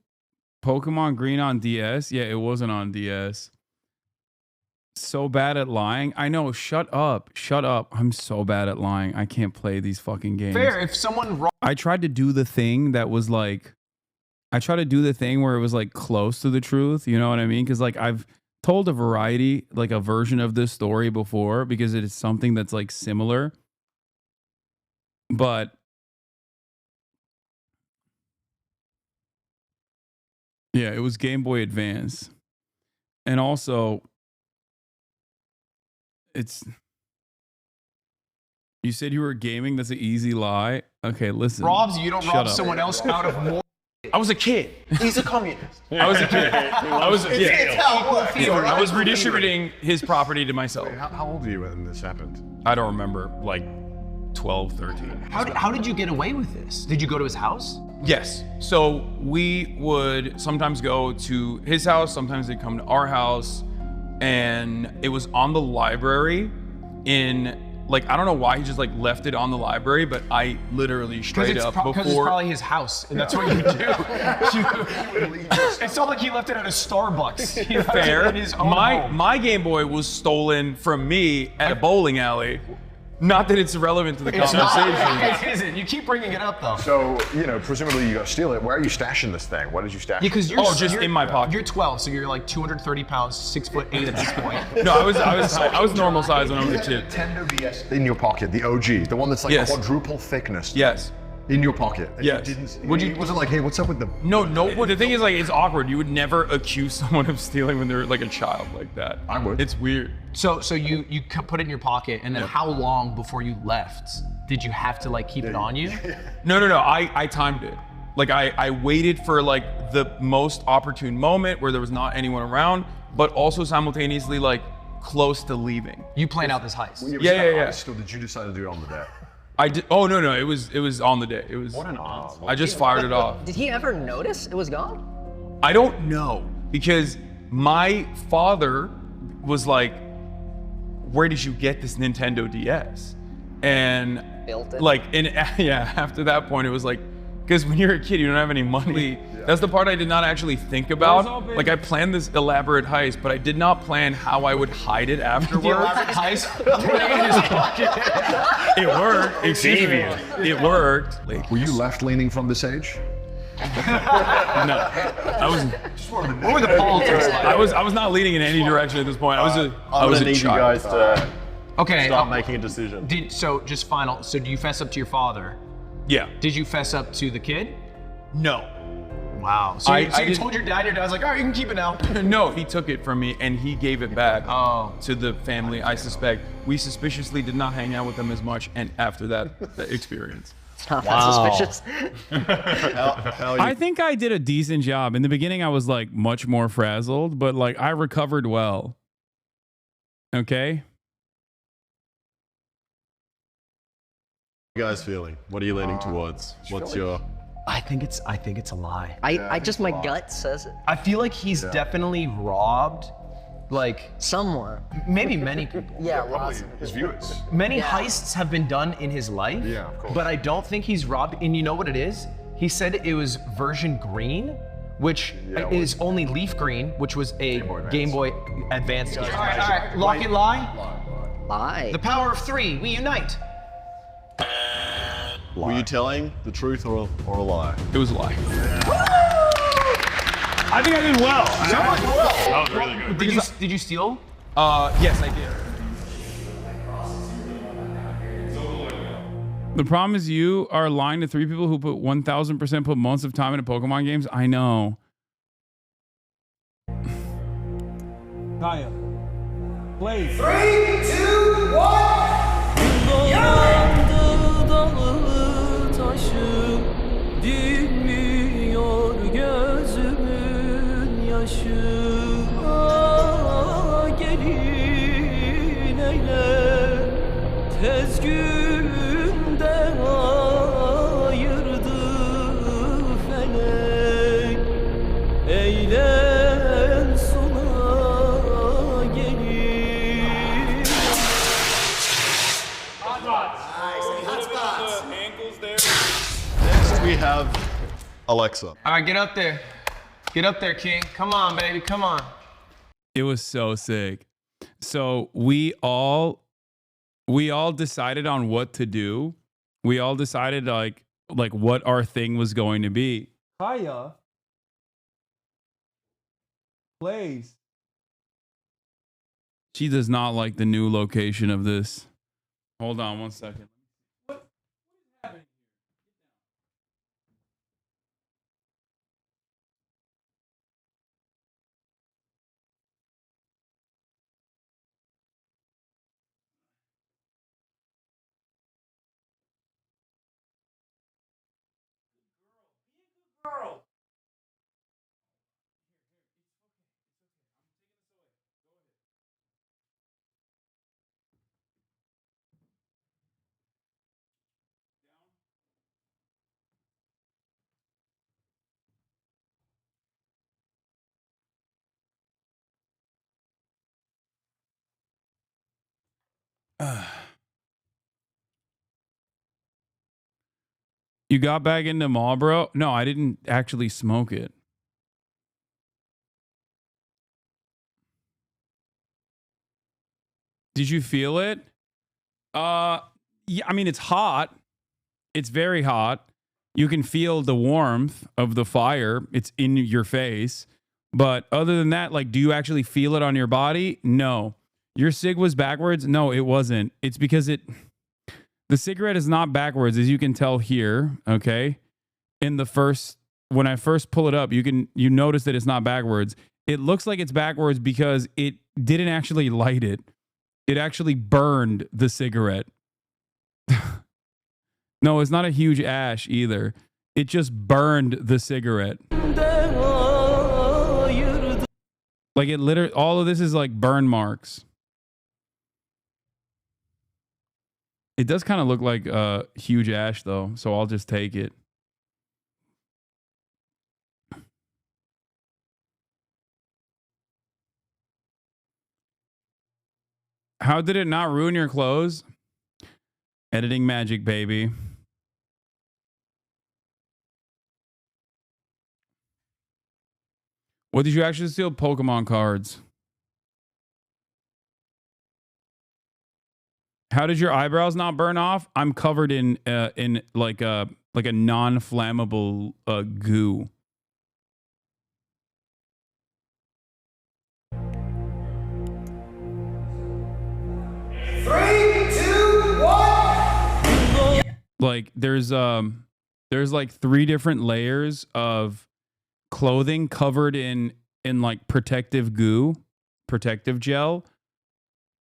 A: Pokemon Green on DS. Yeah, it wasn't on DS. So bad at lying. I know. Shut up. Shut up. I'm so bad at lying. I can't play these fucking games.
S: Fair. If someone wrong.
A: I tried to do the thing that was like, I tried to do the thing where it was like close to the truth. You know what I mean? Because like I've told a variety, like a version of this story before, because it is something that's like similar. But yeah, it was Game Boy Advance. And also, you said you were gaming. That's an easy lie. Okay, listen.
S: Robs, you don't
A: Shut
S: rob
A: up.
S: someone else out of more.
A: I was a kid.
S: He's a communist.
A: I was a kid. I was
S: It's
A: redistributing his property to myself.
Z: How old were you when this happened?
A: I don't remember, like 12, 13.
S: How did you get away with this? Did you go to his house?
A: Yes. So we would sometimes go to his house, sometimes they'd come to our house, and it was on the library in, like, I don't know why he just like left it on the library, but I literally straight up
S: Because it's
A: before.
S: probably his house, and that's what you do. It's not like he left it at a Starbucks. He left it
A: Fair.
S: in his own home.
A: My Game Boy was stolen from me at a bowling alley. Not that it's relevant to the conversation.
S: It isn't. You keep bringing it up though.
Z: So, you know, presumably you got to steal it. Where are you stashing this thing? What did you stash?
S: Because you're
A: just in my pocket.
S: You're 12, so you're like 230 pounds, 6'8" at this point.
A: No, I was normal size when I was a kid.
Z: Nintendo DS in your pocket, the OG, the one that's like
A: Yes.
Z: quadruple thickness.
A: Yes.
Z: In your pocket. And
A: Yes.
Z: You didn't,
A: Would you?
Z: it wasn't like, hey, what's up with the?
A: No. Well, the thing is, like, it's awkward. You would never accuse someone of stealing when they're like a child like that.
Z: I would.
A: It's weird.
S: So you put it in your pocket, and then how long before you left did you have to like keep it on you?
A: No. I timed it. Like I waited for like the most opportune moment where there was not anyone around, but also simultaneously like close to leaving.
S: You planned out this heist.
Z: Was
A: Yeah.
Z: that heist, or did you decide to do it on the day?
A: I did. Oh no. It was on the day. It was.
Z: What an ass.
A: I just fired it off.
B: Did he ever notice it was gone?
A: I don't know, because my father was like, "Where did you get this Nintendo DS?" And
B: Built it.
A: like, and yeah, after that point, it was like, because when you're a kid, you don't have any money. That's the part I did not actually think about. Like, I planned this elaborate heist, but I did not plan how I would hide it afterwards.
S: The elaborate heist? Put it in his pocket.
A: It worked. Excuse me. It worked.
Z: Were you left leaning from this age?
A: No, I was.
S: What were the politics like?
A: I was not leaning in any direction at this point. I was a
O: need you
A: child.
O: guys to
S: Okay.
O: start making a decision.
S: So just final. So do you fess up to your father?
A: Yeah.
S: Did you fess up to the kid?
A: No.
S: Wow. So you
A: I
S: told your dad. Your dad's like, all right, you can keep it now.
A: No, he took it from me and he gave it back
S: Oh.
A: to the family. I suspect we suspiciously did not hang out with them as much, and after that experience.
B: It's not that suspicious.
A: I think I did a decent job. In the beginning, I was like much more frazzled, but like I recovered well. Okay.
O: How are you guys feeling? What are you leaning towards? What's your?
S: I think it's a lie.
B: I just, my gut says it.
S: I feel like he's definitely robbed, like
B: Somewhere.
S: maybe many people.
B: Yeah, lots.
Z: His viewers.
S: Many heists have been done in his life.
Z: Yeah, of course.
S: But I don't think he's robbed. And you know what it is? He said it was version green, which is only leaf green, which was a Game Boy Advance. All right. Lock and lie.
B: Lie.
S: The power of 3. We unite.
O: Were you telling the truth or a lie?
A: It was a lie.
L: I think I did well.
Z: That was really good.
S: Did you steal?
A: Yes, I did. The problem is you are lying to 3 people who put 1,000% put months of time into Pokemon games. I know.
L: Kaya. Play.
E: 3, 2, 1.
R: Dağı taşı dinmiyor gözümün yaşı. Gelin eyle tez günde ayırdı felek. Eyle sona
O: have Alexa.
S: All right, get up there. Get up there, King. Come on, baby. Come on.
A: It was so sick. So we all decided on what to do. We all decided like what our thing was going to be.
L: Kaya plays.
A: She does not like the new location of this. Hold on 1 second. What is happening? Girl. You got back into Marlboro? No, I didn't actually smoke it. Did you feel it? Yeah, I mean, it's hot. It's very hot. You can feel the warmth of the fire. It's in your face. But other than that, like, do you actually feel it on your body? No. Your cig was backwards? No, it wasn't. It's because the cigarette is not backwards, as you can tell here, okay? When I first pull it up, you notice that it's not backwards. It looks like it's backwards because it didn't actually light it. It actually burned the cigarette. No, it's not a huge ash either. It just burned the cigarette. Like it literally, all of this is like burn marks. It does kind of look like a huge ash though, so I'll just take it. How did it not ruin your clothes? Editing magic, baby. What did you actually steal? Pokemon cards. How did your eyebrows not burn off? I'm covered in like a non-flammable goo.
E: Three, two, one.
A: Like there's like 3 different layers of clothing covered in like protective goo, protective gel.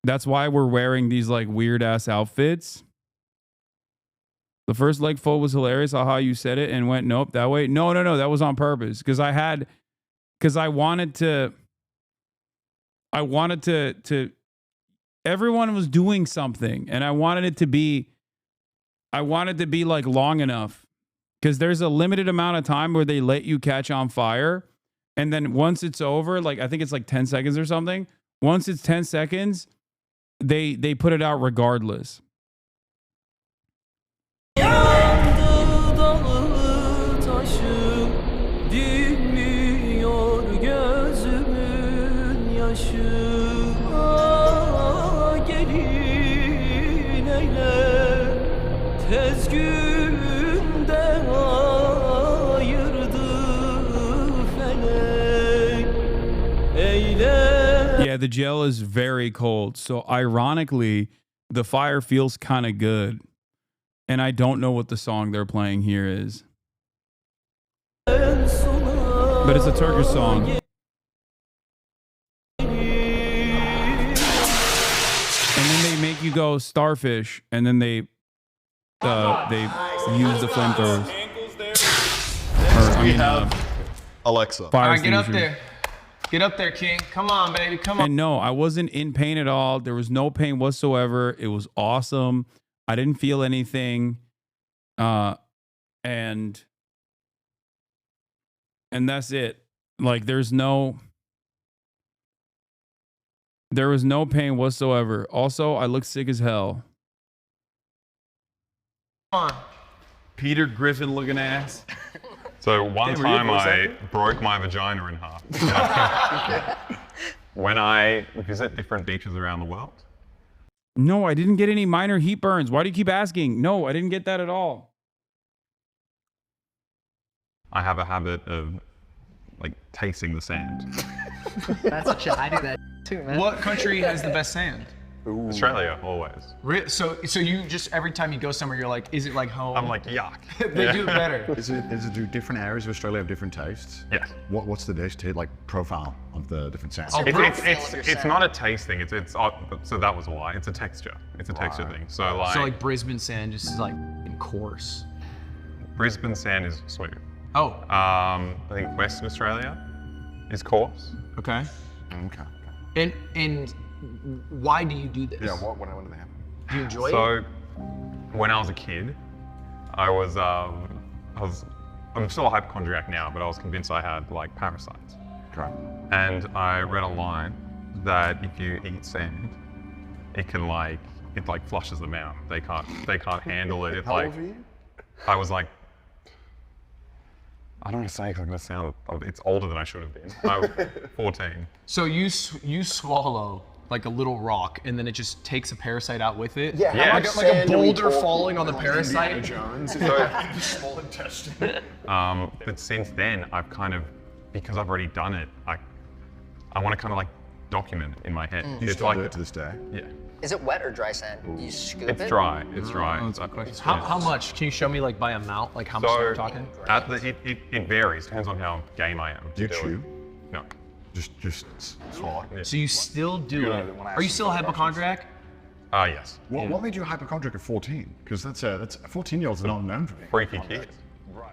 A: That's why we're wearing these like weird ass outfits. The first leg fold was hilarious. How you said it and went, nope, that way. No, that was on purpose. Because I wanted to everyone was doing something and I wanted it to be like long enough. Because there's a limited amount of time where they let you catch on fire. And then once it's over, like I think it's like 10 seconds or something. Once it's 10 seconds, they put it out regardless. Yeah, the gel is very cold. So ironically, the fire feels kind of good. And I don't know what the song they're playing here is. But it's a Turkish song. And then they make you go starfish, and then they use the flamethrowers.
O: We have Alexa.
S: All right, get up there. Get up there, King. Come on, baby. Come on.
A: And no, I wasn't in pain at all. There was no pain whatsoever. It was awesome. I didn't feel anything. And that's it. Like there was no pain whatsoever. Also, I look sick as hell.
S: Come on.
A: Peter Griffin looking ass.
Y: So one
A: Damn, were you
Y: time
A: a voice
Y: I
A: actor?
Y: broke my vagina in half. When I visit different beaches around the world.
A: No, I didn't get any minor heat burns. Why do you keep asking? No, I didn't get that at all.
Y: I have a habit of like tasting the sand.
B: That's what I do that too, man.
S: What country has the best sand?
Y: Australia, always.
S: So you just every time you go somewhere, you're like, is it like home?
Y: I'm like, yuck.
S: They do it better.
Z: Do different areas of Australia have different tastes?
Y: Yes.
Z: What's the dish like profile of the different sands?
Y: It's not a taste thing. It's so that was why. It's a texture. It's a texture thing. So like
S: Brisbane sand just is like coarse.
Y: Brisbane sand is sweet.
S: Oh.
Y: I think Western Australia is coarse.
S: Okay.
Z: Okay.
S: And why do you do this?
Z: Yeah. When did that happen?
S: Do you enjoy it?
Y: So when I was a kid, I'm still a hypochondriac now, but I was convinced I had like parasites.
Z: Correct.
Y: And I read a line that if you eat sand, it flushes them out. They can't handle it.
Z: How old were you?
Y: I was like, I don't want to say because I'm going to sound, it's older than I should have been. I was 14.
S: So you swallow like a little rock and then it just takes a parasite out with it?
Y: Yeah.
S: Like a boulder falling on the parasite?
Z: Small intestine.
Y: But since then, I've kind of, because I've already done it, I want to kind of like document it in my head.
Z: You still do it to this day?
Y: Yeah.
B: Is it wet or dry sand? Do you scoop it?
Y: It's dry. It's dry.
S: Oh, that's a good question. How much? Can you show me like by amount? Like how much are we talking?
Y: It varies. Depends on how game I am.
Z: Do you chew?
Y: No.
Z: Just swallow.
Y: Yeah.
S: So you still do it? Are you still a hypochondriac?
Y: Yes.
Z: What made you a hypochondriac at 14? Because that's 14-year-olds are not known for being
Y: freaky kids.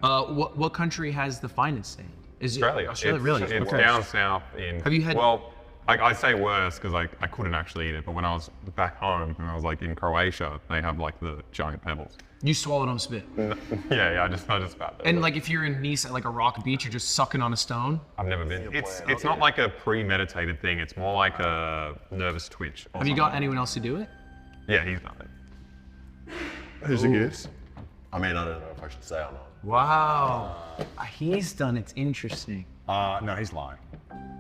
S: What country has the finest sand? Is
Y: Australia.
S: It Australia, really?
Y: It's down south in.
S: Have you had?
Y: Well, I say worse because I couldn't actually eat it, but when I was back home and I was like in Croatia, they have like the giant pebbles.
S: You swallow don't spit.
Y: Yeah, I just spat that.
S: And like if you're in Nice at like a rock beach, you're just sucking on a stone.
Y: I've never been. It's not like a premeditated thing. It's more like a nervous twitch.
S: Have you got anyone else to do it?
Y: Yeah, he's done it.
Z: Who's the goose?
O: I mean, I don't know if I should say or not.
S: Wow. He's done it. It's interesting.
Z: No, he's lying.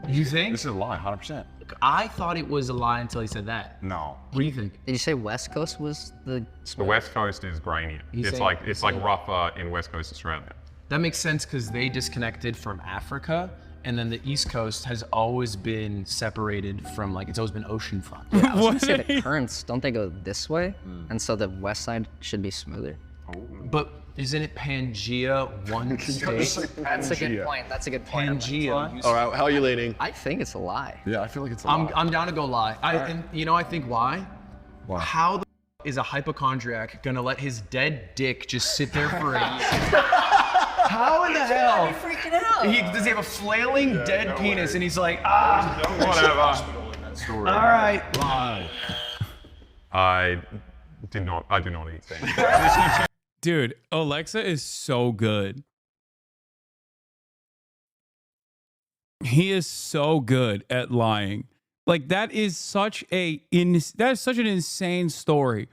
S: You think?
Z: This is a lie, 100%.
S: I thought it was a lie until he said that.
Z: No.
S: What do you think?
B: Did you say West Coast was the?
Y: The West Coast is grainier. It's like rougher in West Coast Australia.
S: That makes sense because they disconnected from Africa, and then the East Coast has always been separated from it's always been oceanfront.
B: Yeah, I was gonna say the currents, don't they go this way? And so the west side should be smoother.
S: But isn't it Pangea one state?
B: That's a good point. That's a good point.
S: Pangea.
O: All right, how are you leaning?
B: I think it's a lie.
Z: Yeah, I feel like it's a lie.
S: I'm down to go lie. And I think why?
Z: Why?
S: How the is a hypochondriac gonna let his dead dick just sit there for a year? How in the hell?
B: I'd be freaking out.
S: Does he have a flailing dead penis and he's like, whatever. All right.
Z: Lie.
Y: I do not eat sand.
A: Dude, Alexa is so good. He is so good at lying. Like that is such an insane story.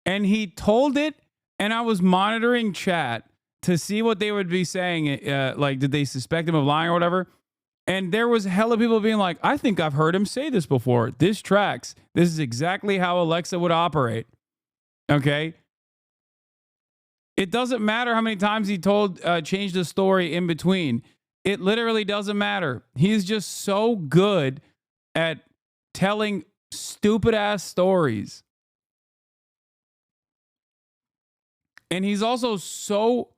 A: And he told it, and I was monitoring chat to see what they would be saying. Like, did they suspect him of lying or whatever? And there was hella people being like, I think I've heard him say this before. This tracks. This is exactly how Alexa would operate. Okay. It doesn't matter how many times he changed the story in between. It literally doesn't matter. He's just so good at telling stupid ass stories. And he's also so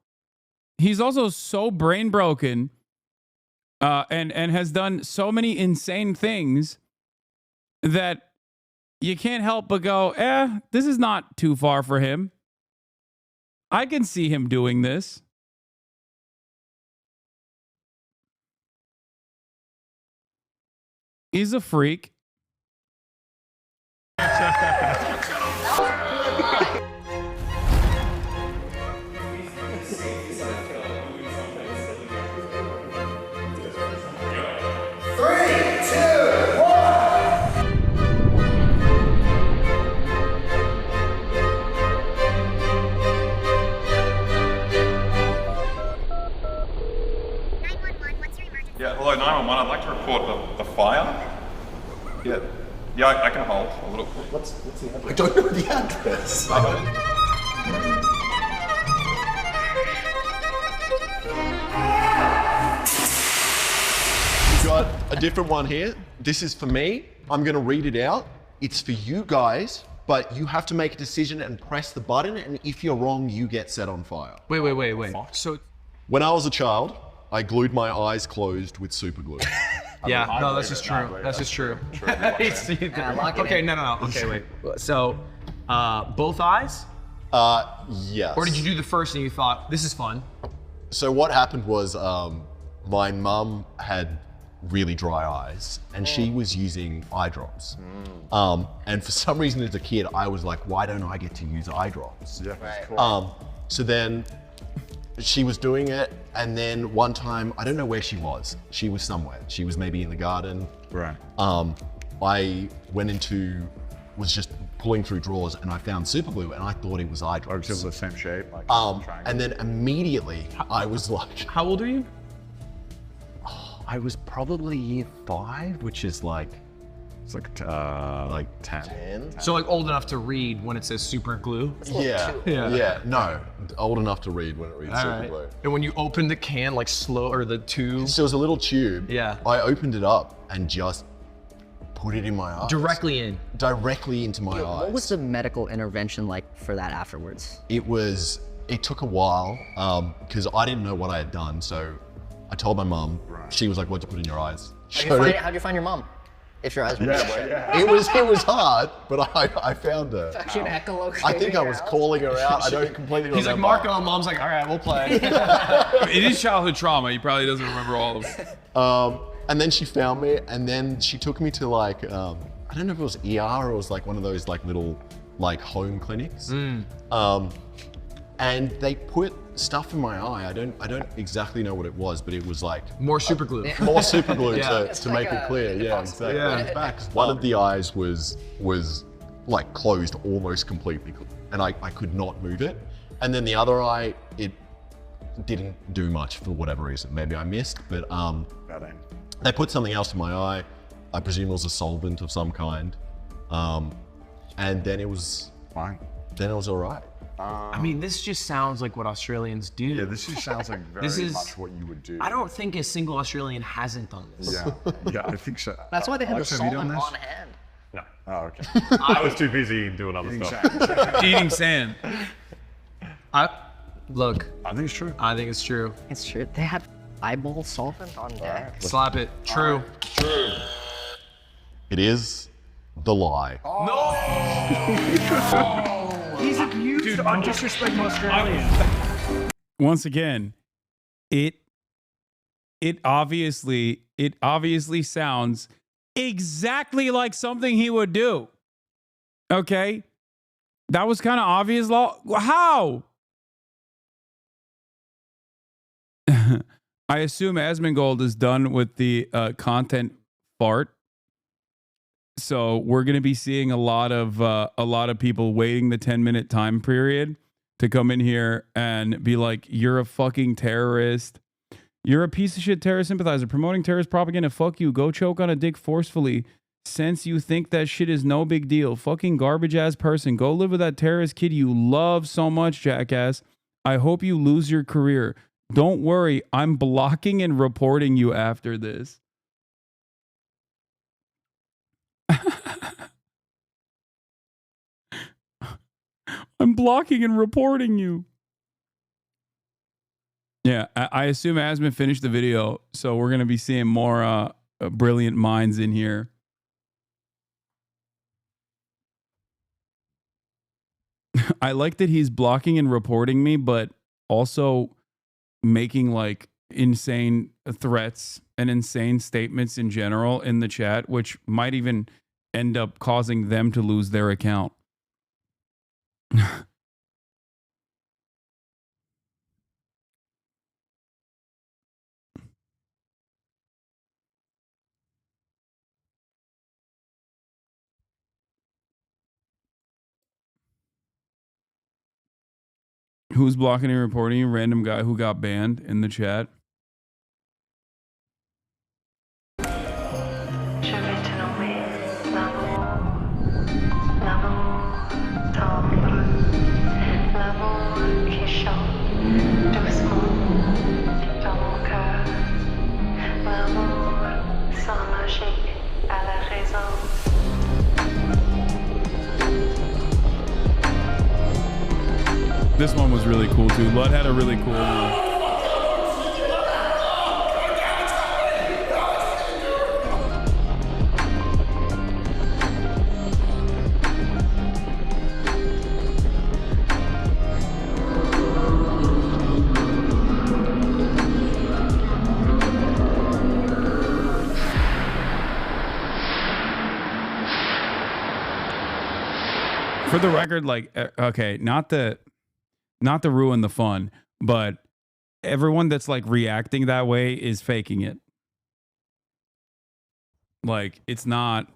A: brain broken and has done so many insane things that you can't help but go, this is not too far for him. I can see him doing this. He's a freak.
Y: Yeah, hello, 911. I'd like to report the fire. Yeah. Yeah, I can hold a little.
O: What's the address? I don't know the address. We've got a different one here. This is for me. I'm going to read it out. It's for you guys, but you have to make a decision and press the button, and if you're wrong, you get set on fire.
S: Wait. So,
O: when I was a child, I glued my eyes closed with super glue.
S: yeah, no, that's just true. That's just true. Okay, no. Okay, wait. So, both eyes?
O: Yes.
S: Or did you do the first and you thought, this is fun?
O: So what happened was my mum had really dry eyes and she was using eye drops. And for some reason as a kid, I was like, why don't I get to use eye drops?
Z: Yeah, right.
O: So then she was doing it, and then one time, I don't know where she was. She was somewhere. She was maybe in the garden.
Z: Right.
O: I was just pulling through drawers and I found super glue and I thought it was eye drops.
Z: Because it was the same shape, like
O: and then immediately I was like...
S: How old are you?
O: I was probably year 5, which is like...
Z: It's like 10.
S: So like old enough to read when it says super glue?
O: Yeah. No, old enough to read when it reads super glue.
S: And when you open the can, like slow, or the tube?
O: So it was a little tube.
S: Yeah.
O: I opened it up and just put it in my eyes.
S: Directly in?
O: Directly into my eyes.
B: What was the medical intervention like for that afterwards?
O: It took a while, because I didn't know what I had done, so I told my mum. She was like, what'd you put in your eyes?
B: How'd you find your mom? If your eyes were
O: It was hard, but I found her.
B: Actually, an echolocation.
O: I think I was calling her out. I don't completely remember.
S: He's like, Marco, and mom's like, all right, we'll play.
A: It is childhood trauma. He probably doesn't remember all of it.
O: And then she found me, and then she took me to like, I don't know if it was ER or it was like one of those like little like home clinics. And they put stuff in my eye. I don't exactly know what it was, but it was like
S: more super glue.
O: More super glue to make it clear. Yeah, exactly.
S: Yeah.
O: In fact, one of the eyes was like closed almost completely, and I could not move it. And then the other eye, it didn't do much for whatever reason. Maybe I missed, but they put something else in my eye. I presume it was a solvent of some kind. And then it was fine. Then it was all right.
S: I mean, this just sounds like what Australians do.
Z: Yeah, this just sounds like very much what you would do.
S: I don't think a single Australian hasn't done this.
Z: Yeah, I think so.
B: That's why they have the
Z: Alex, have you
B: solvent
Z: done this?
B: on hand.
Z: No. Oh, okay. I was too busy doing other stuff.
A: Eating sand.
S: Look.
Z: I think it's true.
S: I think it's true.
B: It's true. They have eyeball solvent on deck.
S: Slap it. True.
O: True. It is the lie.
S: He's abused on disrespecting Australians.
A: Once again, it obviously sounds exactly like something he would do. Okay? That was kind of obvious. How? I assume Asmongold is done with the content fart. So we're going to be seeing a lot of people waiting the 10-minute time period to come in here and be like, you're a fucking terrorist. You're a piece of shit terrorist sympathizer promoting terrorist propaganda. Fuck you. Go choke on a dick forcefully since you think that shit is no big deal. Fucking garbage ass person. Go live with that terrorist kid you love so much, jackass. I hope you lose your career. Don't worry. I'm blocking and reporting you after this. I'm blocking and reporting you. Yeah, I assume Asman finished the video, so we're going to be seeing more brilliant minds in here. I like that he's blocking and reporting me, but also making like insane threats and insane statements in general in the chat, which might even end up causing them to lose their account. Who's blocking and reporting? A random guy who got banned in the chat. This one was really cool too. Lud had a really cool one. For the record, like, okay, not to ruin the fun, but everyone that's like reacting that way is faking it. Like, it's not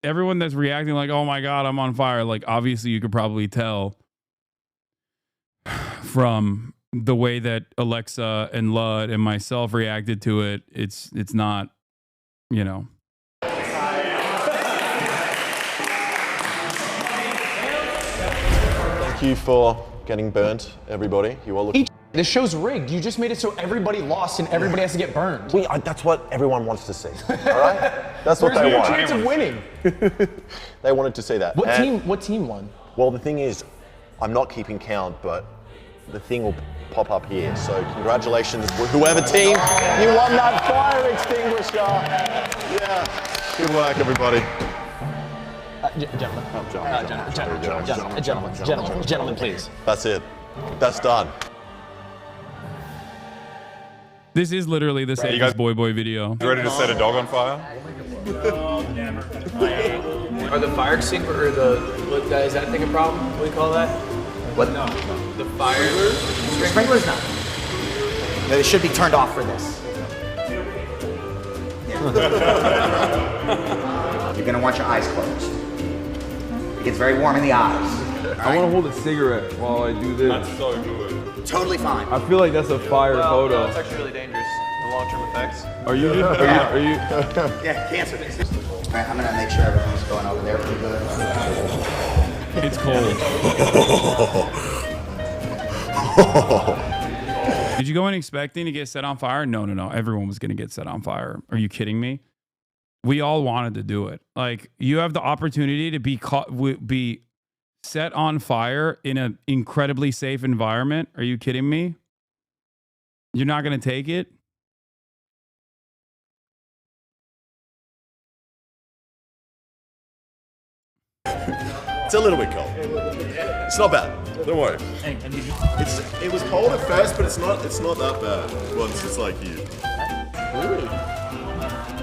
A: everyone that's reacting like, oh my God, I'm on fire. Like, obviously you could probably tell from the way that Alexa and Lud and myself reacted to it. It's not, you know.
O: Thank you for getting burnt, everybody. You all look.
S: This show's rigged. You just made it so everybody lost and everybody has to get burned.
O: That's what everyone wants to see. All right? That's what they want.
S: Where's your chance of winning?
O: They wanted to see that.
S: What team won?
O: Well, the thing is, I'm not keeping count, but the thing will pop up here. So congratulations, whoever team, you won that fire extinguisher. Yeah. Good work, everybody.
S: Gentlemen, please.
O: That's it. That's done.
A: This is literally the safest boy video.
Y: You ready to set a dog on fire?
S: Are the fire extinguisher or is that thing a problem? What do you call that?
Q: What?
S: No. The fire
Q: Sprinklers, no. They should be turned off for this. You're gonna want your eyes closed. It gets very warm in the eyes.
L: I want to hold a cigarette while I do this.
Y: That's so good.
Q: Totally fine.
L: I feel like that's a fire photo.
P: No, it's actually really dangerous. The long-term effects.
L: Are you just? Are you?
Q: Yeah, cancer. All right, I'm gonna make sure everything's going over there pretty good.
A: It's cold. Did you go in expecting to get set on fire? No. Everyone was going to get set on fire. Are you kidding me? We all wanted to do it. Like, you have the opportunity to be set on fire in an incredibly safe environment. Are you kidding me? You're not going to take it?
J: It's a little bit cold. It's not bad. Don't worry. It was cold at first, but it's not that bad once it's like you.
B: Ooh.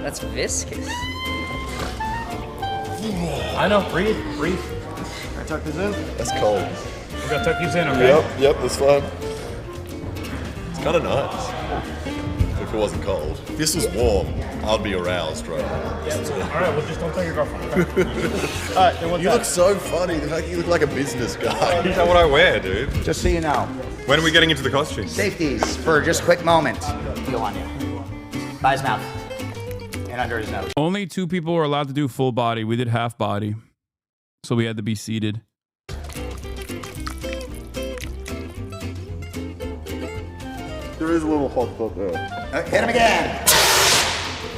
B: That's viscous.
P: I know. Breathe.
J: Can I tuck this in? That's cold.
P: We gotta tuck these in, okay?
J: Yep, that's fine. It's kind of nice. If it wasn't cold. If this was warm, I'd be aroused right now.
P: Yeah. All right, well, just don't tell your girlfriend.
J: All right, then you look so funny. The fact you look like a business guy.
Y: Is that what I wear, dude?
Q: Just so you know.
Y: When are we getting into the costume?
Q: Safeties for just a quick moment. Go on you. By his mouth. And under his nose.
A: Only 2 people were allowed to do full body. We did half body. So we had to be seated.
J: There is a little hot spot there.
Q: Hit him again.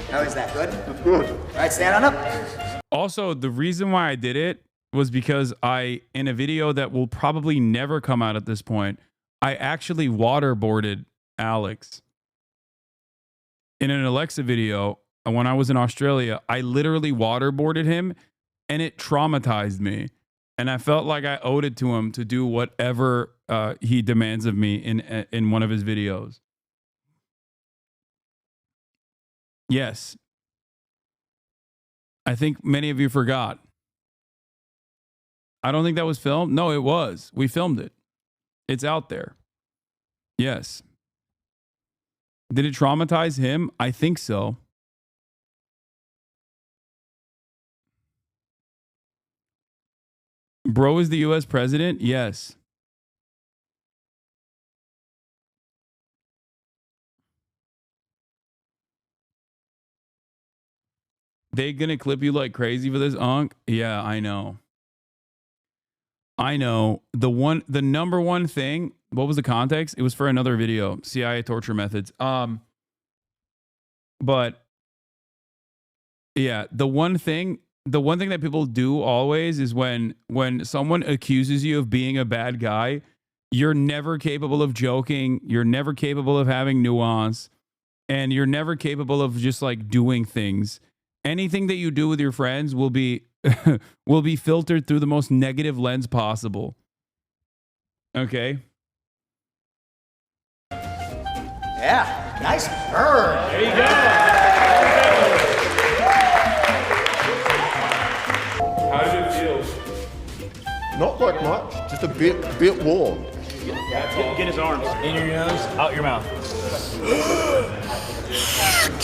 Q: How is that? Good?
J: That's good.
Q: All right, stand on up.
A: Also, the reason why I did it was because in a video that will probably never come out at this point, I actually waterboarded Alex. In an Alexa video, when I was in Australia, I literally waterboarded him and it traumatized me. And I felt like I owed it to him to do whatever he demands of me in one of his videos. Yes. I think many of you forgot. I don't think that was filmed. No, it was. We filmed it. It's out there. Yes. Did it traumatize him? I think so. Bro is the US president? Yes. They gonna clip you like crazy for this, Unc? Yeah, I know. I know. The number one thing what was the context? It was for another video, CIA torture methods. But yeah, the one thing that people do always is when someone accuses you of being a bad guy, you're never capable of joking, you're never capable of having nuance, and you're never capable of just like doing things. Anything that you do with your friends will be will be filtered through the most negative lens possible. Okay?
Q: Yeah, nice burn.
E: There you go.
L: How did it feel?
J: Not like much, just a bit warm.
E: Get his arms in your nose, out your mouth.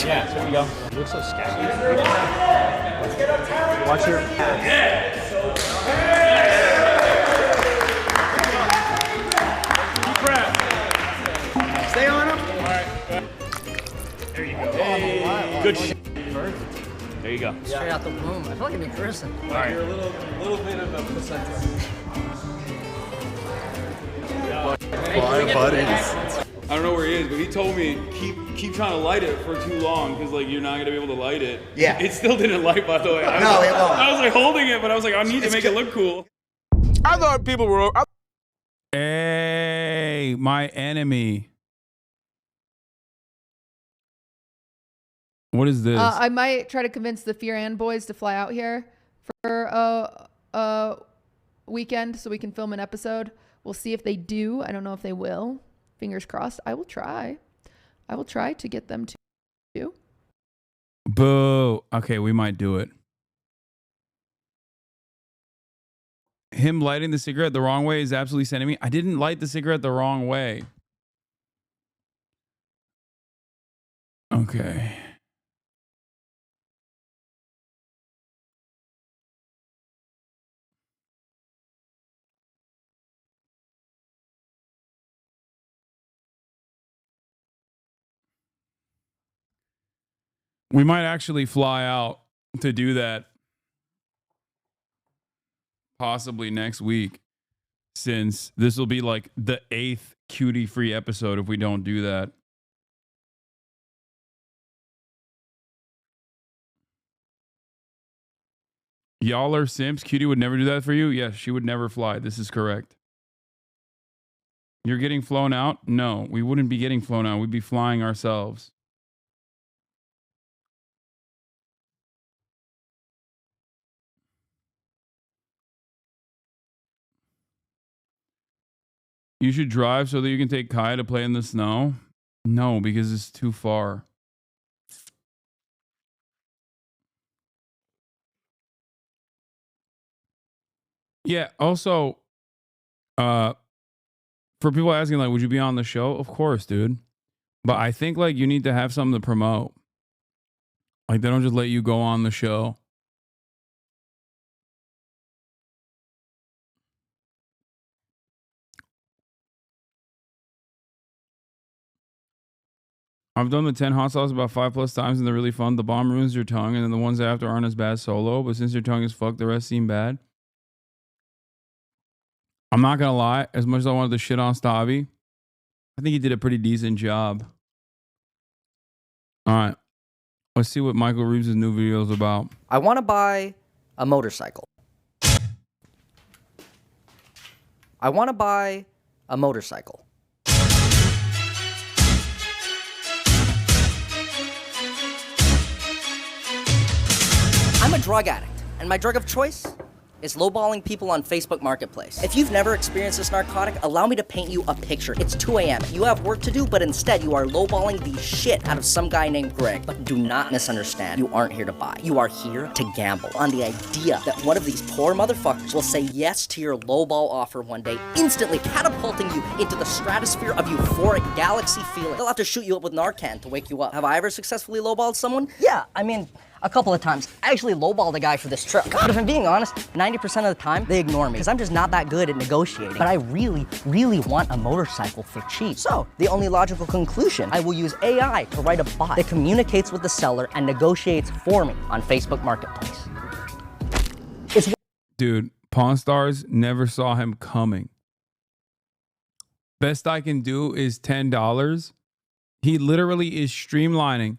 E: Yeah, there you go. You look so scary. Watch your
Q: Stay on him.
E: All right. There you go. Hey. Good shit. There you go.
B: Straight out the womb. I feel like a new person.
E: All right.
L: You're a little bit of a placenta. I don't know where he is, but he told me keep trying to light it for too long because like you're not gonna be able to light it.
Q: Yeah.
L: It still didn't light, by the way.
Q: It won't.
L: I was like holding it, but I was like, I need to make it look cool.
C: I thought people were.
A: Hey, my enemy. What is this?
G: I might try to convince the Fear and boys to fly out here for a weekend so we can film an episode. We'll see if they do. I don't know if they will. Fingers crossed. I will try. I will try to get them to do.
A: Boo. Okay, we might do it. Him lighting the cigarette the wrong way is absolutely sending me. I didn't light the cigarette the wrong way. Okay. We might actually fly out to do that possibly next week, since this will be like the 8th cutie free episode if we don't do that. Y'all are simps. Cutie would never do that for you. Yes, she would never fly. This is correct. You're getting flown out? No, we wouldn't be getting flown out. We'd be flying ourselves. You should drive so that you can take Kai to play in the snow. No, because it's too far. Yeah, also, for people asking, like, would you be on the show? Of course, dude. But I think, like, you need to have something to promote. Like, they don't just let you go on the show. I've done the 10 hot sauce about 5+ times and they're really fun. The bomb ruins your tongue and then the ones after aren't as bad solo, but since your tongue is fucked, the rest seem bad. I'm not going to lie. As much as I wanted to shit on Stabby, I think he did a pretty decent job. All right. Let's see what Michael Reeves' new video is about.
B: I want to buy a motorcycle. I want to buy a motorcycle. I'm a drug addict, and my drug of choice is lowballing people on Facebook Marketplace. If you've never experienced this narcotic, allow me to paint you a picture. It's 2 a.m. You have work to do, but instead you are lowballing the shit out of some guy named Greg. But do not misunderstand. You aren't here to buy. You are here to gamble on the idea that one of these poor motherfuckers will say yes to your lowball offer one day, instantly catapulting you into the stratosphere of euphoric galaxy feeling. They'll have to shoot you up with Narcan to wake you up. Have I ever successfully lowballed someone? Yeah, I mean, a couple of times. I actually lowballed a guy for this trip. But if I'm being honest, 90% of the time, they ignore me because I'm just not that good at negotiating. But I really, really want a motorcycle for cheap. So, the only logical conclusion, I will use AI to write a bot that communicates with the seller and negotiates for me on Facebook Marketplace. It's
A: Dude, Pawn Stars never saw him coming. best I can do is $10. He literally is streamlining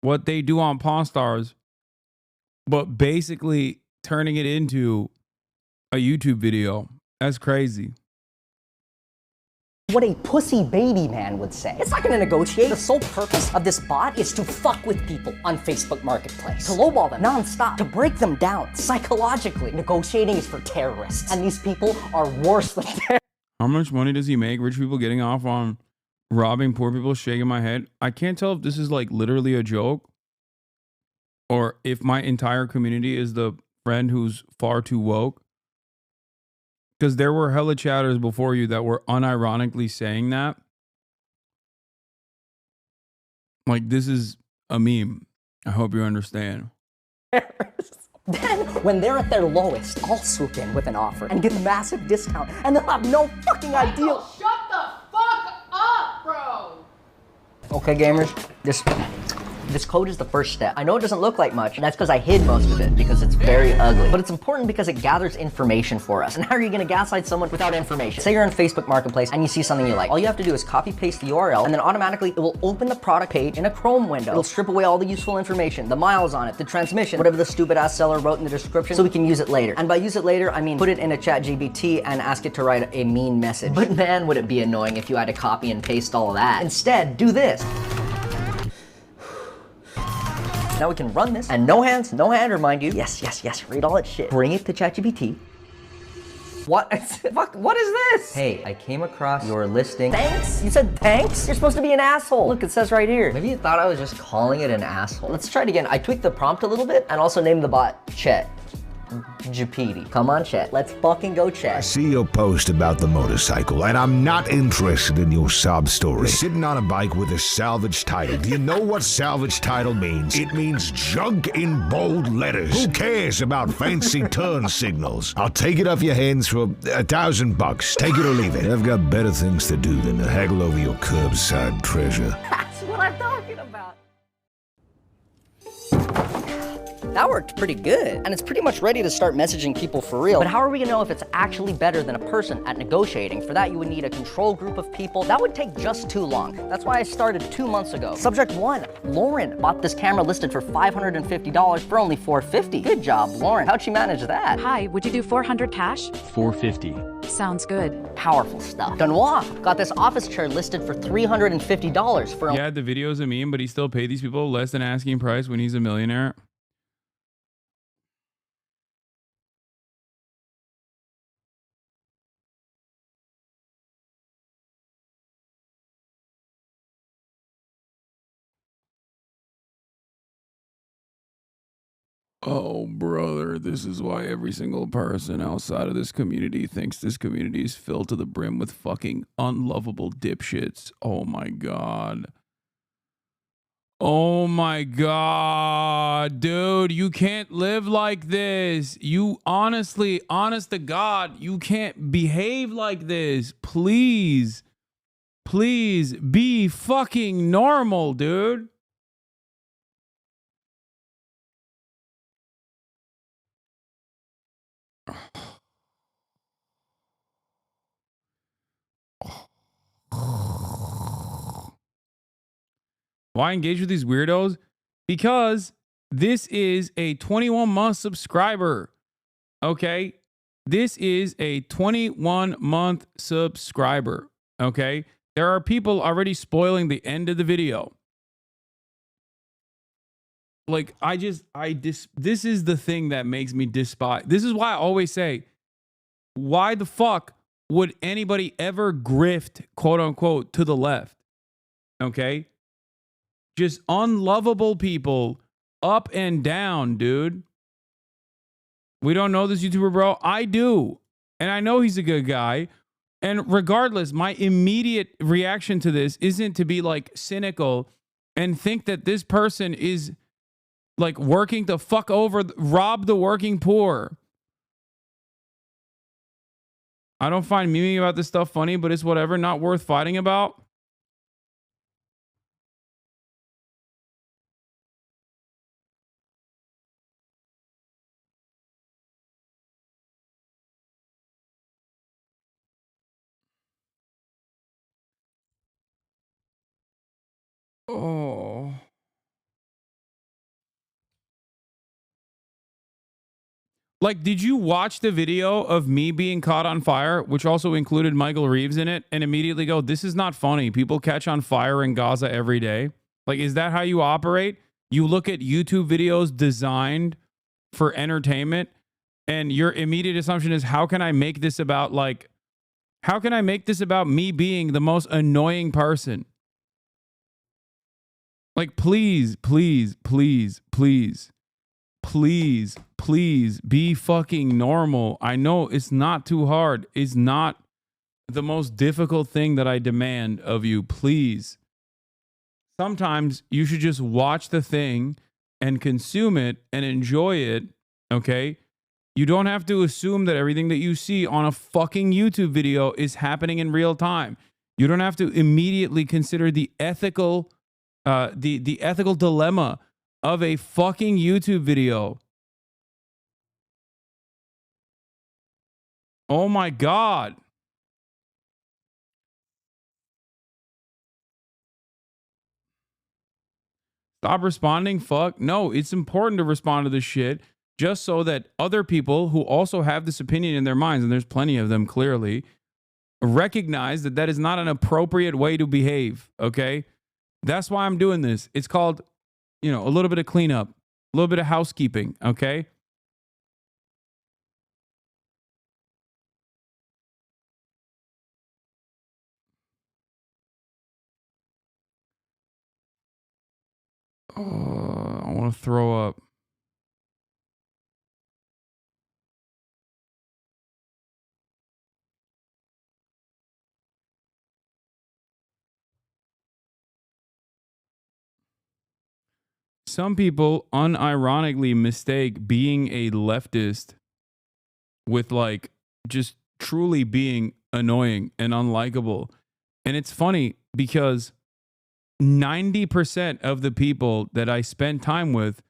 A: what they do on Pawn Stars, but basically turning it into a YouTube video. That's crazy.
F: What a pussy baby man would say. It's not gonna negotiate. The sole purpose of this bot is to fuck with people on Facebook Marketplace. To lowball them nonstop. To break them down psychologically. Negotiating is for terrorists. And these people are worse than terrorists.
A: How much money does he make? Rich people getting off on robbing poor people, shaking my head. I can't tell if this is like literally a joke or if my entire community is the friend who's far too woke. Because there were hella chatters before you that were unironically saying that. Like, this is a meme. I hope you understand.
F: Then, when they're at their lowest, I'll swoop in with an offer and give a massive discount, and they'll have no fucking idea.
G: Shut the fuck up, bro.
B: Okay, gamers, this code is the first step. I know it doesn't look like much, and that's because I hid most of it because it's very ugly. But it's important because it gathers information for us. And how are you gonna gaslight someone without information? Say you're on Facebook Marketplace and you see something you like. All you have to do is copy paste the URL and then automatically it will open the product page in a Chrome window. It'll strip away all the useful information, the miles on it, the transmission, whatever the stupid ass seller wrote in the description so we can use it later. And by use it later, I mean put it in a ChatGPT and ask it to write a mean message. But man, would it be annoying if you had to copy and paste all of that. Instead, do this. Now we can run this, and no hands, no hand, remind you. Yes, read all that shit. Bring it to ChatGPT. What? Fuck, what is this? Hey, I came across your listing. Thanks? You said thanks? You're supposed to be an asshole. Look, it says right here. Maybe you thought I was just calling it an asshole. Let's try it again. I tweaked the prompt a little bit and also named the bot Chet. Japiti. Come on, Chet. Let's fucking go, Chet.
H: I see your post about the motorcycle, and I'm not interested in your sob story. You're sitting on a bike with a salvage title. Do you know what salvage title means? It means junk in bold letters. Who cares about fancy turn signals? I'll take it off your hands for $1,000. Take it or leave it. I've got better things to do than to haggle over your curbside treasure.
F: That's what I'm talking about. That worked pretty good, and it's pretty much ready to start messaging people for real. But how are we gonna know if it's actually better than a person at negotiating? For that, you would need a control group of people. That would take just too long. That's why I started 2 months ago. Subject 1, Lauren bought this camera listed for $550 for only $450. Good job, Lauren. How'd she manage that?
T: Hi, would you do 400 cash?
U: 450.
T: Sounds good.
F: Powerful stuff. Benoit got this office chair listed for $350 for
A: Yeah, the video's a meme, but he still paid these people less than asking price when he's a millionaire. Oh, brother, this is why every single person outside of this community thinks this community is filled to the brim with fucking unlovable dipshits. Oh my God. Oh my God, dude, you can't live like this. You honestly, honest to God, you can't behave like this. Please, please be fucking normal, dude. Why engage with these weirdos? Because this is a 21-month subscriber. Okay? This is a 21-month subscriber. Okay? There are people already spoiling the end of the video. Like, this is the thing that makes me despise. This is why I always say, why the fuck would anybody ever grift, quote unquote, to the left? Okay? Just unlovable people up and down, dude. We don't know this YouTuber, bro. I do. And I know he's a good guy. And regardless, my immediate reaction to this isn't to be like cynical and think that this person is like working to fuck over, rob the working poor. I don't find memeing about this stuff funny, but it's whatever, not worth fighting about. Oh. Like, did you watch the video of me being caught on fire, which also included Michael Reeves in it, and immediately go, this is not funny. People catch on fire in Gaza every day. Like, is that how you operate? You look at YouTube videos designed for entertainment, and your immediate assumption is, how can I make this about, like, how can I make this about me being the most annoying person? Like, please, please, please, please, please, please be fucking normal. I know it's not too hard. It's not the most difficult thing that I demand of you. Please. Sometimes you should just watch the thing and consume it and enjoy it, okay? You don't have to assume that everything that you see on a fucking YouTube video is happening in real time. You don't have to immediately consider the ethical the ethical dilemma of a fucking YouTube video. Oh my God. Stop responding. Fuck. No, it's important to respond to this shit just so that other people who also have this opinion in their minds, and there's plenty of them clearly, recognize that that is not an appropriate way to behave. Okay. That's why I'm doing this. It's called, you know, a little bit of cleanup, a little bit of housekeeping. Okay. I want to throw up. Some people unironically mistake being a leftist with, like, just truly being annoying and unlikable. And it's funny because 90% of the people that I spend time with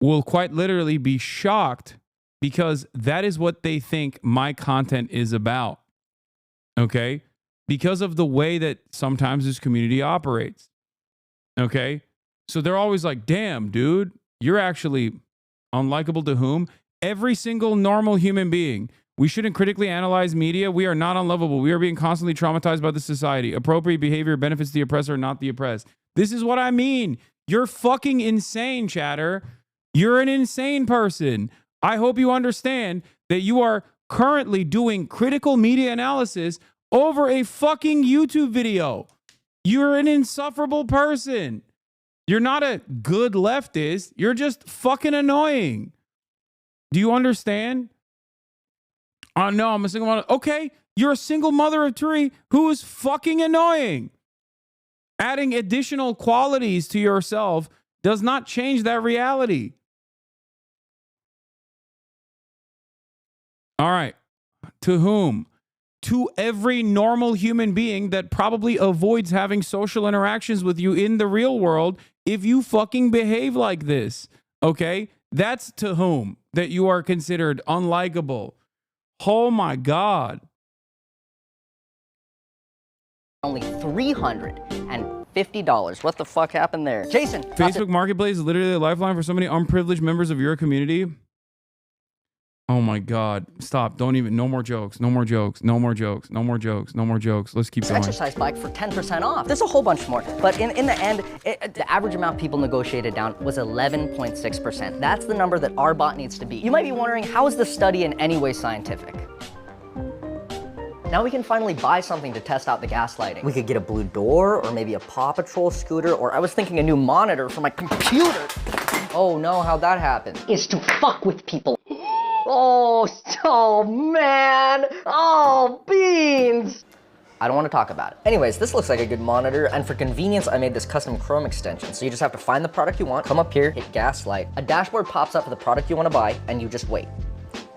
A: will quite literally be shocked because that is what they think my content is about. Okay? Because of the way that sometimes this community operates. Okay? So they're always like, damn, dude, you're actually unlikable to whom? Every single normal human being. We shouldn't critically analyze media. We are not unlovable. We are being constantly traumatized by the society. Appropriate behavior benefits the oppressor, not the oppressed. This is what I mean. You're fucking insane, chatter. You're an insane person. I hope you understand that you are currently doing critical media analysis over a fucking YouTube video. You're an insufferable person. You're not a good leftist. You're just fucking annoying. Do you understand? Oh, no, I'm a single mother. Okay, you're a single mother of three who is fucking annoying. Adding additional qualities to yourself does not change that reality. All right. To whom? To every normal human being that probably avoids having social interactions with you in the real world if you fucking behave like this. Okay? That's to whom that you are considered unlikable. Oh my God.
F: Only $350. What the fuck happened there? Jason.
A: Facebook Marketplace is literally a lifeline for so many unprivileged members of your community. Oh my God. Stop. Don't even. No more jokes. No more jokes. No more jokes. No more jokes. No more jokes. Let's keep going.
F: Exercise bike for 10% off. There's a whole bunch more. But in the end, the average amount people negotiated down was 11.6%. That's the number that our bot needs to be. You might be wondering, how is this study in any way scientific? Now we can finally buy something to test out the gaslighting. We could get a blue door, or maybe a Paw Patrol scooter, or I was thinking a new monitor for my computer. Oh no, how'd that happen? Is to fuck with people. Oh man, oh beans. I don't want to talk about it. Anyways, this looks like a good monitor, and for convenience, I made this custom Chrome extension. So you just have to find the product you want, come up here, hit gaslight. A dashboard pops up for the product you want to buy, and you just wait.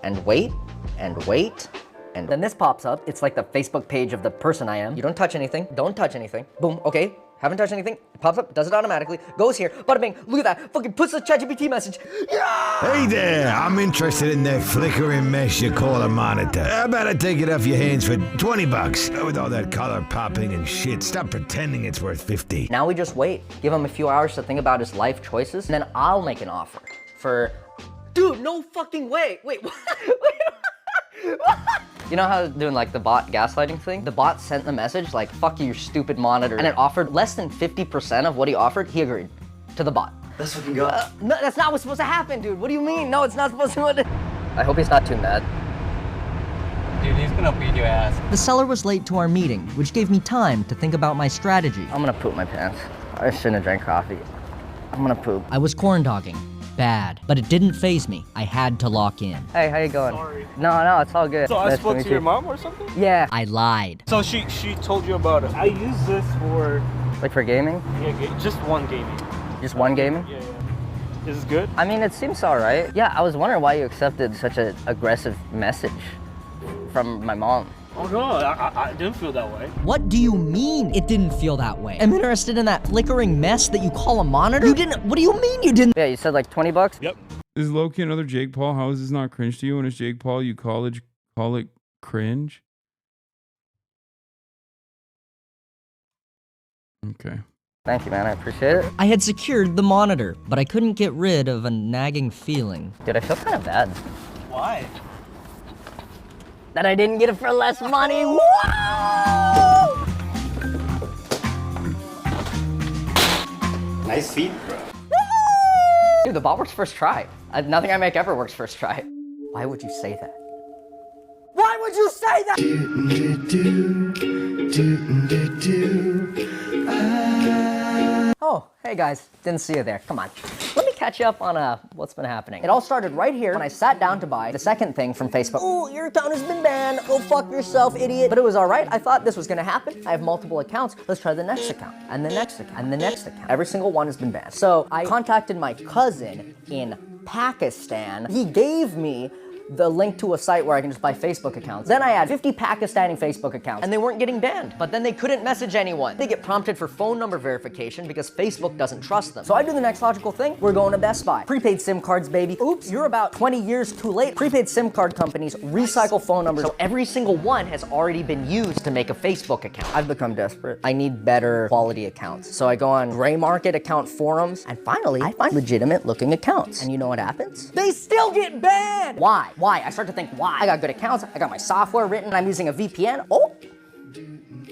F: And wait, and wait, and then this pops up. It's like the Facebook page of the person I am. You don't touch anything, don't touch anything. Boom, okay. Haven't touched anything. It pops up, does it automatically, goes here, bada bing, look at that, fucking puts the ChatGPT message. Yeah!
H: Hey there, I'm interested in that flickering mess you call a monitor. How about I take it off your hands for $20? With all that color popping and shit, stop pretending it's worth 50.
F: Now we just wait. Give him a few hours to think about his life choices, and then I'll make an offer for... Dude, no fucking way. Wait, what? You know how doing like the bot gaslighting thing? The bot sent the message like, fuck you, your stupid monitor. And it offered less than 50% of what he offered. He agreed to the bot.
N: Let's fucking go.
F: No, that's not what's supposed to happen, dude. What do you mean? No, it's not supposed to. I hope he's not too mad.
N: Dude, he's gonna beat your ass.
F: The seller was late to our meeting, which gave me time to think about my strategy. I'm gonna poop my pants. I shouldn't have drank coffee. I'm gonna poop. I was corn dogging. Bad. But it didn't faze me. I had to lock in. Hey, how you going? Sorry. No, it's all good.
I: So I spoke to your mom or something?
F: Yeah. I lied.
I: So she told you about it. I use this for...
F: Like for gaming?
I: Yeah, just one gaming.
F: Just one gaming?
I: Yeah. Is this good?
F: I mean, it seems all right. Yeah, I was wondering why you accepted such an aggressive message from my mom.
I: Oh no, I didn't feel that way.
F: What do you mean it didn't feel that way? I'm interested in that flickering mess that you call a monitor? You didn't, what do you mean you didn't? Yeah, you said like 20 bucks?
I: Yep.
A: Is Loki another Jake Paul? How is this not cringe to you? When it's Jake Paul, you call it cringe? Okay.
F: Thank you, man. I appreciate it. I had secured the monitor, but I couldn't get rid of a nagging feeling. Dude, I feel kind of bad.
I: Why?
F: That I didn't get it for less money. Whoa!
N: Nice feet, bro.
F: Dude, the bot works first try. Nothing I make ever works first try. Why would you say that? Why would you say that? Oh, hey guys, didn't see you there. Come on. Let me catch you up on what's been happening. It all started right here when I sat down to buy the second thing from Facebook. Ooh, your account has been banned. Go fuck yourself, idiot. But it was all right. I thought this was gonna happen. I have multiple accounts. Let's try the next account, and the next account, and the next account. Every single one has been banned. So I contacted my cousin in Pakistan. He gave me the link to a site where I can just buy Facebook accounts. Then I had 50 Pakistani Facebook accounts, and they weren't getting banned. But then they couldn't message anyone. They get prompted for phone number verification because Facebook doesn't trust them. So I do the next logical thing. We're going to Best Buy. Prepaid SIM cards, baby. Oops, you're about 20 years too late. Prepaid SIM card companies recycle phone numbers, so every single one has already been used to make a Facebook account. I've become desperate. I need better quality accounts. So I go on gray market account forums, and finally, I find legitimate looking accounts. And you know what happens? They still get banned! Why? I start to think, why? I got good accounts, I got my software written, I'm using a VPN. Oh,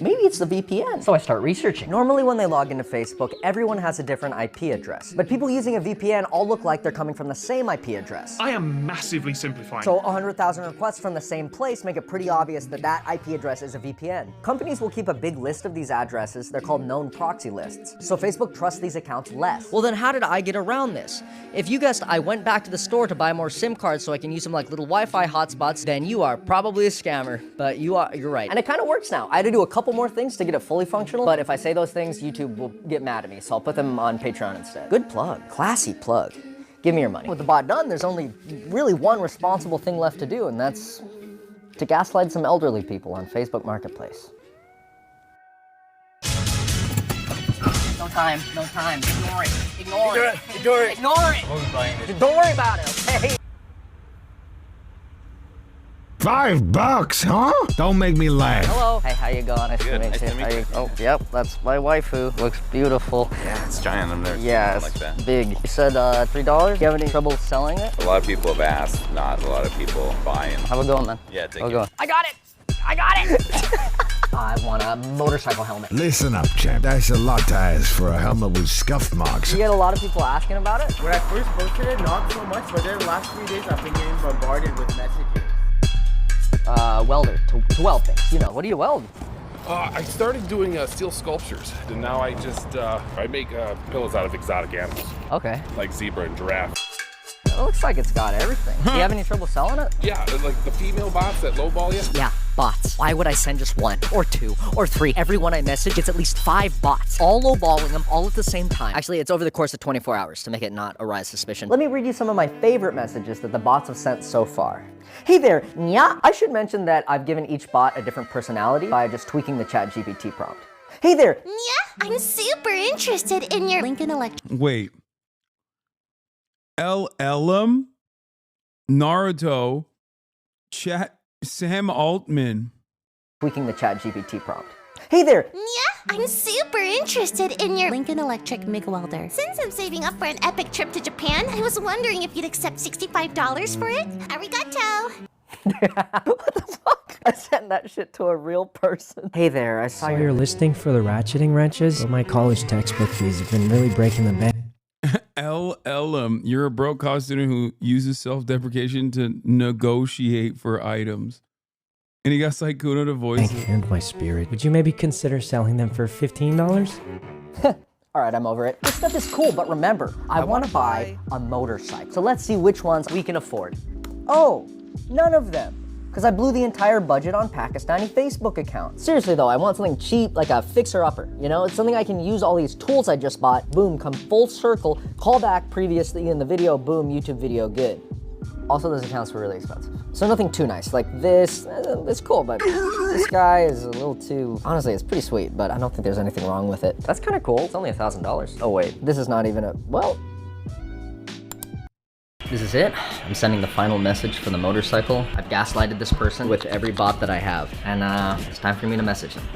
F: maybe it's the VPN. So I start researching. Normally when they log into Facebook, everyone has a different IP address. But people using a VPN all look like they're coming from the same IP address.
I: I am massively simplifying.
F: So 100,000 requests from the same place make it pretty obvious that that IP address is a VPN. Companies will keep a big list of these addresses. They're called known proxy lists. So Facebook trusts these accounts less. Well then how did I get around this? If you guessed I went back to the store to buy more SIM cards so I can use them like little Wi-Fi hotspots, then you are probably a scammer. But you're right. And it kind of works now. I had to do a couple more things to get it fully functional, but if I say those things, YouTube will get mad at me, so I'll put them on Patreon instead. Good plug. Classy plug. Give me your money. With the bot done, there's only really one responsible thing left to do, and that's to gaslight some elderly people on Facebook Marketplace. No time. Ignore it. Don't worry about it, okay?
H: $5, huh? Don't make me laugh.
F: Hello. Hey, how you going? Nice to meet you. Oh, yep, that's my waifu. Looks beautiful.
K: Yeah, it's giant. I've never seen
F: yeah,
K: something like that.
F: Big. You said $3? Do you have any trouble selling it?
K: A lot of people have asked, not a lot of people buying.
F: Have a go, man.
K: Yeah, take
F: it.
K: it.
F: I got it! I want a motorcycle helmet.
H: Listen up, champ. That's a lot to ask for a helmet with scuff marks.
F: You get a lot of people asking about it?
U: When I first posted it, not so much, but then the last 3 days I've been getting bombarded with messages.
F: Welder, to weld things. You know, what do you weld?
V: I started doing steel sculptures, and now I just I make pillows out of exotic animals.
F: Okay.
V: Like zebra and giraffe.
F: It looks like it's got everything. Do you have any trouble selling it?
V: Yeah, like the female bots that lowball you.
F: Yeah, bots. Why would I send just one, or two, or three? Everyone I message, it's at least 5 bots, all lowballing them, all at the same time. Actually, it's over the course of 24 hours to make it not arise suspicion. Let me read you some of my favorite messages that the bots have sent so far. Hey there, nya. I should mention that I've given each bot a different personality by just tweaking the ChatGPT prompt. Hey there, nya.
D: I'm super interested in your Lincoln Electric.
A: Wait. LLM, Naruto, Chat, Sam Altman.
F: Tweaking the chat GPT prompt. Hey there!
D: Yeah, I'm super interested in your Lincoln Electric MIG welder. Since I'm saving up for an epic trip to Japan, I was wondering if you'd accept $65 for it. Arigato!
F: I sent that shit to a real person. Hey there, I saw
M: Saw your listing for the ratcheting wrenches. Well, my college textbook fees have been really breaking the bank.
A: LLM, you're a broke college student who uses self-deprecation to negotiate for items. And he got Saikuno to voice it.
M: And my spirit. Would you maybe consider selling them for $15?
F: All right, I'm over it. This stuff is cool, but remember, I want to buy a motorcycle. So let's see which ones we can afford. Oh, none of them. Because I blew the entire budget on Pakistani Facebook accounts. Seriously though, I want something cheap, like a fixer-upper. You know, it's something I can use all these tools I just bought, boom, come full circle, call back previously in the video, boom, YouTube video, good. Also, those accounts were really expensive. So nothing too nice. Like this, it's cool, but this guy is a little too, honestly, it's pretty sweet, but I don't think there's anything wrong with it. That's kind of cool. It's only $1,000. Oh wait, this is not even a, well. This is it. I'm sending the final message for the motorcycle. I've gaslighted this person with every bot that I have, and it's time for me to message them.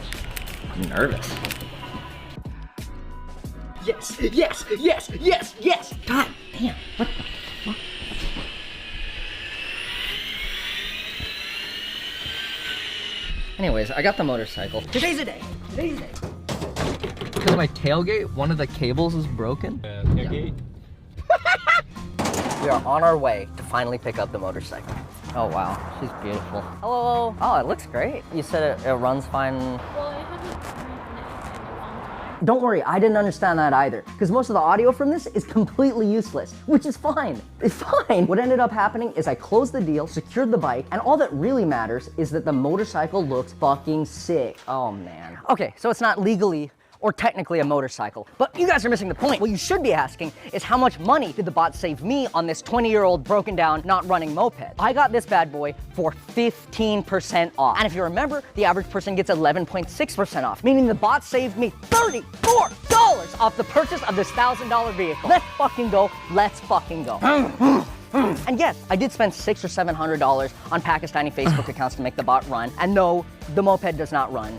F: I'm nervous. Yes, yes, yes, yes, yes! God damn, what the fuck? Anyways, I got the motorcycle. Today's the day. Today's the day. Because of my tailgate, one of the cables is broken. Tailgate? We are on our way to finally pick up the motorcycle. Oh wow, she's beautiful. Hello. Oh, it looks great. You said it runs fine.
R: Well, I haven't.
F: Don't worry, I didn't understand that either. Because most of the audio from this is completely useless, which is fine. It's fine. What ended up happening is I closed the deal, secured the bike, and all that really matters is that the motorcycle looks fucking sick. Oh man. Okay, so it's not legally or technically a motorcycle, but you guys are missing the point. What you should be asking is how much money did the bot save me on this 20-year-old broken down, not running moped? I got this bad boy for 15% off. And if you remember, the average person gets 11.6% off, meaning the bot saved me $34 off the purchase of this $1,000 vehicle. Let's fucking go, let's fucking go. And yes, I did spend $600 or $700 on Pakistani Facebook accounts to make the bot run, and no, the moped does not run.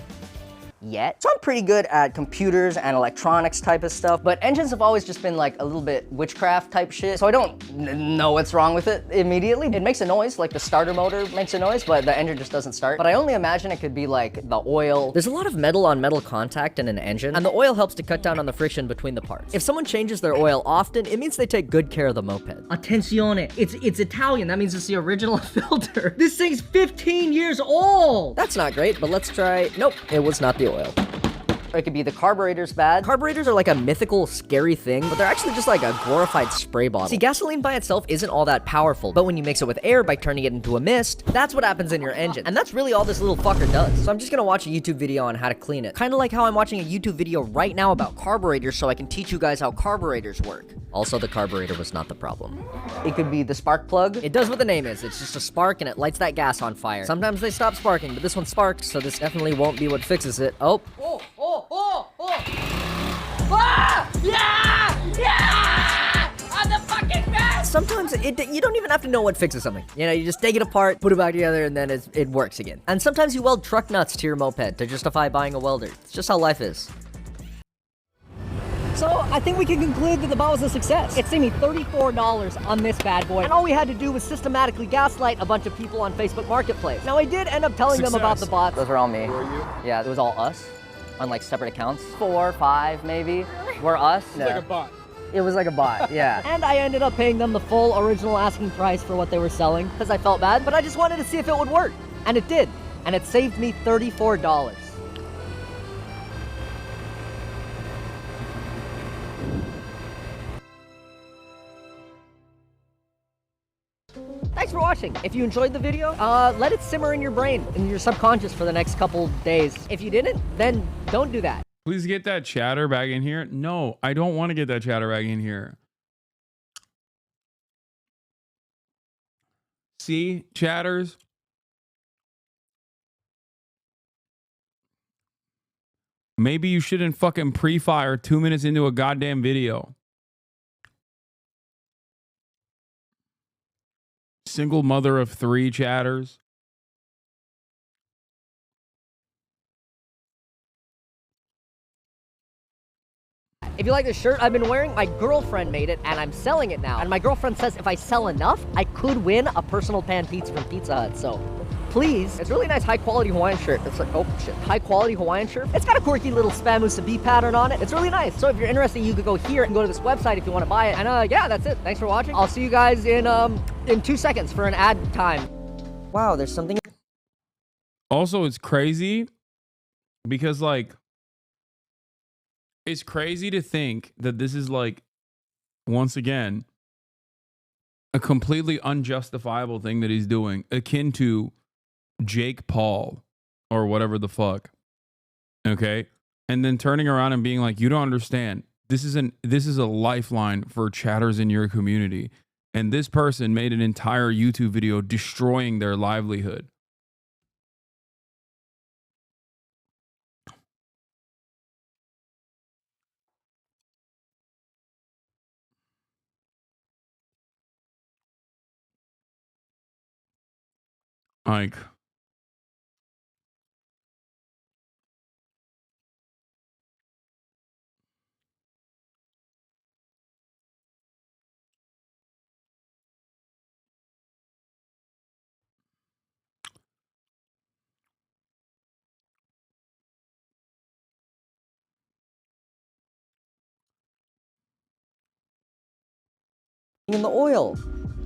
F: Yet. So I'm pretty good at computers and electronics type of stuff, but engines have always just been like a little bit witchcraft type shit, so I don't know what's wrong with it immediately. It makes a noise, like the starter motor makes a noise, but the engine just doesn't start. But I only imagine it could be like the oil. There's a lot of metal on metal contact in an engine, and the oil helps to cut down on the friction between the parts. If someone changes their oil often, it means they take good care of the moped. Attenzione, it's Italian, that means it's the original filter. This thing's 15 years old! That's not great, but let's try, nope, it was not the oil. Or it could be the carburetor's bad. Carburetors are like a mythical, scary thing, but they're actually just like a glorified spray bottle. See, gasoline by itself isn't all that powerful, but when you mix it with air by turning it into a mist, that's what happens in your engine. And that's really all this little fucker does. So I'm just gonna watch a YouTube video on how to clean it. Kinda like how I'm watching a YouTube video right now about carburetors so I can teach you guys how carburetors work. Also, the carburetor was not the problem. It could be the spark plug. It does what the name is. It's just a spark and it lights that gas on fire. Sometimes they stop sparking, but this one sparks, so this definitely won't be what fixes it. Oh. Ah! Yeah! Yeah! I'm the fucking best! Sometimes you don't even have to know what fixes something. You know, you just take it apart, put it back together, and then it works again. And sometimes you weld truck nuts to your moped to justify buying a welder. It's just how life is. So I think we can conclude that the bot was a success. It saved me $34 on this bad boy, and all we had to do was systematically gaslight a bunch of people on Facebook Marketplace. Now I did end up telling them about the bot. Those were all me. Who are you? Yeah, it was all us on like separate accounts. 4, 5 maybe were us.
L: It's like a bot.
F: It was like a bot, yeah. And I ended up paying them the full original asking price for what they were selling because I felt bad, but I just wanted to see if it would work. And it did. And it saved me $34. Thanks for watching. If you enjoyed the video, let it simmer in your brain, in your subconscious for the next couple days. If you didn't, then don't do that.
A: Please get that chatter back in here. No, I don't want to get that chatter back in here. See, chatters. Maybe you shouldn't fucking pre-fire 2 minutes into a goddamn video. Single mother of 3 chatters.
F: If you like this shirt I've been wearing, my girlfriend made it and I'm selling it now. And my girlfriend says if I sell enough, I could win a personal pan pizza from Pizza Hut. So please, it's a really nice high quality Hawaiian shirt. It's like, oh shit, high quality Hawaiian shirt. It's got a quirky little Spam Musabi pattern on it. It's really nice. So if you're interested, you could go here and go to this website if you want to buy it. And yeah, that's it. Thanks for watching. I'll see you guys in 2 seconds for an ad time. Wow, there's something.
A: Also, it's crazy because like, it's crazy to think that this is like, once again, a completely unjustifiable thing that he's doing, akin to Jake Paul or whatever the fuck. Okay? And then turning around and being like, you don't understand. This is a lifeline for chatters in your community. And this person made an entire YouTube video destroying their livelihood. Like,
F: In the oil.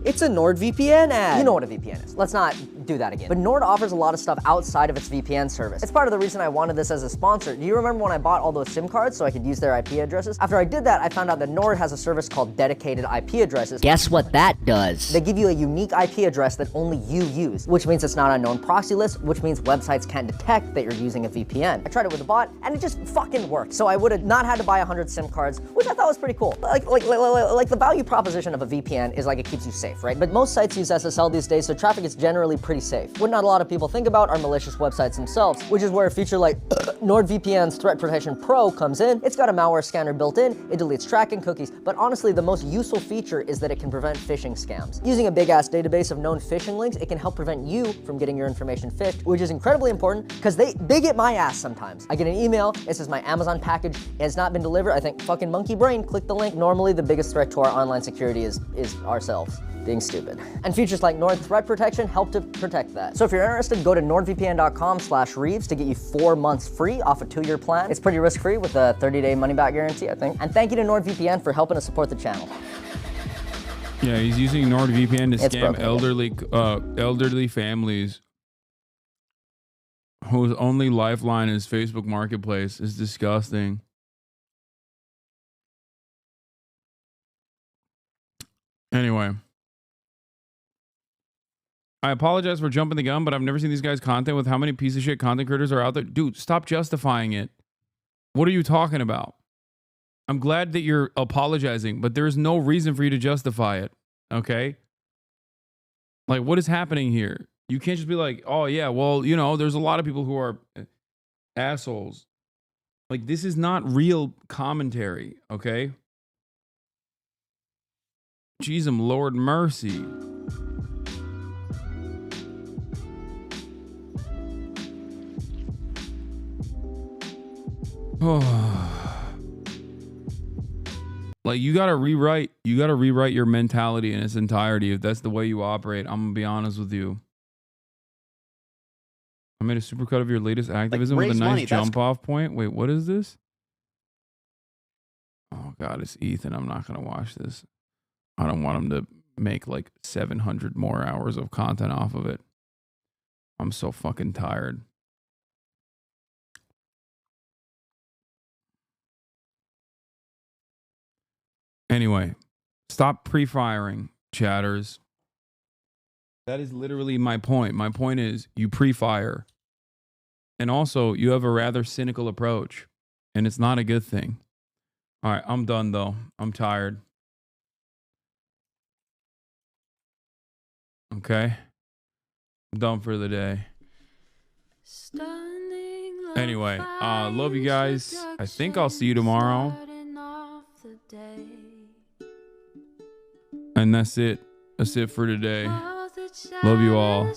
F: It's a NordVPN ad. You know what a VPN is. Let's not do that again. But Nord offers a lot of stuff outside of its VPN service. It's part of the reason I wanted this as a sponsor. Do you remember when I bought all those SIM cards so I could use their IP addresses? After I did that, I found out that Nord has a service called Dedicated IP Addresses. Guess what that does? They give you a unique IP address that only you use, which means it's not on known proxy lists, which means websites can't detect that you're using a VPN. I tried it with a bot, and it just fucking worked. So I would have not had to buy 100 SIM cards, which I thought was pretty cool. Like the value proposition of a VPN is like it keeps you safe, right? But most sites use SSL these days, so traffic is generally pretty safe. What not a lot of people think about are malicious websites themselves, which is where a feature like NordVPN's Threat Protection Pro comes in. It's got a malware scanner built in, it deletes tracking cookies, but honestly, the most useful feature is that it can prevent phishing scams. Using a big-ass database of known phishing links, it can help prevent you from getting your information phished, which is incredibly important because they get my ass sometimes. I get an email, it says my Amazon package has not been delivered. I think, fucking monkey brain, click the link. Normally, the biggest threat to our online security is ourselves being stupid. And features like Nord Threat Protection help to protect that. So if you're interested, go to nordvpn.com/Reeves to get you 4 months free off a 2-year plan. It's pretty risk-free with a 30-day money-back guarantee, I think. And thank you to NordVPN for helping us support the channel.
A: yeah, he's using NordVPN to
F: It's
A: scam
F: broken,
A: elderly families whose only lifeline is Facebook Marketplace. Is disgusting. Anyway, I apologize for jumping the gun, but I've never seen these guys' content with how many piece of shit content creators are out there. Dude, stop justifying it. What are you talking about? I'm glad that you're apologizing, but there's no reason for you to justify it. Okay? Like, what is happening here? You can't just be like, oh, yeah, well, you know, there's a lot of people who are assholes. Like, this is not real commentary, okay? Jeez, Lord mercy. Like, you gotta rewrite your mentality in its entirety if that's the way you operate. I'm gonna be honest with you. I made a supercut of your latest activism with a nice jump off point. Wait, what is this? Oh god, it's Ethan. I'm not gonna watch this. I don't want him to make like 700 more hours of content off of it. I'm so fucking tired. Anyway, stop pre-firing, chatters. That is literally my point. My point is you pre-fire. And also, you have a rather cynical approach. And it's not a good thing. All right, I'm done though. I'm tired. Okay? I'm done for the day. Anyway, love you guys. I think I'll see you tomorrow. And that's it. That's it for today. Love you all.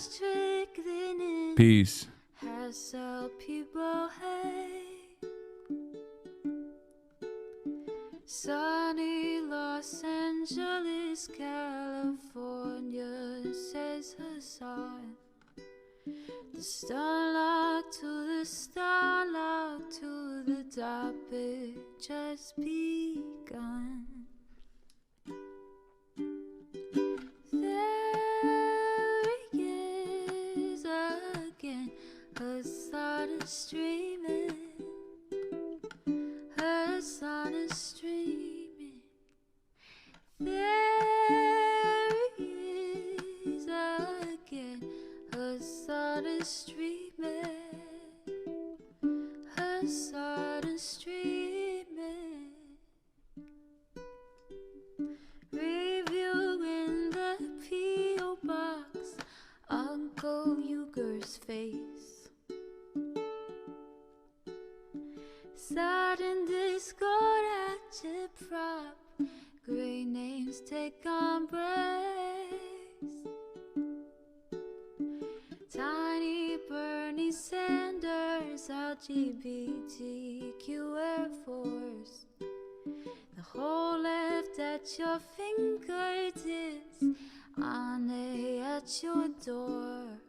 A: Peace.
O: Sunny Los Angeles, California, says Hasan. The starlock to the starlock to the topic just begun. There he is again, Hasan is streaming. Hasan is streaming. There he is again. Hasan is streaming. Hasan is streaming. Review in the P.O. box. Uncle Uger's face. Sudden Discord agitprop. Great names take embrace. Tiny Bernie Sanders, LGBTQ Air Force. The whole left at your fingertips, Ane at your door.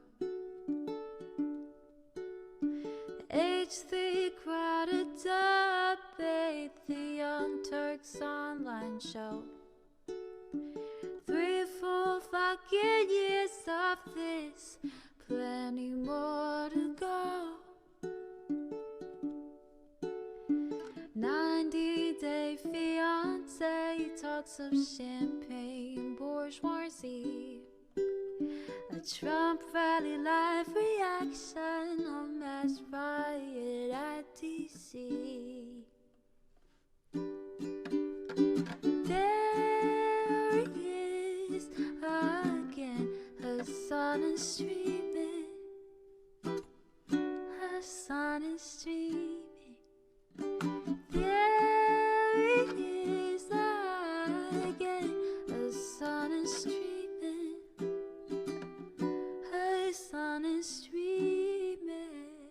O: H3 crowded debate, the Young Turks online show. 3 full fucking years of this, plenty more to go. 90-day fiance talks of champagne bourgeoisie. A Trump rally live reaction on mass riot at DC. There he is again, Hasan is streaming. Hasan is streaming. There he is again, Hasan is streaming. Hasan is streaming.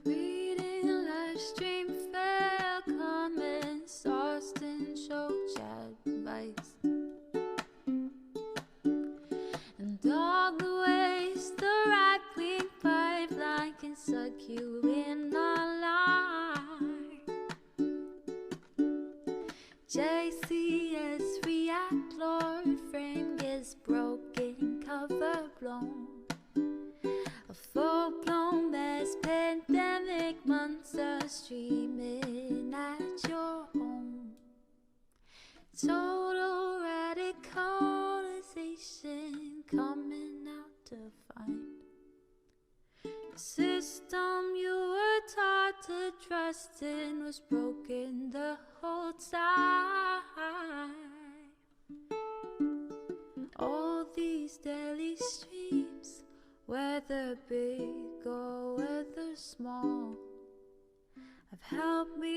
O: Reading live stream fair comments, Austin show chat advice. And all the ways the right-wing pipeline can suck you in online. JCS react, Lord frame gets broken, cover blown. A full-blown mass pandemic monster streaming at your home. Total radicalization coming out to find. The system you were taught to trust in was broken the whole time. All these daily streams, whether big or whether small, have helped me